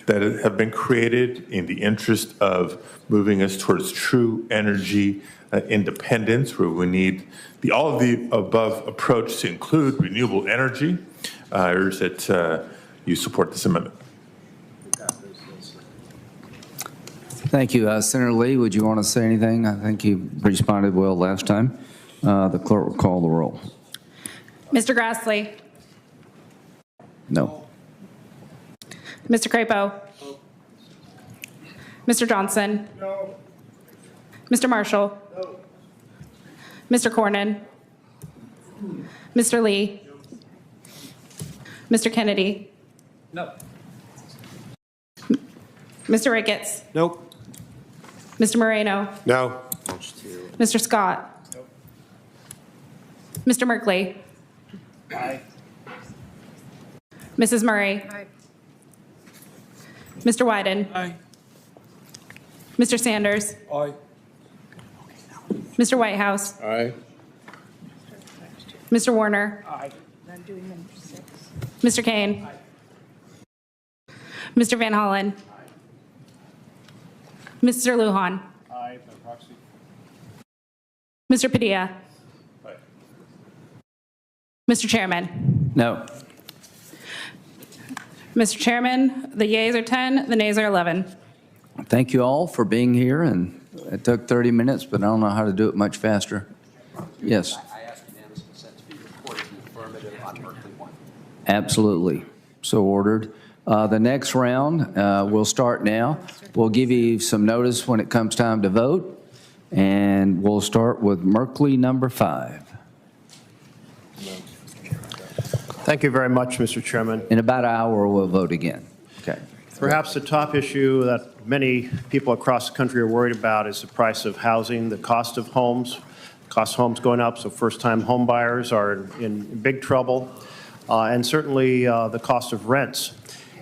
that have been created, in the interest of moving us towards true energy independence, where we need the all of the above approach to include renewable energy. I urge that you support this amendment. Thank you. Senator Lee, would you want to say anything? I think you responded well last time. The clerk will call the roll. Mr. Grassley? No. Mr. Crapo? Mr. Johnson? No. Mr. Marshall? No. Mr. Cornyn? Mr. Lee? Mr. Kennedy? No. Mr. Ricketts? Nope. Mr. Moreno? No. Mr. Scott? Nope. Mr. Merkley? Aye. Mrs. Murray? Aye. Mr. Wyden? Aye. Mr. Sanders? Aye. Mr. Whitehouse? Aye. Mr. Warner? Aye. I'm doing number 6. Mr. Kaine? Mr. Van Hollen? Mr. Lujan? Aye, by proxy. Mr. Padilla? Aye. Mr. Chairman? No. Mr. Chairman, the yeas are 10, the nays are 11. Thank you all for being here, and it took 30 minutes, but I don't know how to do it much faster. Yes. I ask unanimous consent to be recorded in the affirmative on Merkley 1. Absolutely. So ordered. The next round, we'll start now. We'll give you some notice when it comes time to vote, and we'll start with Merkley number 5. Thank you very much, Mr. Chairman. In about an hour, we'll vote again. Okay. Perhaps the top issue that many people across the country are worried about is the price of housing, the cost of homes. Cost of homes going up, so first-time home buyers are in big trouble, and certainly the cost of rents.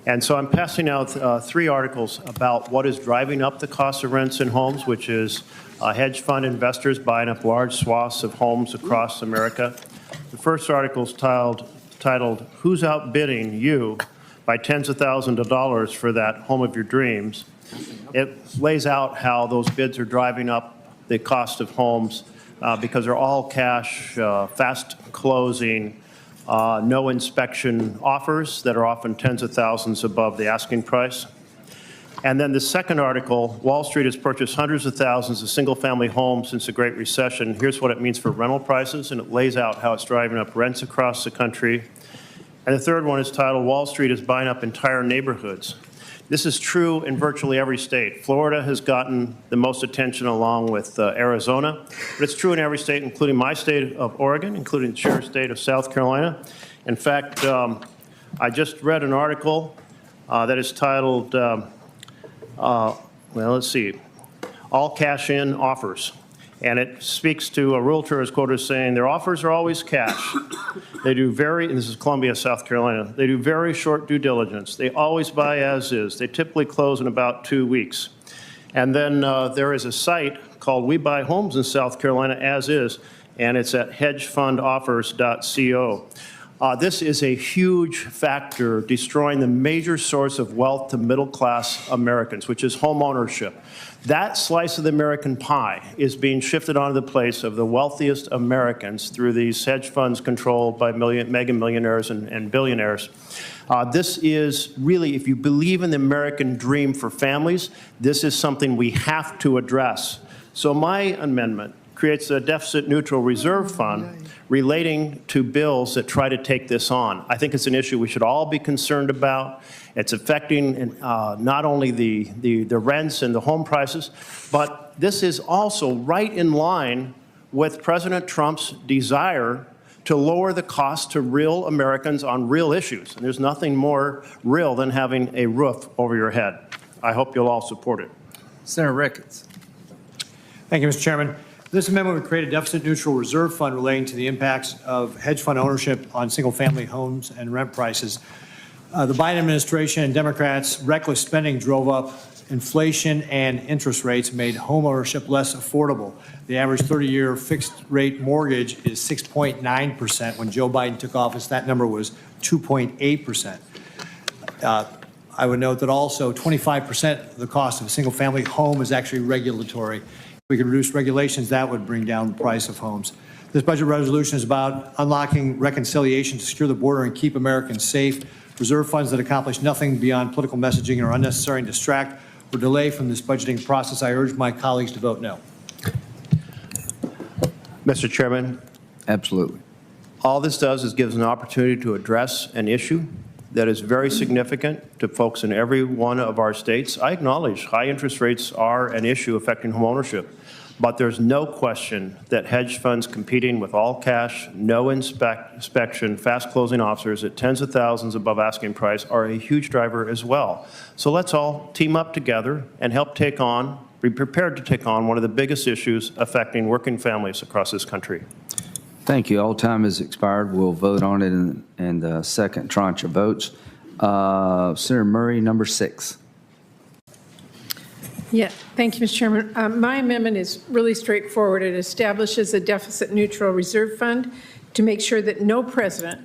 And so I'm passing out 3 articles about what is driving up the cost of rents in homes, which is hedge fund investors buying up large swaths of homes across America. The first article is titled, "Who's Outbidding You?" by tens of thousands of dollars for that home of your dreams. It lays out how those bids are driving up the cost of homes because they're all cash, fast closing, no inspection offers that are often tens of thousands above the asking price. And then the second article, Wall Street has purchased hundreds of thousands of single-family homes since the Great Recession. Here's what it means for rental prices, and it lays out how it's driving up rents across the country. And the third one is titled, Wall Street is buying up entire neighborhoods. This is true in virtually every state. Florida has gotten the most attention along with Arizona, but it's true in every state, including my state of Oregon, including the share state of South Carolina. In fact, I just read an article that is titled, well, let's see. all cash-in offers. And it speaks to a realtor is quoted as saying, their offers are always cash. They do and this is Columbia, South Carolina, they do very short due diligence. They always buy as is. They typically close in about 2 weeks. And then there is a site called We Buy Homes in South Carolina as is, and it's at hedgefundoffers.co. This is a huge factor destroying the major source of wealth to middle-class Americans, which is home ownership. That slice of the American pie is being shifted onto the place of the wealthiest Americans through these hedge funds controlled by mega millionaires and billionaires. This is really, if you believe in the American dream for families, this is something we have to address. So my amendment creates a deficit-neutral reserve fund relating to bills that try to take this on. I think it's an issue we should all be concerned about. It's affecting not only the rents and the home prices, but this is also right in line with President Trump's desire to lower the cost to real Americans on real issues. And there's nothing more real than having a roof over your head. I hope you'll all support it. Senator Ricketts. Thank you, Mr. Chairman. This amendment would create a deficit-neutral reserve fund relating to the impacts of hedge fund ownership on single-family homes and rent prices. The Biden administration and Democrats' reckless spending drove up inflation and interest rates, made home ownership less affordable. The average 30-year fixed-rate mortgage is 6.9%. When Joe Biden took office, that number was 2.8%. I would note that also 25% of the cost of a single-family home is actually regulatory. If we could reduce regulations, that would bring down the price of homes. This budget resolution is about unlocking reconciliation to secure the border and keep Americans safe. Reserve funds that accomplish nothing beyond political messaging and are unnecessary and distract or delay from this budgeting process. I urge my colleagues to vote no. Mr. Chairman. Absolutely. All this does is gives an opportunity to address an issue that is very significant to folks in every one of our states. I acknowledge high interest rates are an issue affecting home ownership, but there's no question that hedge funds competing with all cash, no inspection, fast closing officers at tens of thousands above asking price are a huge driver as well. So let's all team up together and help be prepared to take on one of the biggest issues affecting working families across this country. Thank you. All time has expired. We'll vote on it in the second tranche of votes. Senator Murray, number 6. Yeah, thank you, Mr. Chairman. My amendment is really straightforward. It establishes a deficit-neutral reserve fund to make sure that no president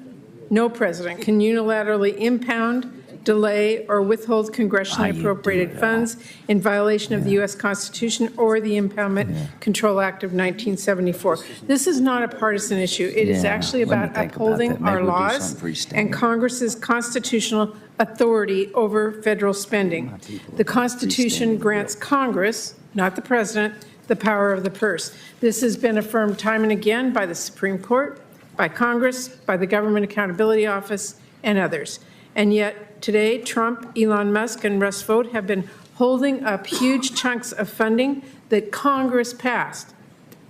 can unilaterally impound, delay, or withhold congressionally appropriated funds in violation of the U.S. Constitution or the Impoundment Control Act of 1974. This is not a partisan issue. It is actually about upholding our laws and Congress's constitutional authority over federal spending. The Constitution grants Congress, not the president, the power of the purse. This has been affirmed time and again by the Supreme Court, by Congress, by the Government Accountability Office, and others. And yet today, Trump, Elon Musk, and Russ Vought have been holding up huge chunks of funding that Congress passed,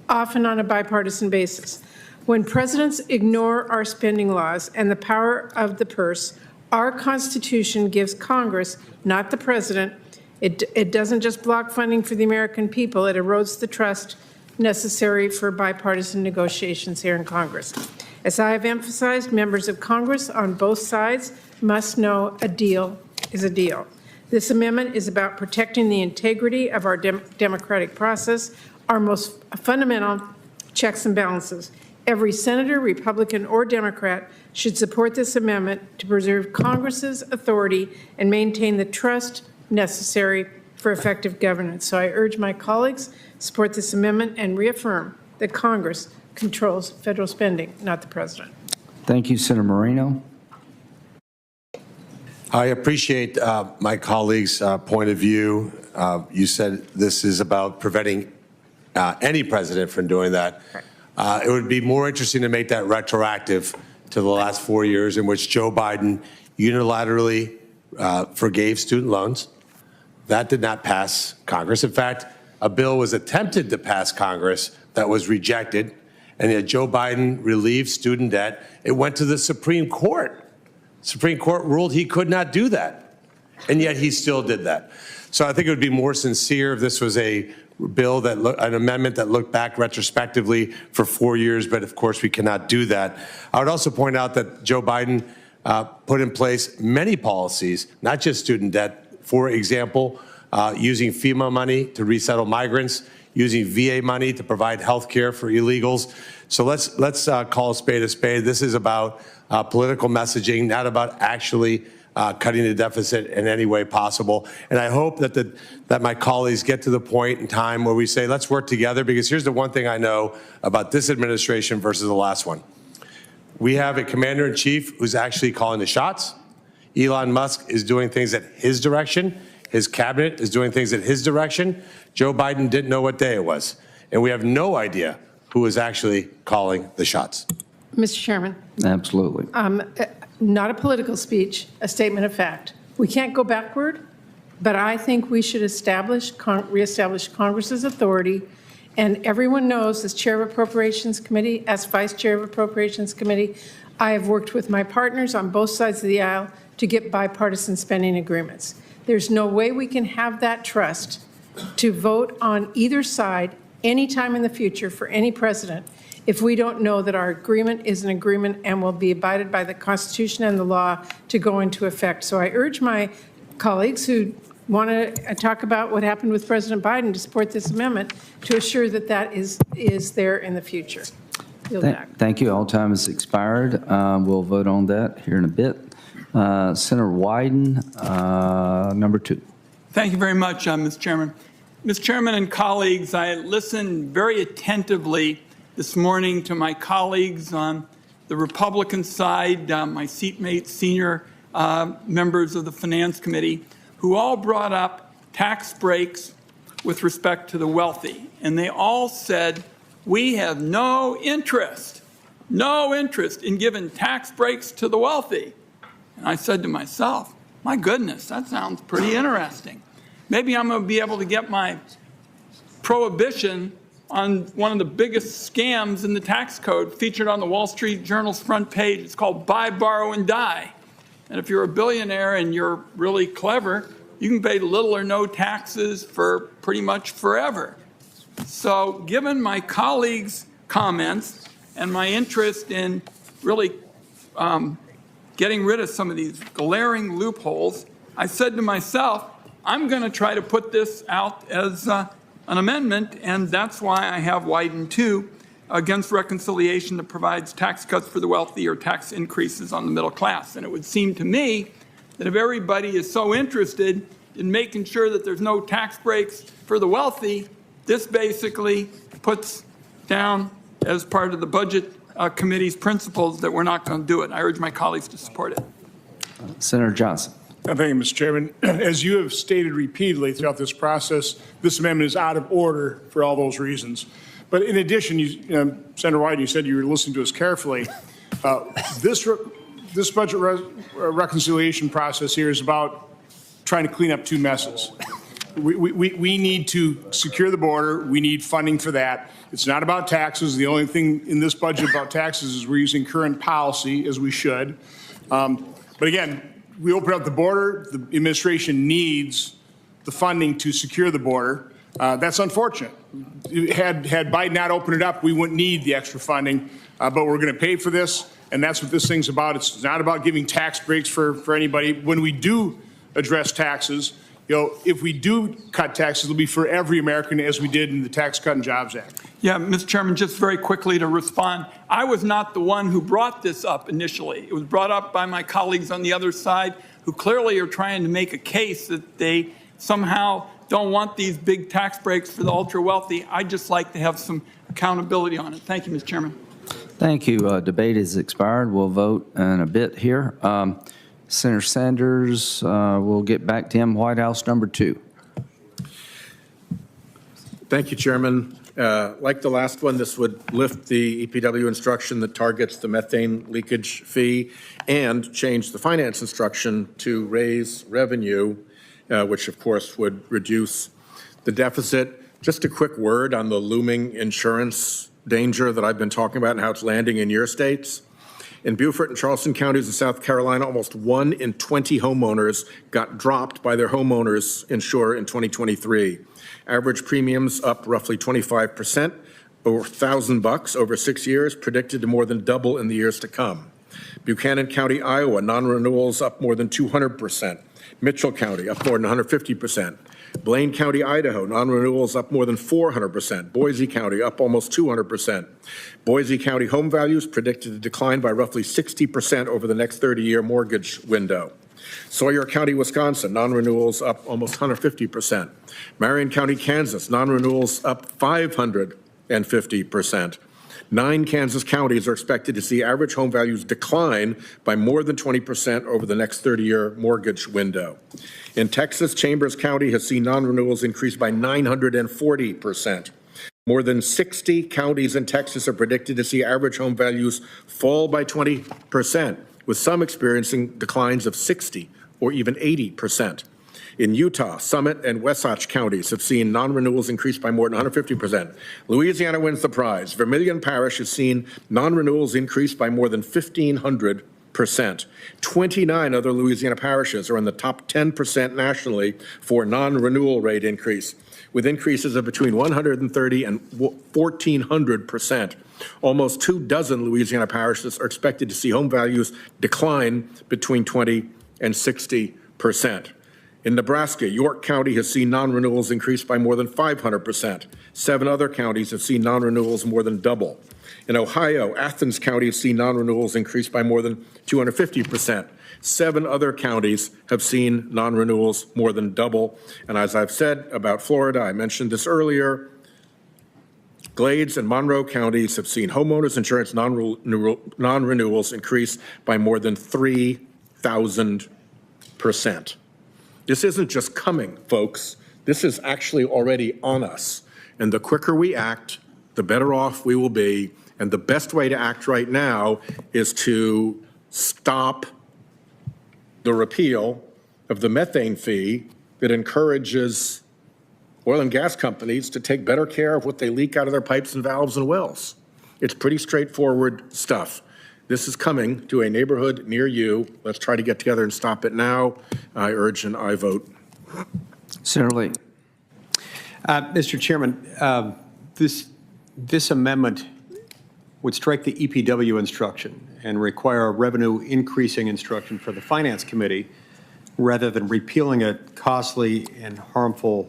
often on a bipartisan basis. When presidents ignore our spending laws and the power of the purse, our Constitution gives Congress, not the president, it doesn't just block funding for the American people, it erodes the trust necessary for bipartisan negotiations here in Congress. As I have emphasized, members of Congress on both sides must know a deal is a deal. This amendment is about protecting the integrity of our democratic process, our most fundamental checks and balances. Every senator, Republican or Democrat, should support this amendment to preserve Congress's authority and maintain the trust necessary for effective governance. So I urge my colleagues to support this amendment and reaffirm that Congress controls federal spending, not the president. Thank you, Senator Moreno. I appreciate my colleague's point of view. You said this is about preventing any president from doing that. It would be more interesting to make that retroactive to the last 4 years in which Joe Biden unilaterally forgave student loans. That did not pass Congress. In fact, a bill was attempted to pass Congress that was rejected, and yet Joe Biden relieved student debt. It went to the Supreme Court. Supreme Court ruled he could not do that, and yet he still did that. So I think it would be more sincere if this was a bill an amendment that looked back retrospectively for 4 years, but of course we cannot do that. I would also point out that Joe Biden put in place many policies, not just student debt. For example, using FEMA money to resettle migrants, using VA money to provide health care for illegals. So let's call a spade a spade. This is about political messaging, not about actually cutting the deficit in any way possible. And I hope that my colleagues get to the point in time where we say, let's work together, because here's the one thing I know about this administration versus the last one. We have a commander-in-chief who's actually calling the shots. Elon Musk is doing things at his direction. His cabinet is doing things at his direction. Joe Biden didn't know what day it was. And we have no idea who is actually calling the shots. Mr. Chairman. Absolutely. Not a political speech, a statement of fact. We can't go backward, but I think we should reestablish Congress's authority. And everyone knows, as Chair of Appropriations Committee, as Vice Chair of Appropriations Committee, I have worked with my partners on both sides of the aisle to get bipartisan spending agreements. There's no way we can have that trust to vote on either side anytime in the future for any president if we don't know that our agreement is an agreement and will be abided by the Constitution and the law to go into effect. So I urge my colleagues who want to talk about what happened with President Biden to support this amendment to assure that that is there in the future. Thank you. All time has expired. We'll vote on that here in a bit. Senator Wyden, number 2. Thank you very much, Mr. Chairman. Mr. Chairman and colleagues, I listened very attentively this morning to my colleagues on the Republican side, my seatmates, senior members of the Finance Committee, who all brought up tax breaks with respect to the wealthy. And they all said, we have no interest in giving tax breaks to the wealthy. And I said to myself, my goodness, that sounds pretty interesting. Maybe I'm going to be able to get my prohibition on one of the biggest scams in the tax code featured on the Wall Street Journal's front page. It's called Buy, Borrow, and Die. And if you're a billionaire and you're really clever, you can pay little or no taxes for pretty much forever. So given my colleagues' comments and my interest in really getting rid of some of these glaring loopholes, I said to myself, I'm going to try to put this out as an amendment, and that's why I have Wyden 2 against reconciliation that provides tax cuts for the wealthy or tax increases on the middle class. And it would seem to me that if everybody is so interested in making sure that there's no tax breaks for the wealthy, this basically puts down as part of the Budget Committee's principles that we're not going to do it. I urge my colleagues to support it. Senator Johnson. Thank you, Mr. Chairman. As you have stated repeatedly throughout this process, this amendment is out of order for all those reasons. But in addition, Senator Wyden, you said you were listening to us carefully. This budget reconciliation process here is about trying to clean up two messes. We need to secure the border. We need funding for that. It's not about taxes. The only thing in this budget about taxes is we're using current policy, as we should. But again, we open up the border. The administration needs the funding to secure the border. That's unfortunate. Had Biden not opened it up, we wouldn't need the extra funding. But we're going to pay for this, and that's what this thing's about. It's not about giving tax breaks for anybody. When we do address taxes, if we do cut taxes, it'll be for every American, as we did in the Tax Cut and Jobs Act. Yeah, Mr. Chairman, just very quickly to respond. I was not the one who brought this up initially. It was brought up by my colleagues on the other side who clearly are trying to make a case that they somehow don't want these big tax breaks for the ultra wealthy. I'd just like to have some accountability on it. Thank you, Mr. Chairman. Thank you. Debate is expired. We'll vote in a bit here. Senator Sanders, we'll get back to him. Whitehouse number 2. Thank you, Chairman. Like the last one, this would lift the EPW instruction that targets the methane leakage fee and change the finance instruction to raise revenue, which of course would reduce the deficit. Just a quick word on the looming insurance danger that I've been talking about and how it's landing in your states. In Beaufort and Charleston counties in South Carolina, almost 1 in 20 homeowners got dropped by their homeowners insurer in 2023. Average premiums up roughly 25%, over $1,000 over 6 years, predicted to more than double in the years to come. Buchanan County, Iowa, non-renewals up more than 200%. Mitchell County up more than 150%. Blaine County, Idaho, non-renewals up more than 400%. Boise County up almost 200%. Boise County home values predicted to decline by roughly 60% over the next 30-year mortgage window. Sawyer County, Wisconsin, non-renewals up almost 150%. Marion County, Kansas, non-renewals up 550%. 9 Kansas counties are expected to see average home values decline by more than 20% over the next 30-year mortgage window. In Texas, Chambers County has seen non-renewals increase by 940%. More than 60 counties in Texas are predicted to see average home values fall by 20%, with some experiencing declines of 60 or even 80%. In Utah, Summit and Wasatch counties have seen non-renewals increase by more than 150%. Louisiana wins the prize. Vermilion Parish has seen non-renewals increase by more than 1,500%. 29 other Louisiana parishes are in the top 10% nationally for non-renewal rate increase, with increases of between 130 and 1,400%. Almost 24 Louisiana parishes are expected to see home values decline between 20 and 60%. In Nebraska, York County has seen non-renewals increase by more than 500%. 7 other counties have seen non-renewals more than double. In Ohio, Athens County has seen non-renewals increase by more than 250%. 7 other counties have seen non-renewals more than double. And as I've said about Florida, I mentioned this earlier, Glades and Monroe counties have seen homeowners insurance non-renewals increase by more than 3,000%. This isn't just coming, folks. This is actually already on us. And the quicker we act, the better off we will be. And the best way to act right now is to stop the repeal of the methane fee that encourages oil and gas companies to take better care of what they leak out of their pipes and valves and wells. It's pretty straightforward stuff. This is coming to a neighborhood near you. Let's try to get together and stop it now. I urge and I vote. Senator Lee. Mr. Chairman, this amendment would strike the EPW instruction and require a revenue increasing instruction for the Finance Committee rather than repealing a costly and harmful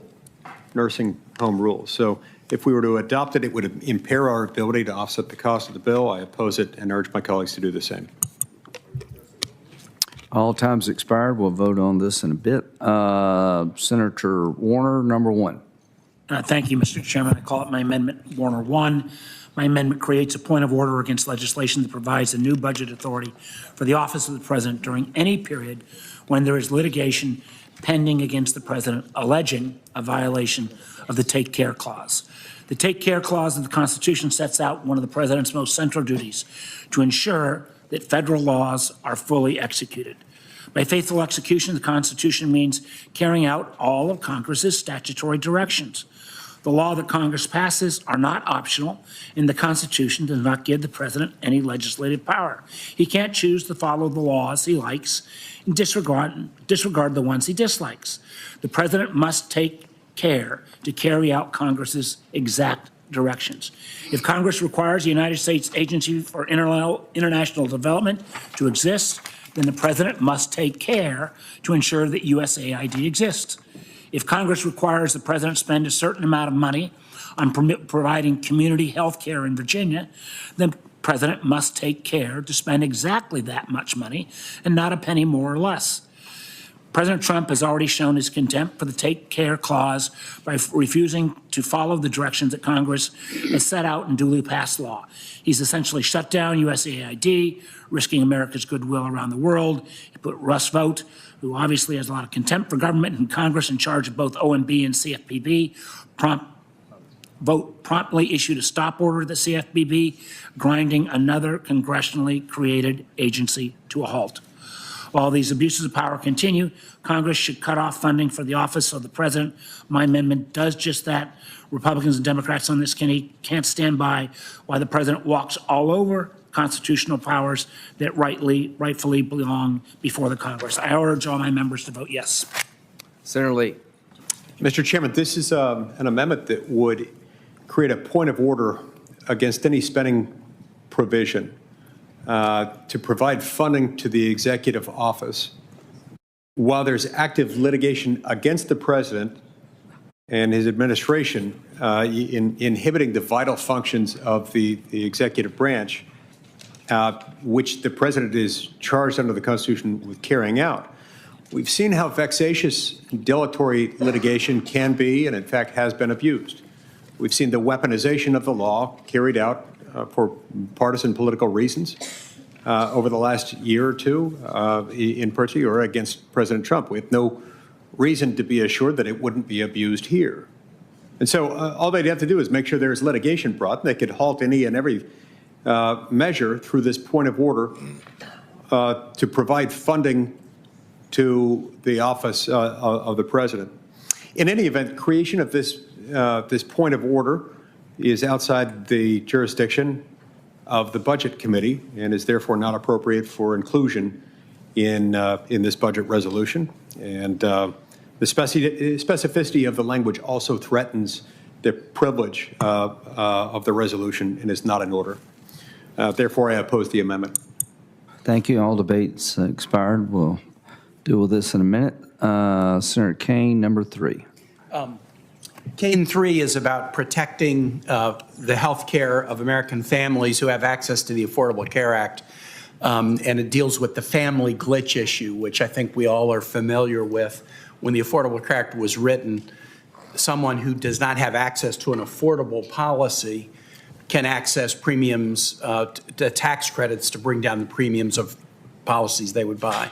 nursing home rule. So if we were to adopt it, it would impair our ability to offset the cost of the bill. I oppose it and urge my colleagues to do the same. All times expired. We'll vote on this in a bit. Senator Warner, number 1. Thank you, Mr. Chairman. I call it my amendment, Warner 1. My amendment creates a point of order against legislation that provides a new budget authority for the office of the president during any period when there is litigation pending against the president alleging a violation of the Take Care Clause. The Take Care Clause of the Constitution sets out one of the president's most central duties to ensure that federal laws are fully executed. By faithful execution, the Constitution means carrying out all of Congress's statutory directions. The law that Congress passes are not optional, and the Constitution does not give the president any legislative power. He can't choose to follow the laws he likes and disregard the ones he dislikes. The president must take care to carry out Congress's exact directions. If Congress requires the United States Agency for International Development to exist, then the president must take care to ensure that USAID exists. If Congress requires the president spend a certain amount of money on providing community health care in Virginia, then the president must take care to spend exactly that much money and not a penny more or less. President Trump has already shown his contempt for the Take Care Clause by refusing to follow the directions that Congress has set out in duly passed law. He's essentially shut down USAID, risking America's goodwill around the world. He put Russ Vought, who obviously has a lot of contempt for government and Congress, in charge of both OMB and CFPB. Vought promptly issued a stop order to the CFPB, grinding another congressionally created agency to a halt. While these abuses of power continue, Congress should cut off funding for the office of the president. My amendment does just that. Republicans and Democrats on this committee can't stand by while the president walks all over constitutional powers that rightfully belong before the Congress. I urge all my members to vote yes. Senator Lee. Mr. Chairman, this is an amendment that would create a point of order against any spending provision to provide funding to the executive office while there's active litigation against the president and his administration in inhibiting the vital functions of the executive branch, which the president is charged under the Constitution with carrying out. We've seen how vexatious, dilatory litigation can be, and in fact has been abused. We've seen the weaponization of the law carried out for partisan political reasons over the last year or two, in particular against President Trump. We have no reason to be assured that it wouldn't be abused here. And so all they'd have to do is make sure there's litigation brought, and they could halt any and every measure through this point of order to provide funding to the office of the president. In any event, creation of this point of order is outside the jurisdiction of the Budget Committee and is therefore not appropriate for inclusion in this budget resolution. And the specificity of the language also threatens the privilege of the resolution and is not in order. Therefore, I oppose the amendment. Thank you. All debates expired. We'll deal with this in a minute. Senator Kaine, number 3. Kaine 3 is about protecting the health care of American families who have access to the Affordable Care Act. And it deals with the family glitch issue, which I think we all are familiar with. When the Affordable Care Act was written, someone who does not have access to an affordable policy can access premiums, tax credits to bring down the premiums of policies they would buy.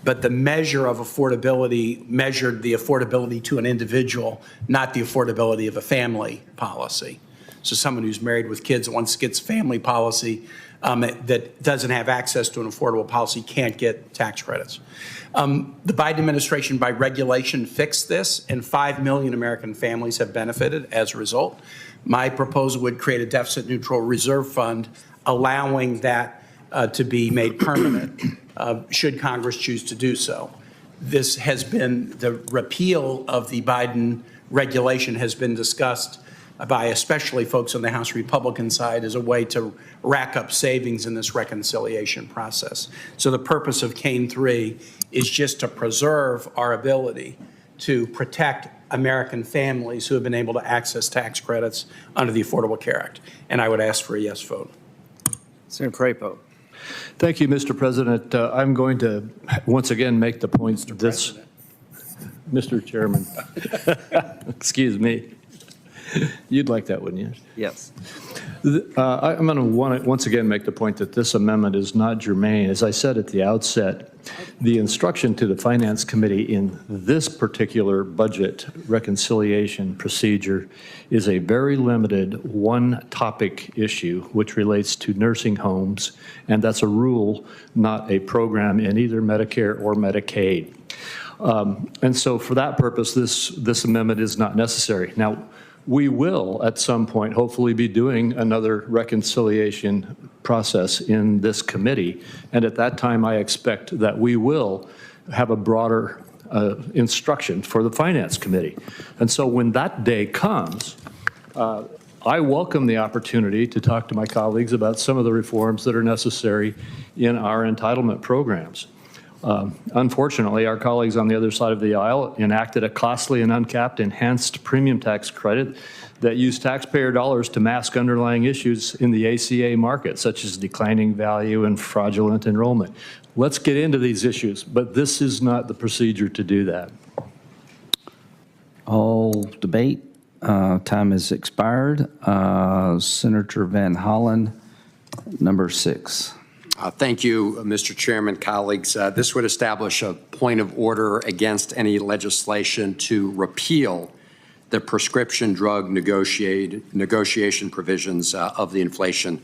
But the measure of affordability measured the affordability to an individual, not the affordability of a family policy. So someone who's married with kids once gets family policy that doesn't have access to an affordable policy can't get tax credits. The Biden administration, by regulation, fixed this, and 5 million American families have benefited as a result. My proposal would create a deficit-neutral reserve fund, allowing that to be made permanent should Congress choose to do so. This has been, the repeal of the Biden regulation has been discussed by especially folks on the House Republican side as a way to rack up savings in this reconciliation process. So the purpose of Kaine 3 is just to preserve our ability to protect American families who have been able to access tax credits under the Affordable Care Act. And I would ask for a yes vote. Senator Crapo. Thank you, Mr. President. I'm going to once again make the point that this, Mr. Chairman, excuse me. You'd like that, wouldn't you? Yes. I'm going to once again make the point that this amendment is not germane. As I said at the outset, the instruction to the Finance Committee in this particular budget reconciliation procedure is a very limited one-topic issue, which relates to nursing homes, and that's a rule, not a program in either Medicare or Medicaid. And so for that purpose, this amendment is not necessary. Now, we will, at some point, hopefully be doing another reconciliation process in this committee. And at that time, I expect that we will have a broader instruction for the Finance Committee. And so when that day comes, I welcome the opportunity to talk to my colleagues about some of the reforms that are necessary in our entitlement programs. Unfortunately, our colleagues on the other side of the aisle enacted a costly and uncapped enhanced premium tax credit that used taxpayer dollars to mask underlying issues in the ACA market, such as declining value and fraudulent enrollment. Let's get into these issues, but this is not the procedure to do that. All debate. Time has expired. Senator Van Hollen, number 6. Thank you, Mr. Chairman, colleagues. This would establish a point of order against any legislation to repeal the prescription drug negotiation provisions of the Inflation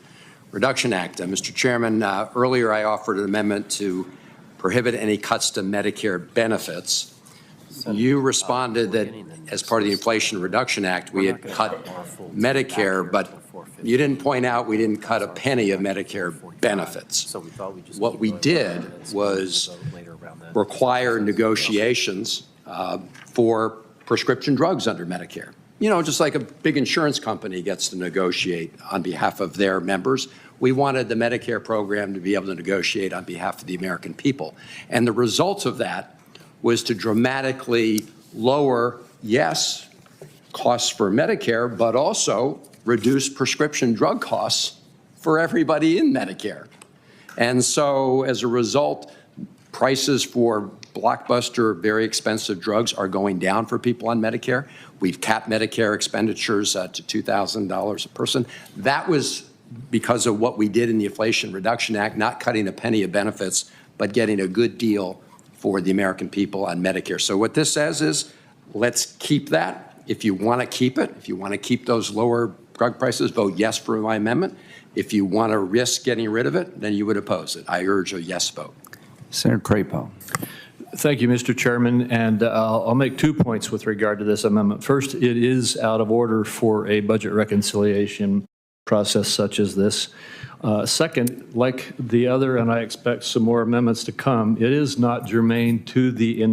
Reduction Act. Mr. Chairman, earlier I offered an amendment to prohibit any cuts to Medicare benefits. You responded that as part of the Inflation Reduction Act, we had cut Medicare, but you didn't point out we didn't cut a penny of Medicare benefits. What we did was require negotiations for prescription drugs under Medicare. You know, just like a big insurance company gets to negotiate on behalf of their members, we wanted the Medicare program to be able to negotiate on behalf of the American people. And the result of that was to dramatically lower, yes, costs for Medicare, but also reduce prescription drug costs for everybody in Medicare. And so as a result, prices for blockbuster, very expensive drugs are going down for people on Medicare. We've capped Medicare expenditures to $2,000 a person. That was because of what we did in the Inflation Reduction Act, not cutting a penny of benefits, but getting a good deal for the American people on Medicare. So what this says is, let's keep that. If you want to keep it, if you want to keep those lower drug prices, vote yes for my amendment. If you want to risk getting rid of it, then you would oppose it. I urge a yes vote. Senator Crapo. Thank you, Mr. Chairman, and I'll make 2 points with regard to this amendment. First, it is out of order for a budget reconciliation process such as this. Second, like the other, and I expect some more amendments to come, it is not germane to the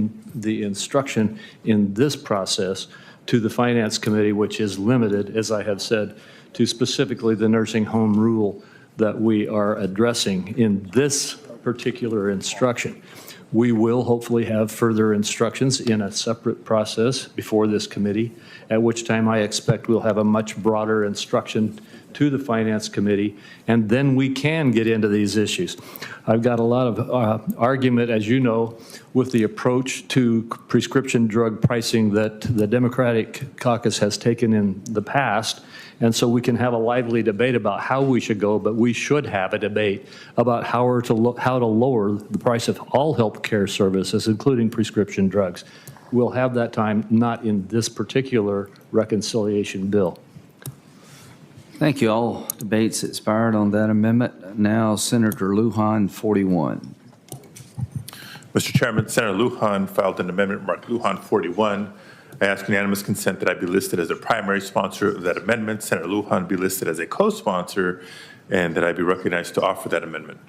instruction in this process to the Finance Committee, which is limited, as I have said, to specifically the nursing home rule that we are addressing in this particular instruction. We will hopefully have further instructions in a separate process before this committee, at which time I expect we'll have a much broader instruction to the Finance Committee, and then we can get into these issues. I've got a lot of argument, as you know, with the approach to prescription drug pricing that the Democratic caucus has taken in the past, and so we can have a lively debate about how we should go, but we should have a debate about how to lower the price of all health care services, including prescription drugs. We'll have that time, not in this particular reconciliation bill. Thank you. All debates expired on that amendment. Now, Senator Lujan, 41. Mr. Chairman, Senator Lujan filed an amendment marked Lujan 41. I ask unanimous consent that I be listed as a primary sponsor of that amendment, Senator Lujan be listed as a co-sponsor, and that I be recognized to offer that amendment.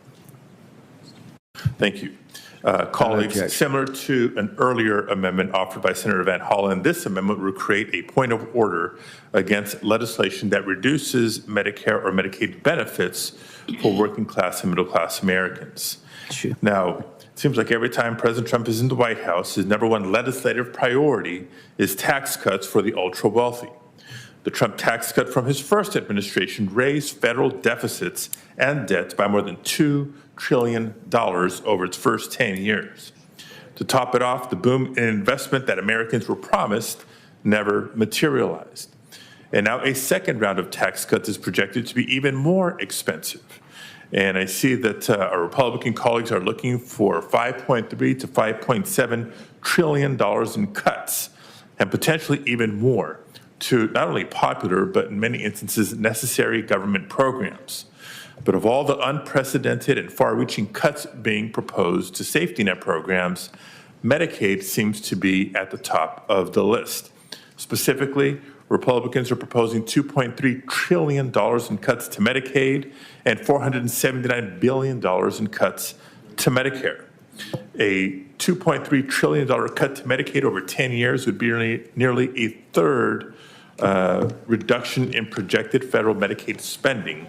Thank you. Colleagues, similar to an earlier amendment offered by Senator Van Hollen, this amendment will create a point of order against legislation that reduces Medicare or Medicaid benefits for working class and middle class Americans. Sure. Now, it seems like every time President Trump is in the White House, his #1 legislative priority is tax cuts for the ultra wealthy. The Trump tax cut from his first administration raised federal deficits and debts by more than $2 trillion over its first 10 years. To top it off, the boom in investment that Americans were promised never materialized. And now a second round of tax cuts is projected to be even more expensive. And I see that our Republican colleagues are looking for $5.3 to $5.7 trillion in cuts, and potentially even more, to not only popular, but in many instances necessary government programs. But of all the unprecedented and far-reaching cuts being proposed to safety net programs, Medicaid seems to be at the top of the list. Specifically, Republicans are proposing $2.3 trillion in cuts to Medicaid and $479 billion in cuts to Medicare. A $2.3 trillion cut to Medicaid over 10 years would be nearly a third reduction in projected federal Medicaid spending,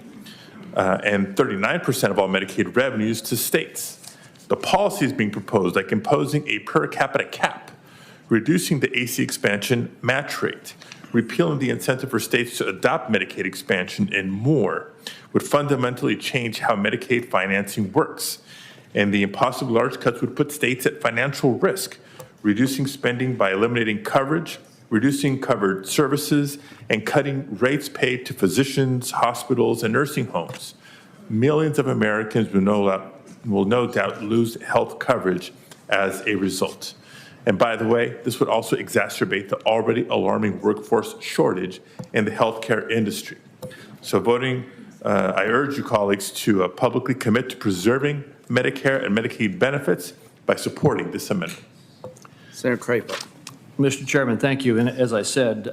and 39% of all Medicaid revenues to states. The policies being proposed, like imposing a per capita cap, reducing the AC expansion match rate, repealing the incentive for states to adopt Medicaid expansion, and more, would fundamentally change how Medicaid financing works. And the impossibly large cuts would put states at financial risk, reducing spending by eliminating coverage, reducing covered services, and cutting rates paid to physicians, hospitals, and nursing homes. Millions of Americans will no doubt lose health coverage as a result. And by the way, this would also exacerbate the already alarming workforce shortage in the healthcare industry. So I urge you colleagues to publicly commit to preserving Medicare and Medicaid benefits by supporting this amendment. Senator Crapo. Mr. Chairman, thank you. And as I said,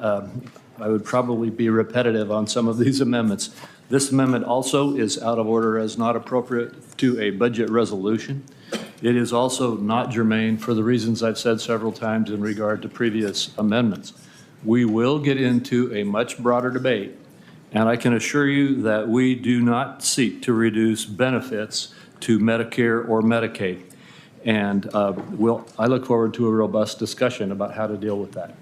I would probably be repetitive on some of these amendments. This amendment also is out of order as not appropriate to a budget resolution. It is also not germane for the reasons I've said several times in regard to previous amendments. We will get into a much broader debate, and I can assure you that we do not seek to reduce benefits to Medicare or Medicaid. And I look forward to a robust discussion about how to deal with that.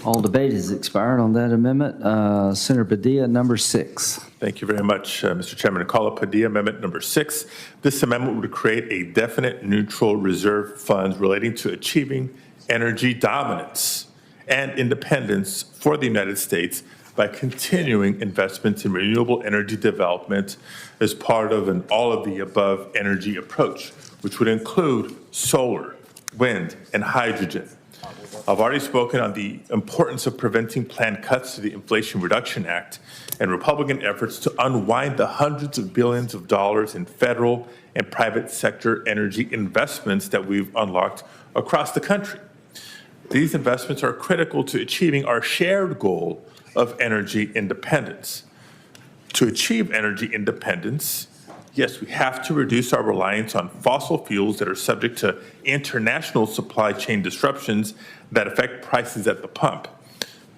All debate has expired on that amendment. Senator Padilla, number 6. Thank you very much, Mr. Chairman. To call up Padilla Amendment number 6. This amendment would create a definite neutral reserve fund relating to achieving energy dominance and independence for the United States by continuing investments in renewable energy development as part of an all-of-the-above energy approach, which would include solar, wind, and hydrogen. I've already spoken on the importance of preventing planned cuts to the Inflation Reduction Act and Republican efforts to unwind the hundreds of billions of dollars in federal and private sector energy investments that we've unlocked across the country. These investments are critical to achieving our shared goal of energy independence. To achieve energy independence, yes, we have to reduce our reliance on fossil fuels that are subject to international supply chain disruptions that affect prices at the pump.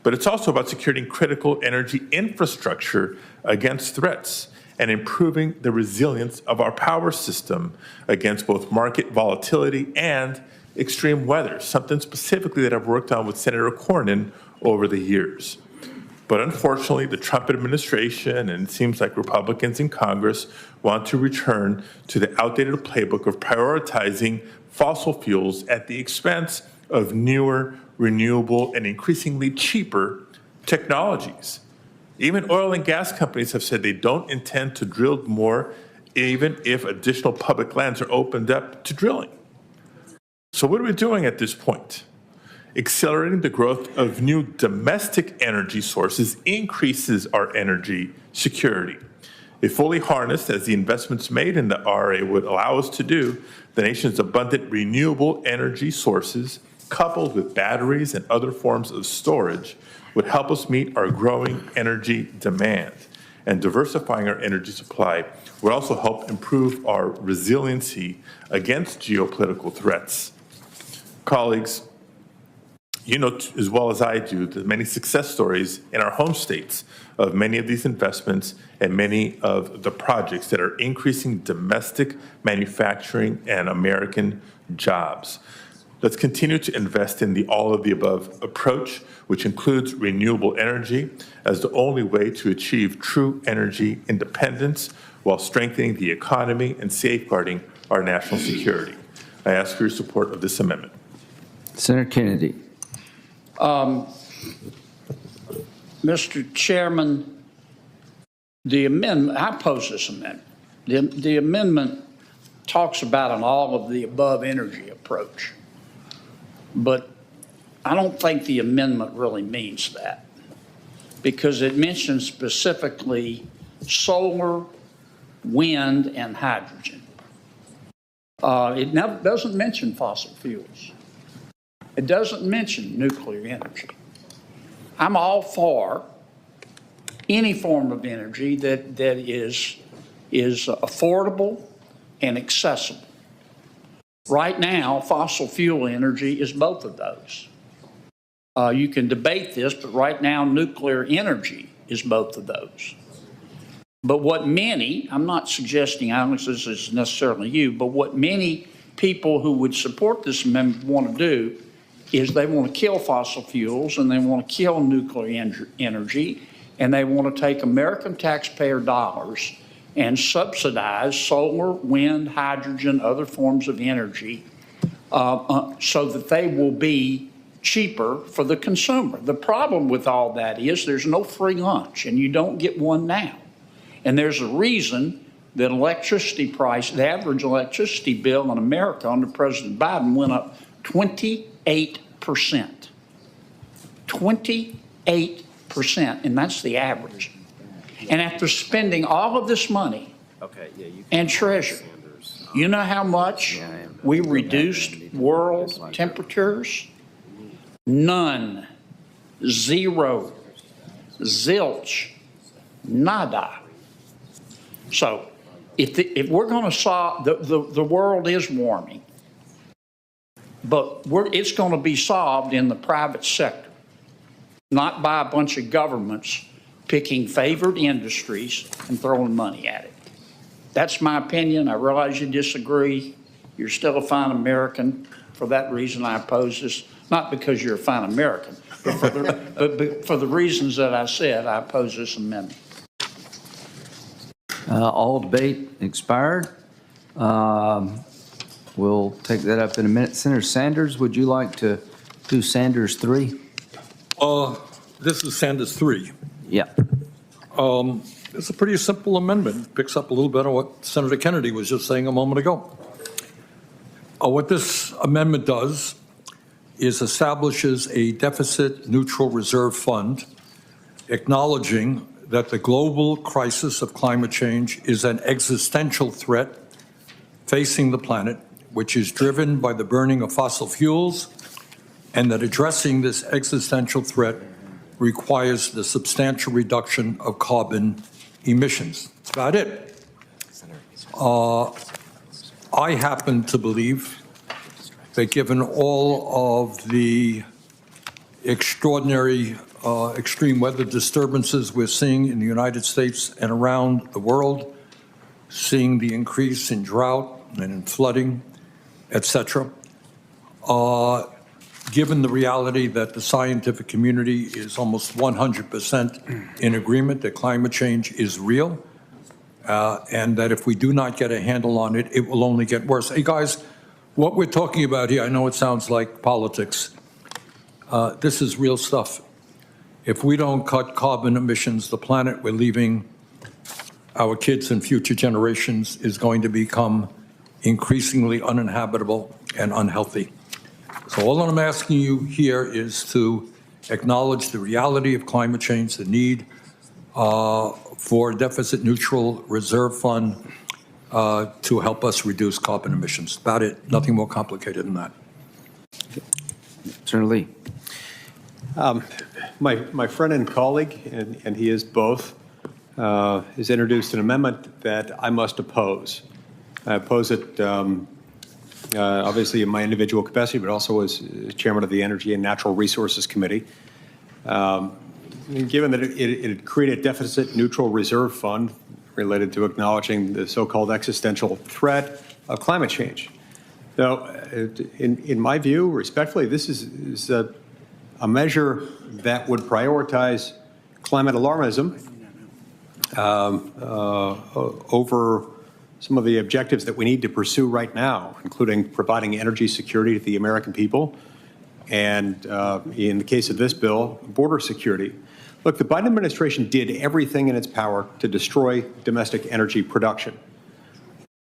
But it's also about securing critical energy infrastructure against threats and improving the resilience of our power system against both market volatility and extreme weather, something specifically that I've worked on with Senator Cornyn over the years. But unfortunately, the Trump administration, and it seems like Republicans in Congress, want to return to the outdated playbook of prioritizing fossil fuels at the expense of newer, renewable, and increasingly cheaper technologies. Even oil and gas companies have said they don't intend to drill more, even if additional public lands are opened up to drilling. So what are we doing at this point? Accelerating the growth of new domestic energy sources increases our energy security. If fully harnessed, as the investments made in the RA would allow us to do, the nation's abundant renewable energy sources, coupled with batteries and other forms of storage, would help us meet our growing energy demand. And diversifying our energy supply would also help improve our resiliency against geopolitical threats. Colleagues, you know as well as I do the many success stories in our home states of many of these investments and many of the projects that are increasing domestic manufacturing and American jobs. Let's continue to invest in the all-of-the-above approach, which includes renewable energy as the only way to achieve true energy independence while strengthening the economy and safeguarding our national security. I ask for your support of this amendment. Senator Kennedy. Mr. Chairman, the amendment, I oppose this amendment. The amendment talks about an all-of-the-above energy approach, but I don't think the amendment really means that, because it mentions specifically solar, wind, and hydrogen. It never doesn't mention fossil fuels. It doesn't mention nuclear energy. I'm all for any form of energy that is affordable and accessible. Right now, fossil fuel energy is both of those. You can debate this, but right now, nuclear energy is both of those. But what many, I'm not suggesting, I don't know if this is necessarily you, but what many people who would support this amendment want to do is they want to kill fossil fuels and they want to kill nuclear energy, and they want to take American taxpayer dollars and subsidize solar, wind, hydrogen, other forms of energy so that they will be cheaper for the consumer. The problem with all that is there's no free lunch, and you don't get one now. And there's a reason that electricity price, the average electricity bill in America under President Biden went up 28%. 28%, and that's the average. And after spending all of this money and treasure, you know how much we reduced world temperatures? None. Zero. Zilch. Nada. So if we're going to solve, the world is warming, but it's going to be solved in the private sector, not by a bunch of governments picking favored industries and throwing money at it. That's my opinion. I realize you disagree. You're still a fine American. For that reason, I oppose this, not because you're a fine American, but for the reasons that I said, I oppose this amendment. All debate expired. We'll take that up in a minute. Senator Sanders, would you like to do Sanders 3? This is Sanders 3. Yeah. It's a pretty simple amendment. It picks up a little bit on what Senator Kennedy was just saying a moment ago. What this amendment does is establishes a deficit neutral reserve fund, acknowledging that the global crisis of climate change is an existential threat facing the planet, which is driven by the burning of fossil fuels, and that addressing this existential threat requires the substantial reduction of carbon emissions. That's about it. I happen to believe that given all of the extraordinary extreme weather disturbances we're seeing in the United States and around the world, seeing the increase in drought and in flooding, etc., given the reality that the scientific community is almost 100% in agreement that climate change is real, and that if we do not get a handle on it, it will only get worse. Hey, guys, what we're talking about here, I know it sounds like politics. This is real stuff. If we don't cut carbon emissions, the planet we're leaving our kids and future generations is going to become increasingly uninhabitable and unhealthy. So all I'm asking you here is to acknowledge the reality of climate change, the need for a deficit neutral reserve fund to help us reduce carbon emissions. About it, nothing more complicated than that. Senator Lee. My friend and colleague, and he is both, has introduced an amendment that I must oppose. I oppose it obviously in my individual capacity, but also as chairman of the Energy and Natural Resources Committee. Given that it created a deficit-neutral reserve fund related to acknowledging the so-called existential threat of climate change. Now, in my view, respectfully, this is a measure that would prioritize climate alarmism over some of the objectives that we need to pursue right now, including providing energy security to the American people, and in the case of this bill, border security. Look, the Biden administration did everything in its power to destroy domestic energy production.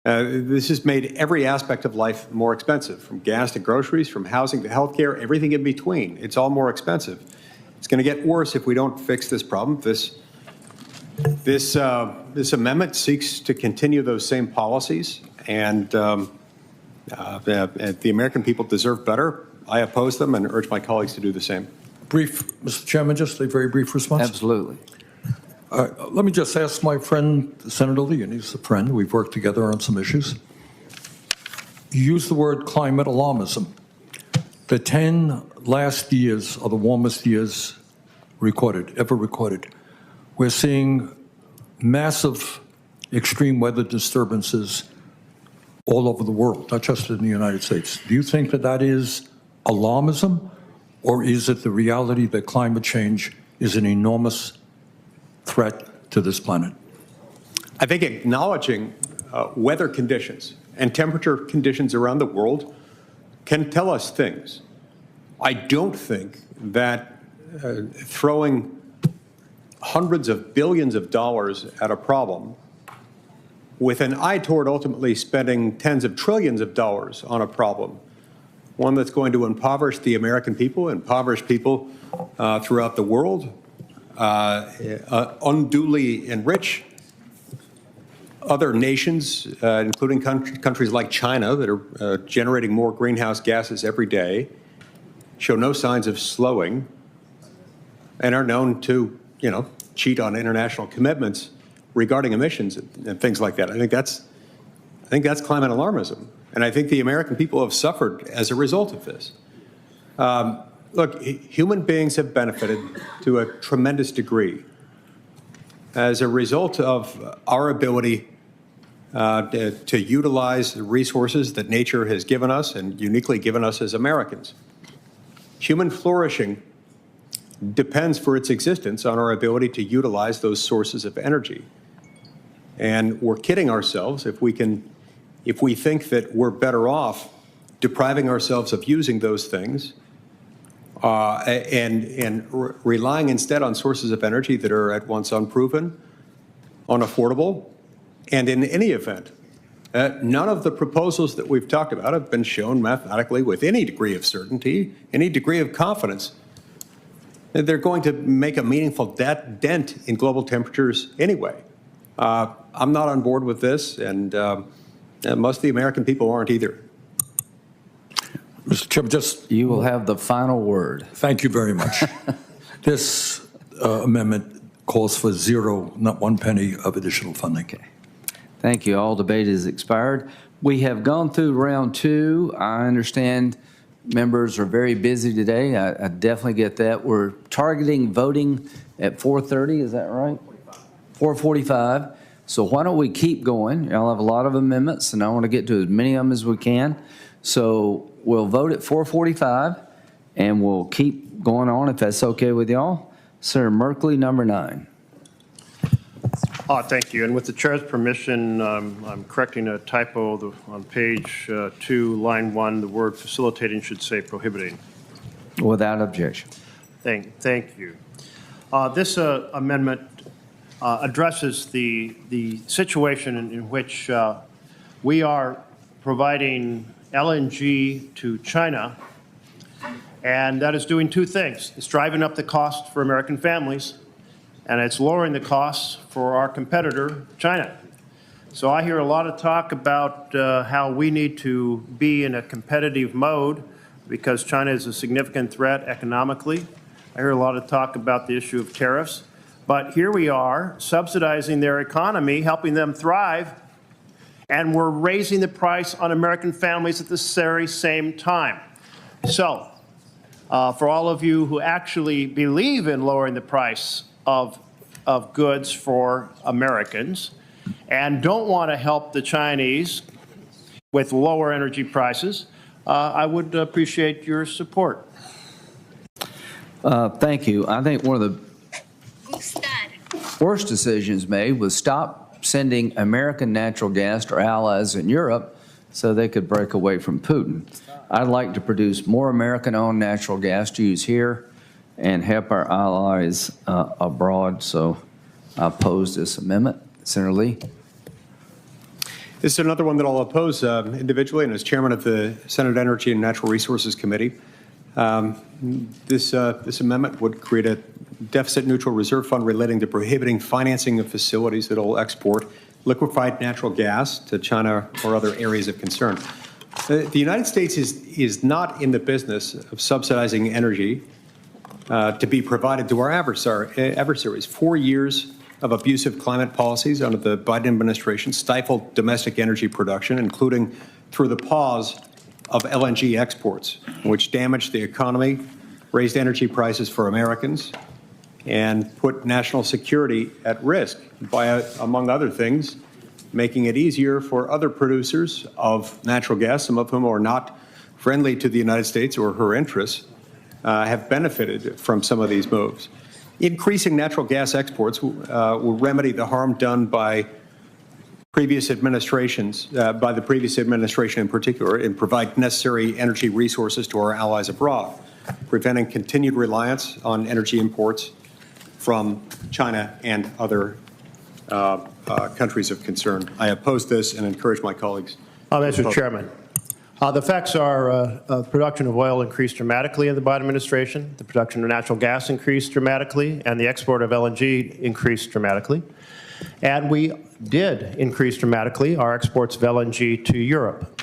This has made every aspect of life more expensive, from gas to groceries, from housing to healthcare, everything in between. It's all more expensive. It's going to get worse if we don't fix this problem. This amendment seeks to continue those same policies, and the American people deserve better. I oppose them and urge my colleagues to do the same. Brief, Mr. Chairman, just a very brief response. Absolutely. Let me just ask my friend, Senator Lee, and he's a friend. We've worked together on some issues. You use the word climate alarmism. The 10 last years are the warmest years ever recorded. We're seeing massive extreme weather disturbances all over the world, not just in the United States. Do you think that that is alarmism, or is it the reality that climate change is an enormous threat to this planet? I think acknowledging weather conditions and temperature conditions around the world can tell us things. I don't think that throwing hundreds of billions of dollars at a problem with an eye toward ultimately spending tens of trillions of dollars on a problem, one that's going to impoverish the American people, impoverish people throughout the world, unduly enrich other nations, including countries like China that are generating more greenhouse gases every day, show no signs of slowing. and are known to, cheat on international commitments regarding emissions and things like that. I think that's climate alarmism. And I think the American people have suffered as a result of this. Look, human beings have benefited to a tremendous degree as a result of our ability to utilize the resources that nature has given us and uniquely given us as Americans. Human flourishing depends for its existence on our ability to utilize those sources of energy. And we're kidding ourselves if we think that we're better off depriving ourselves of using those things and relying instead on sources of energy that are at once unproven, unaffordable, and in any event, none of the proposals that we've talked about have been shown mathematically with any degree of certainty, any degree of confidence that they're going to make a meaningful dent in global temperatures anyway. I'm not on board with this, and most of the American people aren't either. Mr. Chairman, You will have the final word. Thank you very much. This amendment calls for zero, not 1 penny of additional funding. Okay. Thank you. All debate is expired. We have gone through round 2. I understand members are very busy today. I definitely get that. We're targeting voting at 4:30. Is that right? 4:45. So why don't we keep going? Y'all have a lot of amendments, and I want to get to as many of them as we can. So we'll vote at 4:45, and we'll keep going on if that's okay with y'all. Senator Merkley, number 9. Thank you. And with the chair's permission, I'm correcting a typo on page 2, line 1. The word facilitating should say prohibiting. Without objection. Thank you. This amendment addresses the situation in which we are providing LNG to China, and that is doing two things. It's driving up the cost for American families, and it's lowering the costs for our competitor, China. So I hear a lot of talk about how we need to be in a competitive mode because China is a significant threat economically. I hear a lot of talk about the issue of tariffs. But here we are subsidizing their economy, helping them thrive, and we're raising the price on American families at the very same time. So for all of you who actually believe in lowering the price of goods for Americans and don't want to help the Chinese with lower energy prices, I would appreciate your support. Thank you. I think one of the worst decisions made was stop sending American natural gas to our allies in Europe so they could break away from Putin. I'd like to produce more American-owned natural gas to use here and help our allies abroad, so I oppose this amendment. Senator Lee. This is another one that I'll oppose individually and as chairman of the Senate Energy and Natural Resources Committee. This amendment would create a deficit-neutral reserve fund relating to prohibiting financing of facilities that will export liquefied natural gas to China or other areas of concern. The United States is not in the business of subsidizing energy to be provided to our adversaries. 4 years of abusive climate policies under the Biden administration stifled domestic energy production, including through the pause of LNG exports, which damaged the economy, raised energy prices for Americans, and put national security at risk by, among other things, making it easier for other producers of natural gas, some of whom are not friendly to the United States or her interests, have benefited from some of these moves. Increasing natural gas exports will remedy the harm done by previous administrations, by the previous administration in particular, and provide necessary energy resources to our allies abroad, preventing continued reliance on energy imports from China and other countries of concern. I oppose this and encourage my colleagues. Mr. Chairman, the facts are production of oil increased dramatically in the Biden administration, the production of natural gas increased dramatically, and the export of LNG increased dramatically. And we did increase dramatically our exports of LNG to Europe.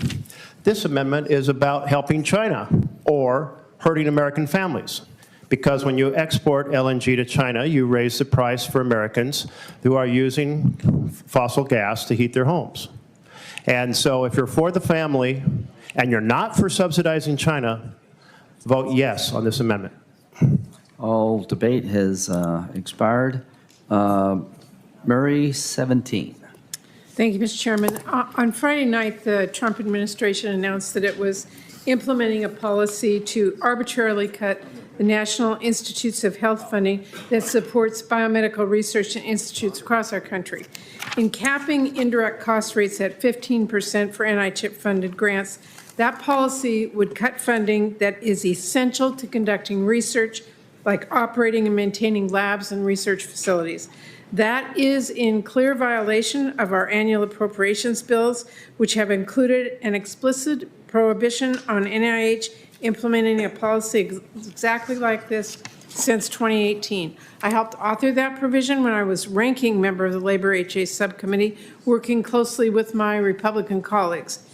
This amendment is about helping China or hurting American families. Because when you export LNG to China, you raise the price for Americans who are using fossil gas to heat their homes. And so if you're for the family and you're not for subsidizing China, vote yes on this amendment. All debate has expired. Murray, 17. Thank you, Mr. Chairman. On Friday night, the Trump administration announced that it was implementing a policy to arbitrarily cut the National Institutes of Health funding that supports biomedical research and institutes across our country. In capping indirect cost rates at 15% for NIH-funded grants, that policy would cut funding that is essential to conducting research, like operating and maintaining labs and research facilities. That is in clear violation of our annual appropriations bills, which have included an explicit prohibition on NIH implementing a policy exactly like this since 2018. I helped author that provision when I was ranking member of the Labor HA Subcommittee, working closely with my Republican colleagues.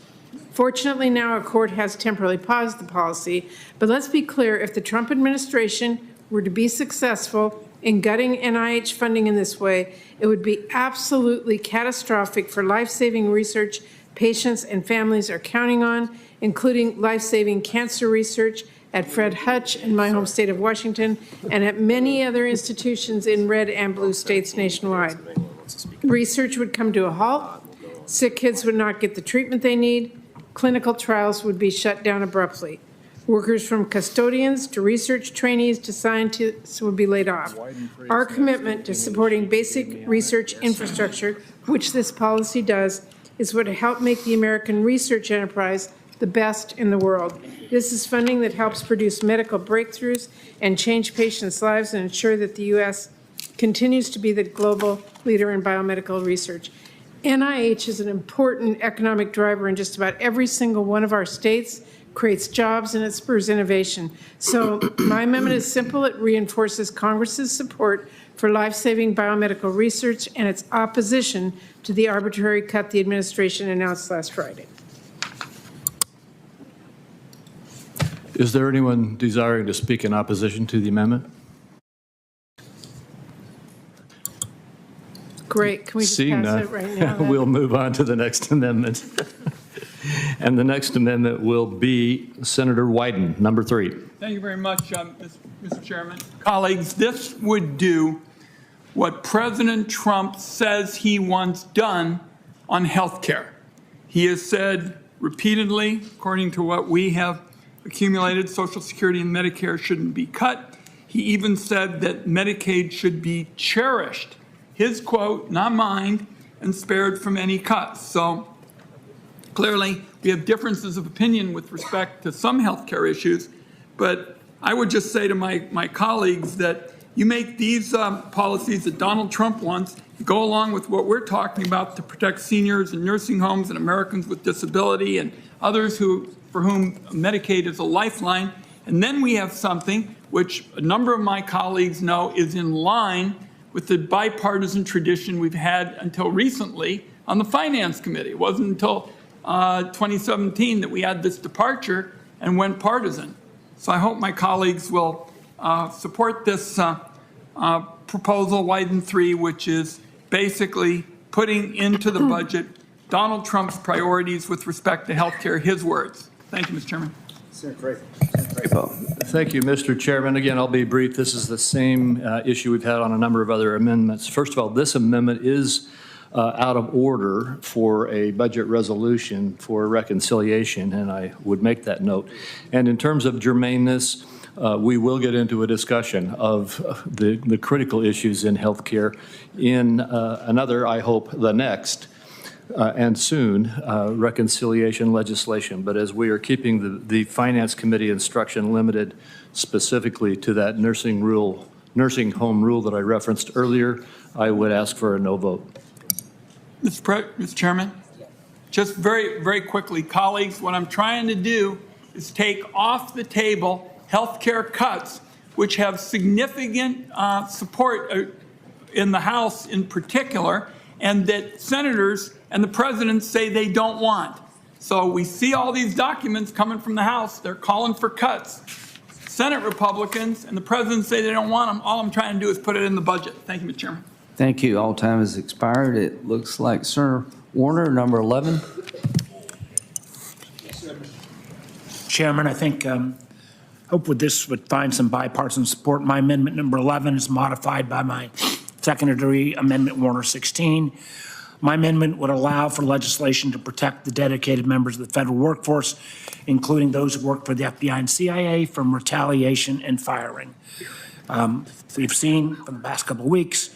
Fortunately, now a court has temporarily paused the policy, but let's be clear, if the Trump administration were to be successful in gutting NIH funding in this way, it would be absolutely catastrophic for life-saving research patients and families are counting on, including life-saving cancer research at Fred Hutch in my home state of Washington and at many other institutions in red and blue states nationwide. Research would come to a halt, sick kids would not get the treatment they need, clinical trials would be shut down abruptly. Workers from custodians to research trainees to scientists would be laid off. Our commitment to supporting basic research infrastructure, which this policy does, is what help make the American research enterprise the best in the world. This is funding that helps produce medical breakthroughs and change patients' lives and ensure that the U.S. continues to be the global leader in biomedical research. NIH is an important economic driver in just about every single one of our states, creates jobs, and it spurs innovation. So my amendment is simple. It reinforces Congress's support for life-saving biomedical research and its opposition to the arbitrary cut the administration announced last Friday. Is there anyone desiring to speak in opposition to the amendment? Great. Can we just pass it right now? We'll move on to the next amendment. And the next amendment will be Senator Wyden, number 3. Thank you very much, Mr. Chairman. Colleagues, this would do what President Trump says he wants done on health care. He has said repeatedly, according to what we have accumulated, Social Security and Medicare shouldn't be cut. He even said that Medicaid should be cherished. His quote, not mine, and spared from any cuts. So clearly, we have differences of opinion with respect to some health care issues, but I would just say to my colleagues that you make these policies that Donald Trump wants go along with what we're talking about to protect seniors in nursing homes and Americans with disability and others for whom Medicaid is a lifeline. And then we have something which a number of my colleagues know is in line with the bipartisan tradition we've had until recently on the Finance Committee. It wasn't until 2017 that we had this departure and went partisan. So I hope my colleagues will support this proposal, Wyden 3, which is basically putting into the budget Donald Trump's priorities with respect to health care, his words. Thank you, Mr. Chairman. Thank you, Mr. Chairman. Again, I'll be brief. This is the same issue we've had on a number of other amendments. First of all, this amendment is out of order for a budget resolution for reconciliation, and I would make that note. And in terms of germaneness, we will get into a discussion of the critical issues in healthcare in another, I hope, the next, and soon, reconciliation legislation. But as we are keeping the Finance Committee instruction limited specifically to that nursing home rule that I referenced earlier, I would ask for a no vote. Mr. Chairman, just very, very quickly, colleagues, what I'm trying to do is take off the table health care cuts, which have significant support in the House in particular, and that senators and the president say they don't want. So we see all these documents coming from the House. They're calling for cuts. Senate Republicans and the president say they don't want them. All I'm trying to do is put it in the budget. Thank you, Mr. Chairman. Thank you. All time has expired. It looks like Senator Warner, number 11. Chairman, I think, hope with this would find some bipartisan support. My amendment number 11 is modified by my secondary amendment Warner 16. My amendment would allow for legislation to protect the dedicated members of the federal workforce, including those who work for the FBI and CIA, from retaliation and firing. We've seen for the past couple of weeks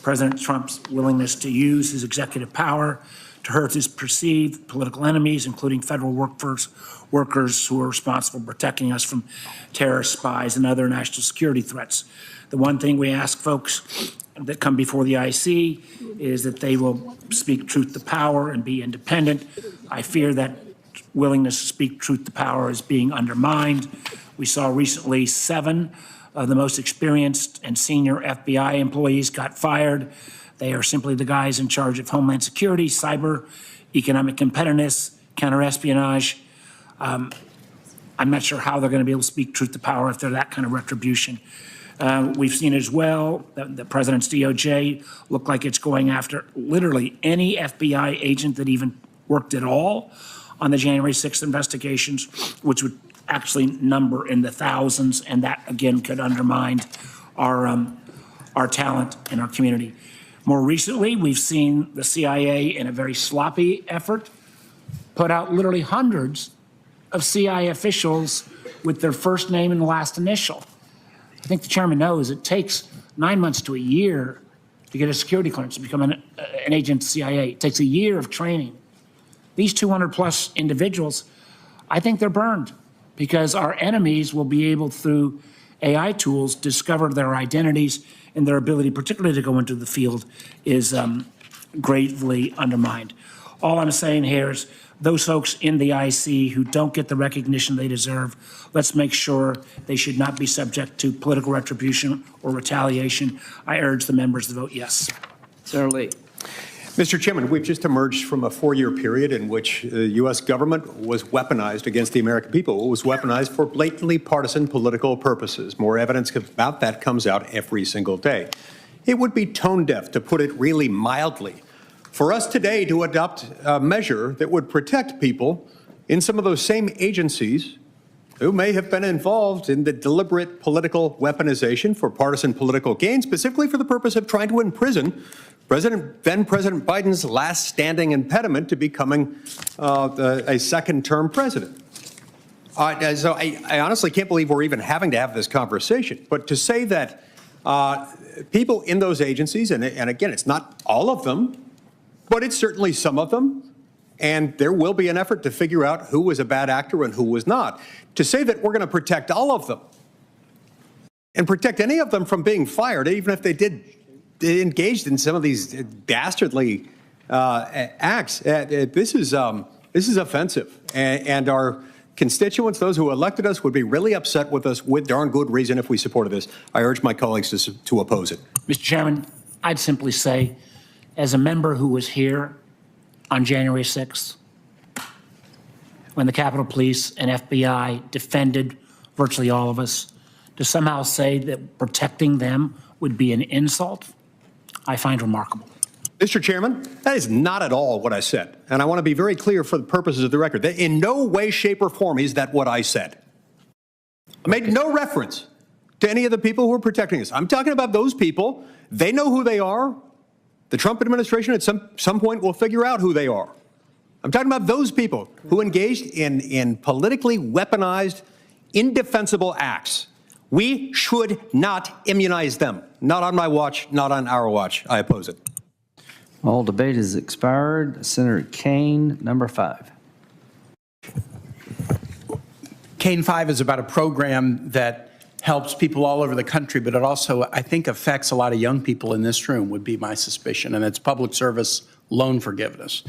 President Trump's willingness to use his executive power to hurt his perceived political enemies, including federal workers who are responsible for protecting us from terrorist spies and other national security threats. The one thing we ask folks that come before the IC is that they will speak truth to power and be independent. I fear that willingness to speak truth to power is being undermined. We saw recently 7 of the most experienced and senior FBI employees got fired. They are simply the guys in charge of Homeland Security, cyber, economic competitiveness, counterespionage. I'm not sure how they're going to be able to speak truth to power if they're that kind of retribution. We've seen as well that the president's DOJ looked like it's going after literally any FBI agent that even worked at all on the January 6th investigations, which would actually number in the thousands, and that again could undermine our talent in our community. More recently, we've seen the CIA, in a very sloppy effort, put out literally hundreds of CIA officials with their first name and last initial. I think the chairman knows it takes 9 months to a year to get a security clearance to become an agent of CIA. It takes a year of training. These 200+ individuals, I think they're burned because our enemies will be able, through AI tools, discover their identities, and their ability, particularly to go into the field, is gravely undermined. All I'm saying here is those folks in the IC who don't get the recognition they deserve, let's make sure they should not be subject to political retribution or retaliation. I urge the members to vote yes. Senator Lee. Mr. Chairman, we've just emerged from a 4-year period in which the U.S. government was weaponized against the American people. It was weaponized for blatantly partisan political purposes. More evidence about that comes out every single day. It would be tone deaf, to put it really mildly, for us today to adopt a measure that would protect people in some of those same agencies who may have been involved in the deliberate political weaponization for partisan political gain, specifically for the purpose of trying to imprison then President Biden's last standing impediment to becoming a second-term president. So I honestly can't believe we're even having to have this conversation. But to say that people in those agencies, and again, it's not all of them, but it's certainly some of them, and there will be an effort to figure out who was a bad actor and who was not. To say that we're going to protect all of them and protect any of them from being fired, even if they engaged in some of these dastardly acts, this is offensive. And our constituents, those who elected us, would be really upset with us with darn good reason if we supported this. I urge my colleagues to oppose it. Mr. Chairman, I'd simply say, as a member who was here on January 6th, when the Capitol Police and FBI defended virtually all of us, to somehow say that protecting them would be an insult, I find remarkable. Mr. Chairman, that is not at all what I said. And I want to be very clear for the purposes of the record that in no way, shape, or form is that what I said. I made no reference to any of the people who are protecting us. I'm talking about those people. They know who they are. The Trump administration at some point will figure out who they are. I'm talking about those people who engaged in politically weaponized, indefensible acts. We should not immunize them. Not on my watch, not on our watch. I oppose it. All debate is expired. Senator Kaine, number 5. Kaine 5 is about a program that helps people all over the country, but it also, I think, affects a lot of young people in this room, would be my suspicion, and it's public service loan forgiveness.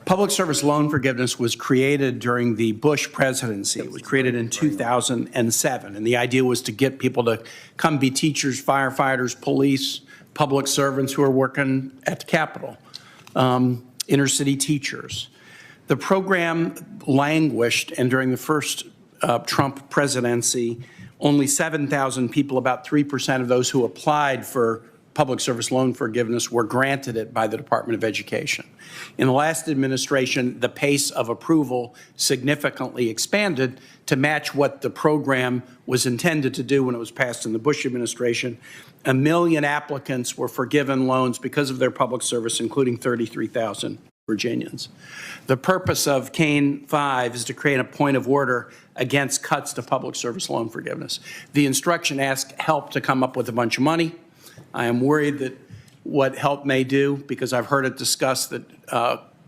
Public service loan forgiveness was created during the Bush presidency. It was created in 2007, and the idea was to get people to come be teachers, firefighters, police, public servants who are working at the Capitol, inner city teachers. The program languished, and during the first Trump presidency, only 7,000 people, about 3% of those who applied for public service loan forgiveness, were granted it by the Department of Education. In the last administration, the pace of approval significantly expanded to match what the program was intended to do when it was passed in the Bush administration. 1 million applicants were forgiven loans because of their public service, including 33,000 Virginians. The purpose of Kaine 5 is to create a point of order against cuts to public service loan forgiveness. The instruction asked help to come up with a bunch of money. I am worried that what help may do, because I've heard it discussed that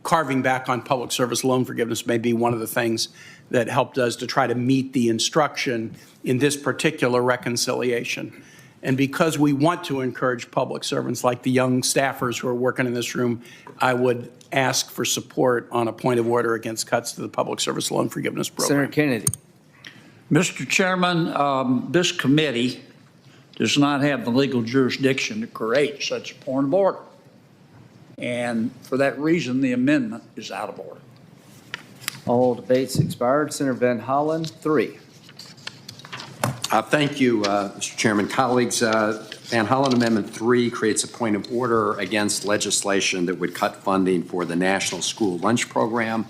carving back on public service loan forgiveness may be one of the things that help does to try to meet the instruction in this particular reconciliation. And because we want to encourage public servants like the young staffers who are working in this room, I would ask for support on a point of order against cuts to the public service loan forgiveness program. Senator Kennedy. Mr. Chairman, this committee does not have the legal jurisdiction to create such a point of order. And for that reason, the amendment is out of order. All debates expired. Senator Van Hollen, 3. Thank you, Mr. Chairman. Colleagues, Van Hollen Amendment 3 creates a point of order against legislation that would cut funding for the National School Lunch Program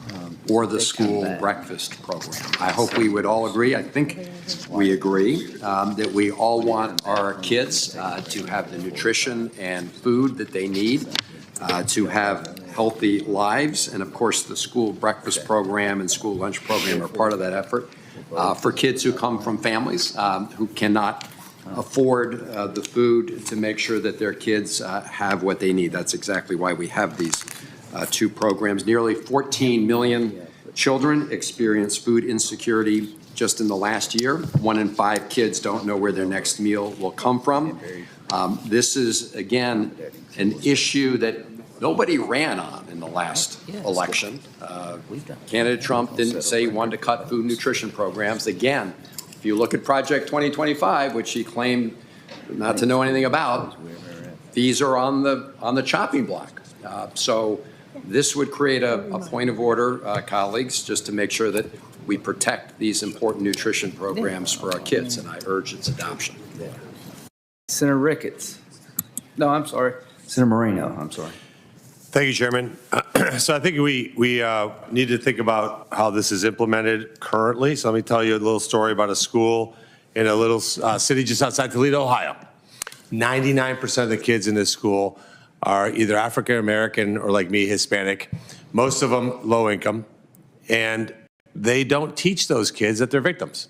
or the School Breakfast Program. I hope we would all agree, I think we agree, that we all want our kids to have the nutrition and food that they need to have healthy lives. And of course, the School Breakfast Program and School Lunch Program are part of that effort. For kids who come from families who cannot afford the food to make sure that their kids have what they need. That's exactly why we have these 2 programs. Nearly 14 million children experience food insecurity just in the last year. 1 in 5 kids don't know where their next meal will come from. This is, again, an issue that nobody ran on in the last election. Candidate Trump didn't say he wanted to cut food nutrition programs. Again, if you look at Project 2025, which he claimed not to know anything about, these are on the chopping block. So this would create a point of order, colleagues, just to make sure that we protect these important nutrition programs for our kids, and I urge its adoption. Senator Ricketts. No, I'm sorry. Senator Moreno, I'm sorry. Thank you, Chairman. So I think we need to think about how this is implemented currently. So let me tell you a little story about a school in a little city just outside Toledo, Ohio. 99% of the kids in this school are either African American or, like me, Hispanic. Most of them low income, and they don't teach those kids that they're victims.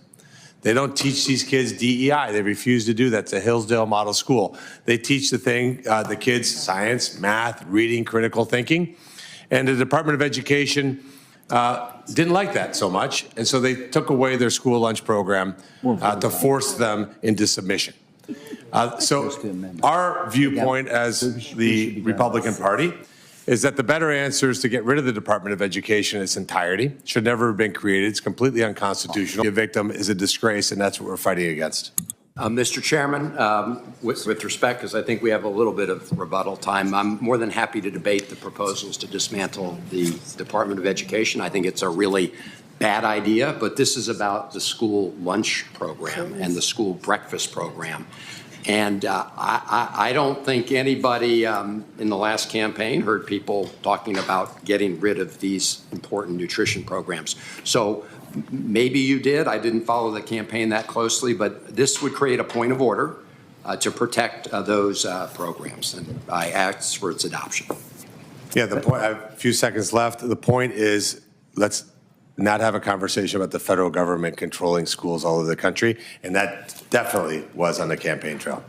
They don't teach these kids DEI. They refuse to do that. It's a Hillsdale model school. They teach the kids science, math, reading, critical thinking. And the Department of Education didn't like that so much. And so they took away their school lunch program to force them into submission. So our viewpoint as the Republican Party is that the better answer is to get rid of the Department of Education in its entirety. Should never have been created. It's completely unconstitutional. A victim is a disgrace, and that's what we're fighting against. Mr. Chairman, with respect, because I think we have a little bit of rebuttal time, I'm more than happy to debate the proposals to dismantle the Department of Education. I think it's a really bad idea, but this is about the school lunch program and the school breakfast program. And I don't think anybody in the last campaign heard people talking about getting rid of these important nutrition programs. So maybe you did. I didn't follow the campaign that closely, but this would create a point of order to protect those programs. And I ask for its adoption. Yeah, the point, I have a few seconds left. The point is, let's not have a conversation about the federal government controlling schools all over the country, and that definitely was on the campaign trail.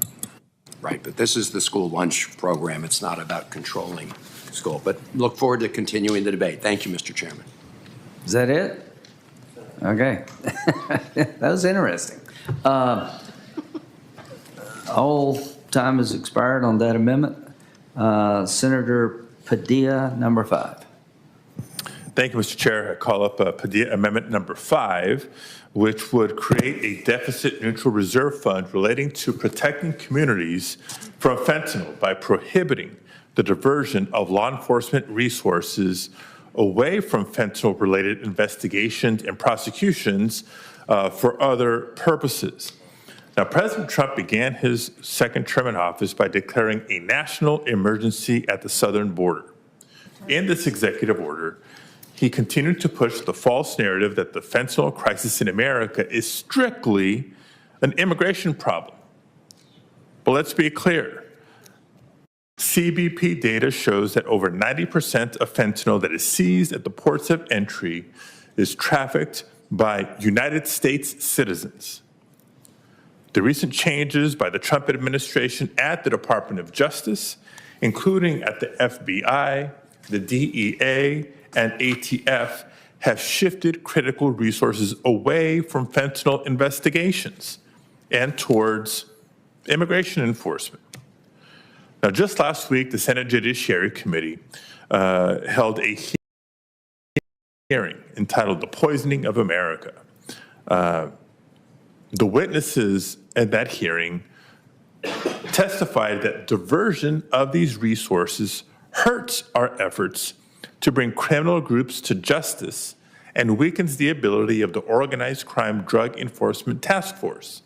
Right, but this is the school lunch program. It's not about controlling school, but look forward to continuing the debate. Thank you, Mr. Chairman. Is that it? Okay. That was interesting. All time has expired on that amendment. Senator Padilla, number 5. Thank you, Mr. Chair. I call up Padilla Amendment number 5, which would create a deficit-neutral reserve fund relating to protecting communities from fentanyl by prohibiting the diversion of law enforcement resources away from fentanyl-related investigations and prosecutions for other purposes. Now, President Trump began his second term in office by declaring a national emergency at the southern border. In this executive order, he continued to push the false narrative that the fentanyl crisis in America is strictly an immigration problem. But let's be clear. CBP data shows that over 90% of fentanyl that is seized at the ports of entry is trafficked by United States citizens. The recent changes by the Trump administration at the Department of Justice, including at the FBI, the DEA, and ATF, have shifted critical resources away from fentanyl investigations and towards immigration enforcement. Now, just last week, the Senate Judiciary Committee held a hearing entitled "The Poisoning of America." The witnesses at that hearing testified that diversion of these resources hurts our efforts to bring criminal groups to justice and weakens the ability of the Organized Crime Drug Enforcement Task Force.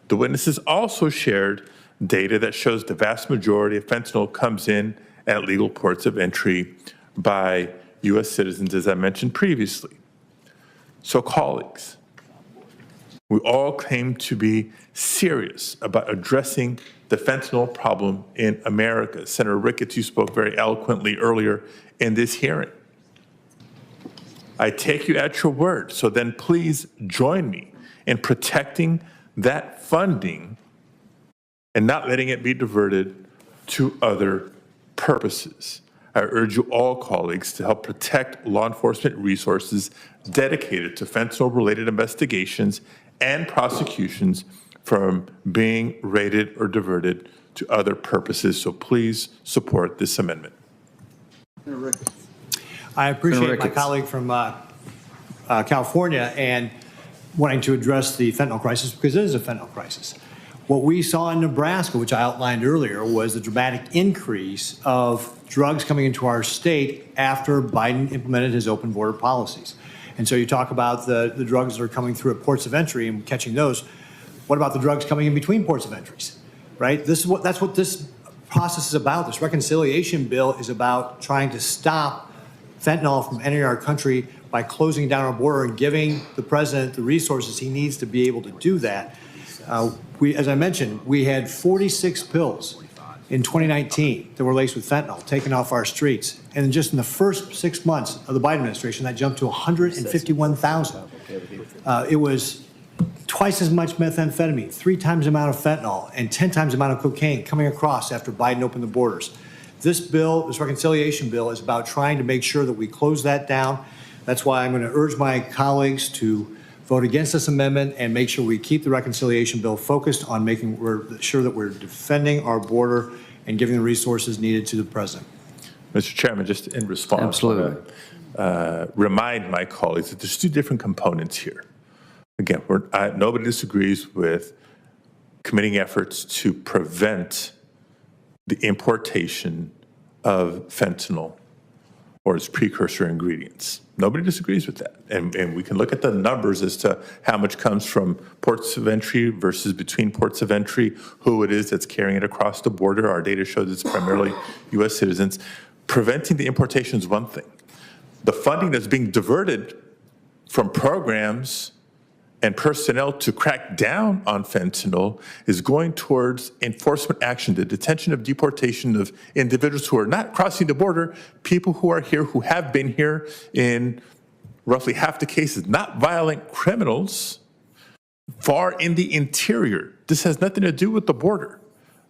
The witnesses also shared data that shows the vast majority of fentanyl comes in at legal ports of entry by U.S. citizens, as I mentioned previously. So, colleagues, we all claim to be serious about addressing the fentanyl problem in America. Senator Ricketts, you spoke very eloquently earlier in this hearing. I take you at your word, so then please join me in protecting that funding and not letting it be diverted to other purposes. I urge you all, colleagues, to help protect law enforcement resources dedicated to fentanyl-related investigations and prosecutions from being raided or diverted to other purposes. So please support this amendment. I appreciate my colleague from California and wanting to address the fentanyl crisis, because it is a fentanyl crisis. What we saw in Nebraska, which I outlined earlier, was the dramatic increase of drugs coming into our state after Biden implemented his open border policies. And so you talk about the drugs that are coming through at ports of entry and catching those. What about the drugs coming in between ports of entries, right? That's what this process is about. This reconciliation bill is about trying to stop fentanyl from entering our country by closing down our border and giving the president the resources he needs to be able to do that. As I mentioned, we had 46 pills in 2019 that were laced with fentanyl taken off our streets. And just in the first 6 months of the Biden administration, that jumped to 151,000. It was twice as much methamphetamine, 3 times the amount of fentanyl, and 10 times the amount of cocaine coming across after Biden opened the borders. This bill, this reconciliation bill, is about trying to make sure that we close that down. That's why I'm going to urge my colleagues to vote against this amendment and make sure we keep the reconciliation bill focused on making sure that we're defending our border and giving the resources needed to the president. Mr. Chairman, just in response, Absolutely. Remind my colleagues that there's 2 different components here. Again, nobody disagrees with committing efforts to prevent the importation of fentanyl or its precursor ingredients. Nobody disagrees with that. And we can look at the numbers as to how much comes from ports of entry versus between ports of entry, who it is that's carrying it across the border. Our data shows it's primarily U.S. citizens. Preventing the importation is one thing. The funding that's being diverted from programs and personnel to crack down on fentanyl is going towards enforcement action, the detention of deportation of individuals who are not crossing the border, people who are here, who have been here in roughly half the cases, not violent criminals, far in the interior. This has nothing to do with the border.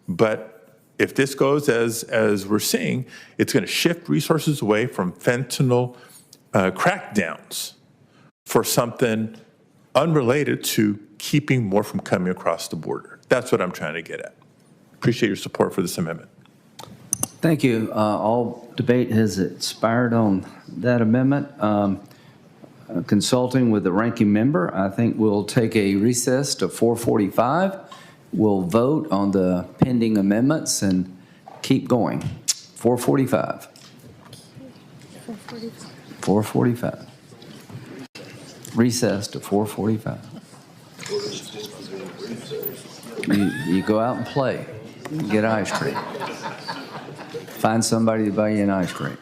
But if this goes as we're seeing, it's going to shift resources away from fentanyl crackdowns for something unrelated to keeping more from coming across the border. That's what I'm trying to get at. Appreciate your support for this amendment. Thank you. All debate has expired on that amendment. Consulting with the ranking member, I think we'll take a recess to 4:45. We'll vote on the pending amendments and keep going. 4:45. 4:45. Recess to 4:45. You go out and play. You get ice cream. Find somebody to buy you an ice cream.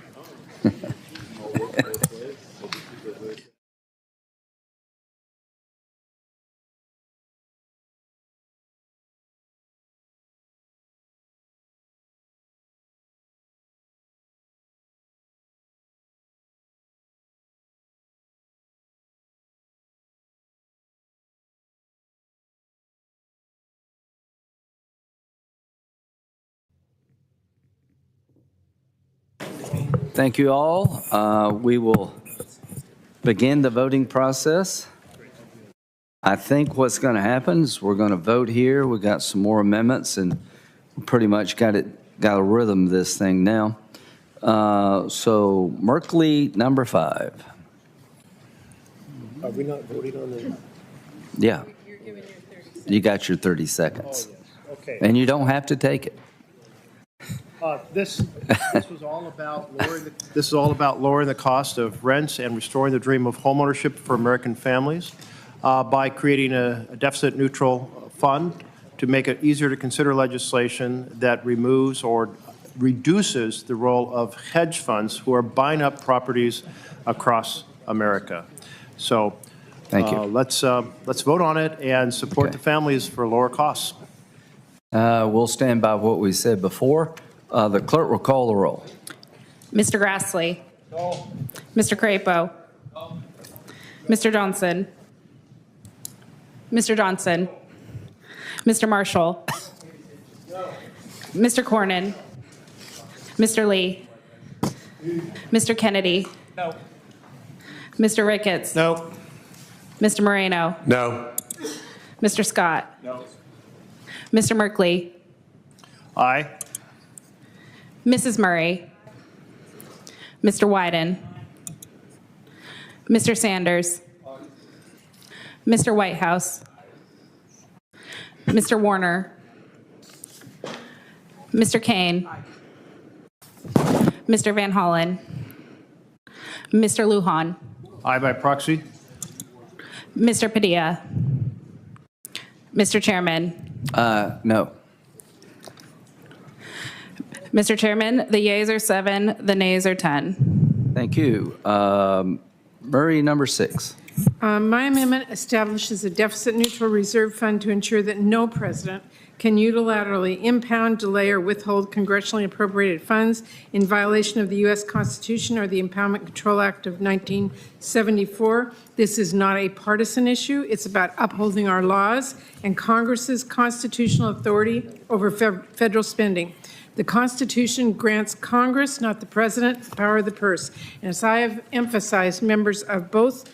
Thank you all. We will begin the voting process. I think what's going to happen is we're going to vote here. We got some more amendments, and we pretty much got a rhythm of this thing now. So Merkley, number 5. Are we not voting on the? Yeah. You got your 30 seconds. Oh, yes. Okay. And you don't have to take it. This was all about lowering the cost of rents and restoring the dream of homeownership for American families by creating a deficit-neutral fund to make it easier to consider legislation that removes or reduces the role of hedge funds who are buying up properties across America. So, thank you. Let's vote on it and support the families for lower costs. We'll stand by what we said before. The clerk will call the roll. Mr. Grassley. No. Mr. Crapo. No. Mr. Johnson. Mr. Johnson. Mr. Marshall. No. Mr. Cornyn. Mr. Lee. Mr. Kennedy. No. Mr. Ricketts. No. Mr. Moreno. No. Mr. Scott. No. Mr. Merkley. Aye. Mrs. Murray. Mr. Wyden. Mr. Sanders. Mr. Whitehouse. Mr. Warner. Mr. Kaine. Mr. Van Hollen. Mr. Lujan. Aye by proxy. Mr. Padilla. Mr. Chairman. No. Mr. Chairman, the yeas are 7, the nays are 10. Thank you. Murray, number 6. My amendment establishes a deficit-neutral reserve fund to ensure that no president can unilaterally impound, delay, or withhold congressionally appropriated funds in violation of the U.S. Constitution or the Impoundment Control Act of 1974. This is not a partisan issue. It's about upholding our laws and Congress's constitutional authority over federal spending. The Constitution grants Congress, not the President, the power of the purse. And as I have emphasized, members of both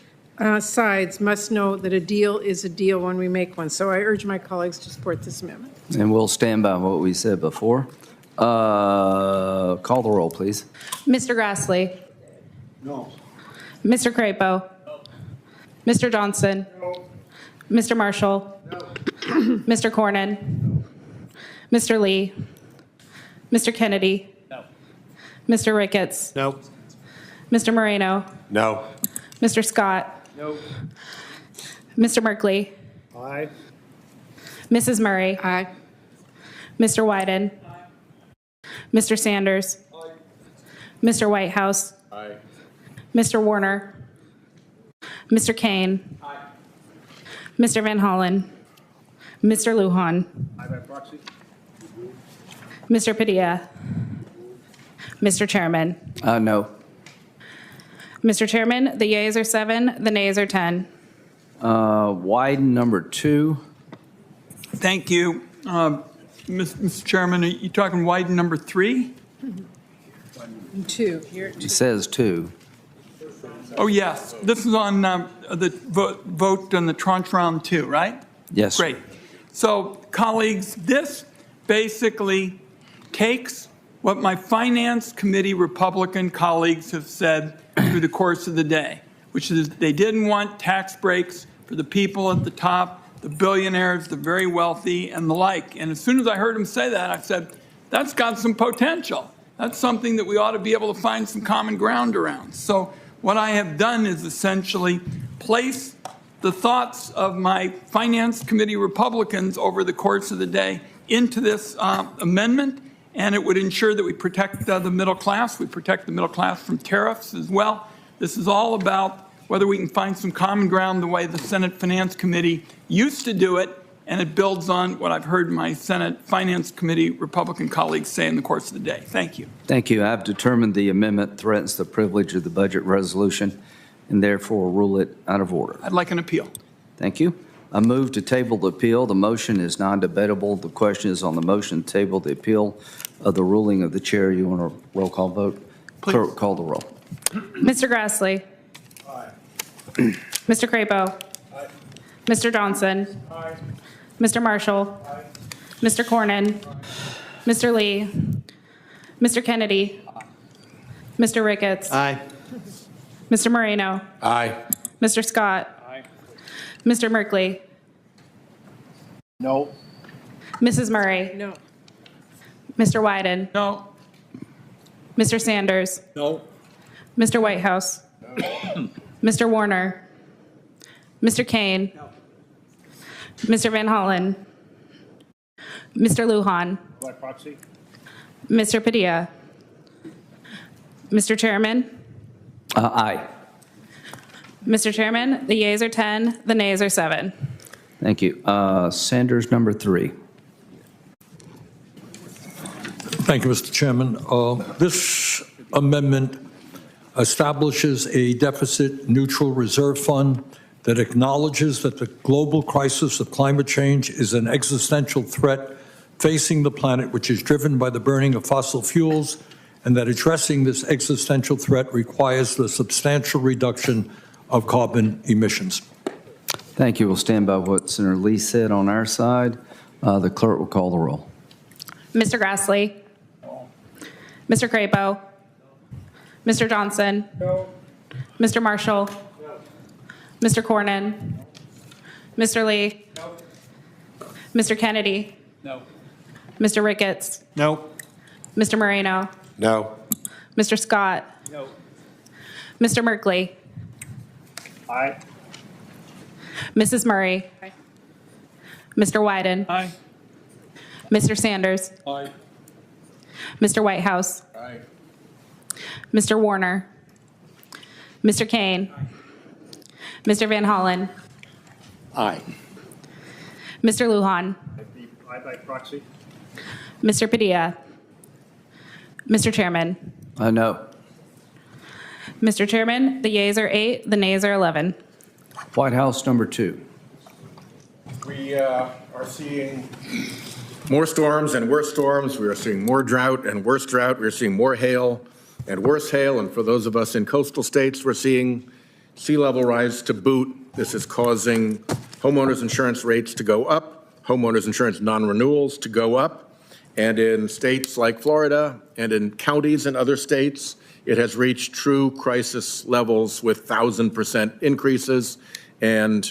sides must know that a deal is a deal when we make one. So I urge my colleagues to support this amendment. And we'll stand by what we said before. Call the roll, please. Mr. Grassley. No. Mr. Crapo. No. Mr. Johnson. No. Mr. Marshall. No. Mr. Cornyn. Mr. Lee. Mr. Kennedy. No. Mr. Ricketts. No. Mr. Moreno. No. Mr. Scott. No. Mr. Merkley. Aye. Mrs. Murray. Aye. Mr. Wyden. Mr. Sanders. Mr. Whitehouse. Aye. Mr. Warner. Mr. Kaine. Mr. Van Hollen. Mr. Lujan. Aye by proxy. Mr. Padilla. Mr. Chairman. No. Mr. Chairman, the yeas are 7, the nays are 10. Wyden, number 2. Thank you. Mr. Chairman, are you talking Wyden number 3? 2. Here. It says 2. Oh, yes. This is on the vote on the tranche round 2, right? Yes. Great. So, colleagues, this basically takes what my Finance Committee Republican colleagues have said through the course of the day, which is they didn't want tax breaks for the people at the top, the billionaires, the very wealthy, and the like. And as soon as I heard him say that, I said, that's got some potential. That's something that we ought to be able to find some common ground around. So what I have done is essentially place the thoughts of my Finance Committee Republicans over the course of the day into this amendment, and it would ensure that we protect the middle class. We protect the middle class from tariffs as well. This is all about whether we can find some common ground the way the Senate Finance Committee used to do it, and it builds on what I've heard my Senate Finance Committee Republican colleagues say in the course of the day. Thank you. Thank you. I've determined the amendment threatens the privilege of the budget resolution and therefore rule it out of order. I'd like an appeal. Thank you. I move to table the appeal. The motion is non-debatable. The question is on the motion to table the appeal of the ruling of the chair. You want a roll call vote? Please. Clerk, call the roll. Mr. Grassley. Aye. Mr. Crapo. Aye. Mr. Johnson. Aye. Mr. Marshall. Aye. Mr. Cornyn. Mr. Lee. Mr. Kennedy. Mr. Ricketts. Aye. Mr. Moreno. Aye. Mr. Scott. Aye. Mr. Merkley. No. Mrs. Murray. No. Mr. Wyden. No. Mr. Sanders. No. Mr. Whitehouse. Mr. Warner. Mr. Kaine. Mr. Van Hollen. Mr. Lujan. By proxy? Mr. Padilla. Mr. Chairman. Aye. Mr. Chairman, the yeas are 10, the nays are 7. Thank you. Sanders, number 3. Thank you, Mr. Chairman. This amendment establishes a deficit-neutral reserve fund that acknowledges that the global crisis of climate change is an existential threat facing the planet, which is driven by the burning of fossil fuels, and that addressing this existential threat requires the substantial reduction of carbon emissions. Thank you. We'll stand by what Senator Lee said on our side. The clerk will call the roll. Mr. Grassley. Mr. Crapo. Mr. Johnson. No. Mr. Marshall. Mr. Cornyn. Mr. Lee. Mr. Kennedy. No. Mr. Ricketts. No. Mr. Moreno. No. Mr. Scott. No. Mr. Merkley. Aye. Mrs. Murray. Mr. Wyden. Aye. Mr. Sanders. Aye. Mr. Whitehouse. Aye. Mr. Warner. Mr. Kaine. Mr. Van Hollen. Aye. Mr. Lujan. Aye by proxy? Mr. Padilla. Mr. Chairman. No. Mr. Chairman, the yeas are 8, the nays are 11. Whitehouse, number 2. We are seeing more storms and worse storms. We are seeing more drought and worse drought. We're seeing more hail and worse hail. And for those of us in coastal states, we're seeing sea level rise to boot. This is causing homeowners insurance rates to go up, homeowners insurance non-renewals to go up. And in states like Florida and in counties in other states, it has reached true crisis levels with 1,000% increases. And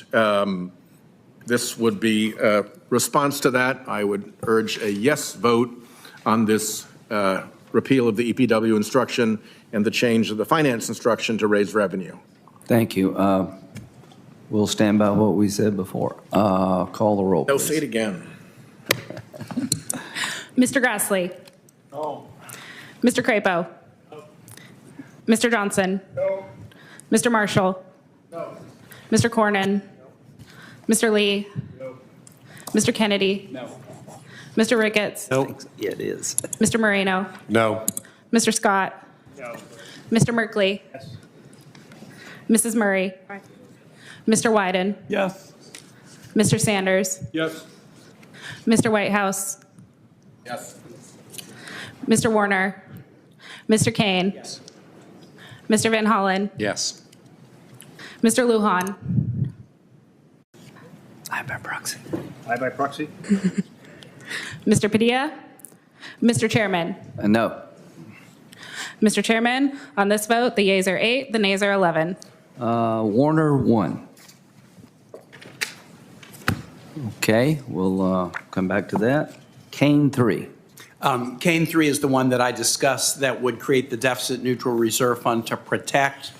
this would be a response to that. I would urge a yes vote on this repeal of the EPW instruction and the change of the finance instruction to raise revenue. Thank you. We'll stand by what we said before. Call the roll, No, please. say it again. Mr. Grassley. No. Mr. Crapo. No. Mr. Johnson. No. Mr. Marshall. No. Mr. Cornyn. No. Mr. Lee. No. Mr. Kennedy. No. Mr. Ricketts. No. Yeah, it is. Mr. Moreno. No. Mr. Scott. No. Mr. Merkley. Yes. Mrs. Murray. Mr. Wyden. Yes. Mr. Sanders. Yes. Mr. Whitehouse. Yes. Mr. Warner. Mr. Kaine. Yes. Mr. Van Hollen. Yes. Mr. Lujan. Aye by proxy. Aye by proxy? Mr. Padilla. Mr. Chairman. No. Mr. Chairman, on this vote, the yeas are 8, the nays are 11. Warner, 1. Okay, we'll come back to that. Kaine, 3. Kaine 3 is the one that I discussed that would create the deficit neutral reserve fund to protect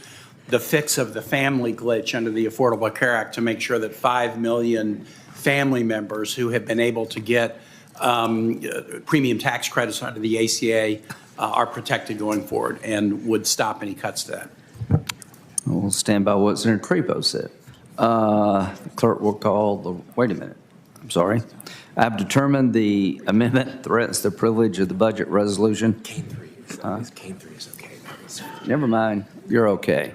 the fix of the family glitch under the Affordable Care Act to make sure that 5 million family members who have been able to get premium tax credits under the ACA are protected going forward, and would stop any cuts to that. We'll stand by what Senator Crapo said. The clerk will call the, wait a minute, I'm sorry. I've determined the amendment threatens the privilege of the budget resolution. Kaine 3. Kaine 3 is okay. Never mind, you're okay.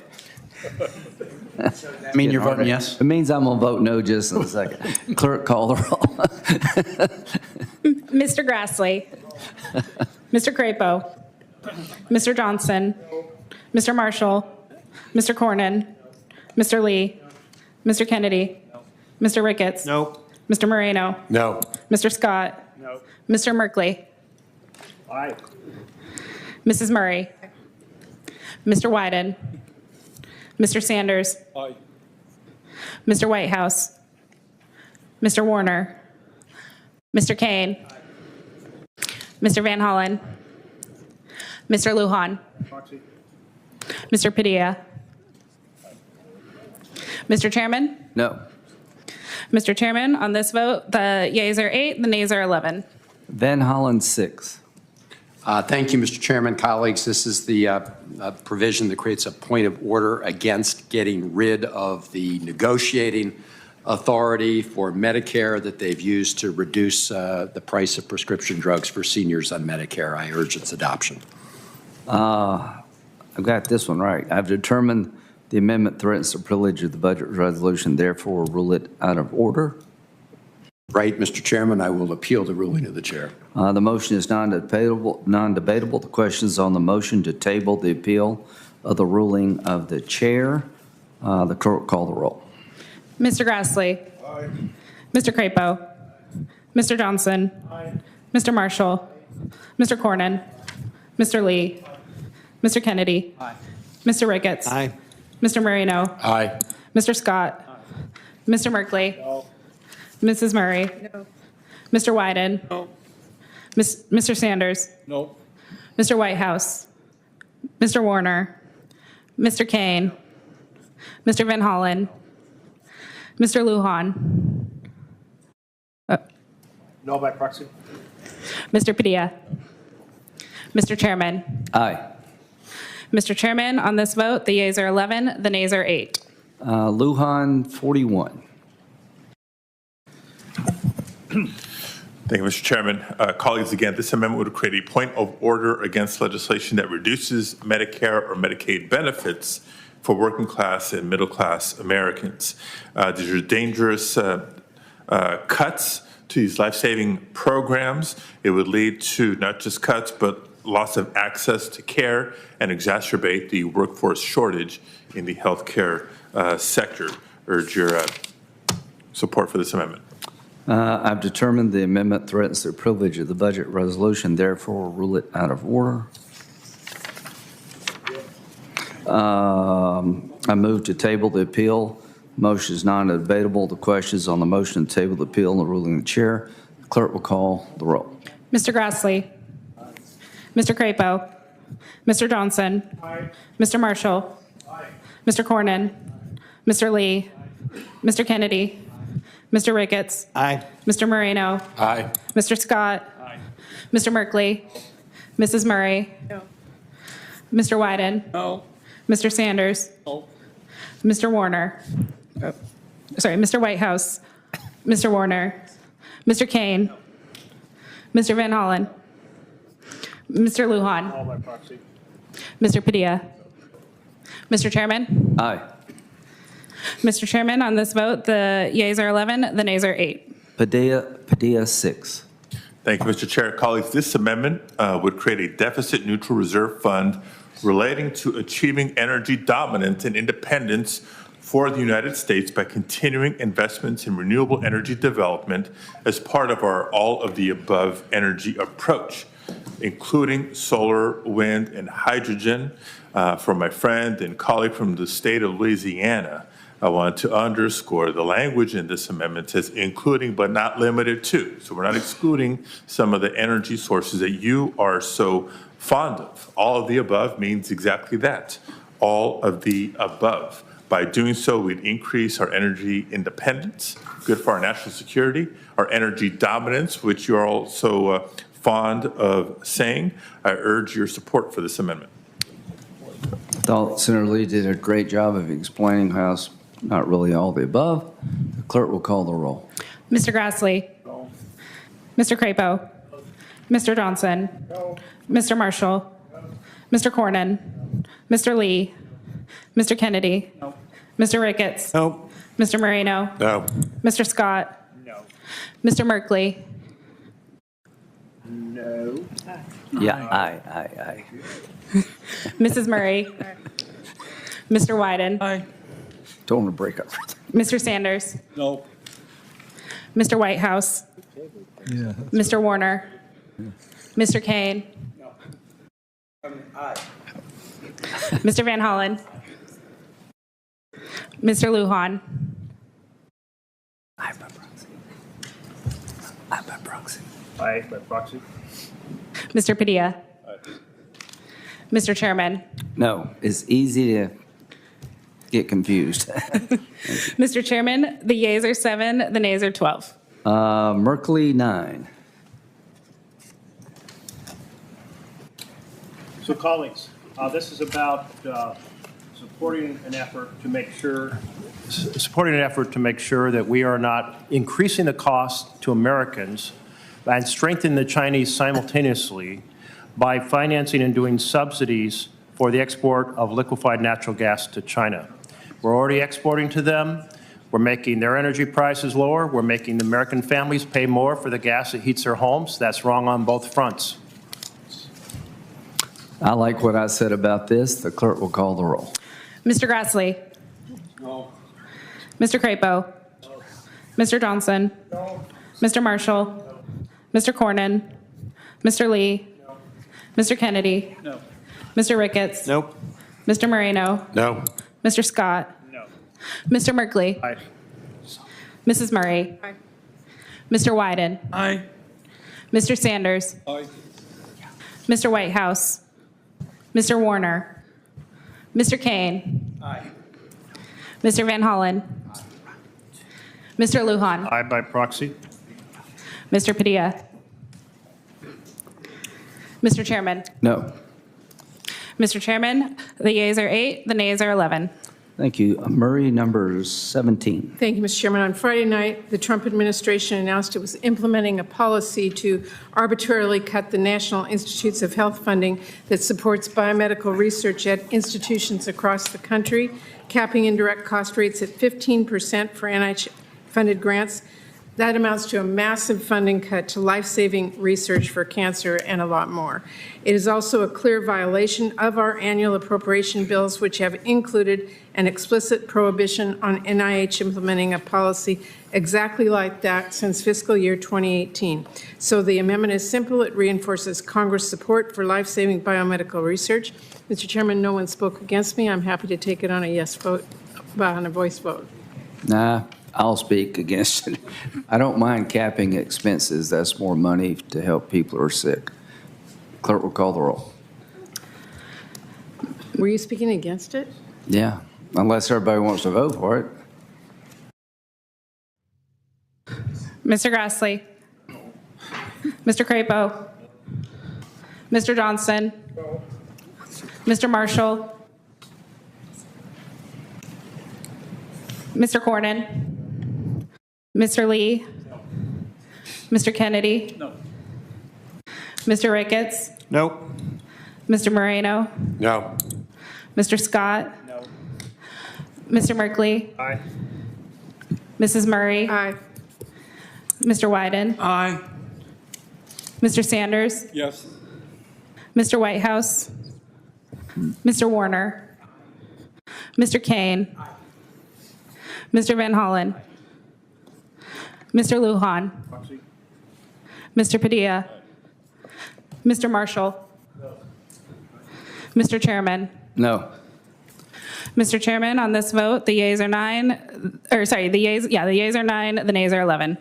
I mean, you're voting yes? It means I'm going to vote no just in a second. Clerk, call the roll. Mr. Grassley. Mr. Crapo. Mr. Johnson. Mr. Marshall. Mr. Cornyn. Mr. Lee. Mr. Kennedy. Mr. Ricketts. No. Mr. Moreno. No. Mr. Scott. No. Mr. Merkley. Aye. Mrs. Murray. Mr. Wyden. Mr. Sanders. Aye. Mr. Whitehouse. Mr. Warner. Mr. Kaine. Mr. Van Hollen. Mr. Lujan. Mr. Padilla. Mr. Chairman? No. Mr. Chairman, on this vote, the yeas are 8, the nays are 11. Van Hollen, 6. Thank you, Mr. Chairman, colleagues. This is the provision that creates a point of order against getting rid of the negotiating authority for Medicare that they've used to reduce the price of prescription drugs for seniors on Medicare. I urge its adoption. I've got this one right. I've determined the amendment threatens the privilege of the budget resolution, therefore rule it out of order. Right, Mr. Chairman, I will appeal the ruling of the chair. The motion is non-debatable. The question is on the motion to table the appeal of the ruling of the chair. The clerk will call the roll. Mr. Grassley. Aye. Mr. Crapo. Mr. Johnson. Aye. Mr. Marshall. Mr. Cornyn. Mr. Lee. Mr. Kennedy. Aye. Mr. Ricketts. Aye. Mr. Moreno. Aye. Mr. Scott. Mr. Merkley. No. Mrs. Murray. No. Mr. Wyden. No. Mr. Sanders. No. Mr. Whitehouse. Mr. Warner. Mr. Kaine. Mr. Van Hollen. Mr. Lujan. No by proxy. Mr. Padilla. Mr. Chairman. Aye. Mr. Chairman, on this vote, the yeas are 11, the nays are 8. Lujan, 41. Thank you, Mr. Chairman. Colleagues, again, this amendment would create a point of order against legislation that reduces Medicare or Medicaid benefits for working class and middle class Americans. These are dangerous cuts to these life-saving programs. It would lead to not just cuts, but loss of access to care and exacerbate the workforce shortage in the healthcare sector. Urge your support for this amendment. I've determined the amendment threatens the privilege of the budget resolution, therefore rule it out of order. I move to table the appeal. Motion is non-debatable. The question is on the motion to table the appeal and the ruling of the chair. The clerk will call the roll. Mr. Grassley. Mr. Crapo. Mr. Johnson. Mr. Marshall. Mr. Cornyn. Mr. Lee. Mr. Kennedy. Mr. Ricketts. Aye. Mr. Moreno. Aye. Mr. Scott. Mr. Merkley. Mrs. Murray. No. Mr. Wyden. No. Mr. Sanders. No. Mr. Warner. Mr. Whitehouse. Mr. Warner. Mr. Kaine. Mr. Van Hollen. Mr. Lujan. All by proxy. Mr. Padilla. Mr. Chairman. Aye. Mr. Chairman, on this vote, the yeas are 11, the nays are 8. Padilla, 6. Thank you, Mr. Chair. Colleagues, this amendment would create a deficit-neutral reserve fund relating to achieving energy dominance and independence for the United States by continuing investments in renewable energy development as part of our all-of-the-above energy approach, including solar, wind, and hydrogen. From my friend and colleague from the state of Louisiana, I want to underscore the language in this amendment says including but not limited to. So we're not excluding some of the energy sources that you are so fond of. All of the above means exactly that. all of the above. By doing so, we'd increase our energy independence, good for our national security, our energy dominance, which you're also fond of saying. I urge your support for this amendment. I thought Senator Lee did a great job of explaining how it's not really all the above. The clerk will call the roll. Mr. Grassley. No. Mr. Crapo. Mr. Johnson. No. Mr. Marshall. Mr. Cornyn. Mr. Lee. Mr. Kennedy. No. Mr. Ricketts. No. Mr. Moreno. No. Mr. Scott. No. Mr. Merkley. No. Yeah, aye. Mrs. Murray. Mr. Wyden. Aye. Don't want to break up. Mr. Sanders. No. Mr. Whitehouse. Mr. Warner. Mr. Kaine. Aye. Mr. Van Hollen. Mr. Lujan. Aye by proxy. Aye by proxy. Aye by proxy. Mr. Padilla. Mr. Chairman. No, it's easy to get confused. Mr. Chairman, the yeas are 7, the nays are 12. Merkley, 9. So colleagues, this is about supporting an effort to make sure that we are not increasing the cost to Americans and strengthening the Chinese simultaneously by financing and doing subsidies for the export of liquefied natural gas to China. We're already exporting to them. We're making their energy prices lower. We're making the American families pay more for the gas that heats their homes. That's wrong on both fronts. I like what I said about this. The clerk will call the roll. Mr. Grassley. No. Mr. Crapo. No. Mr. Johnson. No. Mr. Marshall. No. Mr. Cornyn. Mr. Lee. No. Mr. Kennedy. No. Mr. Ricketts. Nope. Mr. Moreno. No. Mr. Scott. No. Mr. Merkley. Aye. Mrs. Murray. Aye. Mr. Wyden. Aye. Mr. Sanders. Aye. Mr. Whitehouse. Mr. Warner. Mr. Kaine. Aye. Mr. Van Hollen. Mr. Lujan. Aye by proxy. Mr. Padilla. Mr. Chairman. No. Mr. Chairman, the yeas are 8, the nays are 11. Thank you. Murray, number 17. Thank you, Mr. Chairman. On Friday night, the Trump administration announced it was implementing a policy to arbitrarily cut the National Institutes of Health funding that supports biomedical research at institutions across the country, capping indirect cost rates at 15% for NIH-funded grants. That amounts to a massive funding cut to life-saving research for cancer and a lot more. It is also a clear violation of our annual appropriation bills, which have included an explicit prohibition on NIH implementing a policy exactly like that since fiscal year 2018. So the amendment is simple. It reinforces Congress' support for life-saving biomedical research. Mr. Chairman, no one spoke against me. I'm happy to take it on a yes vote, on a voice vote. Nah, I'll speak against it. I don't mind capping expenses. That's more money to help people who are sick. Clerk will call the roll. Were you speaking against it? Yeah, unless everybody wants to vote for it. Mr. Grassley. Mr. Crapo. Mr. Johnson. Mr. Marshall. Mr. Cornyn. Mr. Lee. Mr. Kennedy. No. Mr. Ricketts. Nope. Mr. Moreno. No. Mr. Scott. No. Mr. Merkley. Aye. Mrs. Murray. Aye. Mr. Wyden. Aye. Mr. Sanders. Yes. Mr. Whitehouse. Mr. Warner. Mr. Kaine. Mr. Van Hollen. Mr. Lujan. Mr. Padilla. Mr. Marshall. Mr. Chairman. No. Mr. Chairman, on this vote, the yeas are 9, or sorry, the yeas are 9, the nays are 11.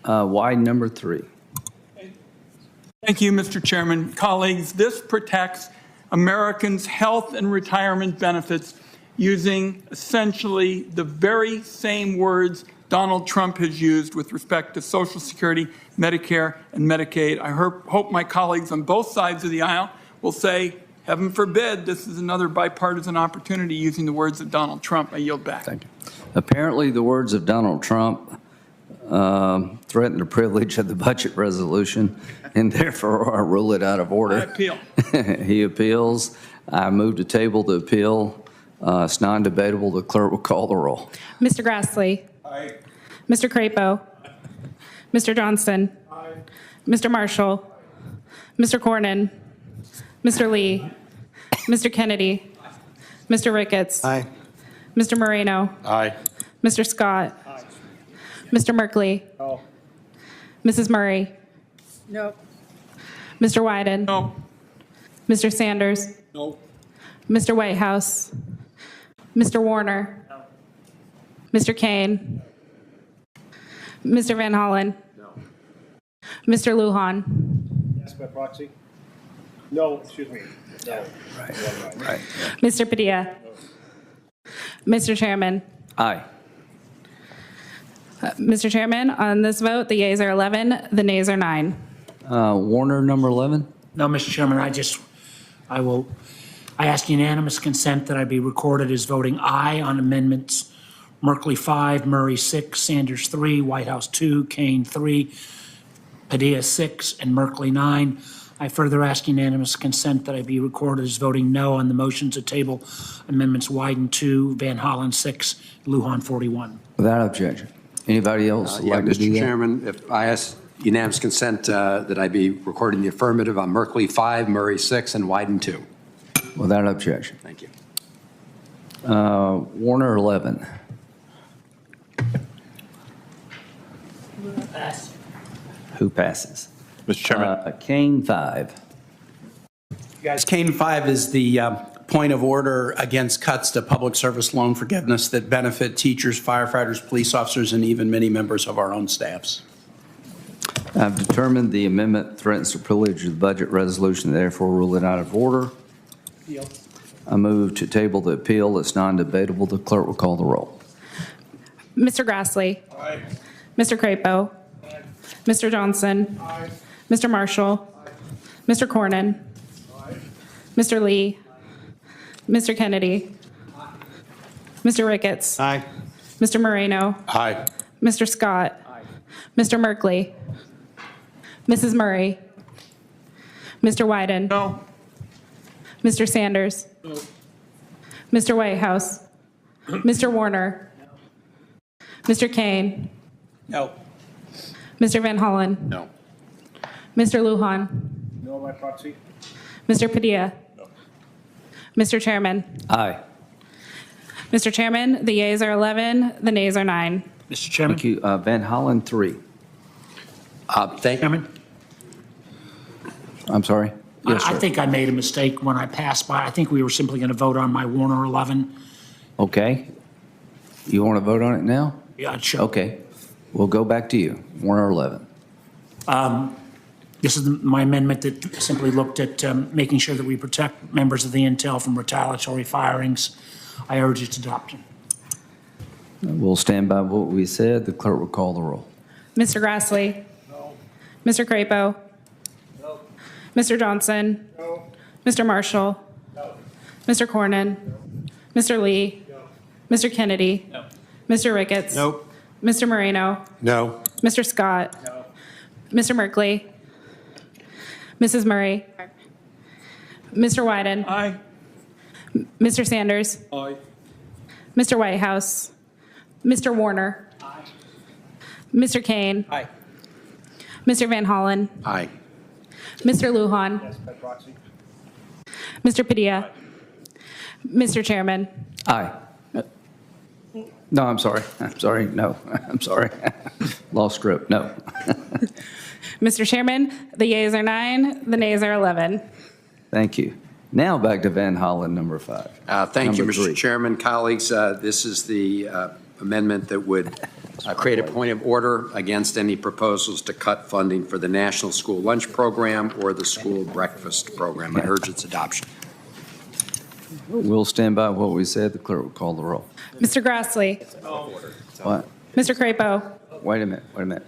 Wyden, number 3. Thank you, Mr. Chairman. Colleagues, this protects Americans' health and retirement benefits using essentially the very same words Donald Trump has used with respect to Social Security, Medicare, and Medicaid. I hope my colleagues on both sides of the aisle will say, heaven forbid, this is another bipartisan opportunity using the words of Donald Trump. I yield back. Thank you. Apparently, the words of Donald Trump threaten the privilege of the budget resolution, and therefore I rule it out of order. I appeal. He appeals. I move to table the appeal. It's non-debatable. The clerk will call the roll. Mr. Grassley. Aye. Mr. Crapo. Mr. Johnston. Aye. Mr. Marshall. Mr. Cornyn. Mr. Lee. Mr. Kennedy. Mr. Ricketts. Aye. Mr. Moreno. Aye. Mr. Scott. Mr. Merkley. No. Mrs. Murray. No. Mr. Wyden. No. Mr. Sanders. No. Mr. Whitehouse. Mr. Warner. Mr. Kaine. Mr. Van Hollen. No. Mr. Lujan. Yes, by proxy? No, excuse me. No. Right. Mr. Padilla. Mr. Chairman. Aye. Mr. Chairman, on this vote, the yeas are 11, the nays are 9. Warner, number 11. No, Mr. Chairman, I ask unanimous consent that I be recorded as voting aye on amendments Merkley 5, Murray 6, Sanders 3, Whitehouse 2, Kaine 3, Padilla 6, and Merkley 9. I further ask unanimous consent that I be recorded as voting no on the motion to table amendments Wyden 2, Van Hollen 6, Lujan 41. Without objection. Anybody else like to do Mr. that? Chairman, if I ask unanimous consent that I be recorded in the affirmative on Merkley 5, Murray 6, and Wyden 2. Without objection. Thank you. Warner, 11. Pass. Who passes? Mr. Chairman. Kaine, 5. You guys, Kaine 5 is the point of order against cuts to public service loan forgiveness that benefit teachers, firefighters, police officers, and even many members of our own staffs. I've determined the amendment threatens the privilege of the budget resolution, therefore rule it out of order. Appeal. I move to table the appeal. It's non-debatable. The clerk will call the roll. Mr. Grassley. Aye. Mr. Crapo. Aye. Mr. Johnson. Aye. Mr. Marshall. Aye. Mr. Cornyn. Aye. Mr. Lee. Mr. Kennedy. Mr. Ricketts. Aye. Mr. Moreno. Aye. Mr. Scott. Mr. Merkley. Mrs. Murray. Mr. Wyden. No. Mr. Sanders. No. Mr. Whitehouse. Mr. Warner. Mr. Kaine. No. Mr. Van Hollen. No. Mr. Lujan. No by proxy? Mr. Padilla. Mr. Chairman. Aye. Mr. Chairman, the yeas are 11, the nays are 9. Mr. Chairman. Thank you. Van Hollen, 3. Chairman. I'm sorry. Yes, I sir. think I made a mistake when I passed by. I think we were simply going to vote on my Warner 11. Okay. You want to vote on it now? Yeah, sure. Okay. We'll go back to you. Warner, 11. This is my amendment that simply looked at making sure that we protect members of the intel from retaliatory firings. I urge its adoption. We'll stand by what we said. The clerk will call the roll. Mr. Grassley. No. Mr. Crapo. No. Mr. Johnson. No. Mr. Marshall. No. Mr. Cornyn. Mr. Lee. No. Mr. Kennedy. No. Mr. Ricketts. Nope. Mr. Moreno. No. Mr. Scott. No. Mr. Merkley. Mrs. Murray. Mr. Wyden. Aye. Mr. Sanders. Aye. Mr. Whitehouse. Mr. Warner. Aye. Mr. Kaine. Aye. Mr. Van Hollen. Aye. Mr. Lujan. Yes, by proxy? Mr. Padilla. Mr. Chairman. Aye. No, I'm sorry. I'm sorry. No, I'm sorry. Lost script. No. Mr. Chairman, the yeas are 9, the nays are 11. Thank you. Now back to Van Hollen, number 5. Thank you, Number Mr. 3. Chairman, colleagues. This is the amendment that would create a point of order against any proposals to cut funding for the National School Lunch Program or the School Breakfast Program. I urge its adoption. We'll stand by what we said. The clerk will call the roll. Mr. Grassley. What? Mr. Crapo. Wait a minute.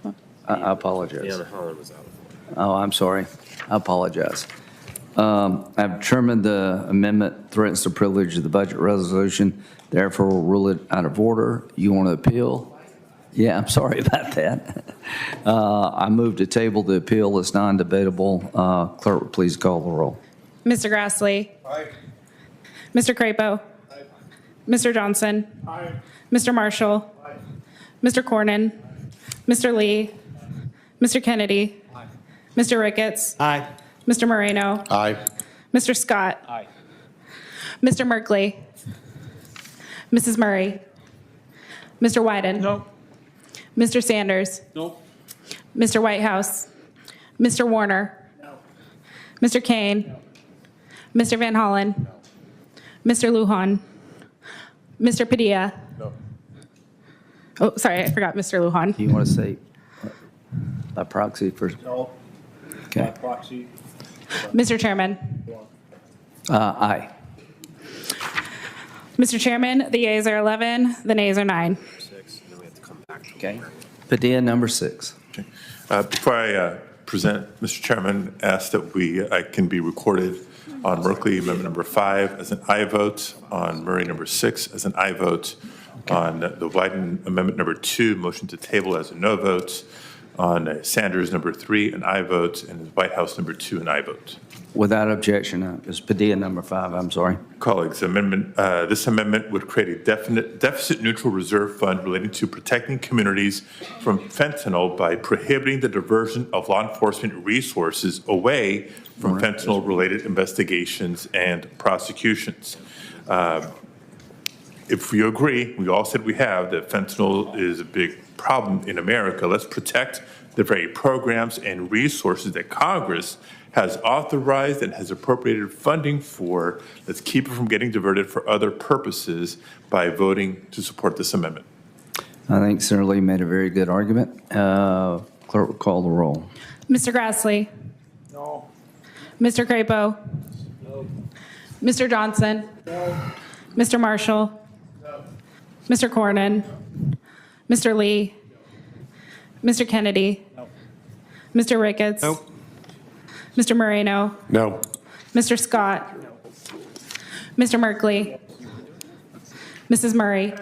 I apologize. Hollen was out of order. Oh, I'm sorry. I apologize. I've determined the amendment threatens the privilege of the budget resolution, therefore will rule it out of order. You want to appeal? Yeah, I'm sorry about that. I move to table the appeal. It's non-debatable. Clerk, please call the roll. Mr. Grassley. Aye. Mr. Crapo. Aye. Mr. Johnson. Aye. Mr. Marshall. Aye. Mr. Cornyn. Mr. Lee. Mr. Kennedy. Aye. Mr. Ricketts. Aye. Mr. Moreno. Aye. Mr. Scott. Aye. Mr. Merkley. Mrs. Murray. Mr. Wyden. No. Mr. Sanders. No. Mr. Whitehouse. Mr. Warner. No. Mr. Kaine. Mr. Van Hollen. Mr. Lujan. Mr. Padilla. No. Oh, sorry, I forgot Mr. Lujan. Do you want to say by proxy first? No. Okay. Proxy. Mr. Chairman. Aye. Mr. Chairman, the yeas are 11, the nays are 9. 6, and then we have to come back to Okay. Padilla, number 6. Before I present, Mr. Chairman, ask that I can be recorded on Merkley Amendment number 5 as an aye vote, on Murray number 6 as an aye vote, on the Wyden Amendment number 2, motion to table as a no vote, on Sanders number 3, an aye vote, and Whitehouse number 2, an aye vote. Without objection, it's Padilla, number 5. I'm sorry. Colleagues, this amendment would create a deficit-neutral reserve fund relating to protecting communities from fentanyl by prohibiting the diversion of law enforcement resources away from fentanyl-related investigations and prosecutions. If you agree, we all said we have, that fentanyl is a big problem in America, let's protect the very programs and resources that Congress has authorized and has appropriated funding for. Let's keep it from getting diverted for other purposes by voting to support this amendment. I think Senator Lee made a very good argument. Clerk will call the roll. Mr. Grassley. No. Mr. Crapo. No. Mr. Johnson. No. Mr. Marshall. No. Mr. Cornyn. Mr. Lee. Mr. Kennedy. No. Mr. Ricketts. No. Mr. Moreno. No. Mr. Scott. Mr. Merkley. Mrs. Murray.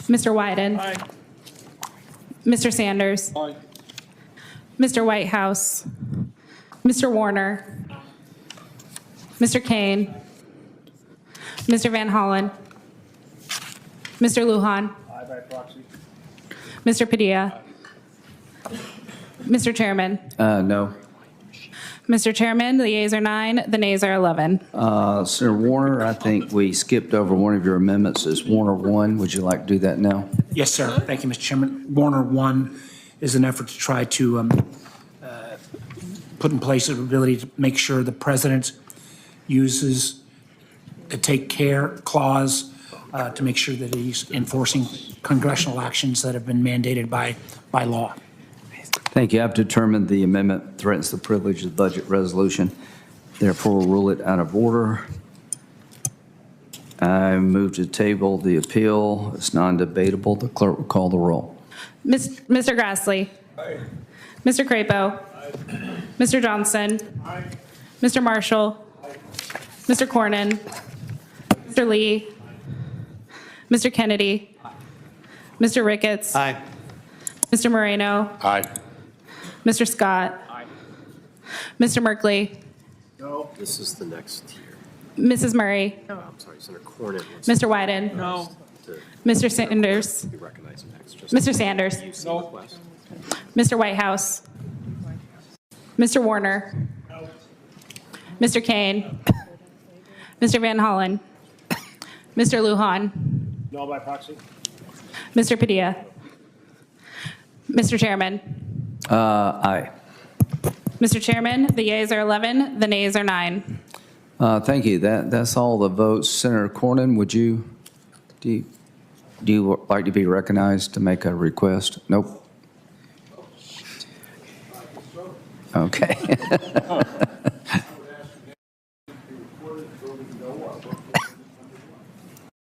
Mr. Wyden. Aye. Mr. Sanders. Aye. Mr. Whitehouse. Mr. Warner. Mr. Kaine. Mr. Van Hollen. Mr. Lujan. Aye by proxy. Mr. Padilla. Mr. Chairman. No. Mr. Chairman, the yeas are 9, the nays are 11. Senator Warner, I think we skipped over one of your amendments. Is Warner 1? Would you like to do that now? Yes, sir. Thank you, Mr. Chairman. Warner 1 is an effort to try to put in place an ability to make sure the president uses a take care clause to make sure that he's enforcing congressional actions that have been mandated by law. Thank you. I've determined the amendment threatens the privilege of the budget resolution. Therefore, we'll rule it out of order. I move to table the appeal. It's non-debatable. The clerk will call the roll. Mr. Grassley. Aye. Mr. Crapo. Aye. Mr. Johnson. Aye. Mr. Marshall. Aye. Mr. Cornyn. Mr. Lee. Mr. Kennedy. Mr. Ricketts. Aye. Mr. Moreno. Aye. Mr. Scott. Mr. Merkley. No. This is the next tier. Mrs. Murray. I'm sorry, Senator Cornyn. Mr. Wyden. No. Mr. Sanders. Be recognized next. Just Mr. Sanders. No. Mr. Whitehouse. Mr. Warner. Mr. Kaine. Mr. Van Hollen. Mr. Lujan. No by proxy. Mr. Padilla. Mr. Chairman. Aye. Mr. Chairman, the yeas are 11, the nays are 9. Thank you. That's all the votes. Senator Cornyn, do you like to be recognized to make a request? Nope. Okay.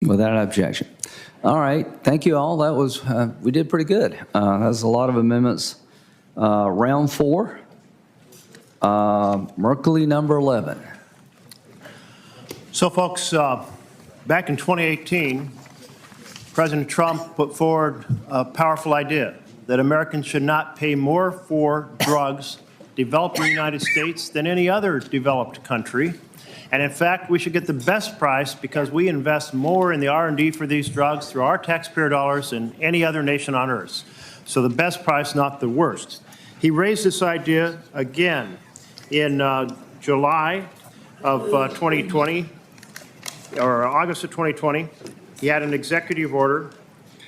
Without objection. All right, thank you all. That was, we did pretty good. That was a lot of amendments. Round 4, Merkley number 11. So, folks, back in 2018, President Trump put forward a powerful idea that Americans should not pay more for drugs developed in the United States than any other developed country. And in fact, we should get the best price because we invest more in the R&D for these drugs through our taxpayer dollars than any other nation on earth. So the best price, not the worst. He raised this idea again in July of 2020, or August of 2020. He had an executive order,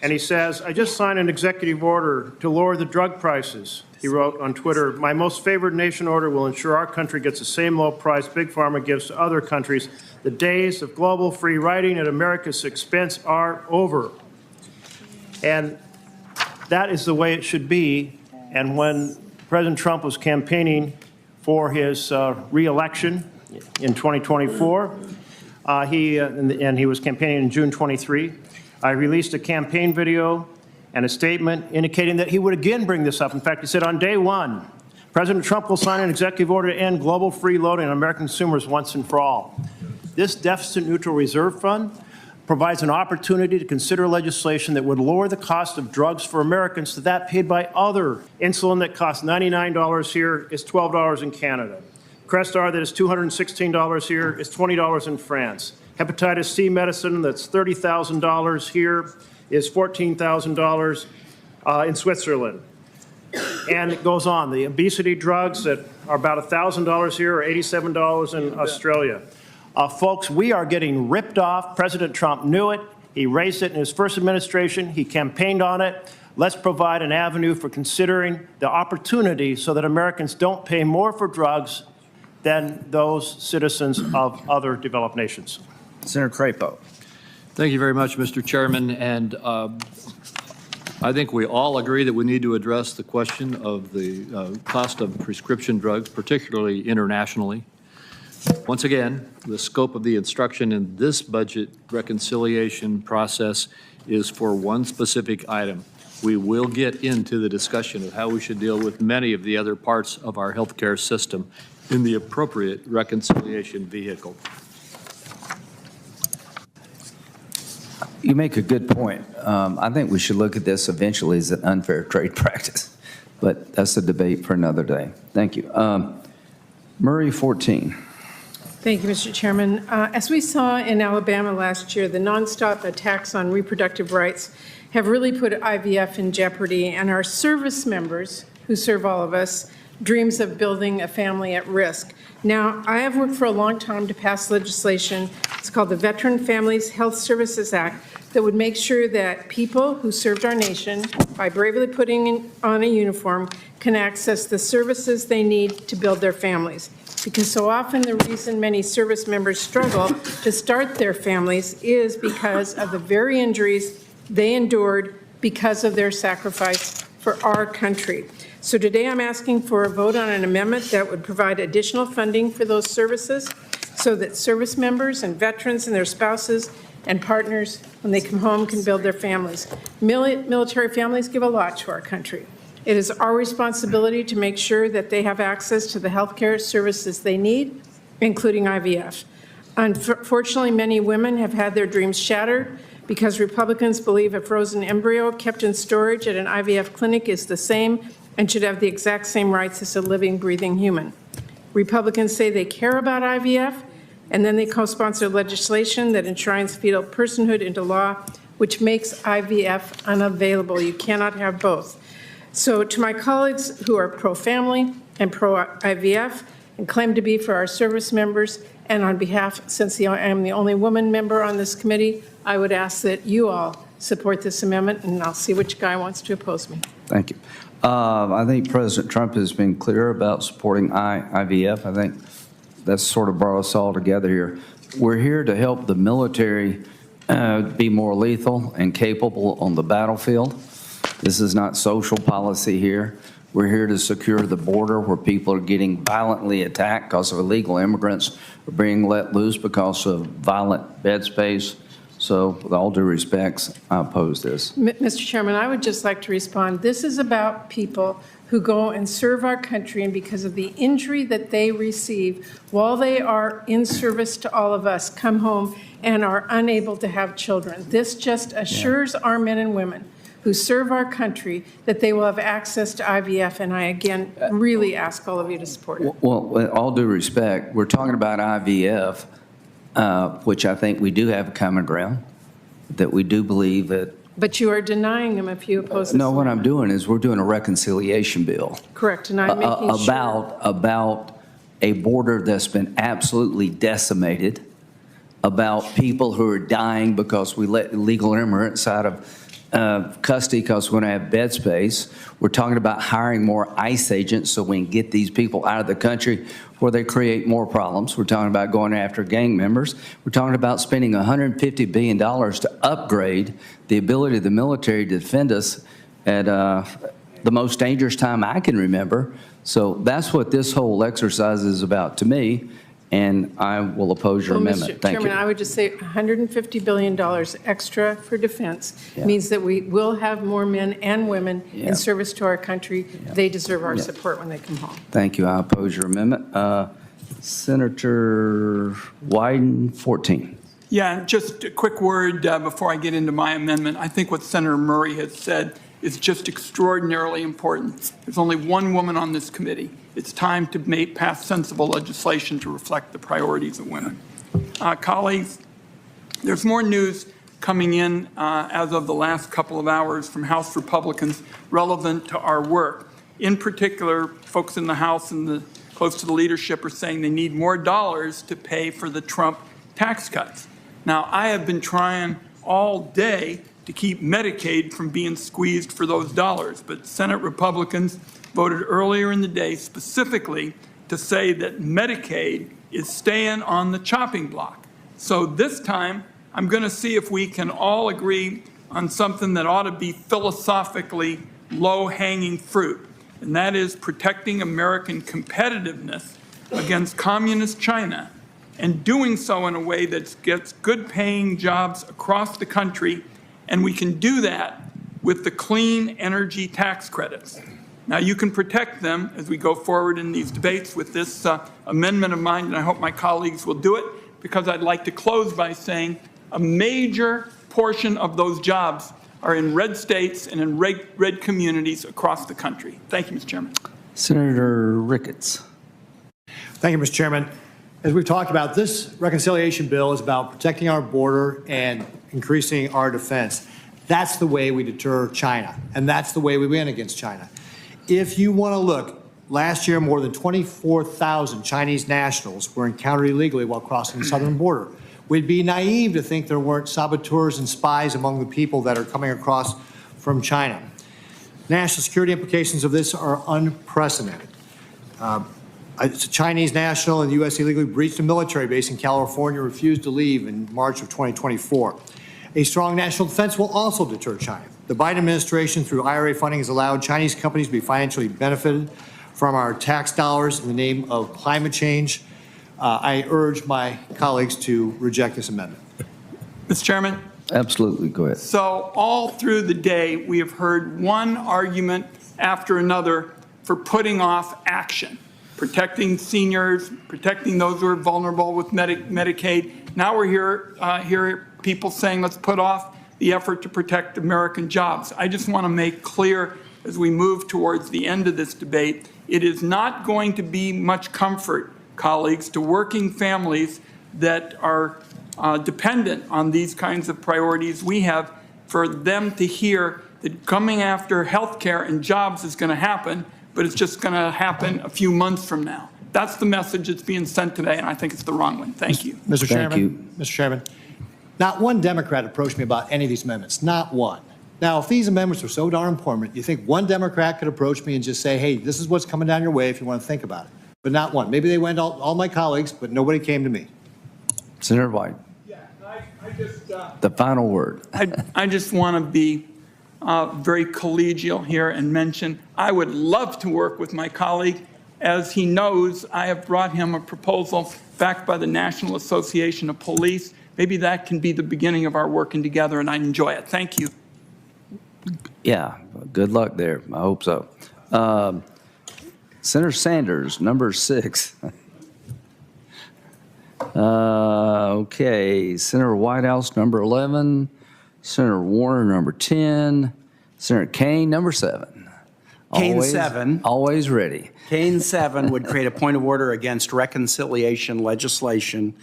and he says, I just signed an executive order to lower the drug prices. He wrote on Twitter, my most favored nation order will ensure our country gets the same low price Big Pharma gives to other countries. The days of global free riding at America's expense are over. And that is the way it should be. And when President Trump was campaigning for his re-election in 2024, and he was campaigning in June 23, I released a campaign video and a statement indicating that he would again bring this up. In fact, he said on day 1, President Trump will sign an executive order to end global freeloading on American consumers once and for all. This deficit neutral reserve fund provides an opportunity to consider legislation that would lower the cost of drugs for Americans to that paid by other. Insulin that costs $99 here is $12 in Canada. Crestar that is $216 here is $20 in France. Hepatitis C medicine that's $30,000 here is $14,000 in Switzerland. And it goes on. The obesity drugs that are about $1,000 here are $87 in Australia. Folks, we are getting ripped off. President Trump knew it. He raised it in his first administration. He campaigned on it. Let's provide an avenue for considering the opportunity so that Americans don't pay more for drugs than those citizens of other developed nations. Senator Crapo. Thank you very much, Mr. Chairman. And I think we all agree that we need to address the question of the cost of prescription drugs, particularly internationally. Once again, the scope of the instruction in this budget reconciliation process is for one specific item. We will get into the discussion of how we should deal with many of the other parts of our healthcare system in the appropriate reconciliation vehicle. You make a good point. I think we should look at this eventually as an unfair trade practice, but that's a debate for another day. Thank you. Murray, 14. Thank you, Mr. Chairman. As we saw in Alabama last year, the nonstop attacks on reproductive rights have really put IVF in jeopardy, and our service members, who serve all of us, dreams of building a family at risk. Now, I have worked for a long time to pass legislation. It's called the Veteran Families Health Services Act that would make sure that people who served our nation by bravely putting on a uniform can access the services they need to build their families. Because so often the reason many service members struggle to start their families is because of the very injuries they endured because of their sacrifice for our country. So today I'm asking for a vote on an amendment that would provide additional funding for those services so that service members and veterans and their spouses and partners, when they come home, can build their families. Military families give a lot to our country. It is our responsibility to make sure that they have access to the health care services they need, including IVF. Unfortunately, many women have had their dreams shattered because Republicans believe a frozen embryo kept in storage at an IVF clinic is the same and should have the exact same rights as a living, breathing human. Republicans say they care about IVF, and then they co-sponsor legislation that enshrines fetal personhood into law, which makes IVF unavailable. You cannot have both. So to my colleagues who are pro-family and pro-IVF and claim to be for our service members, and on behalf, since I am the only woman member on this committee, I would ask that you all support this amendment, and I'll see which guy wants to oppose me. Thank you. I think President Trump has been clear about supporting IVF. I think that's sort of brought us all together here. We're here to help the military be more lethal and capable on the battlefield. This is not social policy here. We're here to secure the border where people are getting violently attacked because of illegal immigrants are being let loose because of violent bed space So with all due respects, I oppose this. Mr. Chairman, I would just like to respond. This is about people who go and serve our country, and because of the injury that they receive while they are in service to all of us, come home and are unable to have children. This just assures our men and women who serve our country that they will have access to IVF, and I, again, really ask all of you to support it. Well, with all due respect, we're talking about IVF, which I think we do have a common ground, that we do believe that. But you are denying them if you oppose this. No, what I'm doing is we're doing a reconciliation bill. Correct, and I'm making sure. About a border that's been absolutely decimated, about people who are dying because we let illegal immigrants out of custody because we don't have bed space. We're talking about hiring more ICE agents so we can get these people out of the country where they create more problems. We're talking about going after gang members. We're talking about spending $150 billion to upgrade the ability of the military to defend us at the most dangerous time I can remember. So that's what this whole exercise is about to me, and I will oppose your amendment. Mr. Thank Chairman, you. I would just say $150 billion extra for defense means that we will have more men and women in service to our country. They deserve our support when they come home. Thank you. I oppose your amendment. Senator Wyden, 14. Yeah, just a quick word before I get into my amendment. I think what Senator Murray has said is just extraordinarily important. There's only one woman on this committee. It's time to pass sensible legislation to reflect the priorities of women. Colleagues, there's more news coming in as of the last couple of hours from House Republicans relevant to our work. In particular, folks in the House and close to the leadership are saying they need more dollars to pay for the Trump tax cuts. Now, I have been trying all day to keep Medicaid from being squeezed for those dollars, but Senate Republicans voted earlier in the day specifically to say that Medicaid is staying on the chopping block. So this time, I'm going to see if we can all agree on something that ought to be philosophically low-hanging fruit, and that is protecting American competitiveness against communist China, and doing so in a way that gets good-paying jobs across the country, and we can do that with the clean energy tax credits. Now, you can protect them as we go forward in these debates with this amendment of mine, and I hope my colleagues will do it, because I'd like to close by saying a major portion of those jobs are in red states and in red communities across the country. Thank you, Mr. Chairman. Senator Ricketts. Thank you, Mr. Chairman. As we've talked about, this reconciliation bill is about protecting our border and increasing our defense. That's the way we deter China, and that's the way we win against China. If you want to look, last year more than 24,000 Chinese nationals were encountered illegally while crossing the southern border. We'd be naive to think there weren't saboteurs and spies among the people that are coming across from China. National security implications of this are unprecedented. A Chinese national in the U.S. illegally breached a military base in California, refused to leave in March of 2024. A strong national defense will also deter China. The Biden administration, through IRA funding, has allowed Chinese companies to be financially benefited from our tax dollars in the name of climate change. I urge my colleagues to reject this amendment. Mr. Chairman? Absolutely, go ahead. So all through the day, we have heard one argument after another for putting off action, protecting seniors, protecting those who are vulnerable with Medicaid. Now we're hear people saying let's put off the effort to protect American jobs. I just want to make clear as we move towards the end of this debate, it is not going to be much comfort, colleagues, to working families that are dependent on these kinds of priorities we have, for them to hear that coming after health care and jobs is going to happen, but it's just going to happen a few months from now. That's the message that's being sent today, and I think it's the wrong one. Thank you. Mr. Chairman, Mr. Chairman, not one Democrat approached me about any of these amendments, not one. Now, if these amendments are so darn important, you think one Democrat could approach me and just say, hey, this is what's coming down your way if you want to think about it. But not one. Maybe they went to all my colleagues, but nobody came to me. Senator White. Yeah, I just... The final word. I just want to be very collegial here and mention I would love to work with my colleague. As he knows, I have brought him a proposal backed by the National Association of Police maybe that can be the beginning of our working together, and I enjoy it. Thank you. Yeah, good luck there. I hope so. Senator Sanders, number 6. Okay, Senator Whitehouse, number 11. Senator Warner, number 10. Senator Kaine, number 7. Kaine 7. Always ready. Kaine 7 would create a point of order against reconciliation legislation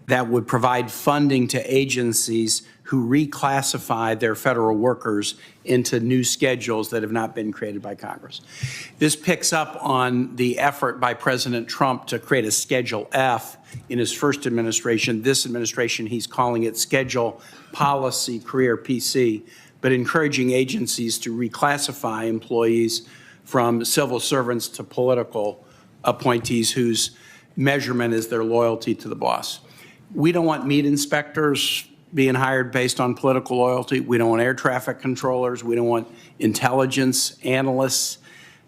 that would provide funding to agencies who reclassify their federal workers into new schedules that have not been created by Congress. This picks up on the effort by President Trump to create a Schedule F in his first administration. This administration, he's calling it Schedule Policy Career, PC, but encouraging agencies to reclassify employees from civil servants to political appointees whose measurement is their loyalty to the boss. We don't want meat inspectors being hired based on political loyalty. We don't want air traffic controllers. We don't want intelligence analysts.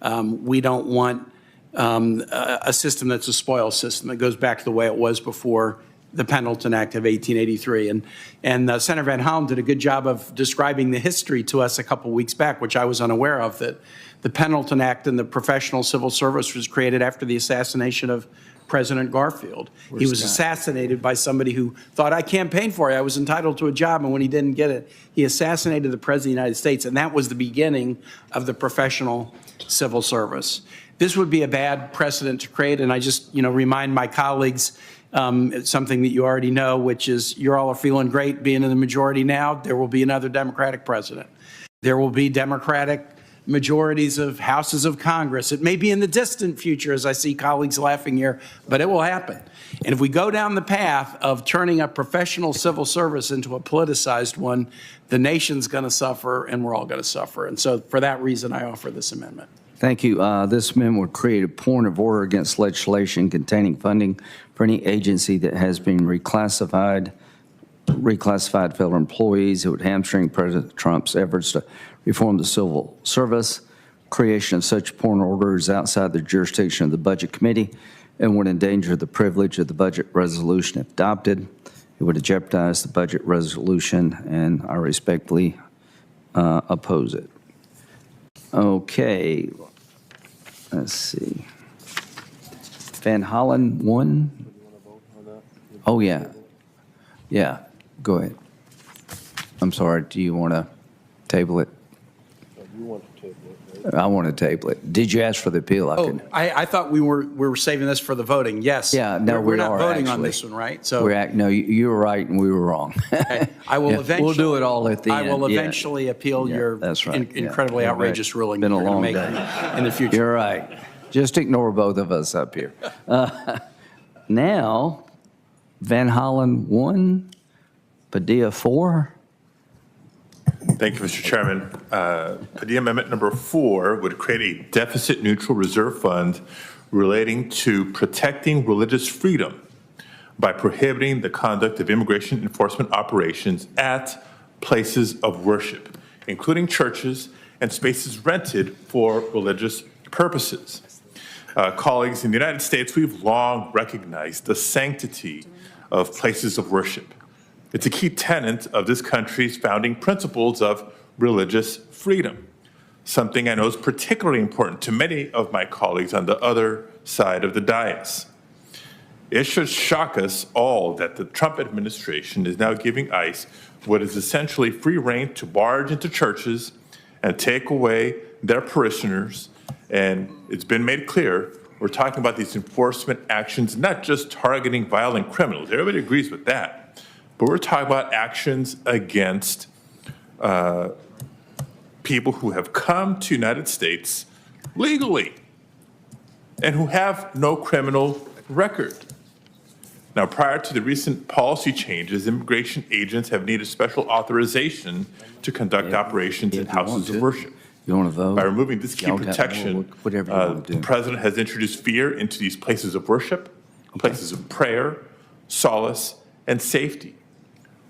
We don't want a system that's a spoil system that goes back to the way it was before the Pendleton Act of 1883. And Senator Van Hollen did a good job of describing the history to us a couple weeks back, which I was unaware of, that the Pendleton Act and the professional civil service was created after the assassination of President Garfield. He was assassinated by somebody who thought, I campaigned for you, I was entitled to a job, and when he didn't get it, he assassinated the President of the United States, and that was the beginning of the professional civil service. This would be a bad precedent to create, and I just remind my colleagues it's something that you already know, which is you're all are feeling great being in the majority now. There will be another Democratic president. There will be Democratic majorities of houses of Congress. It may be in the distant future, as I see colleagues laughing here, but it will happen. And if we go down the path of turning a professional civil service into a politicized one, the nation's going to suffer and we're all going to suffer. And so for that reason, I offer this amendment. Thank you. This amendment would create a point of order against legislation containing funding for any agency that has been reclassified federal employees. It would hamstring President Trump's efforts to reform the civil service. Creation of such point of order is outside the jurisdiction of the Budget Committee and would endanger the privilege of the budget resolution if adopted. It would jeopardize the budget resolution, and I respectfully oppose it. Okay, let's see. Van Hollen, 1. Oh, yeah. Yeah, go ahead. I'm sorry, do you want to table it? You want to table it, right? I want to table it. Did you ask for the appeal? I thought we were saving this for the voting. Yes. Yeah, no, we're not are, voting on actually. this one, right? So No, you were right and we were wrong. I will eventually. We'll do it all at the end. I will eventually appeal your that's right. incredibly outrageous ruling. Been a you're gonna long make day. in the future. You're right. Just ignore both of us up here. Now, Van Hollen 1, Padilla 4. Thank you, Mr. Chairman. Padilla Amendment number 4 would create a deficit-neutral reserve fund relating to protecting religious freedom by prohibiting the conduct of immigration enforcement operations at places of worship, including churches and spaces rented for religious purposes. Colleagues, in the United States, we've long recognized the sanctity of places of worship. It's a key tenet of this country's founding principles of religious freedom, something I know is particularly important to many of my colleagues on the other side of the dais. It should shock us all that the Trump administration is now giving ICE what is essentially free rein to barge into churches and take away their parishioners. And it's been made clear, we're talking about these enforcement actions, not just targeting violent criminals. Everybody agrees with that. But we're talking about actions against people who have come to the United States legally and who have no criminal record. Now, prior to the recent policy changes, immigration agents have needed special authorization to conduct operations in houses of worship. You want to vote? By removing this key protection, the president has introduced fear into these places of worship, places of prayer, solace, and safety.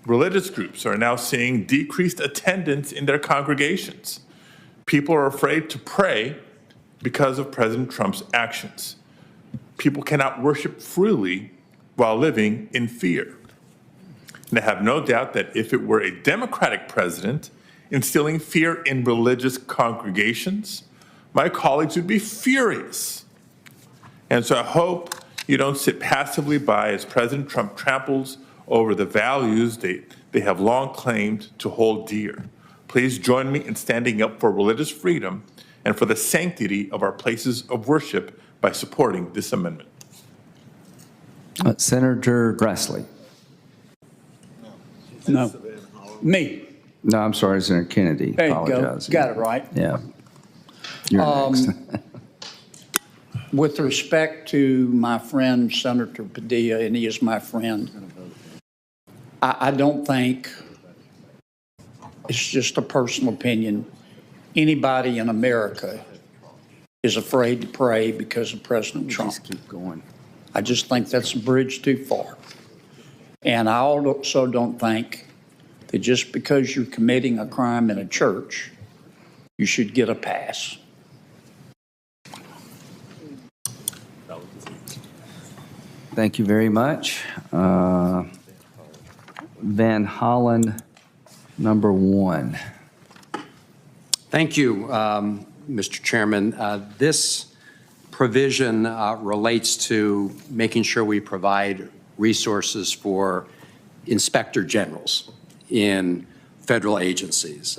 Religious groups are now seeing decreased attendance in their congregations. People are afraid to pray because of President Trump's actions. People cannot worship freely while living in fear. And I have no doubt that if it were a Democratic president instilling fear in religious congregations, my colleagues would be furious. And so I hope you don't sit passively by as President Trump tramples over the values they have long claimed to hold dear. Please join me in standing up for religious freedom and for the sanctity of our places of worship by supporting this amendment. Senator Grassley. No. Me. No, I'm sorry, Senator Kennedy. There you go. Apologize. Got it right. Yeah. You're next. With respect to my friend, Senator Padilla, and he is my friend, I don't think, it's just a personal opinion, anybody in America is afraid to pray because of President Trump. Just keep going. I just think that's a bridge too far. And I also don't think that just because you're committing a crime in a church, you should get a pass. Thank you very much. Van Hollen, number 1. Thank you, Mr. Chairman. This provision relates to making sure we provide resources for inspector generals in federal agencies.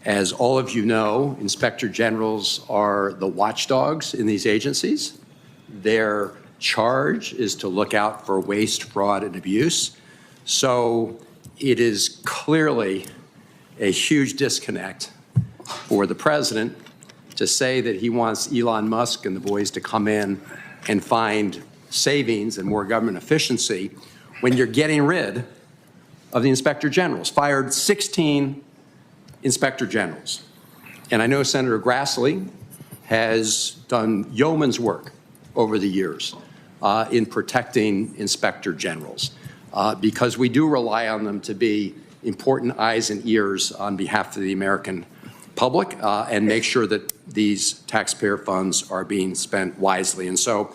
As all of you know, inspector generals are the watchdogs in these agencies. Their charge is to look out for waste, fraud, and abuse. So it is clearly a huge disconnect for the president to say that he wants Elon Musk and the boys to come in and find savings and more government efficiency when you're getting rid of the inspector generals, fired 16 inspector generals. And I know Senator Grassley has done yeoman's work over the years in protecting inspector generals because we do rely on them to be important eyes and ears on behalf of the American public and make sure that these taxpayer funds are being spent wisely. And so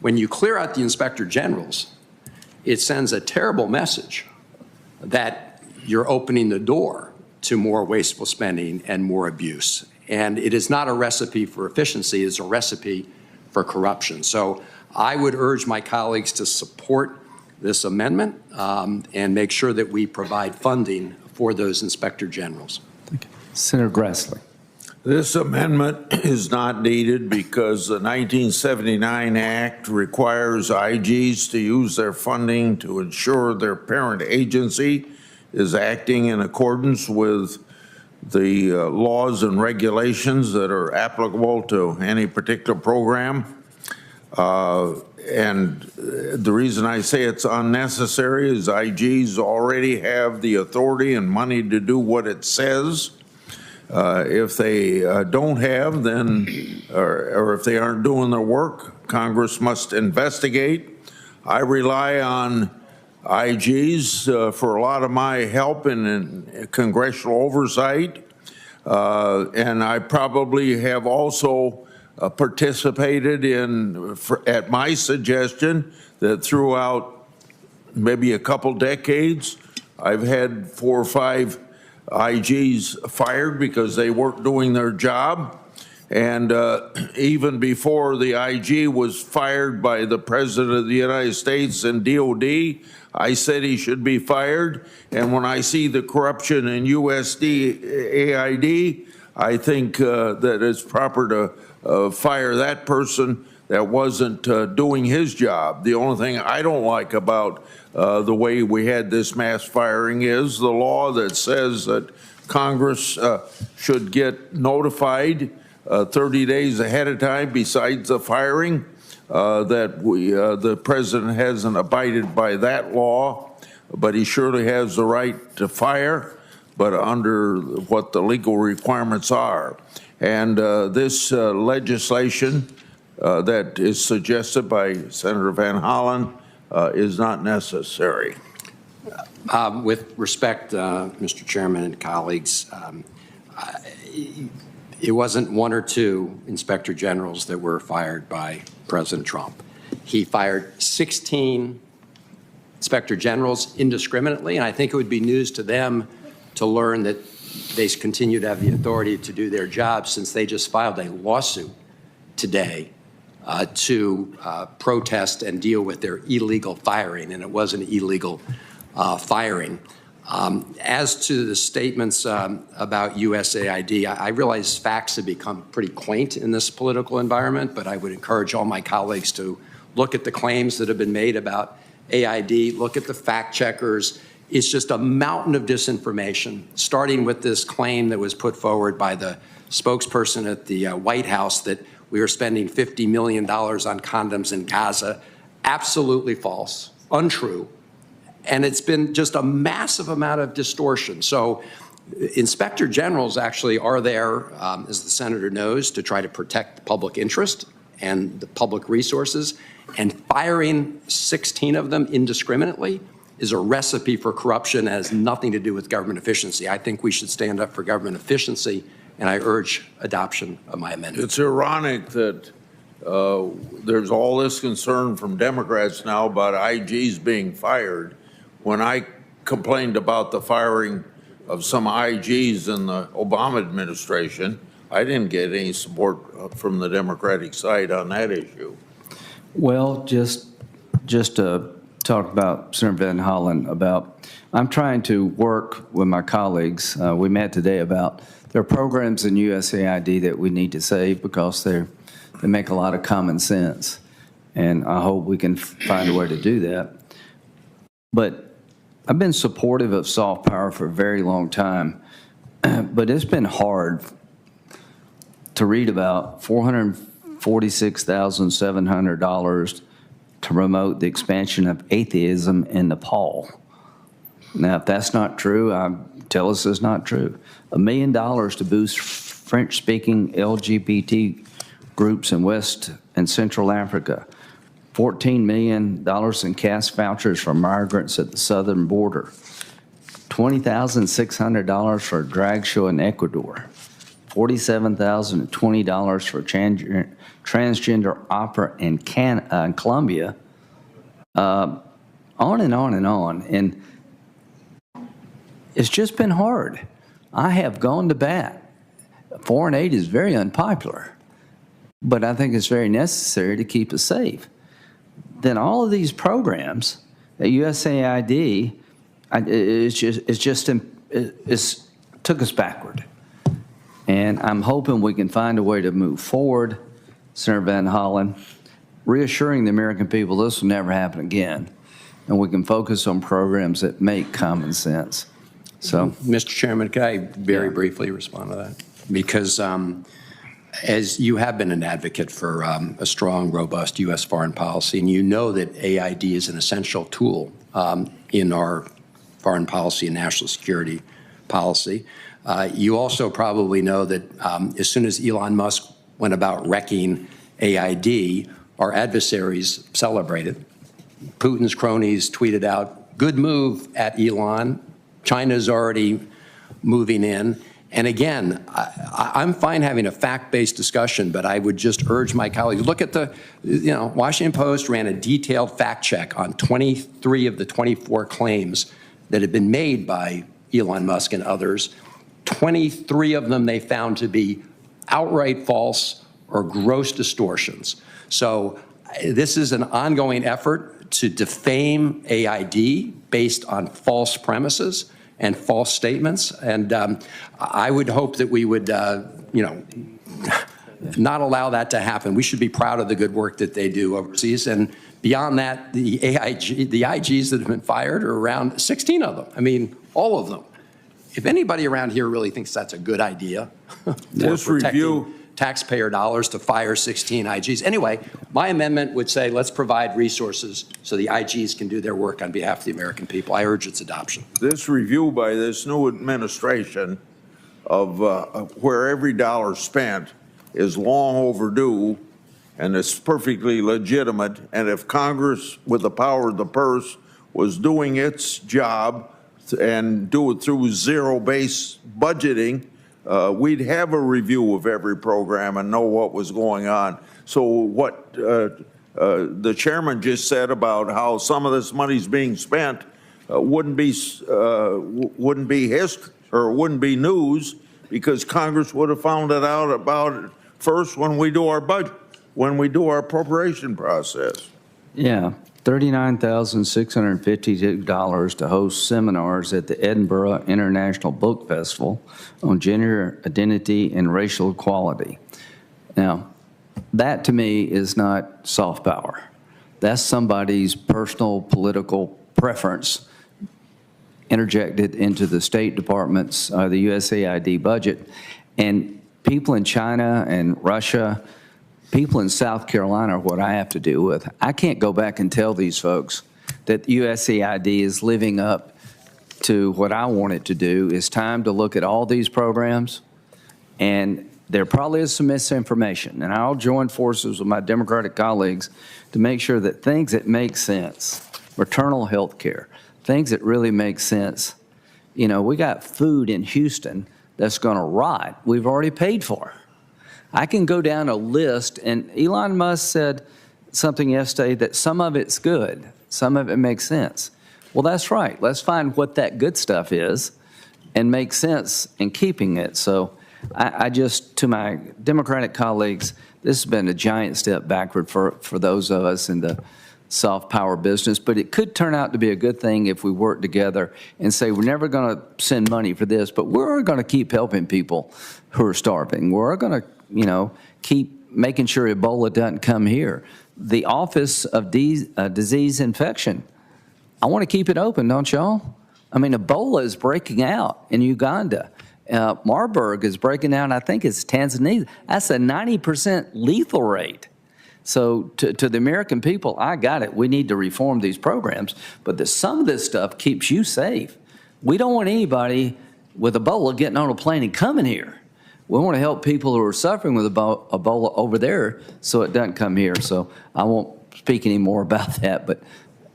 when you clear out the inspector generals, it sends a terrible message that you're opening the door to more wasteful spending and more abuse. And it is not a recipe for efficiency, it's a recipe for corruption. So I would urge my colleagues to support this amendment and make sure that we provide funding for those inspector generals. Senator Grassley. This amendment is not needed because the 1979 Act requires IGs to use their funding to ensure their parent agency is acting in accordance with the laws and regulations that are applicable to any particular program. And the reason I say it's unnecessary is IGs already have the authority and money to do what it says. If they don't have, then, or if they aren't doing their work, Congress must investigate. I rely on IGs for a lot of my help in congressional oversight, and I probably have also participated in, at my suggestion, that throughout maybe a couple decades, I've had 4 or 5 IGs fired because they weren't doing their job. And even before the IG was fired by the President of the United States and DOD, I said he should be fired. And when I see the corruption in USAID, I think that it's proper to fire that person that wasn't doing his job. The only thing I don't like about the way we had this mass firing is the law that says that Congress should get notified 30 days ahead of time besides the firing, that the president hasn't abided by that law, but he surely has the right to fire, but under what the legal requirements are. And this legislation that is suggested by Senator Van Hollen is not necessary. With respect, Mr. Chairman and colleagues, it wasn't 1 or 2 inspector generals that were fired by President Trump. He fired 16 inspector generals indiscriminately, and I think it would be news to them to learn that they continue to have the authority to do their job, since they just filed a lawsuit today to protest and deal with their illegal firing, and it was an illegal firing. As to the statements about USAID, I realize facts have become pretty quaint in this political environment, but I would encourage all my colleagues to look at the claims that have been made about AID, look at the fact checkers. It's just a mountain of disinformation, starting with this claim that was put forward by the spokesperson at the White House that we are spending $50 million on condoms in Gaza. Absolutely false, untrue. And it's been just a massive amount of distortion. So inspector generals actually are there, as the senator knows, to try to protect the public interest and the public resources. And firing 16 of them indiscriminately is a recipe for corruption and has nothing to do with government efficiency. I think we should stand up for government efficiency, and I urge adoption of my amendment. It's ironic that there's all this concern from Democrats now about IGs being fired. When I complained about the firing of some IGs in the Obama administration, I didn't get any support from the Democratic side on that issue. Well, just to talk about Senator Van Hollen about, I'm trying to work with my colleagues. We met today about there are programs in USAID that we need to save because they make a lot of common sense, and I hope we can find a way to do that. But I've been supportive of soft power for a very long time, but it's been hard to read about $446,700 to promote the expansion of atheism in Nepal. Now, if that's not true, tell us it's not true. $1 million to boost French-speaking LGBT groups in West and Central Africa. $14 million in cash vouchers for migrants at the southern border. $20,600 for a drag show in Ecuador. $47,020 for transgender opera in Colombia. On and on and on. And it's just been hard. I have gone to bat. Foreign aid is very unpopular, but I think it's very necessary to keep us safe. Then all of these programs at USAID, it took us backward. And I'm hoping we can find a way to move forward, Senator Van Hollen, reassuring the American people this will never happen again, and we can focus on programs that make common sense. So, Mr. Chairman, could I very briefly respond to that? Because as you have been an advocate for a strong, robust U.S. foreign policy, and you know that AID is an essential tool in our foreign policy and national security policy. You also probably know that as soon as Elon Musk went about wrecking AID, our adversaries celebrated. Putin's cronies tweeted out, "Good move at Elon. China's already moving in." And again, I'm fine having a fact-based discussion, but I would just urge my colleagues, look at the, Washington Post ran a detailed fact check on 23 of the 24 claims that had been made by Elon Musk and others. 23 of them they found to be outright false or gross distortions. So this is an ongoing effort to defame AID based on false premises and false statements. And I would hope that we would, not allow that to happen. We should be proud of the good work that they do overseas. And beyond that, the IGs that have been fired are around 16 of them. I mean, all of them. If anybody around here really thinks that's a good idea, this review taxpayer dollars to fire 16 IGs. Anyway, my amendment would say let's provide resources so the IGs can do their work on behalf of the American people. I urge its adoption. This review by this new administration of where every dollar spent is long overdue, and it's perfectly legitimate. And if Congress, with the power of the purse, was doing its job and do it through zero-based budgeting, we'd have a review of every program and know what was going on. So what the chairman just said about how some of this money's being spent wouldn't be history or wouldn't be news because Congress would have found it out about it first when we do our budget, when we do our appropriation process. Yeah, $39,652 to host seminars at the Edinburgh International Book Festival on gender identity and racial equality. Now, that to me is not soft power. That's somebody's personal political preference interjected into the State Department's, the USAID budget. And people in China and Russia, people in South Carolina are what I have to deal with. I can't go back and tell these folks that USAID is living up to what I want it to do. It's time to look at all these programs, and there probably is some misinformation, and I'll join forces with my Democratic colleagues to make sure that things that make sense, maternal health care, things that really make sense. You know, we got food in Houston that's going to rot. We've already paid for. I can go down a list, and Elon Musk said something yesterday that some of it's good, some of it makes sense. Well, that's right. Let's find what that good stuff is and make sense in keeping it. So I just, to my Democratic colleagues, this has been a giant step backward for those of us in the soft power business, but it could turn out to be a good thing if we work together and say we're never going to send money for this, but we're going to keep helping people who are starving. We're going to, you know, keep making sure Ebola doesn't come here. The Office of Disease Infection, I want to keep it open, don't y'all? I mean, Ebola is breaking out in Uganda. Marburg is breaking out, I think it's Tanzania. That's a 90% lethal rate. So to the American people, I got it. We need to reform these programs, but some of this stuff keeps you safe. We don't want anybody with Ebola getting on a plane and coming here. We want to help people who are suffering with Ebola over there so it doesn't come here. So I won't speak any more about that, but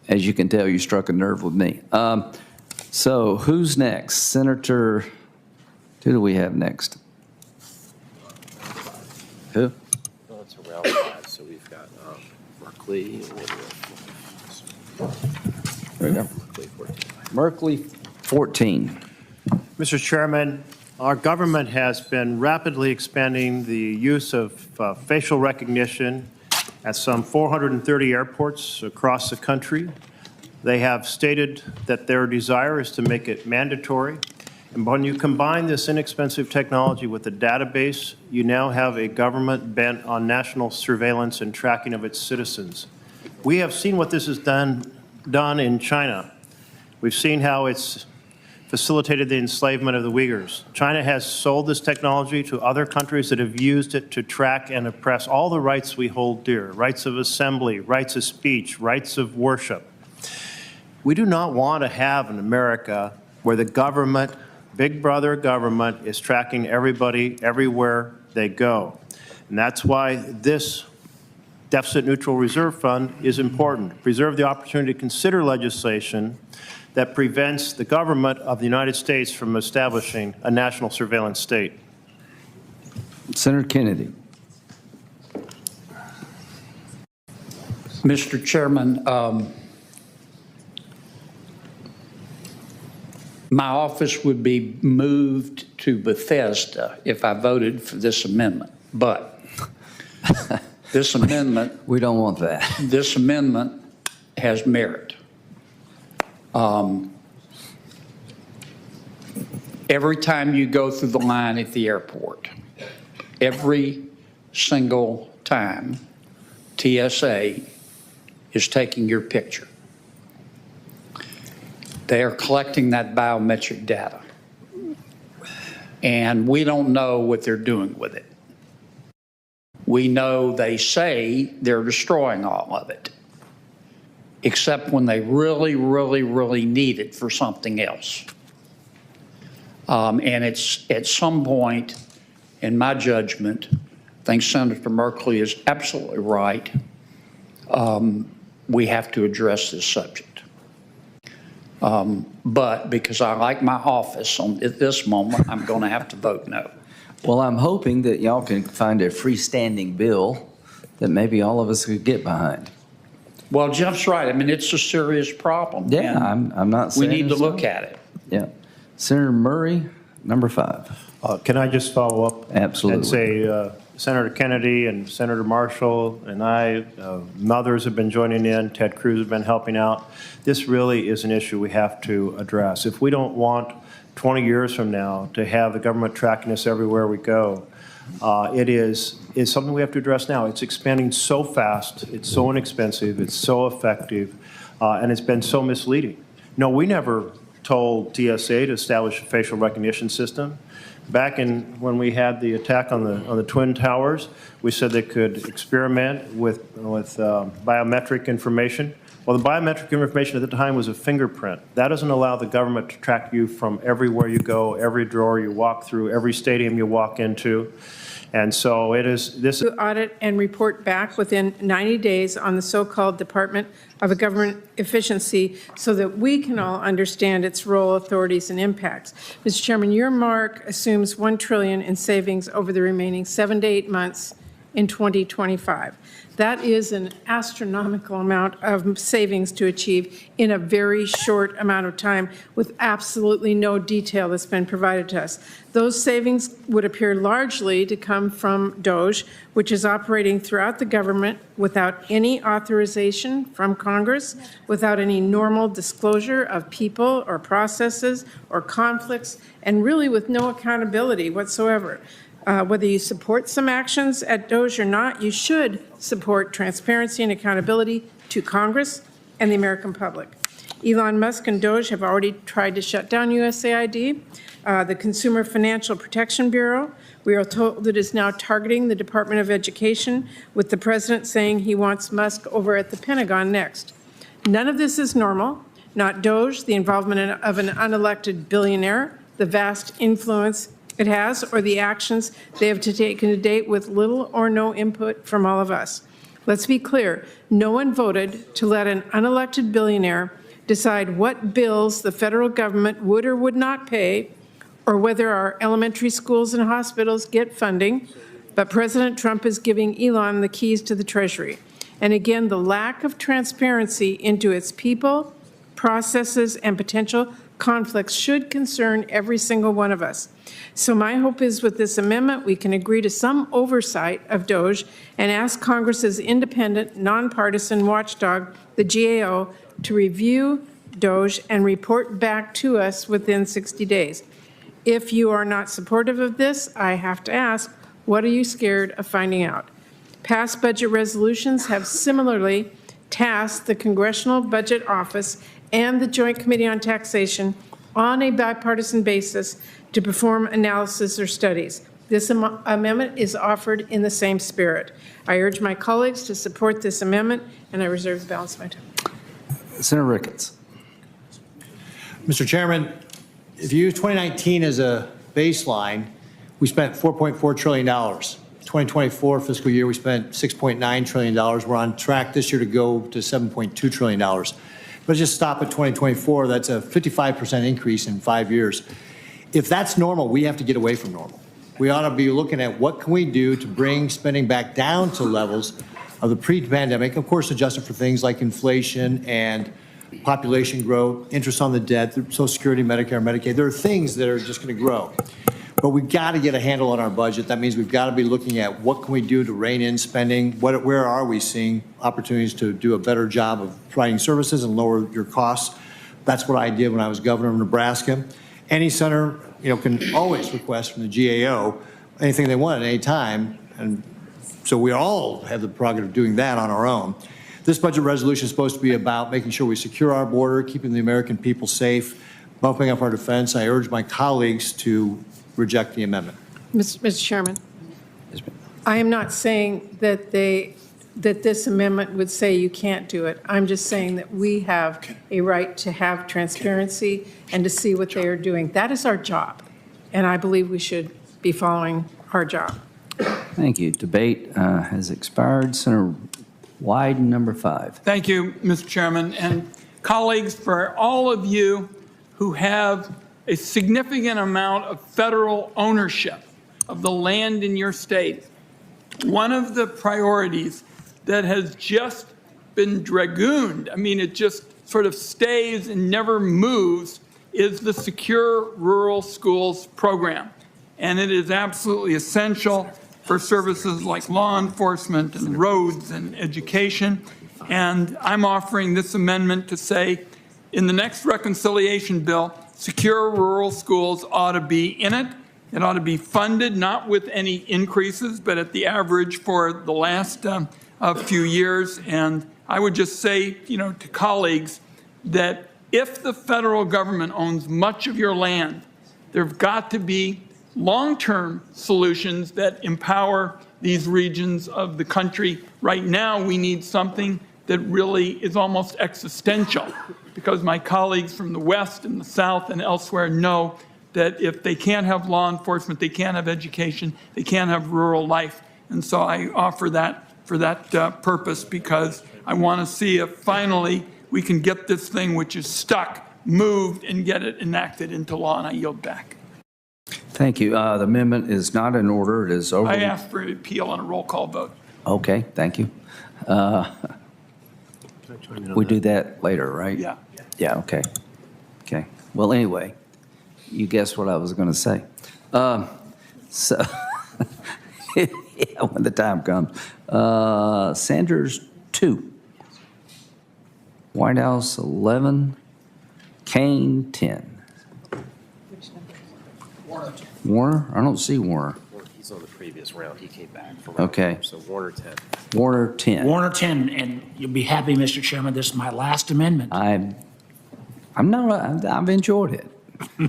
as you can tell, you struck a nerve with me. So who's next? Senator, who do we have next? Who? Well, it's around 5, so we've got Merkley. There we go. Merkley, 14. Mr. Chairman, our government has been rapidly expanding the use of facial recognition at some 430 airports across the country. They have stated that their desire is to make it mandatory. And when you combine this inexpensive technology with a database, you now have a government bent on national surveillance and tracking of its citizens. We have seen what this has done in China. We've seen how it's facilitated the enslavement of the Uyghurs. China has sold this technology to other countries that have used it to track and oppress all the rights we hold dear, rights of assembly, rights of speech, rights of worship. We do not want to have an America where the government, big brother government, is tracking everybody everywhere they go. And that's why this deficit neutral reserve fund is important. Preserve the opportunity to consider legislation that prevents the government of the United States from establishing a national surveillance state. Senator Kennedy. Mr. Chairman, my office would be moved to Bethesda if I voted for this amendment, but this amendment... We don't want that. This amendment has merit. Every time you go through the line at the airport, every single time, TSA is taking your picture. They are collecting that biometric data, and we don't know what they're doing with it. We know they say they're destroying all of it, except when they really, really, really need it for something else. And it's at some point, in my judgment, I think Senator Merkley is absolutely right. We have to address this subject. But because I like my office at this moment, I'm going to have to vote no. Well, I'm hoping that y'all can find a freestanding bill that maybe all of us could get behind. Well, Jeff's right. I mean, it's a serious problem. Yeah, and I'm not saying we need to it's look not. at it. Yeah. Senator Murray, number 5. Can I just follow up? Absolutely. And say Senator Kennedy and Senator Marshall and I, others have been joining in, Ted Cruz has been helping out. This really is an issue we have to address. If we don't want 20 years from now to have the government tracking us everywhere we go, it's something we have to address now. It's expanding so fast, it's so inexpensive, it's so effective, and it's been so misleading. No, we never told TSA to establish a facial recognition system. Back when we had the attack on the Twin Towers, we said they could experiment with biometric information. Well, the biometric information at the time was a fingerprint. That doesn't allow the government to track you from everywhere you go, every drawer you walk through, every stadium you walk into. And so it is this. Audit and report back within 90 days on the so-called Department of Government Efficiency so that we can all understand its role, authorities, and impacts. Mr. Chairman, your mark assumes $1 trillion in savings over the remaining 7 to 8 months in 2025. That is an astronomical amount of savings to achieve in a very short amount of time with absolutely no detail that's been provided to us. Those savings would appear largely to come from DOGE, which is operating throughout the government without any authorization from Congress, without any normal disclosure of people or processes or conflicts, and really with no accountability whatsoever. Whether you support some actions at DOGE or not, you should support transparency and accountability to Congress and the American public. Elon Musk and DOGE have already tried to shut down USAID. The Consumer Financial Protection Bureau, we are told it is now targeting the Department of Education, with the president saying he wants Musk over at the Pentagon next. None of this is normal, not DOGE, the involvement of an unelected billionaire, the vast influence it has, or the actions they have taken to date with little or no input from all of us. Let's be clear, no one voted to let an unelected billionaire decide what bills the federal government would or would not pay, or whether our elementary schools and hospitals get funding, but President Trump is giving Elon the keys to the Treasury. And again, the lack of transparency into its people, processes, and potential conflicts should concern every single one of us. So my hope is with this amendment, we can agree to some oversight of DOGE and ask Congress's independent, nonpartisan watchdog, the GAO, to review DOGE and report back to us within 60 days. If you are not supportive of this, I have to ask, what are you scared of finding out? Past budget resolutions have similarly tasked the Congressional Budget Office and the Joint Committee on Taxation on a bipartisan basis to perform analysis or studies. This amendment is offered in the same spirit. I urge my colleagues to support this amendment, and I reserve the balance of my time. Senator Ricketts. Mr. Chairman, if you use 2019 as a baseline, we spent $4.4 trillion. 2024 fiscal year, we spent $6.9 trillion. We're on track this year to go to $7.2 trillion. But just stop at 2024, that's a 55% increase in 5 years. If that's normal, we have to get away from normal. We ought to be looking at what can we do to bring spending back down to levels of the pre-pandemic, of course adjusted for things like inflation and population growth, interest on the debt, Social Security, Medicare, Medicaid. There are things that are just going to grow. But we've got to get a handle on our budget. That means we've got to be looking at what can we do to rein in spending, where are we seeing opportunities to do a better job of providing services and lower your costs. That's what I did when I was governor of Nebraska. Any senator, can always request from the GAO anything they want at any time, and so we all have the prerogative of doing that on our own. This budget resolution is supposed to be about making sure we secure our border, keeping the American people safe, bumping up our defense. I urge my colleagues to reject the amendment. Mr. Chairman, I am not saying that this amendment would say you can't do it. I'm just saying that we have a right to have transparency and to see what they are doing. That is our job, and I believe we should be following our job. Thank you. Debate has expired. Senator Wyden, number 5. Thank you, Mr. Chairman. And colleagues, for all of you who have a significant amount of federal ownership of the land in your state, one of the priorities that has just been dragooned, I mean, it just sort of stays and never moves, is the Secure Rural Schools program. And it is absolutely essential for services like law enforcement and roads and education. And I'm offering this amendment to say, in the next reconciliation bill, secure rural schools ought to be in it. It ought to be funded, not with any increases, but at the average for the last few years. And I would just say, to colleagues, that if the federal government owns much of your land, there have got to be long-term solutions that empower these regions of the country. Right now, we need something that really is almost existential, because my colleagues from the West and the South and elsewhere know that if they can't have law enforcement, they can't have education, they can't have rural life. And so I offer that for that purpose, because I want to see if finally we can get this thing which is stuck moved and get it enacted into law. And I yield back. Thank you. The amendment is not in order. It is over. I ask for an appeal on a roll call vote. Okay, thank you. We do that later, right? Yeah. Yeah, okay. Okay. Well, anyway, you guessed what I was going to say. So, yeah, when the time comes. Sanders, 2. Whitehouse, 11. Kaine, 10. Warner? I don't see Warner. He's on the previous round. He came back from Okay. So Warner 10. Warner, 10. Warner 10, and you'll be happy, Mr. Chairman, this is my last amendment. I've enjoyed it.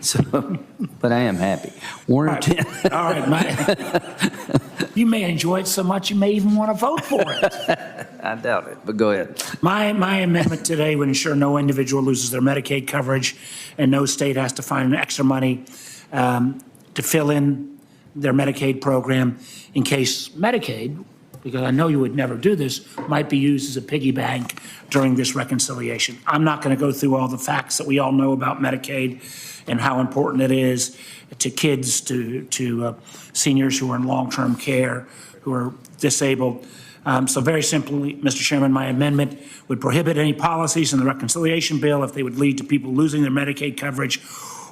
So, but I am happy. Warner, 10. All right, you may enjoy it so much you may even want to vote for it. I doubt it, but go ahead. My amendment today would ensure no individual loses their Medicaid coverage and no state has to find extra money to fill in their Medicaid program in case Medicaid, because I know you would never do this, might be used as a piggy bank during this reconciliation. I'm not going to go through all the facts that we all know about Medicaid and how important it is to kids, to seniors who are in long-term care, who are disabled. So very simply, Mr. Chairman, my amendment would prohibit any policies in the reconciliation bill if they would lead to people losing their Medicaid coverage,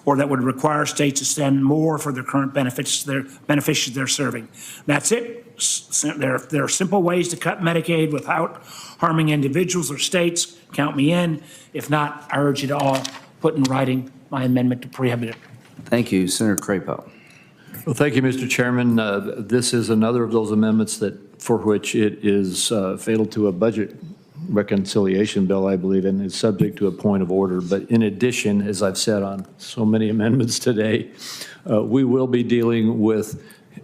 or that would require states to spend more for their current beneficiaries they're serving. That's it. There are simple ways to cut Medicaid without harming individuals or states. Count me in. If not, I urge you to all put in writing my amendment to prohibit it. Thank you. Senator Crapo. Well, thank you, Mr. Chairman. This is another of those amendments for which it is fatal to a budget reconciliation bill, I believe, and is subject to a point of order. But in addition, as I've said on so many amendments today, we will be dealing with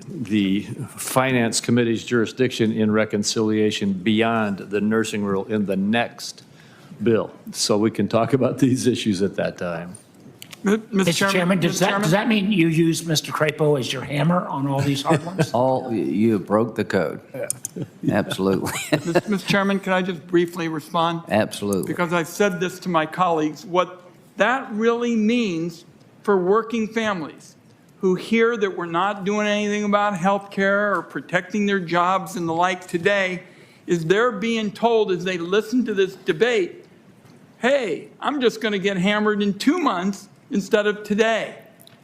the Finance Committee's jurisdiction in reconciliation beyond the nursing rule in the next bill. So we can talk about these issues at that time. Mr. Chairman, does that mean you use Mr. Crapo as your hammer on all these hard ones? You broke the code. Absolutely. Mr. Chairman, can I just briefly respond? Absolutely. Because I've said this to my colleagues, what that really means for working families who hear that we're not doing anything about health care or protecting their jobs and the like today is they're being told as they listen to this debate, hey, I'm just going to get hammered in 2 months instead of today.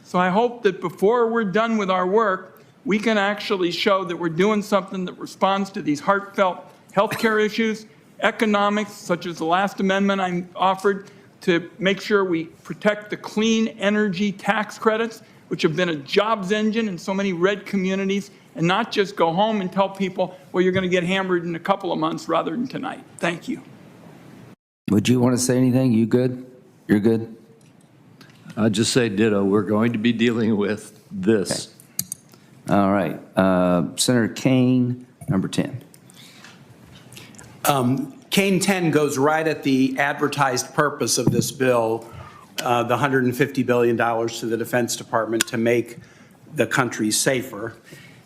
So I hope that before we're done with our work, we can actually show that we're doing something that responds to these heartfelt healthcare issues, economics, such as the last amendment I offered to make sure we protect the clean energy tax credits, which have been a jobs engine in so many red communities, and not just go home and tell people, well, you're going to get hammered in a couple of months rather than tonight. Thank you. Would you want to say anything? You good? You're good? I'll just say ditto. We're going to be dealing with this. Okay. All right. Senator Kaine, number 10. Kaine 10 goes right at the advertised purpose of this bill, the $150 billion to the Defense Department to make the country safer.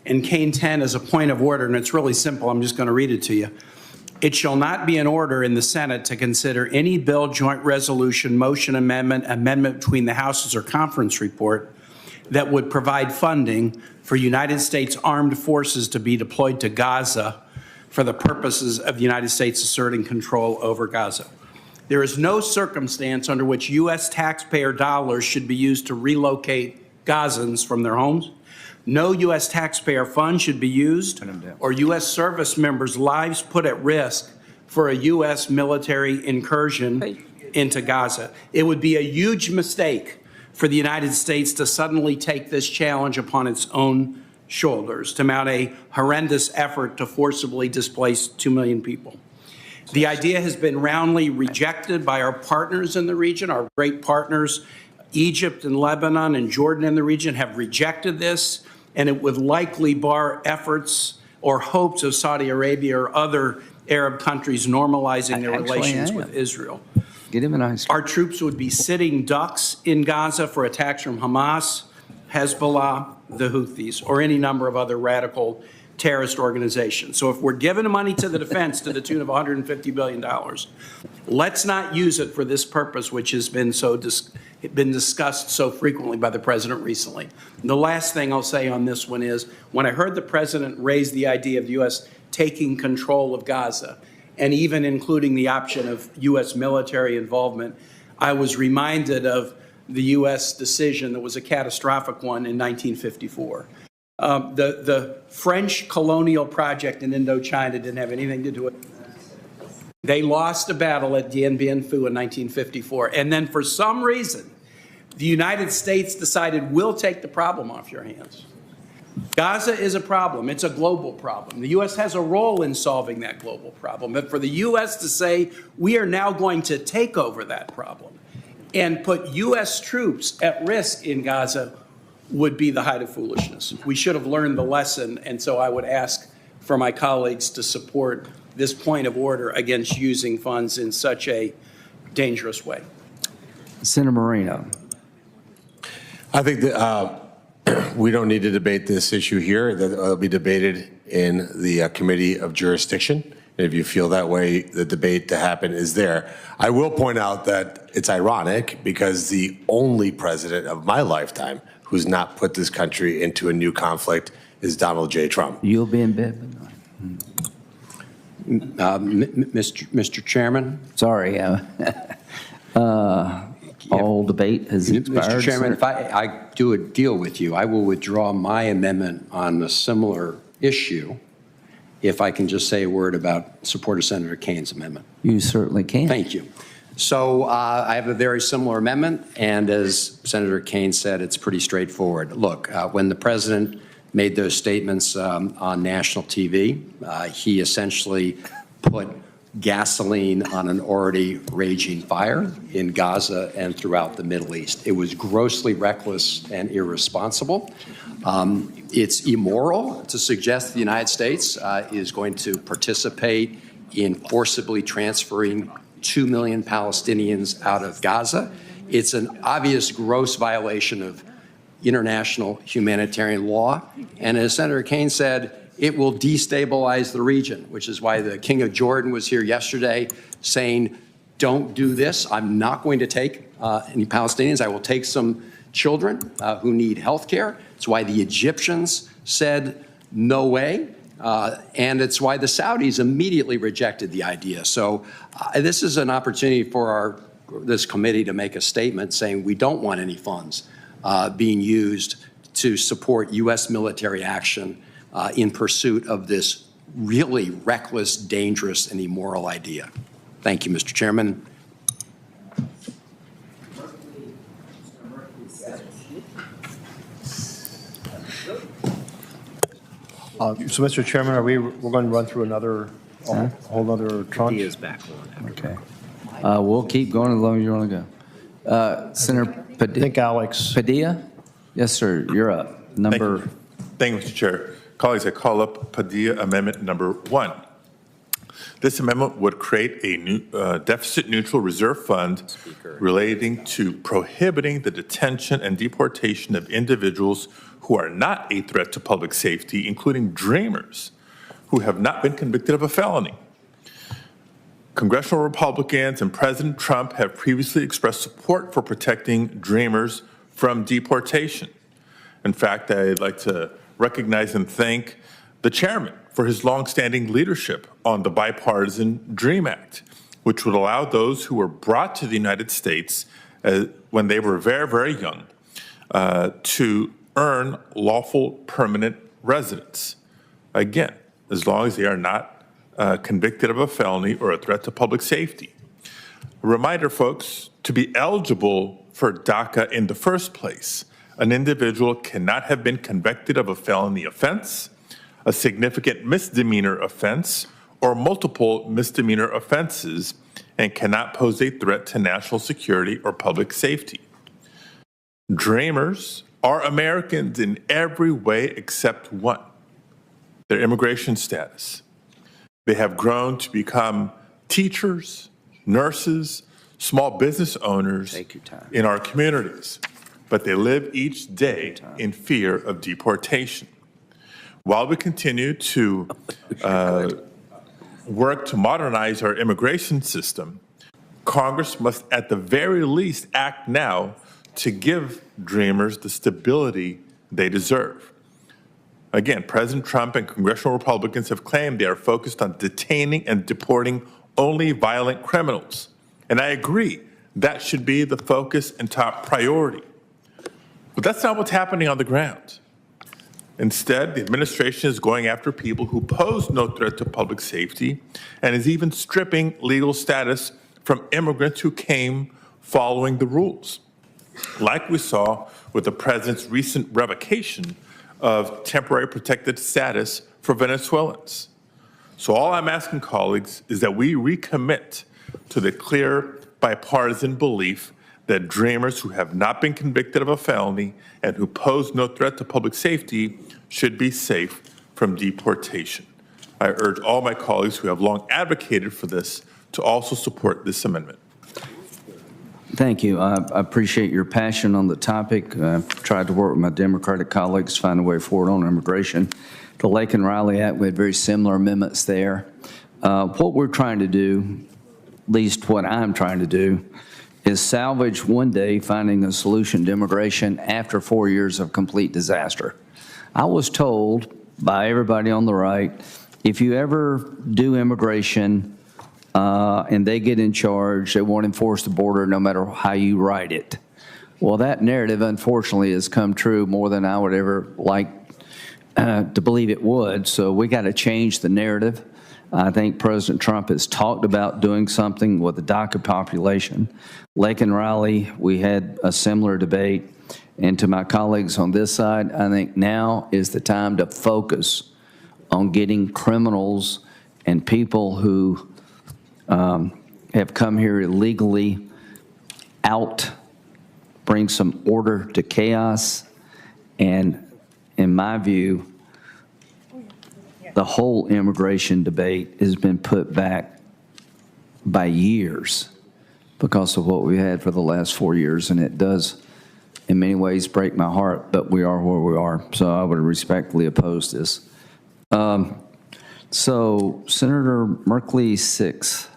And Kaine 10 is a point of order, and it's really simple. I'm just going to read it to you. It shall not be an order in the Senate to consider any bill, joint resolution, motion, amendment between the Houses or conference report that would provide funding for United States armed forces to be deployed to Gaza for the purposes of the United States asserting control over Gaza. There is no circumstance under which U.S. taxpayer dollars should be used to relocate Gazans from their homes. No U.S. taxpayer fund should be used or U.S. service members' lives put at risk for a U.S. military incursion into Gaza. It would be a huge mistake for the United States to suddenly take this challenge upon its own shoulders, to mount a horrendous effort to forcibly displace 2 million people. The idea has been roundly rejected by our partners in the region. Our great partners, Egypt and Lebanon and Jordan in the region, have rejected this, and it would likely bar efforts or hopes of Saudi Arabia or other Arab countries normalizing their relations with Israel. Get him an ice. Our troops would be sitting ducks in Gaza for attacks from Hamas, Hezbollah, the Houthis, or any number of other radical terrorist organizations. So if we're giving money to the defense to the tune of $150 billion, let's not use it for this purpose, which has been discussed so frequently by the president recently. And the last thing I'll say on this one is, when I heard the president raise the idea of the U.S. taking control of Gaza, and even including the option of U.S. military involvement, I was reminded of the U.S. decision that was a catastrophic one in 1954. The French colonial project in Indochina didn't have anything to do with it. They lost a battle at Dien Bien Phu in 1954. And then for some reason, the United States decided, we'll take the problem off your hands. Gaza is a problem. It's a global problem. The U.S. has a role in solving that global problem. But for the U.S. to say, we are now going to take over that problem and put U.S. troops at risk in Gaza would be the height of foolishness. We should have learned the lesson, and so I would ask for my colleagues to support this point of order against using funds in such a dangerous way. Senator Moreno. I think that we don't need to debate this issue here. That will be debated in the Committee of Jurisdiction. And if you feel that way, the debate to happen is there. I will point out that it's ironic because the only president of my lifetime who's not put this country into a new conflict is Donald J. Trump. You'll be in bed. Mr. Chairman? Sorry. All debate has expired. Mr. Chairman, if I do a deal with you, I will withdraw my amendment on a similar issue if I can just say a word about support of Senator Kaine's amendment. You certainly can. Thank you. So I have a very similar amendment, and as Senator Kaine said, it's pretty straightforward. Look, when the president made those statements on national TV, he essentially put gasoline on an already raging fire in Gaza and throughout the Middle East. It was grossly reckless and irresponsible. It's immoral to suggest the United States is going to participate in forcibly transferring 2 million Palestinians out of Gaza. It's an obvious gross violation of international humanitarian law. And as Senator Kaine said, it will destabilize the region, which is why the King of Jordan was here yesterday saying, don't do this. I'm not going to take any Palestinians. I will take some children who need health care. It's why the Egyptians said, no way. And it's why the Saudis immediately rejected the idea. So this is an opportunity for this committee to make a statement saying we don't want any funds being used to support U.S. military action in pursuit of this really reckless, dangerous, and immoral idea. Thank you, Mr. Chairman. So, Mr. Chairman, we're going to run through another whole other tranche? Padilla's back on. Okay. We'll keep going as long as you want to go. Senator Padilla. I think Alex. Padilla? Yes, sir. You're up. Number. Thank you, Mr. Chair. Colleagues, I call up Padilla Amendment number 1. This amendment would create a new deficit-neutral reserve fund relating to prohibiting the detention and deportation of individuals who are not a threat to public safety, including dreamers who have not been convicted of a felony. Congressional Republicans and President Trump have previously expressed support for protecting dreamers from deportation. In fact, I'd like to recognize and thank the chairman for his longstanding leadership on the Bipartisan DREAM Act, which would allow those who were brought to the United States when they were very, very young to earn lawful permanent residence. Again, as long as they are not convicted of a felony or a threat to public safety. A reminder, folks, to be eligible for DACA in the first place, an individual cannot have been convicted of a felony offense, a significant misdemeanor offense, or multiple misdemeanor offenses, and cannot pose a threat to national security or public safety. Dreamers are Americans in every way except one, their immigration status. They have grown to become teachers, nurses, small business owners in our communities, but they live each day in fear of deportation. While we continue to work to modernize our immigration system, Congress must at the very least act now to give Dreamers the stability they deserve. Again, President Trump and congressional Republicans have claimed they are focused on detaining and deporting only violent criminals. And I agree, that should be the focus and top priority. But that's not what's happening on the ground. Instead, the administration is going after people who pose no threat to public safety and is even stripping legal status from immigrants who came following the rules, like we saw with the president's recent revocation of temporary protected status for Venezuelans. So all I'm asking colleagues is that we recommit to the clear bipartisan belief that Dreamers who have not been convicted of a felony and who pose no threat to public safety should be safe from deportation. I urge all my colleagues who have long advocated for this to also support this amendment. Thank you. I appreciate your passion on the topic. I've tried to work with my Democratic colleagues to find a way forward on immigration. The Lake and Riley Act, we had very similar amendments there. What we're trying to do, at least what I'm trying to do, is salvage one day finding a solution to immigration after 4 years of complete disaster. I was told by everybody on the right, if you ever do immigration and they get in charge, they won't enforce the border no matter how you write it. Well, that narrative, unfortunately, has come true more than I would ever like to believe it would. So we got to change the narrative. I think President Trump has talked about doing something with the DACA population. Lake and Riley, we had a similar debate. And to my colleagues on this side, I think now is the time to focus on getting criminals and people who have come here illegally out, bring some order to chaos, and in my view, the whole immigration debate has been put back by years because of what we had for the last 4 years, and it does in many ways break my heart, but we are where we are, so I would respectfully oppose this. So Senator Merkley, 6.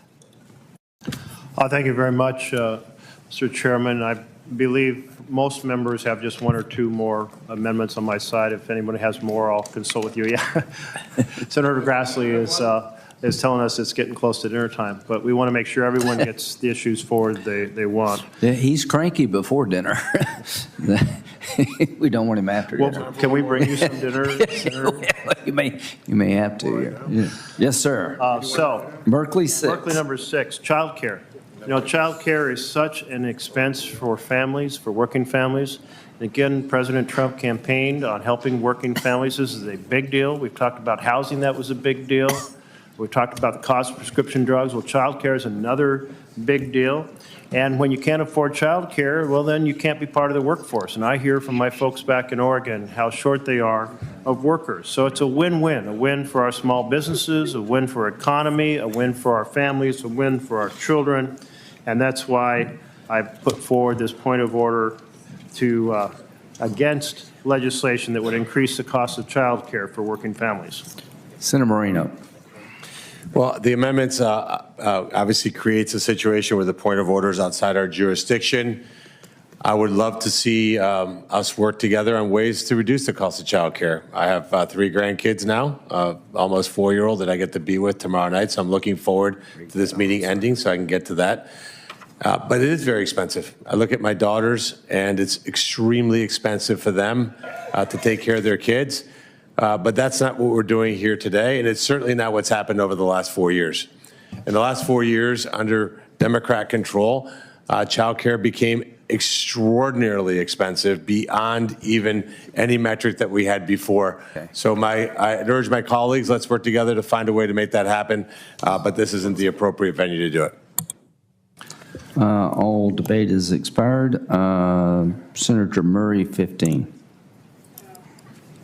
Thank you very much, Mr. Chairman. I believe most members have just one or two more amendments on my side. If anybody has more, I'll consult with you. Yeah, Senator Grassley is telling us it's getting close to dinner time, but we want to make sure everyone gets the issues forward they want. Yeah, he's cranky before dinner. We don't want him after dinner. Well, can we bring you some dinner, Senator? You may have to. Yeah. Yes, sir. So Merkley, 6. Merkley, number 6, child care. You know, child care is such an expense for families, for working families. And again, President Trump campaigned on helping working families. This is a big deal. We've talked about housing, that was a big deal. We've talked about the cost of prescription drugs. Well, child care is another big deal. And when you can't afford child care, well, then you can't be part of the workforce. And I hear from my folks back in Oregon how short they are of workers. So it's a win-win, a win for our small businesses, a win for our economy, a win for our families, a win for our children. And that's why I put forward this point of order to against legislation that would increase the cost of child care for working families. Senator Moreno. Well, the amendments obviously creates a situation where the point of order is outside our jurisdiction. I would love to see us work together on ways to reduce the cost of childcare. I have 3 grandkids now, almost 4-year-old that I get to be with tomorrow night, so I'm looking forward to this meeting ending so I can get to that. But it is very expensive. I look at my daughters, and it's extremely expensive for them to take care of their kids. But that's not what we're doing here today, and it's certainly not what's happened over the last 4 years. In the last 4 years, under Democrat control, childcare became extraordinarily expensive beyond even any metric that we had before. Okay. So I urge my colleagues, let's work together to find a way to make that happen, but this isn't the appropriate venue to do it. All debate is expired. Senator Murray, 15.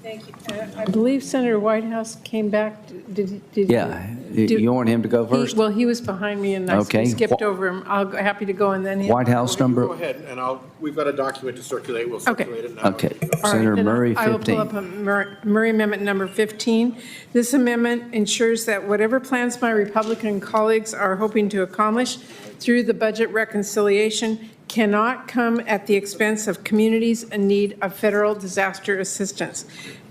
Thank you. I believe Senator Whitehouse came back. You want him to go first? Well, he was behind me and I skipped over him. Happy to go and then him. Whitehouse number. Go ahead, and we've got a document to circulate. We'll circulate it now. Okay. Senator Murray, 15. I will pull up Murray Amendment number 15. This amendment ensures that whatever plans my Republican colleagues are hoping to accomplish through the budget reconciliation cannot come at the expense of communities in need of federal disaster assistance.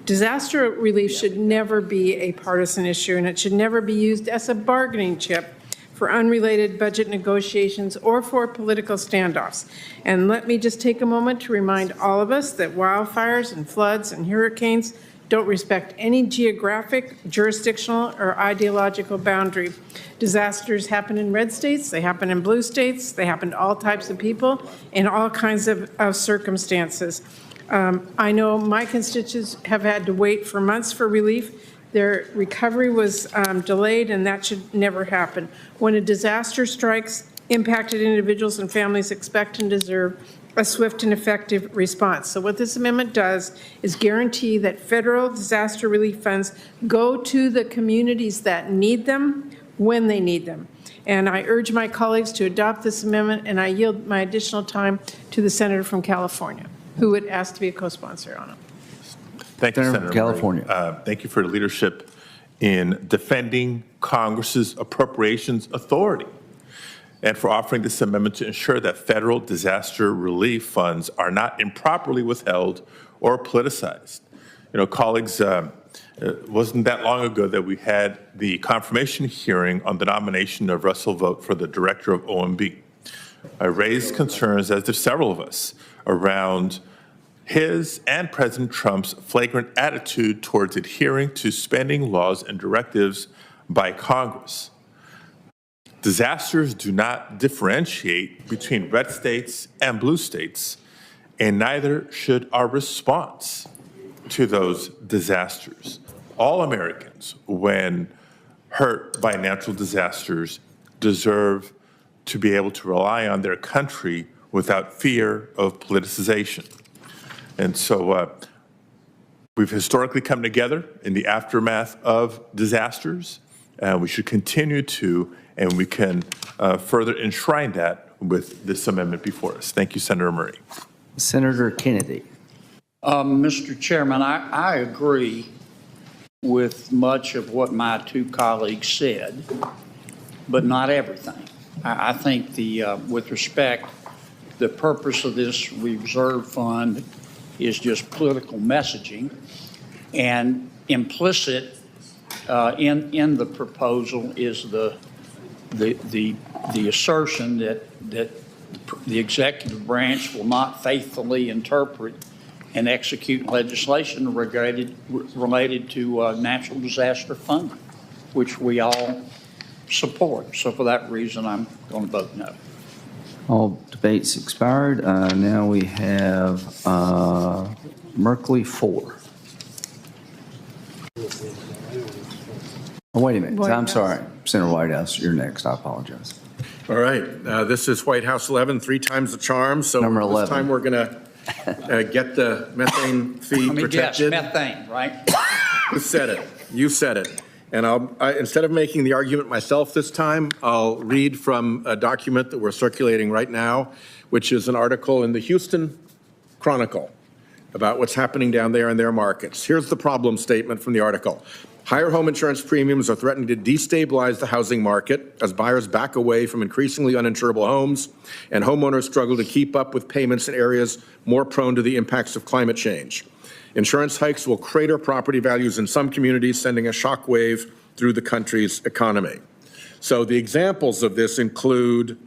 Disaster relief should never be a partisan issue, and it should never be used as a bargaining chip for unrelated budget negotiations or for political standoffs. And let me just take a moment to remind all of us that wildfires and floods and hurricanes don't respect any geographic, jurisdictional, or ideological boundary. Disasters happen in red states, they happen in blue states, they happen to all types of people in all kinds of circumstances. I know my constituents have had to wait for months for relief. Their recovery was delayed, and that should never happen. When a disaster strikes, impacted individuals and families expect and deserve a swift and effective response. So what this amendment does is guarantee that federal disaster relief funds go to the communities that need them when they need them. And I urge my colleagues to adopt this amendment, and I yield my additional time to the senator from California, who would ask to be a co-sponsor on it. Thank you, Senator California. Thank you for the leadership in defending Congress's appropriations authority and for offering this amendment to ensure that federal disaster relief funds are not improperly withheld or politicized. You know, colleagues, it wasn't that long ago that we had the confirmation hearing on the nomination of Russell Vogt for the director of OMB. I raised concerns, as did several of us, around his and President Trump's flagrant attitude towards adhering to spending laws and directives by Congress. Disasters do not differentiate between red states and blue states, and neither should our response to those disasters. All Americans, when hurt by natural disasters, deserve to be able to rely on their country without fear of politicization. And so we've historically come together in the aftermath of disasters, and we should continue to, and we can further enshrine that with this amendment before us. Thank you, Senator Murray. Senator Kennedy. Mr. Chairman, I agree with much of what my two colleagues said, but not everything. I think with respect, the purpose of this reserve fund is just political messaging, and implicit in the proposal is the assertion that the executive branch will not faithfully interpret and execute legislation related to natural disaster funding, which we all support. So for that reason, I'm going to vote no. All debates expired. Now we have Merkley 4. Oh, wait a minute. I'm sorry. Senator Whitehouse, you're next. I apologize. All right. This is Whitehouse 11, 3 times the charm. So Number 11. This time we're going to get the methane fee protected. Yes, methane, right? You said it. You said it. And instead of making the argument myself this time, I'll read from a document that we're circulating right now, which is an article in the Houston Chronicle about what's happening down there in their markets. Here's the problem statement from the article. Higher home insurance premiums are threatening to destabilize the housing market as buyers back away from increasingly uninsurable homes and homeowners struggle to keep up with payments in areas more prone to the impacts of climate change. Insurance hikes will crater property values in some communities, sending a shockwave through the country's economy. So the examples of this include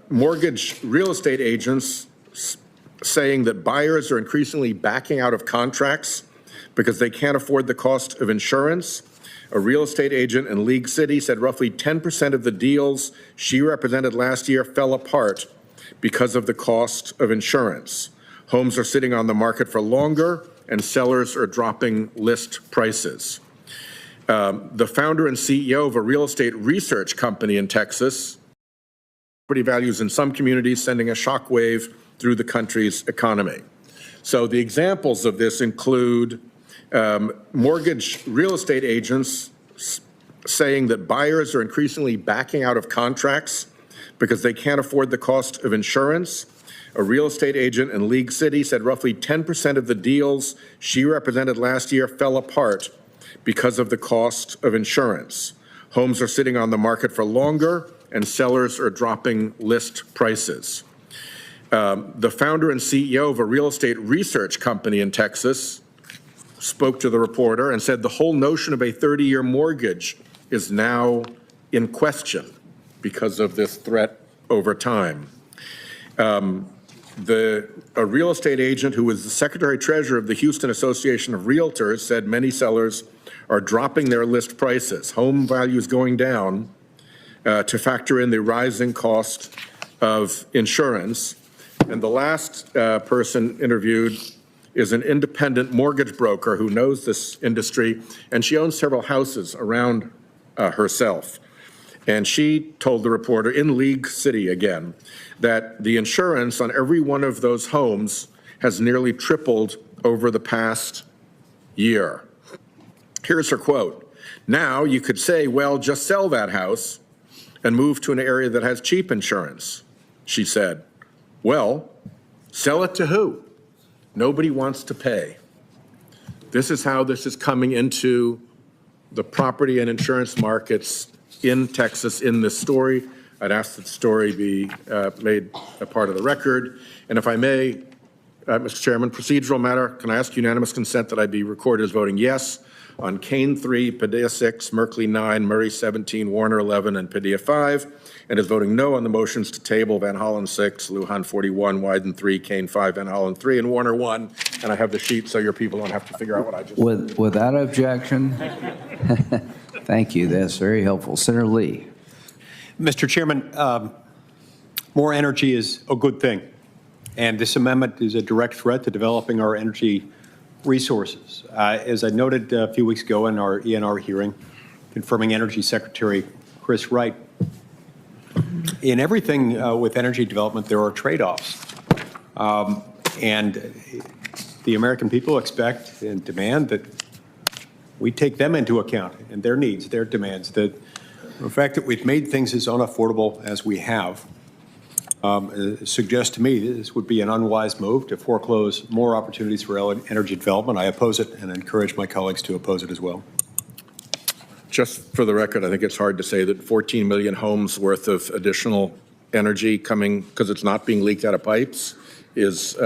mortgage real estate agents saying that buyers are increasingly backing out of contracts because they can't afford the cost of insurance. A real estate agent in League City said roughly 10% of the deals she represented last year fell apart because of the cost of insurance. Homes are sitting on the market for longer and sellers are dropping list prices. The founder and CEO of a real estate research company in Texas, property values in some communities sending a shockwave through the country's economy. So the examples of this include mortgage real estate agents saying that buyers are increasingly backing out of contracts because they can't afford the cost of insurance. A real estate agent in League City said roughly 10% of the deals she represented last year fell apart because of the cost of insurance. Homes are sitting on the market for longer and sellers are dropping list prices. The founder and CEO of a real estate research company in Texas spoke to the reporter and said the whole notion of a 30-year mortgage is now in question because of this threat over time. A real estate agent who was the secretary treasurer of the Houston Association of Realtors said many sellers are dropping their list prices, home values going down to factor in the rising cost of insurance. And the last person interviewed is an independent mortgage broker who knows this industry, and she owns several houses around herself. And she told the reporter in League City again that the insurance on every one of those homes has nearly tripled over the past year. Here's her quote. Now you could say, well, just sell that house and move to an area that has cheap insurance, she said. Well, sell it to who? Nobody wants to pay. This is how this is coming into the property and insurance markets in Texas in this story. I'd ask that the story be made a part of the record. And if I may, Mr. Chairman, procedural matter, can I ask unanimous consent that I be recorded as voting yes on Kaine 3, Padilla 6, Merkley 9, Murray 17, Warner 11, and Padilla 5, and is voting no on the motions to table Van Hollen 6, Lujan 41, Wyden 3, Kaine 5, Van Hollen 3, and Warner 1. And I have the sheet so your people don't have to figure out what I just said. Without objection. Thank you. That's very helpful. Senator Lee. Mr. Chairman, more energy is a good thing. And this amendment is a direct threat to developing our energy resources. As I noted a few weeks ago in our ENR hearing, confirming Energy Secretary Chris Wright, in everything with energy development, there are trade-offs. And the American people expect and demand that we take them into account and their needs, their demands. The fact that we've made things as unaffordable as we have suggests to me this would be an unwise move to foreclose more opportunities for energy development. I oppose it and encourage my colleagues to oppose it as well. Just for the record, I think it's hard to say that 14 million homes worth of additional energy coming because it's not being leaked out of pipes is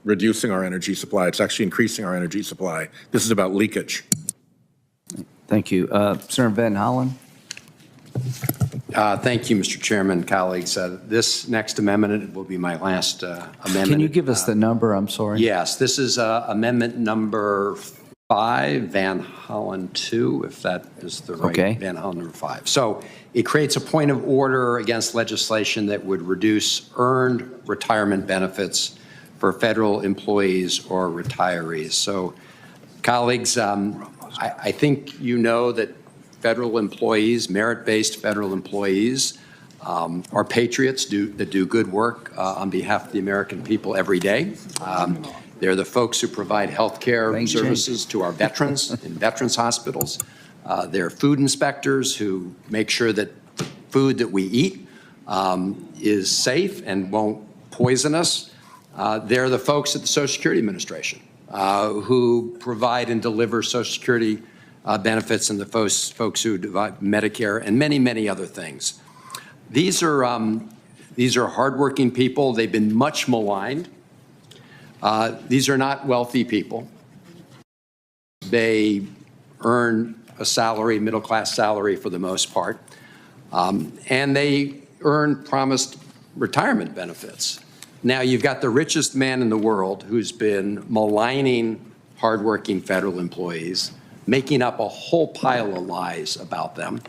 reducing our energy supply. It's actually increasing our energy supply. This is about leakage. Thank you. Senator Van Hollen. Thank you, Mr. Chairman, colleagues. This next amendment will be my last amendment. Can you give us the number? I'm sorry. Yes, this is amendment number 5, Van Hollen 2, if that is the right. Okay. Van Hollen number 5. So it creates a point of order against legislation that would reduce earned retirement benefits for federal employees or retirees. So, colleagues, I think you know that federal employees, merit-based federal employees, are patriots that do good work on behalf of the American people every day. They're the folks who provide health care services to our veterans in veterans hospitals. They're food inspectors who make sure that the food that we eat is safe and won't poison us. They're the folks at the Social Security Administration who provide and deliver Social Security benefits and the folks who divide Medicare and many, many other things. These are hardworking people. They've been much maligned. These are not wealthy people. They earn a salary, middle-class salary for the most part, and they earn promised retirement benefits. Now, you've got the richest man in the world who's been maligning hardworking federal employees, making up a whole pile of lies about them.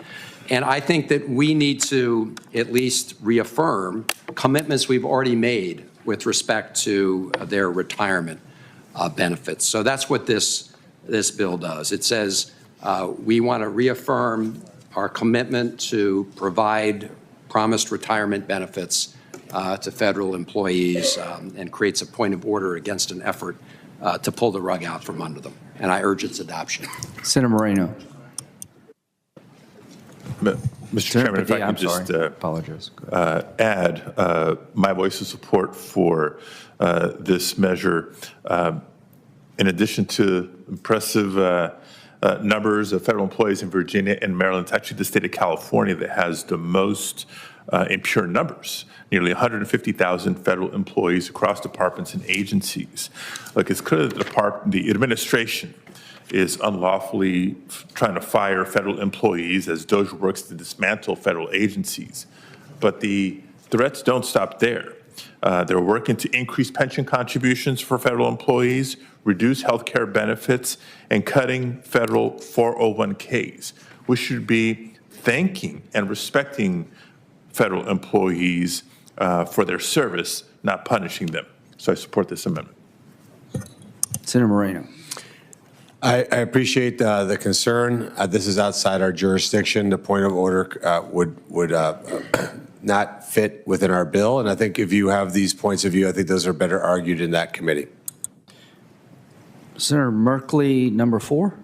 And I think that we need to at least reaffirm commitments we've already made with respect to their retirement benefits. So that's what this bill does. It says we want to reaffirm our commitment to provide promised retirement benefits to federal employees and creates a point of order against an effort to pull the rug out from under them. And I urge its adoption. Senator Moreno. Mr. Chairman, if I could just add my voice of support for this measure. In addition to impressive numbers of federal employees in Virginia and Maryland, it's actually the state of California that has the most in pure numbers, nearly 150,000 federal employees across departments and agencies. Look, it's clear that the administration is unlawfully trying to fire federal employees as DOJ works to dismantle federal agencies. But the threats don't stop there. They're working to increase pension contributions for federal employees, reduce health care benefits, and cutting federal 401ks. We should be thanking and respecting federal employees for their service, not punishing them. So I support this amendment. Senator Moreno. I appreciate the concern. This is outside our jurisdiction. The point of order would not fit within our bill. And I think if you have these points of view, I think those are better argued in that committee. Senator Merkley, number 4.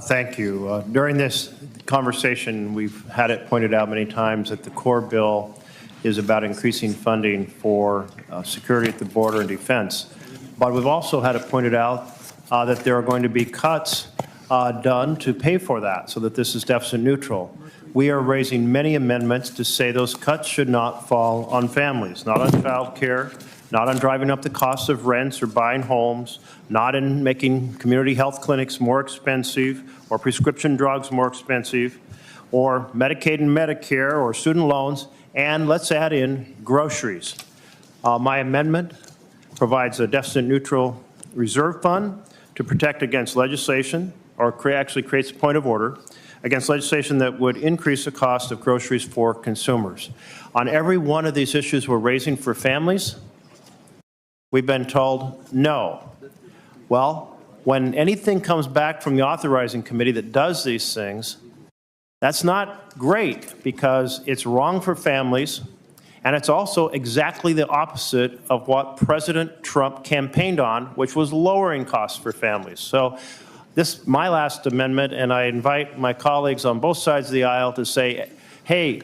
Thank you. During this conversation, we've had it pointed out many times that the core bill is about increasing funding for security at the border and defense. But we've also had it pointed out that there are going to be cuts done to pay for that so that this is deficit neutral. We are raising many amendments to say those cuts should not fall on families, not on child care, not on driving up the cost of rents or buying homes, not in making community health clinics more expensive or prescription drugs more expensive or Medicaid and Medicare or student loans, and let's add in groceries. My amendment provides a deficit neutral reserve fund to protect against legislation, or actually creates a point of order, against legislation that would increase the cost of groceries for consumers. On every one of these issues we're raising for families, we've been told no. Well, when anything comes back from the authorizing committee that does these things, that's not great because it's wrong for families. And it's also exactly the opposite of what President Trump campaigned on, which was lowering costs for families. So this is my last amendment, and I invite my colleagues on both sides of the aisle to say, hey,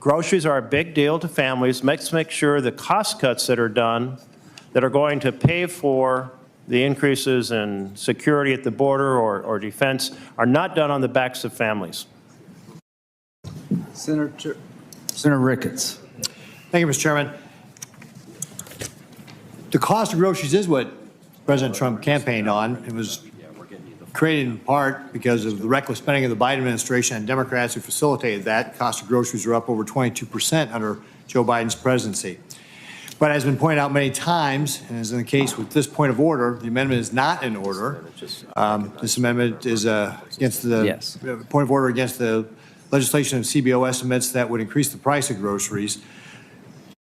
groceries are a big deal to families. Let's make sure the cost cuts that are done that are going to pay for the increases in security at the border or defense are not done on the backs of families. Senator Ricketts. Thank you, Mr. Chairman. The cost of groceries is what President Trump campaigned on. It was created in part because of the reckless spending of the Biden administration and Democrats who facilitated that. Cost of groceries are up over 22% under Joe Biden's presidency. But as has been pointed out many times, and as in the case with this point of order, the amendment is not in order. This amendment is against the point of order against the legislation of CBO estimates that would increase the price of groceries.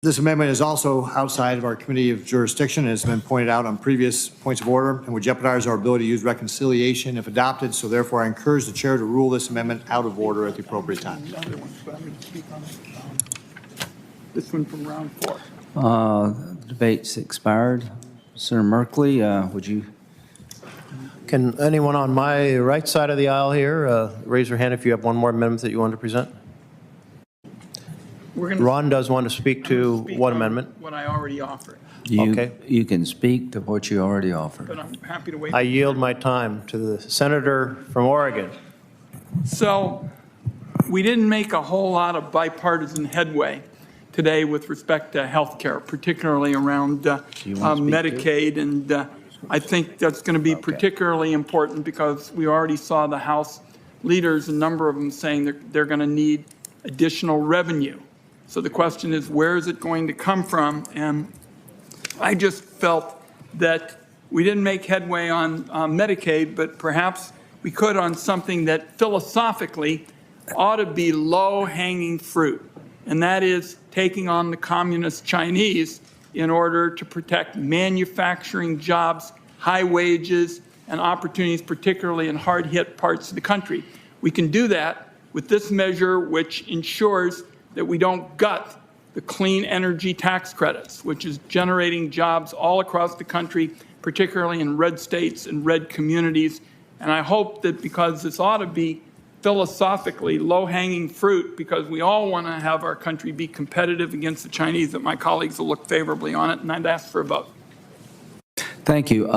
This amendment is also outside of our committee of jurisdiction, as has been pointed out on previous points of order, and would jeopardize our ability to use reconciliation if adopted. So therefore, I encourage the chair to rule this amendment out of order at the appropriate time. This one from round 4. The debate's expired. Senator Merkley, would you? Can anyone on my right side of the aisle here raise your hand if you have one more amendment that you want to present? We're going to. Ron does want to speak to one amendment. What I already offered, Okay. You can speak to what you already offered. but I'm happy to wait. I yield my time to the senator from Oregon. So we didn't make a whole lot of bipartisan headway today with respect to health care, particularly around Medicaid. And I think that's going to be particularly important because we already saw the House leaders, a number of them saying they're going to need additional revenue. So the question is, where is it going to come from? And I just felt that we didn't make headway on Medicaid, but perhaps we could on something that philosophically ought to be low-hanging fruit, and that is taking on the communist Chinese in order to protect manufacturing jobs, high wages, and opportunities, particularly in hard-hit parts of the country. We can do that with this measure, which ensures that we don't gut the clean energy tax credits, which is generating jobs all across the country, particularly in red states and red communities. And I hope that because this ought to be philosophically low-hanging fruit, because we all want to have our country be competitive against the Chinese, that my colleagues will look favorably on it, and I'd ask for a vote. Thank you.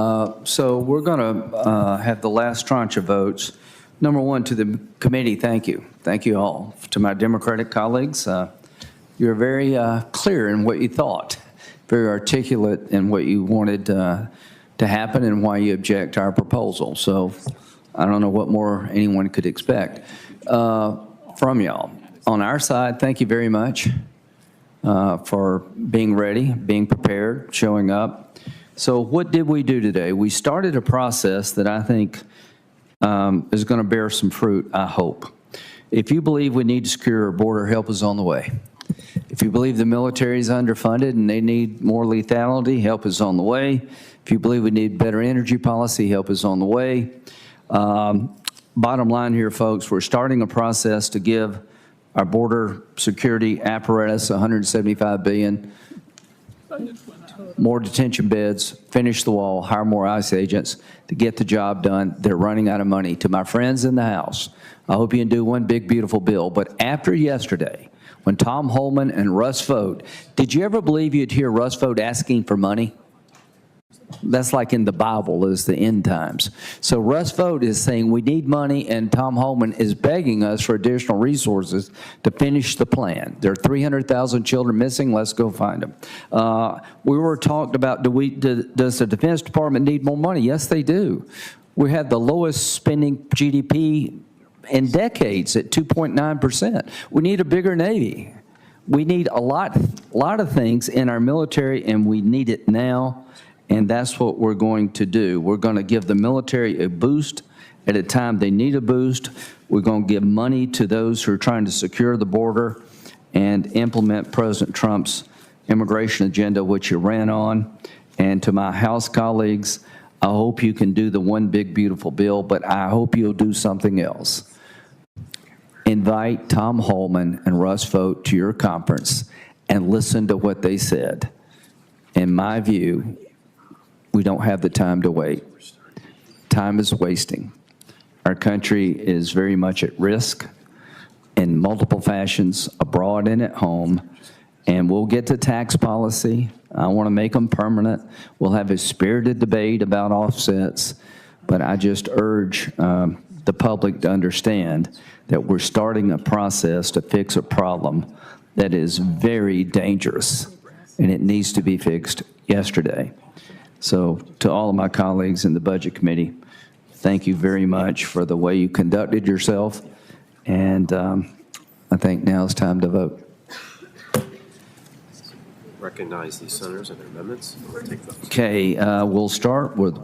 So we're going to have the last tranche of votes. Number one, to the committee, thank you. Thank you all. To my Democratic colleagues, you're very clear in what you thought, very articulate in what you wanted to happen and why you object to our proposal. So I don't know what more anyone could expect from y'all. On our side, thank you very much for being ready, being prepared, showing up. So what did we do today? We started a process that I think is going to bear some fruit, I hope. If you believe we need to secure our border, help is on the way. If you believe the military is underfunded and they need more lethality, help is on the way. If you believe we need better energy policy, help is on the way. Bottom line here, folks, we're starting a process to give our border security apparatus $175 billion, more detention beds, finish the wall, hire more ICE agents to get the job done. They're running out of money. To my friends in the House, I hope you can do one big, beautiful bill. But after yesterday, when Tom Holman and Russ Vought, did you ever believe you'd hear Russ Vought asking for money? That's like in the Bible is the end times. So Russ Vought is saying we need money, and Tom Holman is begging us for additional resources to finish the plan. There are 300,000 children missing. Let's go find them. We were talked about, does the Defense Department need more money? Yes, they do. We have the lowest spending GDP in decades at 2.9%. We need a bigger Navy. We need a lot of things in our military, and we need it now. And that's what we're going to do. We're going to give the military a boost at a time they need a boost. We're going to give money to those who are trying to secure the border and implement President Trump's immigration agenda, which you ran on. And to my House colleagues, I hope you can do the one big, beautiful bill, but I hope you'll do something else. Invite Tom Holman and Russ Vought to your conference and listen to what they said. In my view, we don't have the time to wait. Time is wasting. Our country is very much at risk in multiple fashions, abroad and at home. And we'll get to tax policy. I want to make them permanent. We'll have a spirited debate about offsets. But I just urge the public to understand that we're starting a process to fix a problem that is very dangerous, and it needs to be fixed yesterday. So to all of my colleagues in the Budget Committee, thank you very much for the way you conducted yourself, and I think now it's time to vote. Recognize these senators and their amendments. We'll take those. Okay, we'll start with,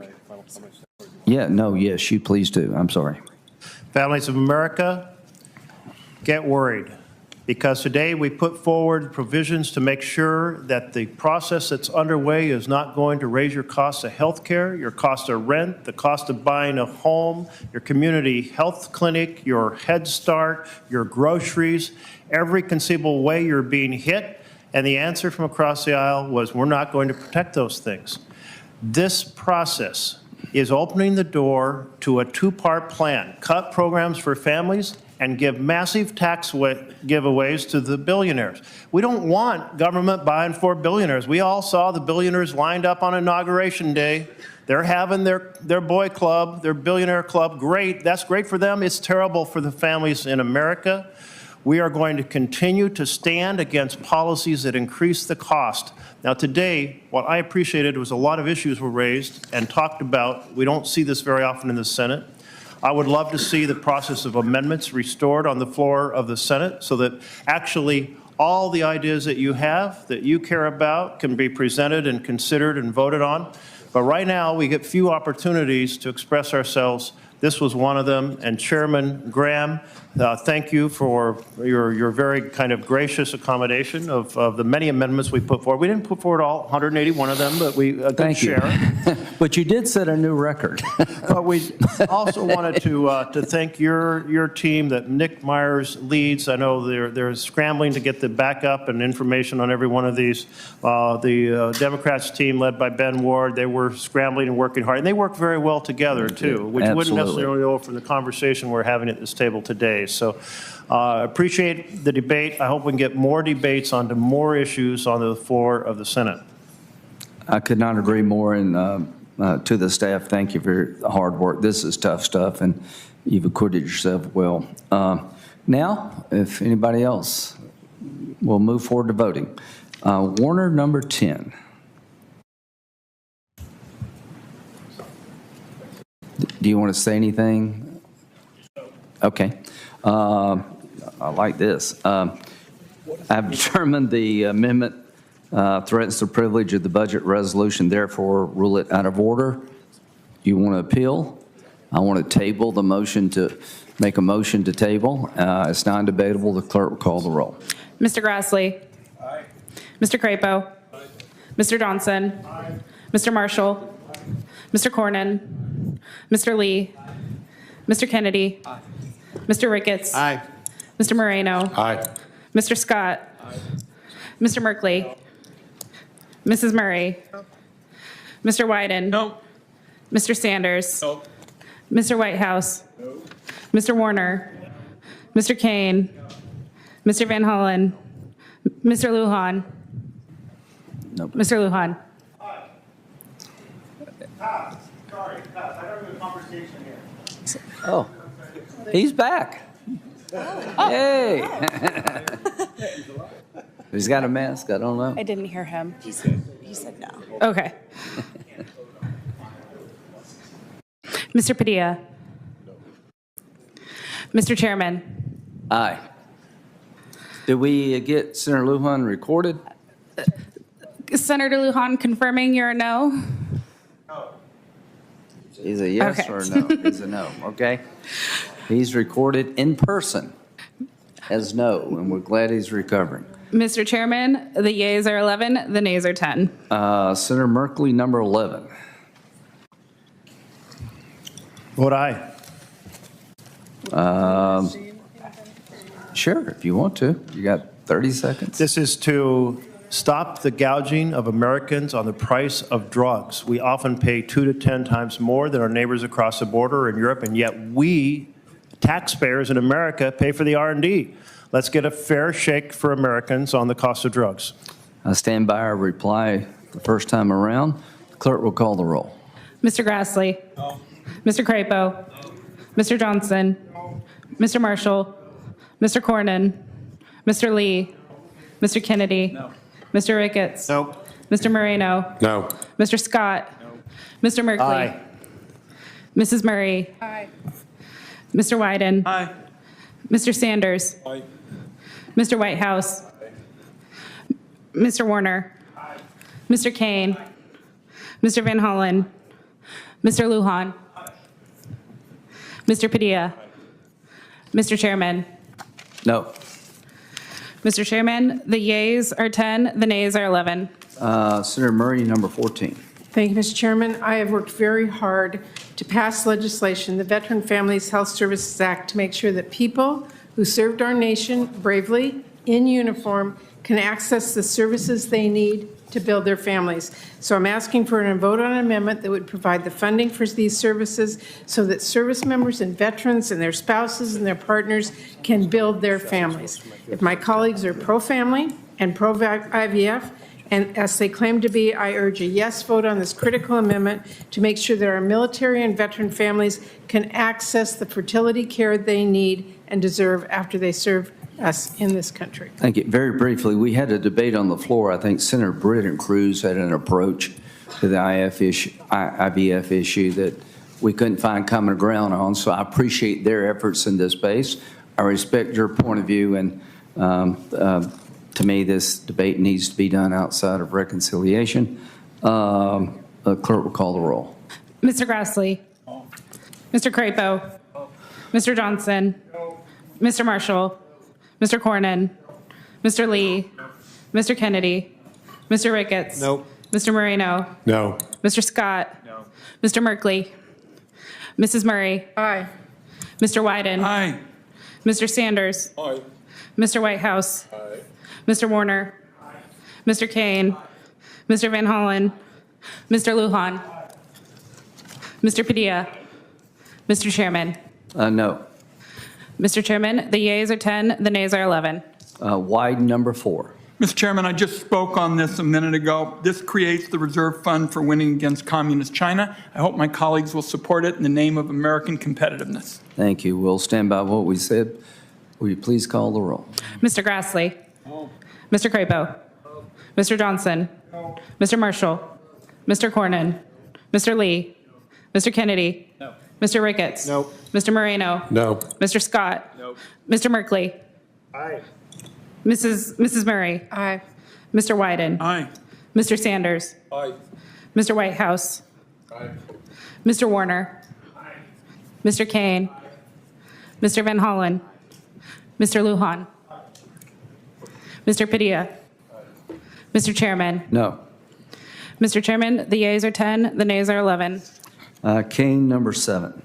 yes, you please do. I'm sorry. Families of America, get worried, because today we put forward provisions to make sure that the process that's underway is not going to raise your cost of health care, your cost of rent, the cost of buying a home, your community health clinic, your Head Start, your groceries, every conceivable way you're being hit. And the answer from across the aisle was, we're not going to protect those things. This process is opening the door to a two-part plan: cut programs for families and give massive tax giveaways to the billionaires. We don't want government buying for billionaires. We all saw the billionaires lined up on Inauguration Day. They're having their boy club, their billionaire club. Great. That's great for them. It's terrible for the families in America. We are going to continue to stand against policies that increase the cost. Now today, what I appreciated was a lot of issues were raised and talked about. We don't see this very often in the Senate. I would love to see the process of amendments restored on the floor of the Senate so that actually all the ideas that you have, that you care about, can be presented and considered and voted on. But right now, we get few opportunities to express ourselves. This was one of them. And Chairman Graham, thank you for your very kind of gracious accommodation of the many amendments we put forward. We didn't put forward all 181 of them, but we a good share. But you did set a new record. But we also wanted to thank your team that Nick Myers leads. I know they're scrambling to get the backup and information on every one of these. The Democrats team led by Ben Ward, they were scrambling and working hard. And they work very well together, too, which you wouldn't necessarily know from the conversation we're having at this table today. So appreciate the debate. I hope we can get more debates onto more issues on the floor of the Senate. I could not agree more, and to the staff, thank you for the hard work. This is tough stuff, and you've acquitted yourself well. Now, if anybody else, we'll move forward to voting. Warner, number 10. Do you want to say anything? Okay. I like this. I've determined the amendment threatens the privilege of the budget resolution, therefore rule it out of order. You want to appeal? I want to table the motion to make a motion to table. It's non-debatable. The clerk will call the roll. Mr. Grassley. Aye. Mr. Crapo. Aye. Mr. Johnson. Aye. Mr. Marshall. Aye. Mr. Cornyn. Mr. Lee. Aye. Mr. Kennedy. Aye. Mr. Ricketts. Aye. Mr. Moreno. Aye. Mr. Scott. Aye. Mr. Merkley. Mrs. Murray. No. Mr. Wyden. No. Mr. Sanders. No. Mr. Whitehouse. No. Mr. Warner. No. Mr. Kaine. No. Mr. Van Hollen. Mr. Lujan. No. Mr. Lujan. Aye. Sorry, I don't have a conversation here. Oh, he's back. Hey. He's got a mask. I don't know. I didn't hear him. He said no. Okay. Mr. Padilla. Mr. Chairman. Aye. Did we get Senator Lujan recorded? Senator Lujan confirming you're a no? No. He's a yes Okay. or a no? He's a no. Okay. He's recorded in person as no, and we're glad he's recovering. Mr. Chairman, the yeas are 11, the nays are 10. Senator Merkley, number 11. Vote aye. Sure, if you want to. You got 30 seconds. This is to stop the gouging of Americans on the price of drugs. We often pay 2 to 10 times more than our neighbors across the border in Europe, and yet we, taxpayers in America, pay for the R&D. Let's get a fair shake for Americans on the cost of drugs. I stand by our reply the first time around. The clerk will call the roll. Mr. Grassley. No. Mr. Crapo. No. Mr. Johnson. No. Mr. Marshall. Mr. Cornyn. Mr. Lee. Mr. Kennedy. No. Mr. Ricketts. No. Mr. Moreno. No. Mr. Scott. No. Mr. Merkley. Aye. Mrs. Murray. Aye. Mr. Wyden. Aye. Mr. Sanders. Aye. Mr. Whitehouse. Mr. Warner. Aye. Mr. Kaine. Aye. Mr. Van Hollen. Mr. Lujan. Aye. Mr. Padilla. Aye. Mr. Chairman. No. Mr. Chairman, the yeas are 10, the nays are 11. Senator Murray, number 14. Thank you, Mr. Chairman. I have worked very hard to pass legislation, the Veteran Families Health Services Act, to make sure that people who served our nation bravely in uniform can access the services they need to build their families. So I'm asking for a vote on an amendment that would provide the funding for these services so that service members and veterans and their spouses and their partners can build their families. If my colleagues are pro-family and pro-IVF, and as they claim to be, I urge a yes vote on this critical amendment to make sure that our military and veteran families can access the fertility care they need and deserve after they serve us in this country. Thank you. Very briefly, we had a debate on the floor. I think Senator Britt and Cruz had an approach to the IVF issue that we couldn't find common ground on, so I appreciate their efforts in this space. I respect your point of view, and to me, this debate needs to be done outside of reconciliation. Clerk will call the roll. Mr. Grassley. Mr. Crapo. Mr. Johnson. Mr. Marshall. Mr. Cornyn. Mr. Lee. Mr. Kennedy. Mr. Ricketts. Nope. Mr. Moreno. No. Mr. Scott. No. Mr. Merkley. Mrs. Murray. Aye. Mr. Wyden. Aye. Mr. Sanders. Aye. Mr. Whitehouse. Aye. Mr. Warner. Mr. Kaine. Mr. Van Hollen. Mr. Lujan. Mr. Padilla. Mr. Chairman. No. Mr. Chairman, the yeas are 10, the nays are 11. Wyden, number 4. Mr. Chairman, I just spoke on this a minute ago. This creates the reserve fund for winning against communist China. I hope my colleagues will support it in the name of American competitiveness. Thank you. We'll stand by what we said. Will you please call the roll? Mr. Grassley. No. Mr. Crapo. No. Mr. Johnson. No. Mr. Marshall. Mr. Cornyn. Mr. Lee. No. Mr. Kennedy. No. Mr. Ricketts. No. Mr. Moreno. No. Mr. Scott. No. Mr. Merkley. Aye. Mrs. Murray. Aye. Mr. Wyden. Aye. Mr. Sanders. Aye. Mr. Whitehouse. Aye. Mr. Warner. Aye. Mr. Kaine. Mr. Van Hollen. Mr. Lujan. Mr. Padilla. Mr. Chairman. No. Mr. Chairman, the yeas are 10, the nays are 11. Kaine, number 7.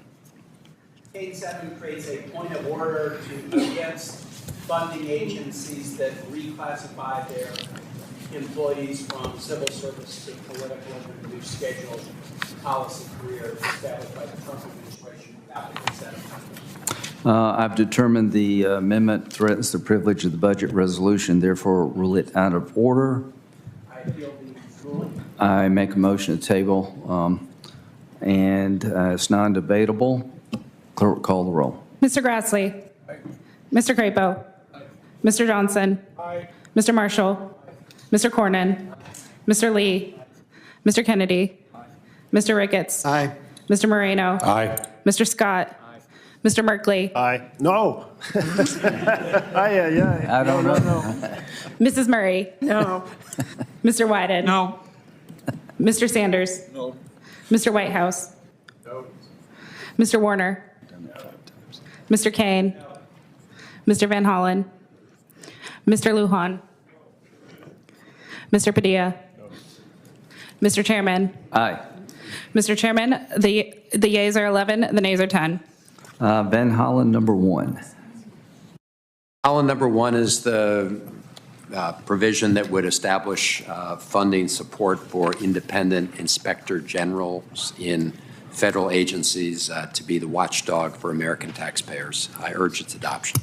Kaine 7 creates a point of order against funding agencies that reclassify their employees from civil service to political and reduced schedule policy careers established by the Trump administration without the consent of Congress. I've determined the amendment threatens the privilege of the budget resolution, therefore rule it out of order. I appeal the ruling. I make a motion to table, and it's non-debatable. Clerk, call the roll. Mr. Grassley. Aye. Mr. Crapo. Aye. Mr. Johnson. Aye. Mr. Marshall. Mr. Cornyn. Mr. Lee. Mr. Kennedy. Aye. Mr. Ricketts. Aye. Mr. Moreno. Aye. Mr. Scott. Mr. Merkley. Aye. No. Aye. I don't know. Mrs. Murray. No. Mr. Wyden. No. Mr. Sanders. No. Mr. Whitehouse. No. Mr. Warner. Mr. Kaine. Mr. Van Hollen. Mr. Lujan. Mr. Padilla. Mr. Chairman. Aye. Mr. Chairman, the yeas are 11, the nays are 10. Van Hollen, number 1. Hollen number 1 is the provision that would establish funding support for independent inspector generals in federal agencies to be the watchdog for American taxpayers. I urge its adoption.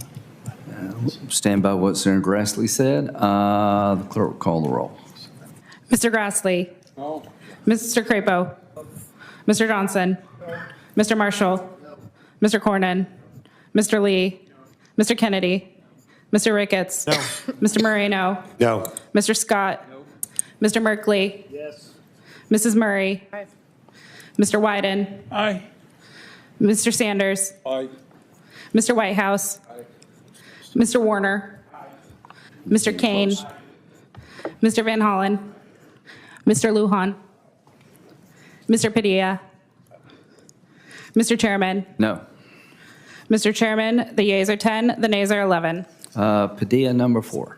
Stand by what Senator Grassley said. The clerk will call the roll. Mr. Grassley. No. Mr. Crapo. Mr. Johnson. Mr. Marshall. Mr. Cornyn. Mr. Lee. Mr. Kennedy. Mr. Ricketts. No. Mr. Moreno. No. Mr. Scott. Mr. Merkley. Yes. Mrs. Murray. Aye. Mr. Wyden. Aye. Mr. Sanders. Aye. Mr. Whitehouse. Aye. Mr. Warner. Mr. Kaine. Mr. Van Hollen. Mr. Lujan. Mr. Padilla. Mr. Chairman. No. Mr. Chairman, the yeas are 10, the nays are 11. Padilla, number 4.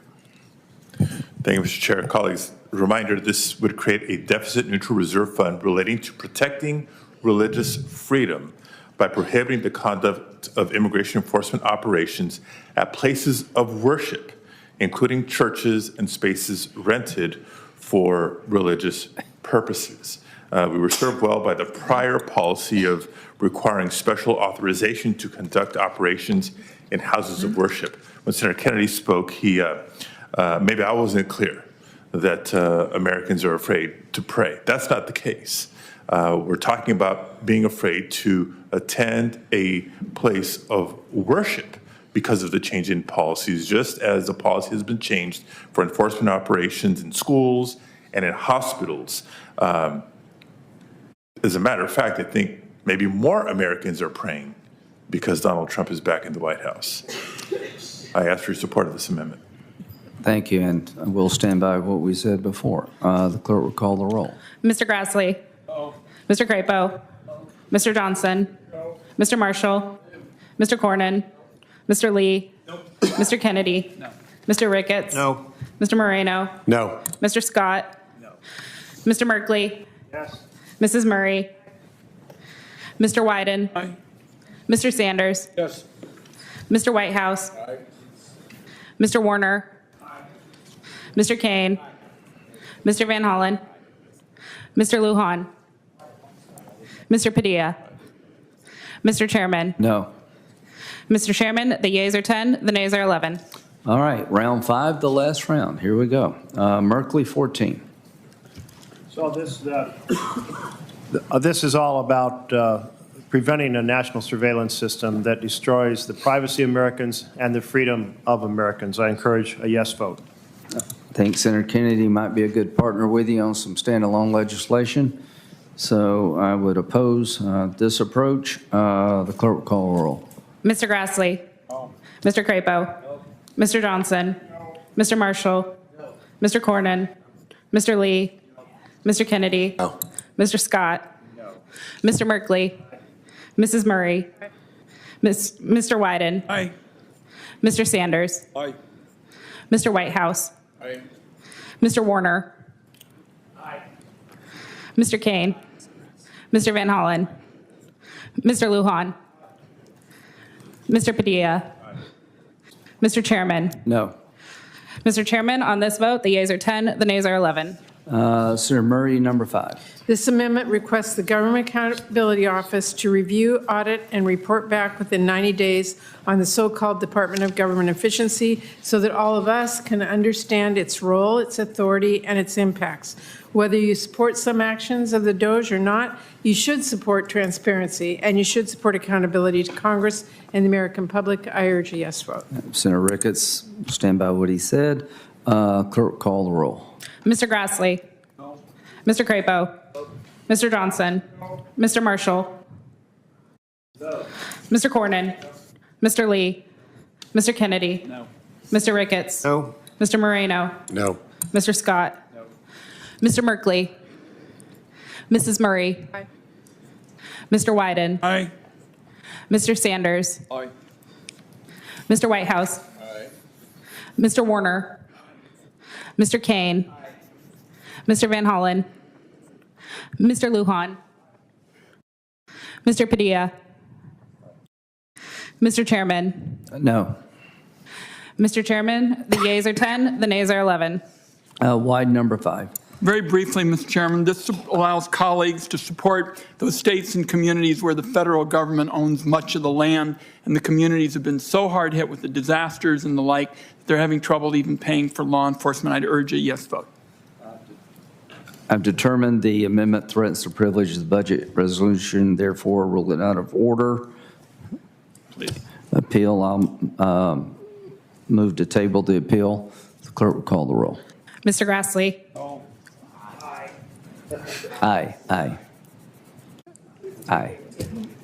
Thank you, Mr. Chair. Colleagues, a reminder, this would create a deficit-neutral reserve fund relating to protecting religious freedom by prohibiting the conduct of immigration enforcement operations at places of worship, including churches and spaces rented for religious purposes. We were served well by the prior policy of requiring special authorization to conduct operations in houses of worship. When Senator Kennedy spoke, maybe I wasn't clear that Americans are afraid to pray. That's not the case. We're talking about being afraid to attend a place of worship because of the change in policies, just as the policy has been changed for enforcement operations in schools and in hospitals. As a matter of fact, I think maybe more Americans are praying because Donald Trump is back in the White House. I ask for your support of this amendment. Thank you, and we'll stand by what we said before. The clerk will call the roll. Mr. Grassley. No. Mr. Crapo. Mr. Johnson. Mr. Marshall. Mr. Cornyn. Mr. Lee. Mr. Kennedy. Mr. Ricketts. No. Mr. Moreno. No. Mr. Scott. Mr. Merkley. Yes. Mrs. Murray. Mr. Wyden. Aye. Mr. Sanders. Yes. Mr. Whitehouse. Aye. Mr. Warner. Mr. Kaine. Mr. Van Hollen. Mr. Lujan. Mr. Padilla. Mr. Chairman. No. Mr. Chairman, the yeas are 10, the nays are 11. All right, round 5, the last round. Here we go. Merkley, 14. So this is all about preventing a national surveillance system that destroys the privacy of Americans and the freedom of Americans. I encourage a yes vote. I think Senator Kennedy might be a good partner with you on some standalone legislation. So I would oppose this approach. The clerk will call the roll. Mr. Grassley. No. Mr. Crapo. No. Mr. Johnson. Mr. Marshall. Mr. Cornyn. Mr. Lee. Mr. Kennedy. Mr. Scott. Mr. Merkley. Mrs. Murray. Mr. Wyden. Aye. Mr. Sanders. Aye. Mr. Whitehouse. Aye. Mr. Warner. Mr. Kaine. Mr. Van Hollen. Mr. Lujan. Mr. Padilla. Mr. Chairman. No. Mr. Chairman, on this vote, the yeas are 10, the nays are 11. Senator Murray, number 5. This amendment requests the Government Accountability Office to review, audit, and report back within 90 days on the so-called Department of Government Efficiency so that all of us can understand its role, its authority, and its impacts. Whether you support some actions of the DOJ or not, you should support transparency, and you should support accountability to Congress and the American public. I urge a yes vote. Senator Ricketts, stand by what he said. Clerk, call the roll. Mr. Grassley. No. Mr. Crapo. No. Mr. Johnson. No. Mr. Marshall. No. Mr. Cornyn. Mr. Lee. Mr. Kennedy. No. Mr. Ricketts. No. Mr. Moreno. No. Mr. Scott. No. Mr. Merkley. Mrs. Murray. Aye. Mr. Wyden. Aye. Mr. Sanders. Aye. Mr. Whitehouse. Aye. Mr. Warner. Mr. Kaine. Mr. Van Hollen. Mr. Lujan. Mr. Padilla. Mr. Chairman. No. Mr. Chairman, the yeas are 10, the nays are 11. Wyden, number 5. Very briefly, Mr. Chairman, this allows colleagues to support those states and communities where the federal government owns much of the land, and the communities have been so hard hit with the disasters and the like, they're having trouble even paying for law enforcement. I'd urge a yes vote. I've determined the amendment threatens the privilege of the budget resolution, therefore rule it out of order. Please. Appeal, I'll move to table the appeal. The clerk will call the roll. Mr. Grassley. No. Aye. Aye. Aye.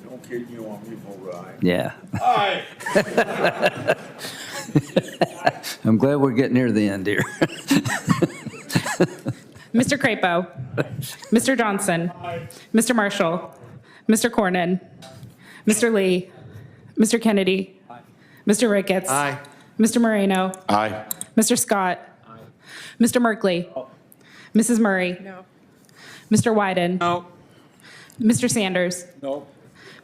Don't keep you on me for aye. Yeah. Aye. I'm glad we're getting near the end here. Mr. Crapo. Mr. Johnson. Mr. Marshall. Mr. Cornyn. Mr. Lee. Mr. Kennedy. Mr. Ricketts. Aye. Mr. Moreno. Aye. Mr. Scott. Mr. Merkley. Mrs. Murray. No. Mr. Wyden. No. Mr. Sanders. No.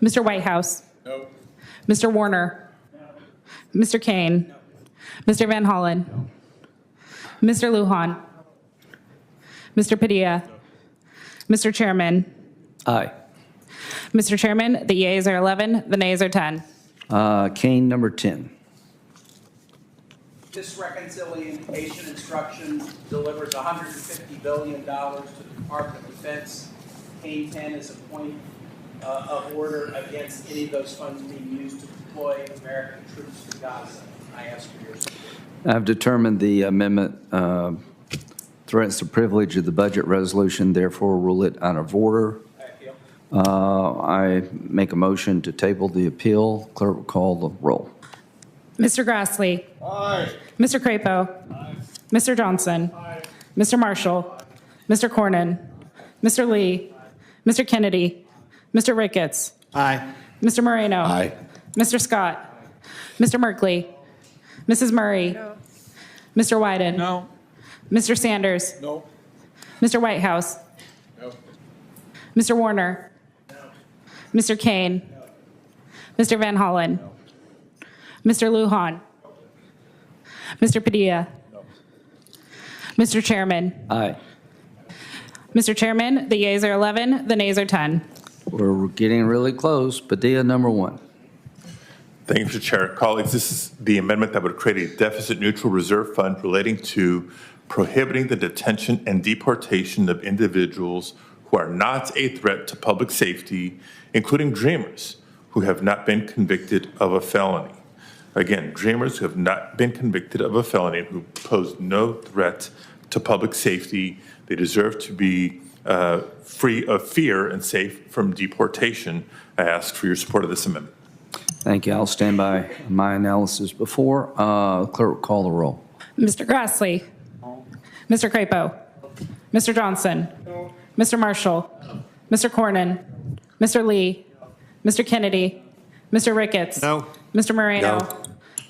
Mr. Whitehouse. No. Mr. Warner. Mr. Kaine. Mr. Van Hollen. Mr. Lujan. Mr. Padilla. Mr. Chairman. Aye. Mr. Chairman, the yeas are 11, the nays are 10. Kaine, number 10. This reconciliation instruction delivers $150 billion to the Department of Defense. Kaine 10 is a point of order against any of those funds being used to deploy American troops to Gaza. I ask for your support. I've determined the amendment threatens the privilege of the budget resolution, therefore rule it out of order. I make a motion to table the appeal. Clerk will call the roll. Mr. Grassley. Aye. Mr. Crapo. Aye. Mr. Johnson. Aye. Mr. Marshall. Mr. Cornyn. Mr. Lee. Mr. Kennedy. Mr. Ricketts. Aye. Mr. Moreno. Aye. Mr. Scott. Mr. Merkley. Mrs. Murray. No. Mr. Wyden. No. Mr. Sanders. No. Mr. Whitehouse. No. Mr. Warner. Mr. Kaine. Mr. Van Hollen. Mr. Lujan. Mr. Padilla. Mr. Chairman. Aye. Mr. Chairman, the yeas are 11, the nays are 10. We're getting really close. Padilla, number 1. Thank you, Mr. Chair. Colleagues, this is the amendment that would create a deficit-neutral reserve fund relating to prohibiting the detention and deportation of individuals who are not a threat to public safety, including dreamers who have not been convicted of a felony. Again, dreamers who have not been convicted of a felony and who pose no threat to public safety. They deserve to be free of fear and safe from deportation. I ask for your support of this amendment. Thank you. I'll stand by my analysis before. Clerk will call the roll. Mr. Grassley. Mr. Crapo. Mr. Johnson. Mr. Marshall. Mr. Cornyn. Mr. Lee. Mr. Kennedy. Mr. Ricketts. No. Mr. Moreno. No.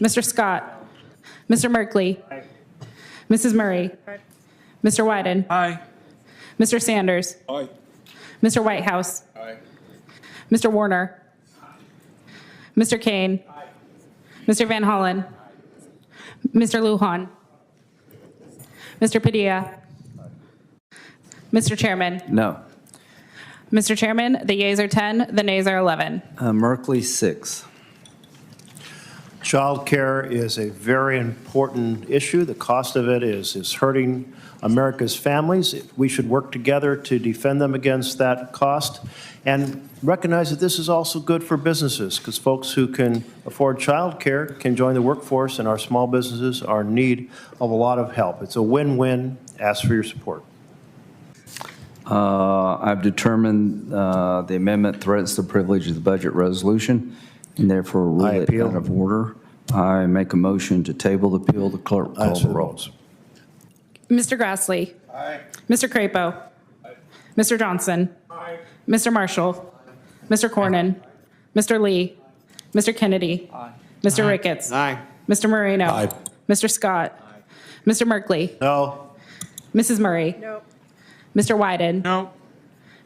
Mr. Scott. Mr. Merkley. Mrs. Murray. Mr. Wyden. Aye. Mr. Sanders. Aye. Mr. Whitehouse. Aye. Mr. Warner. Mr. Kaine. Mr. Van Hollen. Mr. Lujan. Mr. Padilla. Mr. Chairman. No. Mr. Chairman, the yeas are 10, the nays are 11. Merkley, 6. Child care is a very important issue. The cost of it is hurting America's families. We should work together to defend them against that cost and recognize that this is also good for businesses because folks who can afford child care can join the workforce, and our small businesses are in need of a lot of help. It's a win-win. Ask for your support. I've determined the amendment threatens the privilege of the budget resolution and therefore rule it out of order. I make a motion to table the appeal. The clerk will call the roll. Mr. Grassley. Aye. Mr. Crapo. Mr. Johnson. Aye. Mr. Marshall. Mr. Cornyn. Mr. Lee. Mr. Kennedy. Mr. Ricketts. Aye. Mr. Moreno. Aye. Mr. Scott. Mr. Merkley. No. Mrs. Murray. No. Mr. Wyden. No.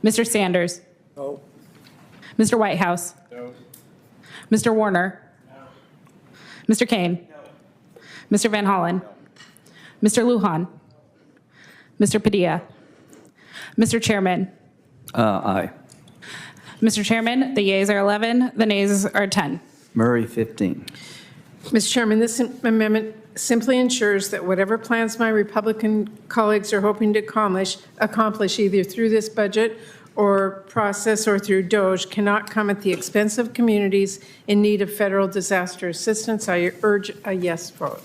Mr. Sanders. No. Mr. Whitehouse. No. Mr. Warner. Mr. Kaine. Mr. Van Hollen. Mr. Lujan. Mr. Padilla. Mr. Chairman. Aye. Mr. Chairman, the yeas are 11, the nays are 10. Murray, 15. Mr. Chairman, this amendment simply ensures that whatever plans my Republican colleagues are hoping to accomplish either through this budget or process or through DOGE cannot come at the expense of communities in need of federal disaster assistance. I urge a yes vote.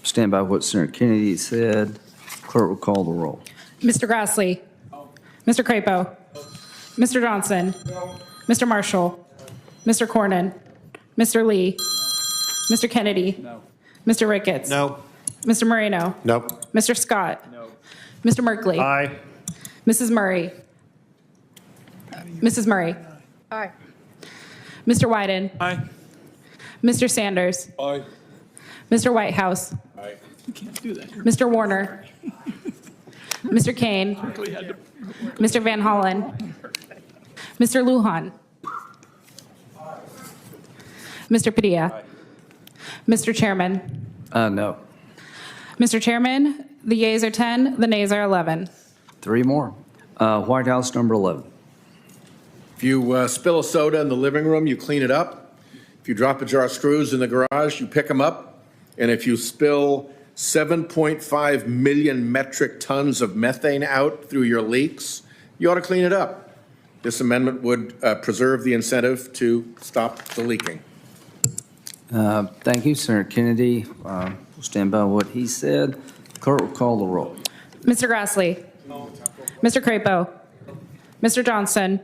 Stand by what Senator Kennedy said. Clerk will call the roll. Mr. Grassley. Mr. Crapo. Mr. Johnson. Mr. Marshall. Mr. Cornyn. Mr. Lee. Mr. Kennedy. Mr. Ricketts. No. Mr. Moreno. Nope. Mr. Scott. Mr. Merkley. Aye. Mrs. Murray. Mrs. Murray. Aye. Mr. Wyden. Aye. Mr. Sanders. Aye. Mr. Whitehouse. Aye. You can't do that. Mr. Warner. Mr. Kaine. Mr. Van Hollen. Mr. Lujan. Mr. Padilla. Mr. Chairman. No. Mr. Chairman, The yeas are 10, the nays are 11. 3 more. Whitehouse, number 11. If you spill a soda in the living room, you clean it up. If you drop a jar of screws in the garage, you pick them up. And if you spill 7.5 million metric tons of methane out through your leaks, you ought to clean it up. This amendment would preserve the incentive to stop the leaking. Thank you, Senator Kennedy. We'll stand by what he said. Clerk will call the roll. Mr. Grassley. Mr. Crapo. Mr. Johnson.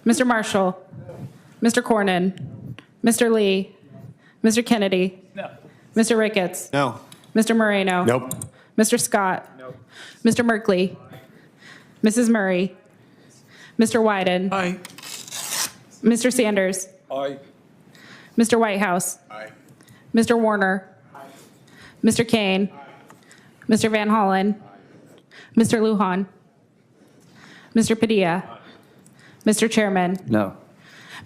Mr. Marshall. Mr. Cornyn. Mr. Lee. Mr. Kennedy. No. Mr. Ricketts. No. Mr. Moreno. Nope. Mr. Scott. Mr. Merkley. Mrs. Murray. Mr. Wyden. Aye. Mr. Sanders. Aye. Mr. Whitehouse. Aye. Mr. Warner. Mr. Kaine. Mr. Van Hollen. Mr. Lujan. Mr. Padilla. Mr. Chairman. No.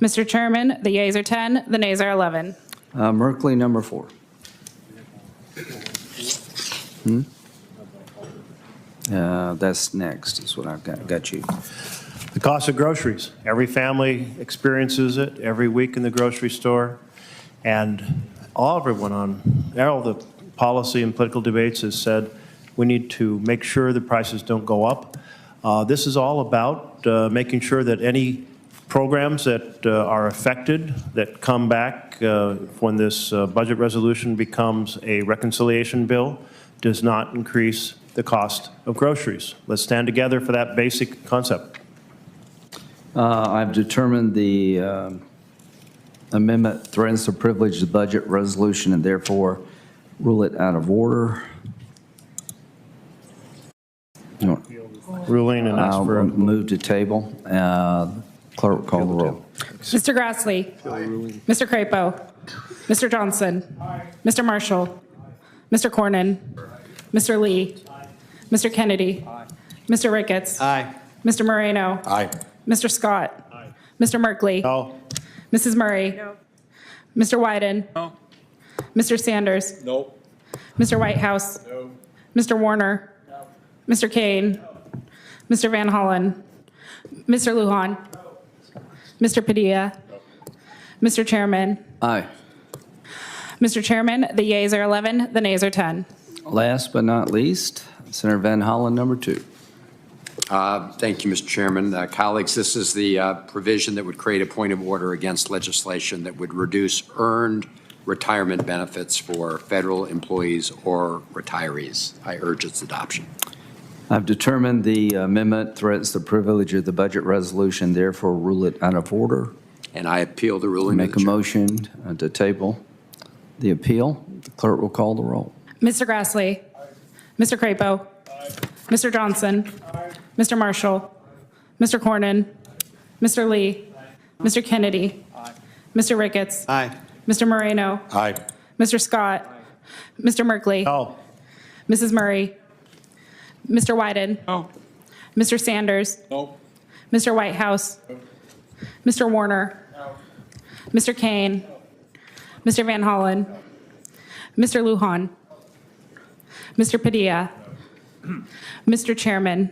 Mr. Chairman, the yeas are 10, the nays are 11. Merkley, number 4. That's next, is what I've got you. The cost of groceries. Every family experiences it every week in the grocery store. And everyone on all the policy and political debates has said we need to make sure the prices don't go up. This is all about making sure that any programs that are affected, that come back when this budget resolution becomes a reconciliation bill, does not increase the cost of groceries. Let's stand together for that basic concept. I've determined the amendment threatens to privilege the budget resolution and therefore rule it out of order. Ruling and ask for a move to table. Clerk, call the roll. Mr. Grassley. Mr. Crapo. Mr. Johnson. Mr. Marshall. Mr. Cornyn. Mr. Lee. Mr. Kennedy. Mr. Ricketts. Aye. Mr. Moreno. Aye. Mr. Scott. Mr. Merkley. No. Mrs. Murray. Mr. Wyden. No. Mr. Sanders. No. Mr. Whitehouse. No. Mr. Warner. Mr. Kaine. Mr. Van Hollen. Mr. Lujan. Mr. Padilla. Mr. Chairman. Aye. Mr. Chairman, the yeas are 11, the nays are 10. Last but not least, Senator Van Hollen, number 2. Thank you, Mr. Chairman. Colleagues, this is the provision that would create a point of order against legislation that would reduce earned retirement benefits for federal employees or retirees. I urge its adoption. I've determined the amendment threatens the privilege of the budget resolution, therefore rule it out of order. And I appeal the ruling. Make a motion to table the appeal. The clerk will call the roll. Mr. Grassley. Mr. Crapo. Mr. Johnson. Mr. Marshall. Mr. Cornyn. Mr. Lee. Mr. Kennedy. Mr. Ricketts. Aye. Mr. Moreno. Aye. Mr. Scott. Mr. Merkley. No. Mrs. Murray. Mr. Wyden. No. Mr. Sanders. No. Mr. Whitehouse. Mr. Warner. Mr. Kaine. Mr. Van Hollen. Mr. Lujan. Mr. Padilla. Mr. Chairman.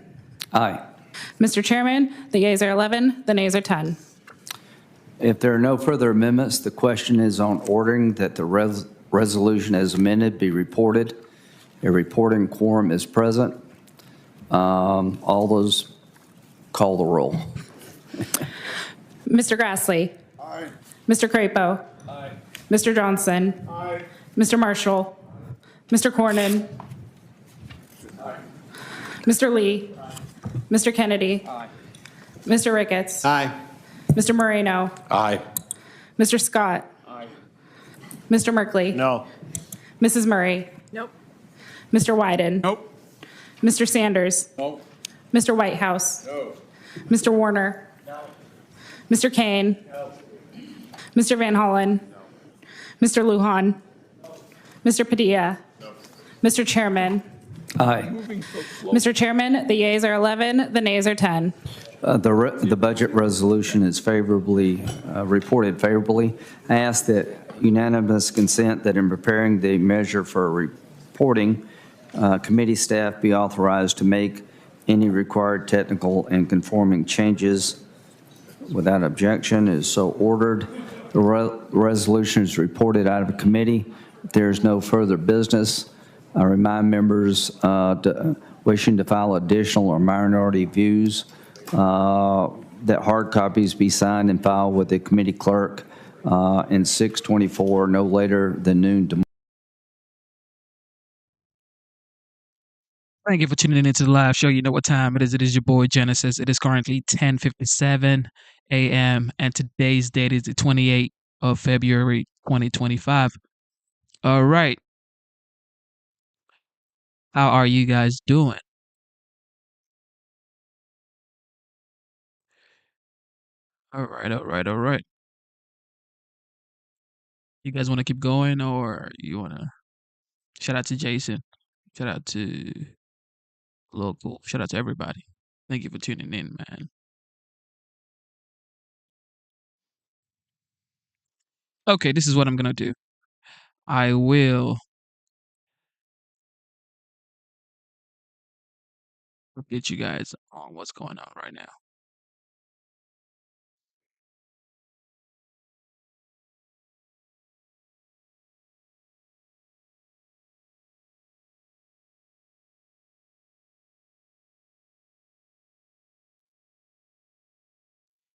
Aye. Mr. Chairman, the yeas are 11, the nays are 10. If there are no further amendments, the question is on ordering that the resolution as amended be reported. A reporting quorum is present. All those call the roll. Mr. Grassley. Aye. Mr. Crapo. Aye. Mr. Johnson. Aye. Mr. Marshall. Mr. Cornyn. Aye. Mr. Lee. Mr. Kennedy. Aye. Mr. Ricketts. Aye. Mr. Moreno. Aye. Mr. Scott. Aye. Mr. Merkley. No. Mrs. Murray. Nope. Mr. Wyden. Nope. Mr. Sanders. No. Mr. Whitehouse. No. Mr. Warner. No. Mr. Kaine. No. Mr. Van Hollen. Mr. Lujan. Mr. Padilla. Mr. Chairman. Aye. Mr. Chairman, the yeas are 11, the nays are 10. The budget resolution is favorably reported favorably. I ask that unanimous consent that in preparing the measure for reporting, Committee staff be authorized to make any required technical and conforming changes without objection is so ordered. The resolution is reported out of committee. If there is no further business, I remind members wishing to file additional or minority views that hard copies be signed and filed with the committee clerk in 6/24, no later than noon tomorrow. Thank you for tuning in to the live show. You know what time it is. It is your boy Genesis. It is currently 10:57 a.m. and today's date is the 28th of February 2025. All right. How are you guys doing? All right. You guys want to keep going or you want to shout out to Jason? Shout out to Local. Shout out to everybody. Thank you for tuning in, man. Okay, this is what I'm going to do. I will get you guys on what's going on right now.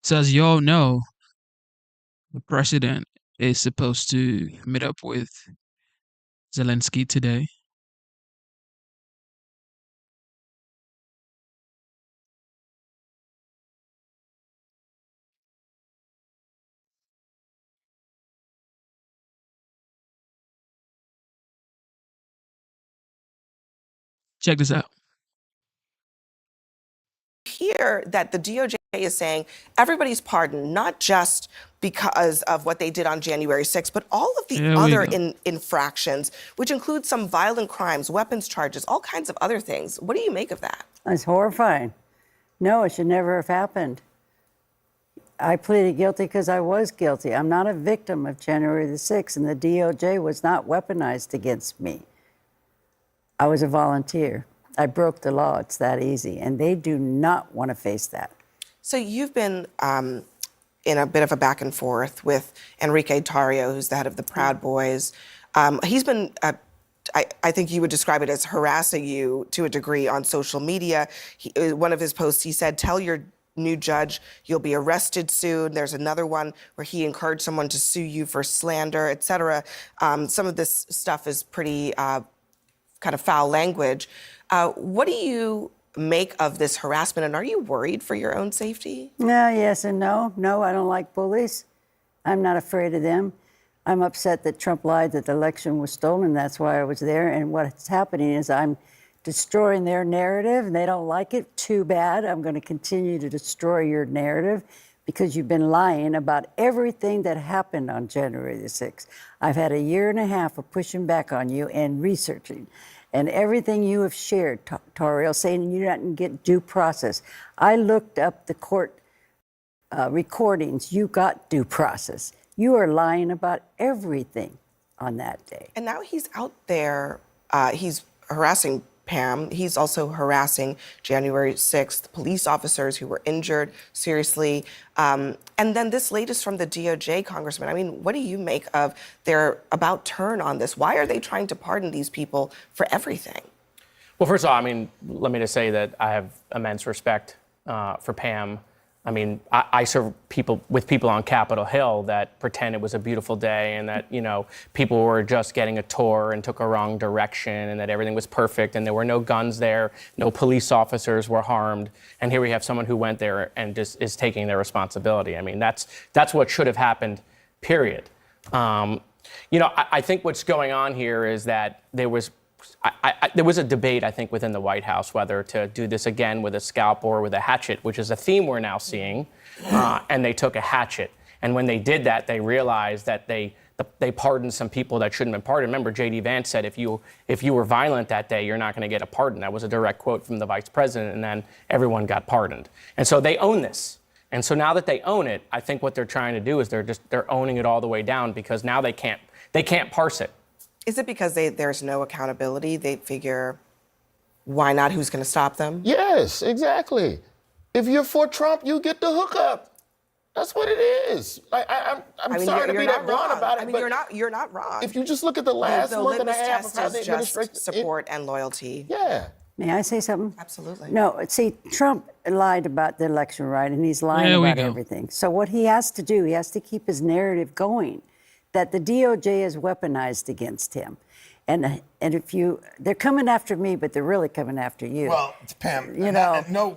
So as you all know, the president is supposed to meet up with Zelensky today. Check this out. Hear that the DOJ is saying everybody's pardoned, not just because of what they did on January 6th, but all of the other infractions, which include some violent crimes, weapons charges, all kinds of other things. What do you make of that? It's horrifying. No, it should never have happened. I pleaded guilty because I was guilty. I'm not a victim of January the 6th, and the DOJ was not weaponized against me. I was a volunteer. I broke the law. It's that easy. And they do not want to face that. So you've been in a bit of a back and forth with Enrique Tarrio, who's the head of the Proud Boys. He's been, I think you would describe it as harassing you to a degree on social media. One of his posts, he said, tell your new judge you'll be arrested soon. There's another one where he encouraged someone to sue you for slander, et cetera. Some of this stuff is pretty kind of foul language. What do you make of this harassment, and are you worried for your own safety? No, yes and no. No, I don't like bullies. I'm not afraid of them. I'm upset that Trump lied that the election was stolen. That's why I was there. And what's happening is I'm destroying their narrative, and they don't like it. Too bad. I'm going to continue to destroy your narrative because you've been lying about everything that happened on January the 6th. I've had a year and a half of pushing back on you and researching. And everything you have shared, Tarrio, saying you didn't get due process. I looked up the court recordings. You got due process. You are lying about everything on that day. And now he's out there, he's harassing Pam. He's also harassing January 6th police officers who were injured seriously. And then this latest from the DOJ, Congressman. I mean, what do you make of their about turn on this? Why are they trying to pardon these people for everything? Well, first of all, I mean, let me just say that I have immense respect for Pam. I mean, I serve people on Capitol Hill that pretend it was a beautiful day and that, you know, people were just getting a tour and took a wrong direction and that everything was perfect and there were no guns there, no police officers were harmed. And here we have someone who went there and just is taking their responsibility. I mean, that's what should have happened, period. You know, I think what's going on here is that there was a debate, I think, within the White House whether to do this again with a scalpel or with a hatchet, which is a theme we're now seeing. And they took a hatchet. And when they did that, they realized that they pardoned some people that shouldn't have been pardoned. Remember, J.D. Vance said, if you were violent that day, you're not going to get a pardon. That was a direct quote from the vice president. And then everyone got pardoned. And so they own this. And so now that they own it, I think what they're trying to do is they're owning it all the way down because now they can't parse it. Is it because there's no accountability? They figure Why not? Who's going to stop them? Yes, exactly. If you're for Trump, you get the hookup. That's what it is. I'm sorry to be that blunt about it, but you're not wrong. if you just look at the last the month and a litmus half of test how is the just administration support and loyalty. Yeah. May I say something? Absolutely. No, see, Trump lied about the election, right? And he's lying There we about go. everything. So what he has to do, he has to keep his narrative going, that the DOJ is weaponized against him. And if they're coming after me, but they're really coming after you. Well, Pam, You know.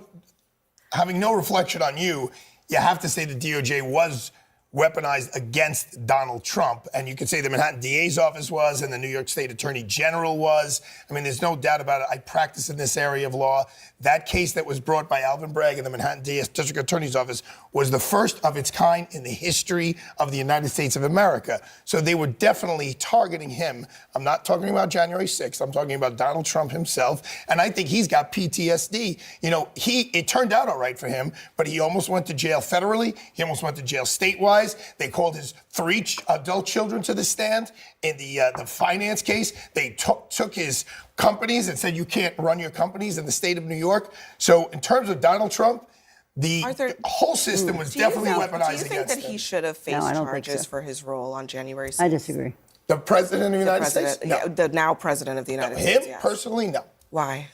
having no reflection on you, you have to say the DOJ was weaponized against Donald Trump. And you could say the Manhattan DA's office was, and the New York State Attorney General was. I mean, there's no doubt about it. I practice in this area of law. That case that was brought by Alvin Bragg in the Manhattan District Attorney's Office was the first of its kind in the history of the United States of America. So they were definitely targeting him. I'm not talking about January 6th. I'm talking about Donald Trump himself. And I think he's got PTSD. You know, it turned out all right for him, but he almost went to jail federally. He almost went to jail statewide. They called his 3 adult children to the stand in the finance case. They took his companies and said, you can't run your companies in the state of New York. So in terms of Donald Trump, the whole system was definitely weaponized against him. Do you think that he should have faced I don't think charges so. for his role on January 6th? I disagree. The president of the United States? No. Yeah, the now president of the United Him, States, yes. personally, no. Why?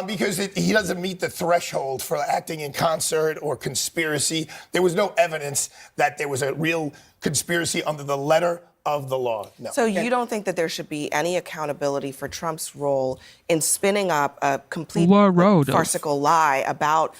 Because he doesn't meet the threshold for acting in concert or conspiracy. There was no evidence that there was a real conspiracy under the letter of the law. No. So you don't think that there should be any accountability for Trump's role in spinning up a complete farcical lie about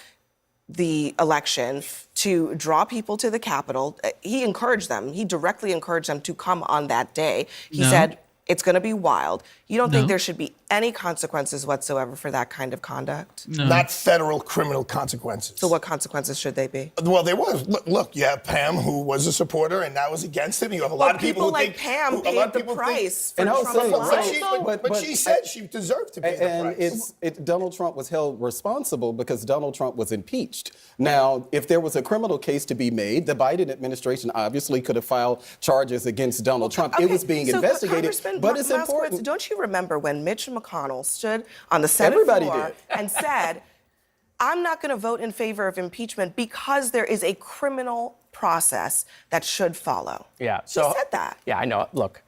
the election to draw people to the Capitol? He encouraged them. He directly encouraged them to come on that day. He said, it's going to be wild. You don't think there should be any consequences whatsoever for that kind of conduct? No. Not federal criminal consequences. So what consequences should they be? Well, there was. Look, you have Pam, who was a supporter, and now is against him. You have a lot of people who like think Pam paid the price for And I'll Trump's say, lie. but she said she deserved to pay the price. And Donald Trump was held responsible because Donald Trump was impeached. Now, if there was a criminal case to be made, the Biden administration obviously could have filed charges against Donald Trump. It was being investigated, but it's important. Don't you remember when Mitch McConnell stood on the Senate floor and said, I'm not going to vote in favor of impeachment because there is a criminal process that should follow? Yeah. So, he said that. Yeah, I know. Look,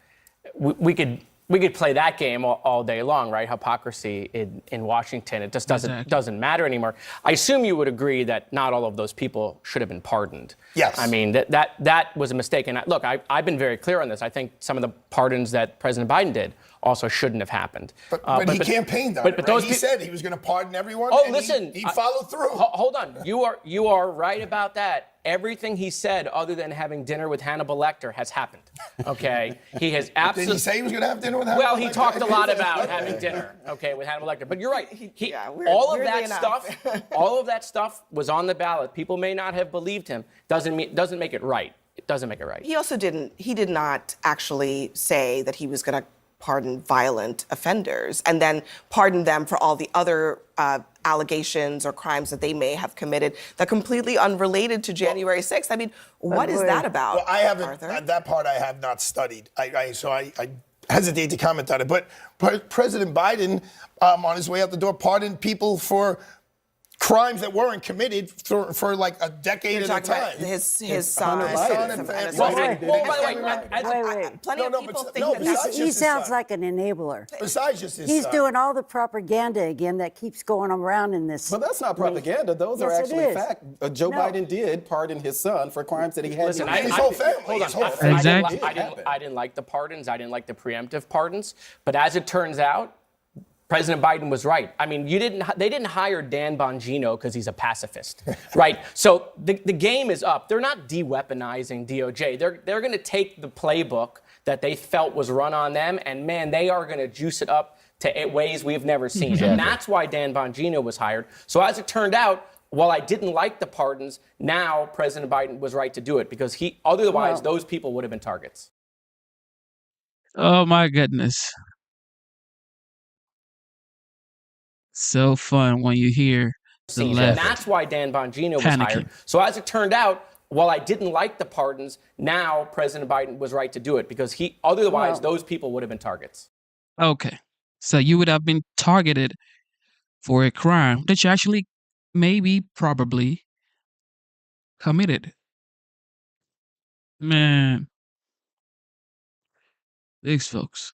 we could play that game all day long, right? Hypocrisy in Washington. It just doesn't matter anymore. I assume you would agree that not all of those people should have been pardoned. Yes. I mean, that was a mistake. And look, I've been very clear on this. I think some of the pardons that President Biden did also shouldn't have happened. But he campaigned on it, right? He said he was going to pardon everyone. Oh, and listen. He followed through. Hold on. You are right about that. Everything he said, other than having dinner with Hannibal Lecter, has happened. Okay, he has absolutely. Did he say he was going to have dinner with Hannibal Lecter? Well, he talked a lot about having dinner, okay, with Hannibal Lecter. But you're right. All of that stuff was on the ballot. People may not have believed him. Doesn't make it right. It doesn't make it right. He also did not actually say that he was going to pardon violent offenders and then pardon them for all the other allegations or crimes that they may have committed that completely unrelated to January 6th. I mean, what is that about? Well, I haven't, Arthur? that part I have not studied. So I hesitate to comment on it. But President Biden, on his way out the door, pardoned people for crimes that weren't committed for like a decade at a time. His son. Plenty of people think that he sounds like an enabler. Besides just his He's son. doing all the propaganda again that keeps going around in this. But that's not propaganda. Those are actually fact. Joe Biden did pardon his son for crimes that he had. Listen, his whole family. Hold on. His whole family. I didn't like the pardons. I didn't like the preemptive pardons. But as it turns out, President Biden was right. I mean, they didn't hire Dan Bongino because he's a pacifist, right? So the game is up. They're not de-weaponizing DOJ. They're going to take the playbook that they felt was run on them, and man, they are going to juice it up to ways we've never seen. And that's why Dan Bongino was hired. So as it turned out, while I didn't like the pardons, now President Biden was right to do it because otherwise those people would have been targets. Oh my goodness. So fun when you hear the And left. that's why Dan Bongino was panicking. hired. So as it turned out, while I didn't like the pardons, now President Biden was right to do it because otherwise those people would have been targets. Okay. So you would have been targeted for a crime that you actually maybe probably committed. Man, these folks.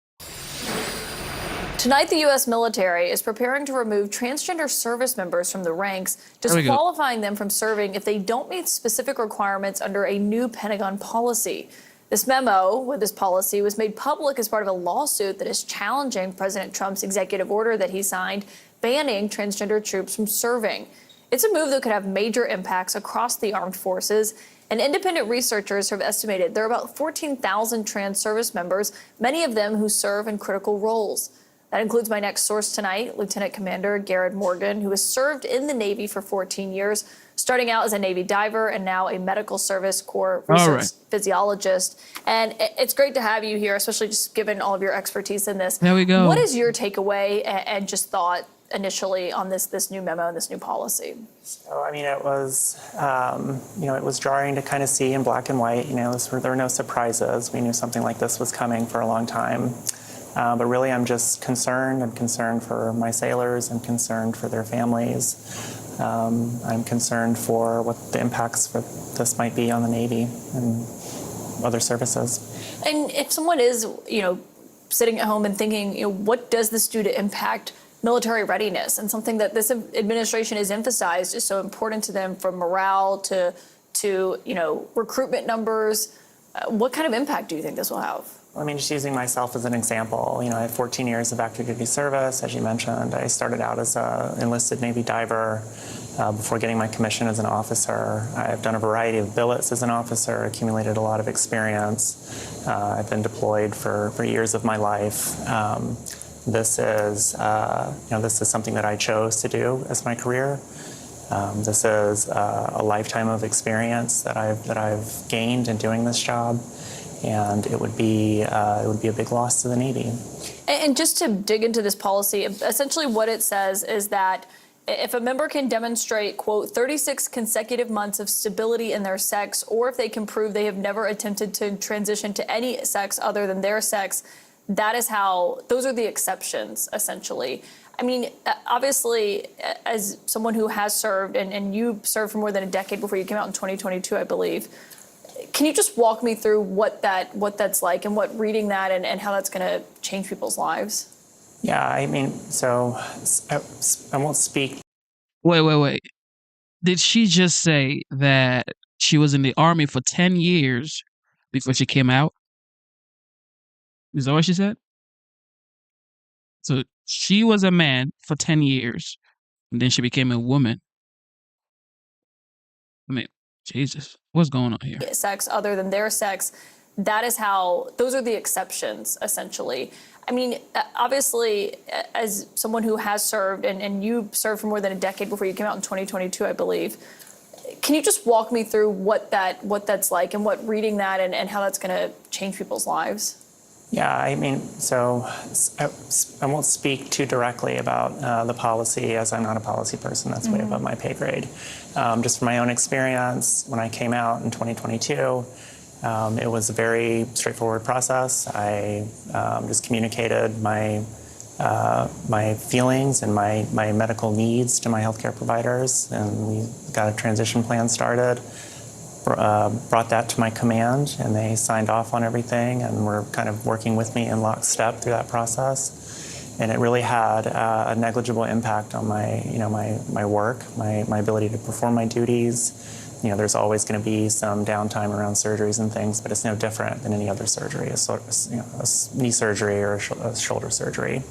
Tonight, the U.S. military is preparing to remove transgender service members from the ranks, There we go. disqualifying them from serving if they don't meet specific requirements under a new Pentagon policy. This memo with this policy was made public as part of a lawsuit that is challenging President Trump's executive order that he signed banning transgender troops from serving. It's a move that could have major impacts across the armed forces. And independent researchers have estimated there are about 14,000 trans service members, many of them who serve in critical roles. That includes my next source tonight, Lieutenant Commander Garrett Morgan, who has served in the Navy for 14 years, starting out as a Navy diver and now a medical service corps research physiologist. And it's great to have you here, especially just given all of your expertise in this. There we go. What is your takeaway and just thought initially on this new memo and this new policy? So, I mean, it was, it was jarring to kind of see in black and white. There were no surprises. We knew something like this was coming for a long time. But really, I'm just concerned. I'm concerned for my sailors. I'm concerned for their families. I'm concerned for what the impacts for this might be on the Navy and other services. And if someone is, sitting at home and thinking, what does this do to impact military readiness, and something that this administration has emphasized is so important to them, from morale to recruitment numbers, what kind of impact do you think this will have? I mean, just using myself as an example, I have 14 years of active duty service. As you mentioned, I started out as an enlisted Navy diver before getting my commission as an officer. I've done a variety of billets as an officer, accumulated a lot of experience. I've been deployed for years of my life. This is something that I chose to do as my career. This is a lifetime of experience that I've gained in doing this job. And it would be a big loss to the Navy. And just to dig into this policy, essentially what it says is that if a member can demonstrate, quote, 36 consecutive months of stability in their sex, or if they can prove they have never attempted to transition to any sex other than their sex, those are the exceptions, essentially. I mean, obviously, as someone who has served, and you served for more than a decade before you came out in 2022, I believe, can you just walk me through what that's like, and what reading that and how that's going to change people's lives? Yeah, I mean, so I won't speak. Wait. Did she just say that she was in the Army for 10 years before she came out? Is that what she said? So she was a man for 10 years, and then she became a woman. I mean, Jesus, what's going on here? Sex other than their sex, those are the exceptions, essentially. I mean, obviously, as someone who has served, and you served for more than a decade before you came out in 2022, I believe, can you just walk me through what that's like, and what reading that and how that's going to change people's lives? Yeah, I mean, so I won't speak too directly about the policy, as I'm not a policy person. That's way above my pay grade. Just from my own experience, when I came out in 2022, it was a very straightforward process. I just communicated my feelings and my medical needs to my healthcare providers, and we got a transition plan started. Brought that to my command, and they signed off on everything, and were kind of working with me in lockstep through that process. And it really had a negligible impact on my work, my ability to perform my duties. There's always going to be some downtime around surgeries and things, but it's no different than any other surgery, a knee surgery or a shoulder surgery.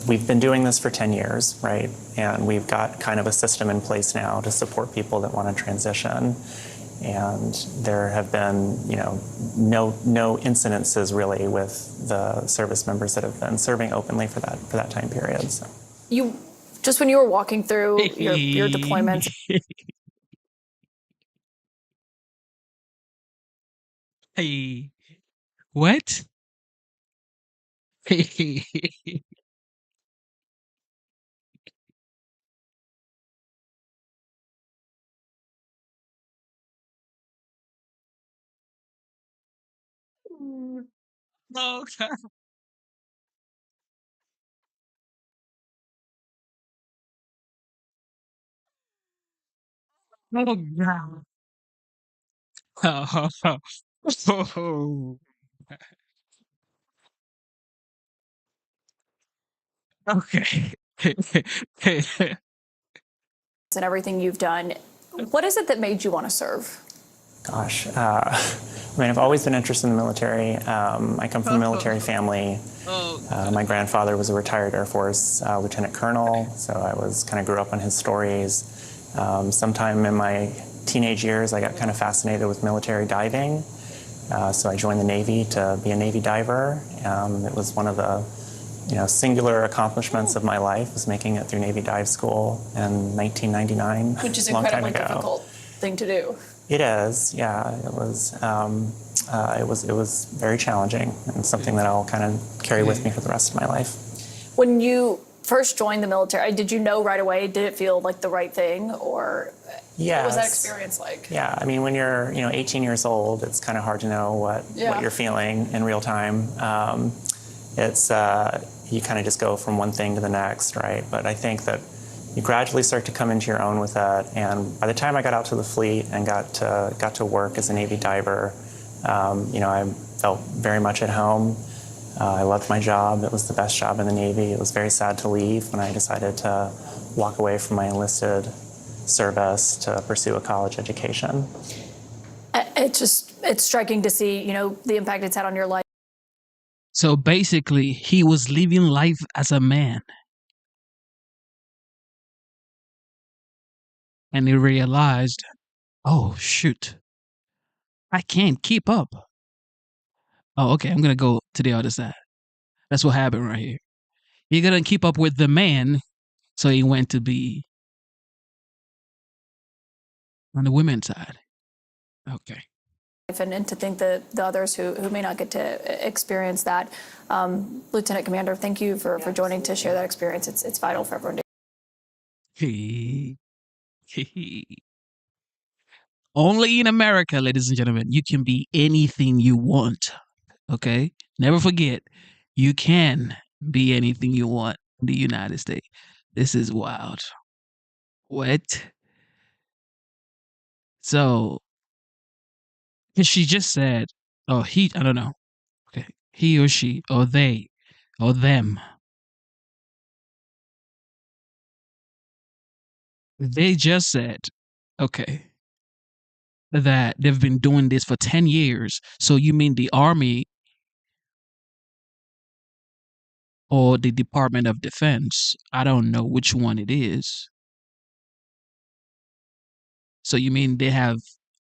We've been doing this for 10 years, right? And we've got kind of a system in place now to support people that want to transition. And there have been, no incidences really with the service members that have been serving openly for that time period. So. When you were walking through your deployments. Hey, what? Oh, God. Oh, God. Oh. Okay. And everything you've done, what is it that made you want to serve? Gosh, I mean, I've always been interested in the military. I come from a military family. My grandfather was a retired Air Force lieutenant colonel, so I grew up on his stories. Sometime in my teenage years, I got kind of fascinated with military diving, so I joined the Navy to be a Navy diver. It was one of the singular accomplishments of my life, was making it through Navy dive school in 1999. Which is a long time incredibly ago. difficult thing to do. It is, yeah. It was very challenging and something that I'll kind of carry with me for the rest of my life. When you first joined the military, did you know right away? Did it feel like the right thing, or what was that experience like? Yeah, I mean, when you're 18 years old, it's kind of hard to know what you're feeling in real time. You kind of just go from one thing to the next, right? But I think that you gradually start to come into your own with that. And by the time I got out to the fleet and got to work as a Navy diver, I felt very much at home. I loved my job. It was the best job in the Navy. It was very sad to leave when I decided to walk away from my enlisted service to pursue a college education. It's striking to see, the impact it's had on your life. So basically, he was living life as a man. And he realized, oh, shoot, I can't keep up. Oh, okay, I'm going to go to the other side. That's what happened right here. He couldn't keep up with the man, so he went to be on the women's side. Okay. And to think that the others who may not get to experience that. Lieutenant Commander, thank you for joining to share that experience. It's vital for everyone to. Only in America, ladies and gentlemen, you can be anything you want. Okay? Never forget, you can be anything you want in the United States. This is wild. What? So, she just said, oh, I don't know. Okay. He or she, or they, or them. They just said, okay, that they've been doing this for 10 years. So you mean the Army or the Department of Defense? I don't know which one it is. So you mean they have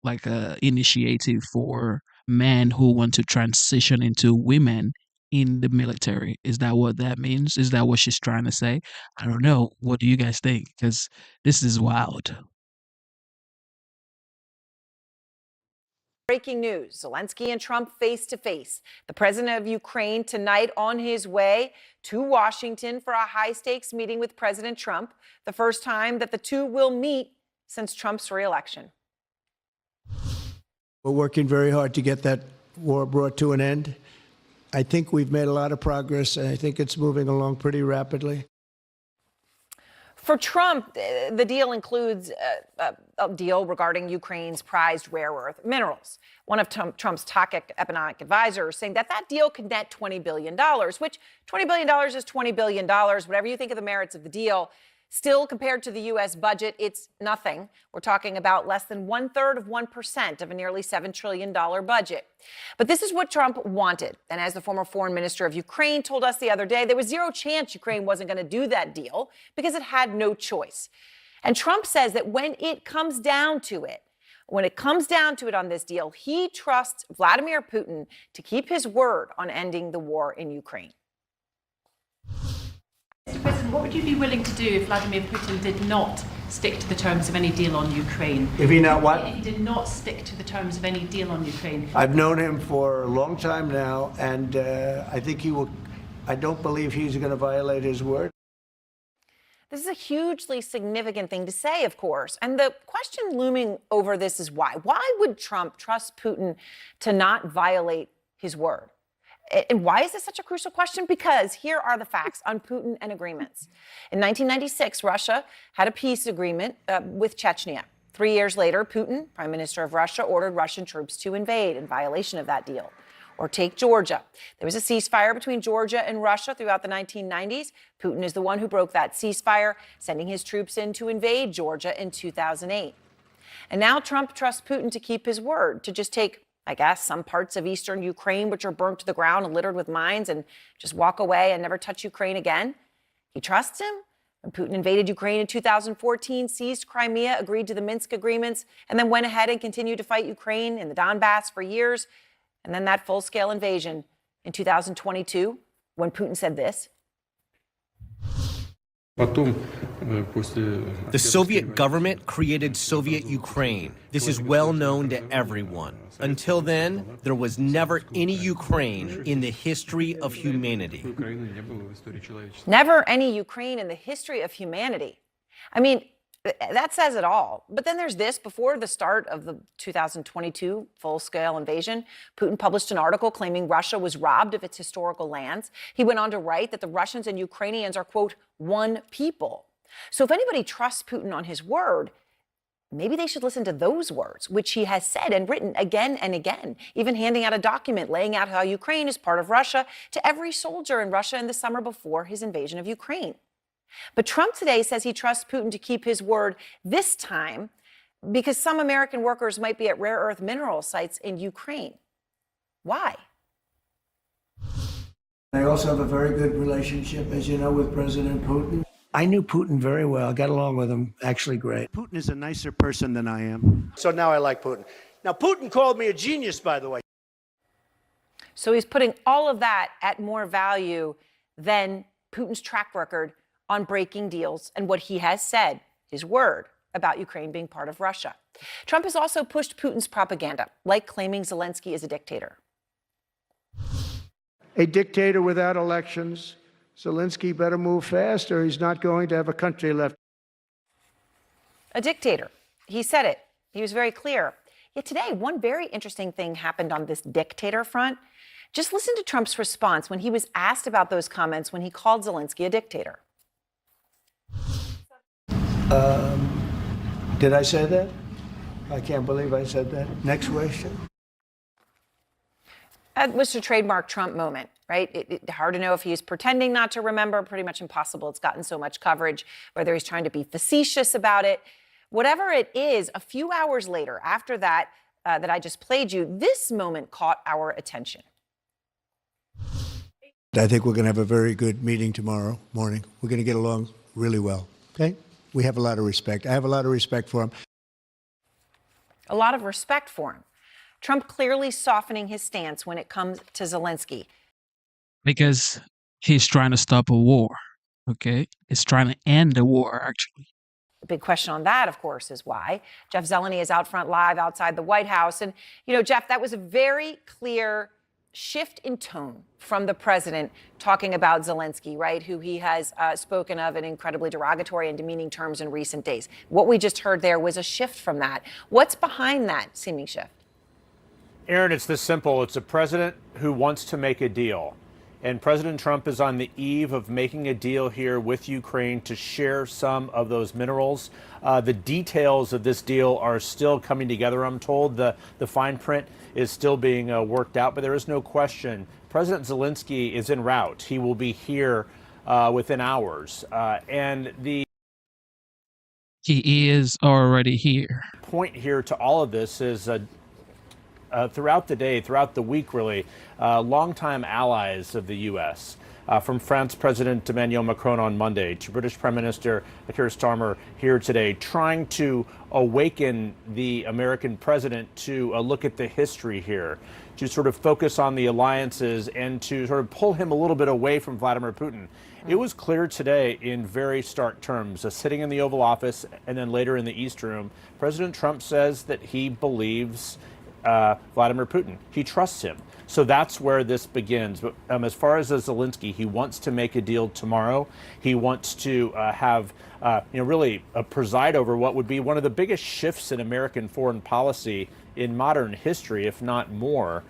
like a initiative for men who want to transition into women in the military? Is that what that means? Is that what she's trying to say? I don't know. What do you guys think? Because this is wild. Breaking news, Zelensky and Trump face to face. The president of Ukraine tonight on his way to Washington for a high-stakes meeting with President Trump, the first time that the two will meet since Trump's re-election. We're working very hard to get that war brought to an end. I think we've made a lot of progress, and I think it's moving along pretty rapidly. For Trump, the deal includes a deal regarding Ukraine's prized rare earth minerals. One of Trump's top economic advisors saying that deal could net $20 billion, which $20 billion is $20 billion. Whatever you think of the merits of the deal, still compared to the U.S. budget, it's nothing. We're talking about less than 1/3 of 1% of a nearly $7 trillion budget. But this is what Trump wanted. And as the former foreign minister of Ukraine told us the other day, there was zero chance Ukraine wasn't going to do that deal because it had no choice. And Trump says that when it comes down to it on this deal, he trusts Vladimir Putin to keep his word on ending the war in Ukraine. Mr. President, what would you be willing to do if Vladimir Putin did not stick to the terms of any deal on Ukraine? If he not what? He did not stick to the terms of any deal on Ukraine. I've known him for a long time now, and I think he will. I don't believe he's going to violate his word. This is a hugely significant thing to say, of course. And the question looming over this is why? Why would Trump trust Putin to not violate his word. And why is this such a crucial question? Because here are the facts on Putin and agreements. In 1996, Russia had a peace agreement with Chechnya. 3 years later, Putin, Prime Minister of Russia, ordered Russian troops to invade in violation of that deal. Or take Georgia. There was a ceasefire between Georgia and Russia throughout the 1990s. Putin is the one who broke that ceasefire, sending his troops in to invade Georgia in 2008. And now Trump trusts Putin to keep his word, to just take, I guess, some parts of eastern Ukraine, which are burnt to the ground and littered with mines, and just walk away and never touch Ukraine again. He trusts him? When Putin invaded Ukraine in 2014, seized Crimea, agreed to the Minsk agreements, and then went ahead and continued to fight Ukraine in the Donbass for years. And then that full-scale invasion in 2022, when Putin said this. The Soviet government created Soviet Ukraine. This is well known to everyone. Until then, there was never any Ukraine in the history of humanity. Never any Ukraine in the history of humanity. I mean, that says it all. But then there's this. Before the start of the 2022 full-scale invasion, Putin published an article claiming Russia was robbed of its historical lands. He went on to write that the Russians and Ukrainians are, quote, one people. So if anybody trusts Putin on his word, maybe they should listen to those words, which he has said and written again and again, even handing out a document laying out how Ukraine is part of Russia to every soldier in Russia in the summer before his invasion of Ukraine. But Trump today says he trusts Putin to keep his word this time because some American workers might be at rare earth mineral sites in Ukraine. Why? I also have a very good relationship, as you know, with President Putin. I knew Putin very well, got along with him actually great. Putin is a nicer person than I am. So now I like Putin. Now, Putin called me a genius, by the way. So he's putting all of that at more value than Putin's track record on breaking deals and what he has said, his word, about Ukraine being part of Russia. Trump has also pushed Putin's propaganda, like claiming Zelensky is a dictator. A dictator without elections. Zelensky better move fast or he's not going to have a country left. A dictator. He said it. He was very clear. Yet today, one very interesting thing happened on this dictator front. Just listen to Trump's response when he was asked about those comments when he called Zelensky a dictator. Did I say that? I can't believe I said that. Next question. That was a trademark Trump moment, right? Hard to know if he's pretending not to remember. Pretty much impossible. It's gotten so much coverage, whether he's trying to be facetious about it. Whatever it is, a few hours later, after that, that I just played you, this moment caught our attention. I think we're going to have a very good meeting tomorrow morning. We're going to get along really well, okay? We have a lot of respect. I have a lot of respect for him. A lot of respect for him. Trump clearly softening his stance when it comes to Zelensky. Because he's trying to stop a war, okay? He's trying to end the war, actually. The big question on that, of course, is why. Jeff Zeleny is out front live outside the White House. And, you know, Jeff, that was a very clear shift in tone from the president talking about Zelensky, right, who he has spoken of in incredibly derogatory and demeaning terms in recent days. What we just heard there was a shift from that. What's behind that seeming shift? Aaron, it's this simple. It's a president who wants to make a deal. And President Trump is on the eve of making a deal here with Ukraine to share some of those minerals. The details of this deal are still coming together, I'm told. The fine print is still being worked out, but there is no question. President Zelensky is en route. He will be here within hours. He is already here. Point here to all of this is throughout the day, throughout the week, really, longtime allies of the U.S., from France President Emmanuel Macron on Monday to British Prime Minister Keir Starmer here today, trying to awaken the American president to look at the history here, to sort of focus on the alliances and to sort of pull him a little bit away from Vladimir Putin. It was clear today in very stark terms, sitting in the Oval Office and then later in the East Room, President Trump says that he believes Vladimir Putin. He trusts him. So that's where this begins. But as far as Zelensky, he wants to make a deal tomorrow. He wants to have, really preside over what would be one of the biggest shifts in American foreign policy in modern history, if not more.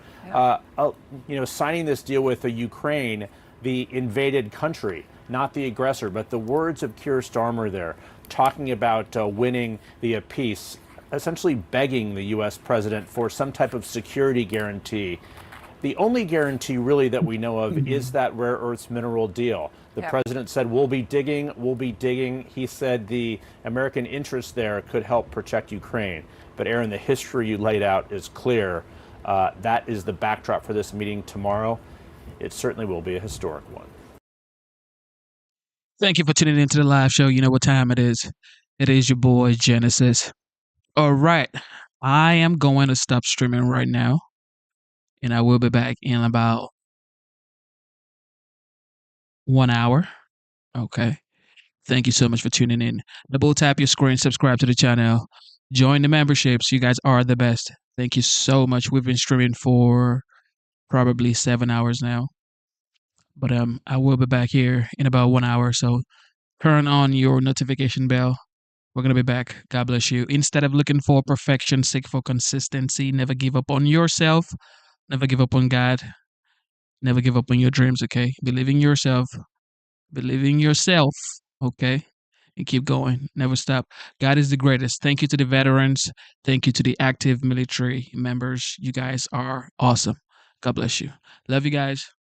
Signing this deal with the Ukraine, the invaded country, not the aggressor, but the words of Keir Starmer there, talking about winning the peace, essentially begging the U.S. president for some type of security guarantee. The only guarantee really that we know of is that rare earths mineral deal. The president said, we'll be digging, we'll be digging. He said the American interest there could help protect Ukraine. But Aaron, the history you laid out is clear. That is the backdrop for this meeting tomorrow. It certainly will be a historic one. Thank you for tuning into the live show. You know what time it is. It is your boy, Genesis. All right. I am going to stop streaming right now. And I will be back in about 1 hour. Okay. Thank you so much for tuning in. Double tap your screen, subscribe to the channel, join the memberships. You guys are the best. Thank you so much. We've been streaming for probably 7 hours now. But I will be back here in about 1 hour. So turn on your notification bell. We're going to be back. God bless you. Instead of looking for perfection, seek for consistency. Never give up on yourself. Never give up on God. Never give up on your dreams, okay? Believe in yourself. Believe in yourself, okay? And keep going. Never stop. God is the greatest. Thank you to the veterans. Thank you to the active military members. You guys are awesome. God bless you. Love you guys.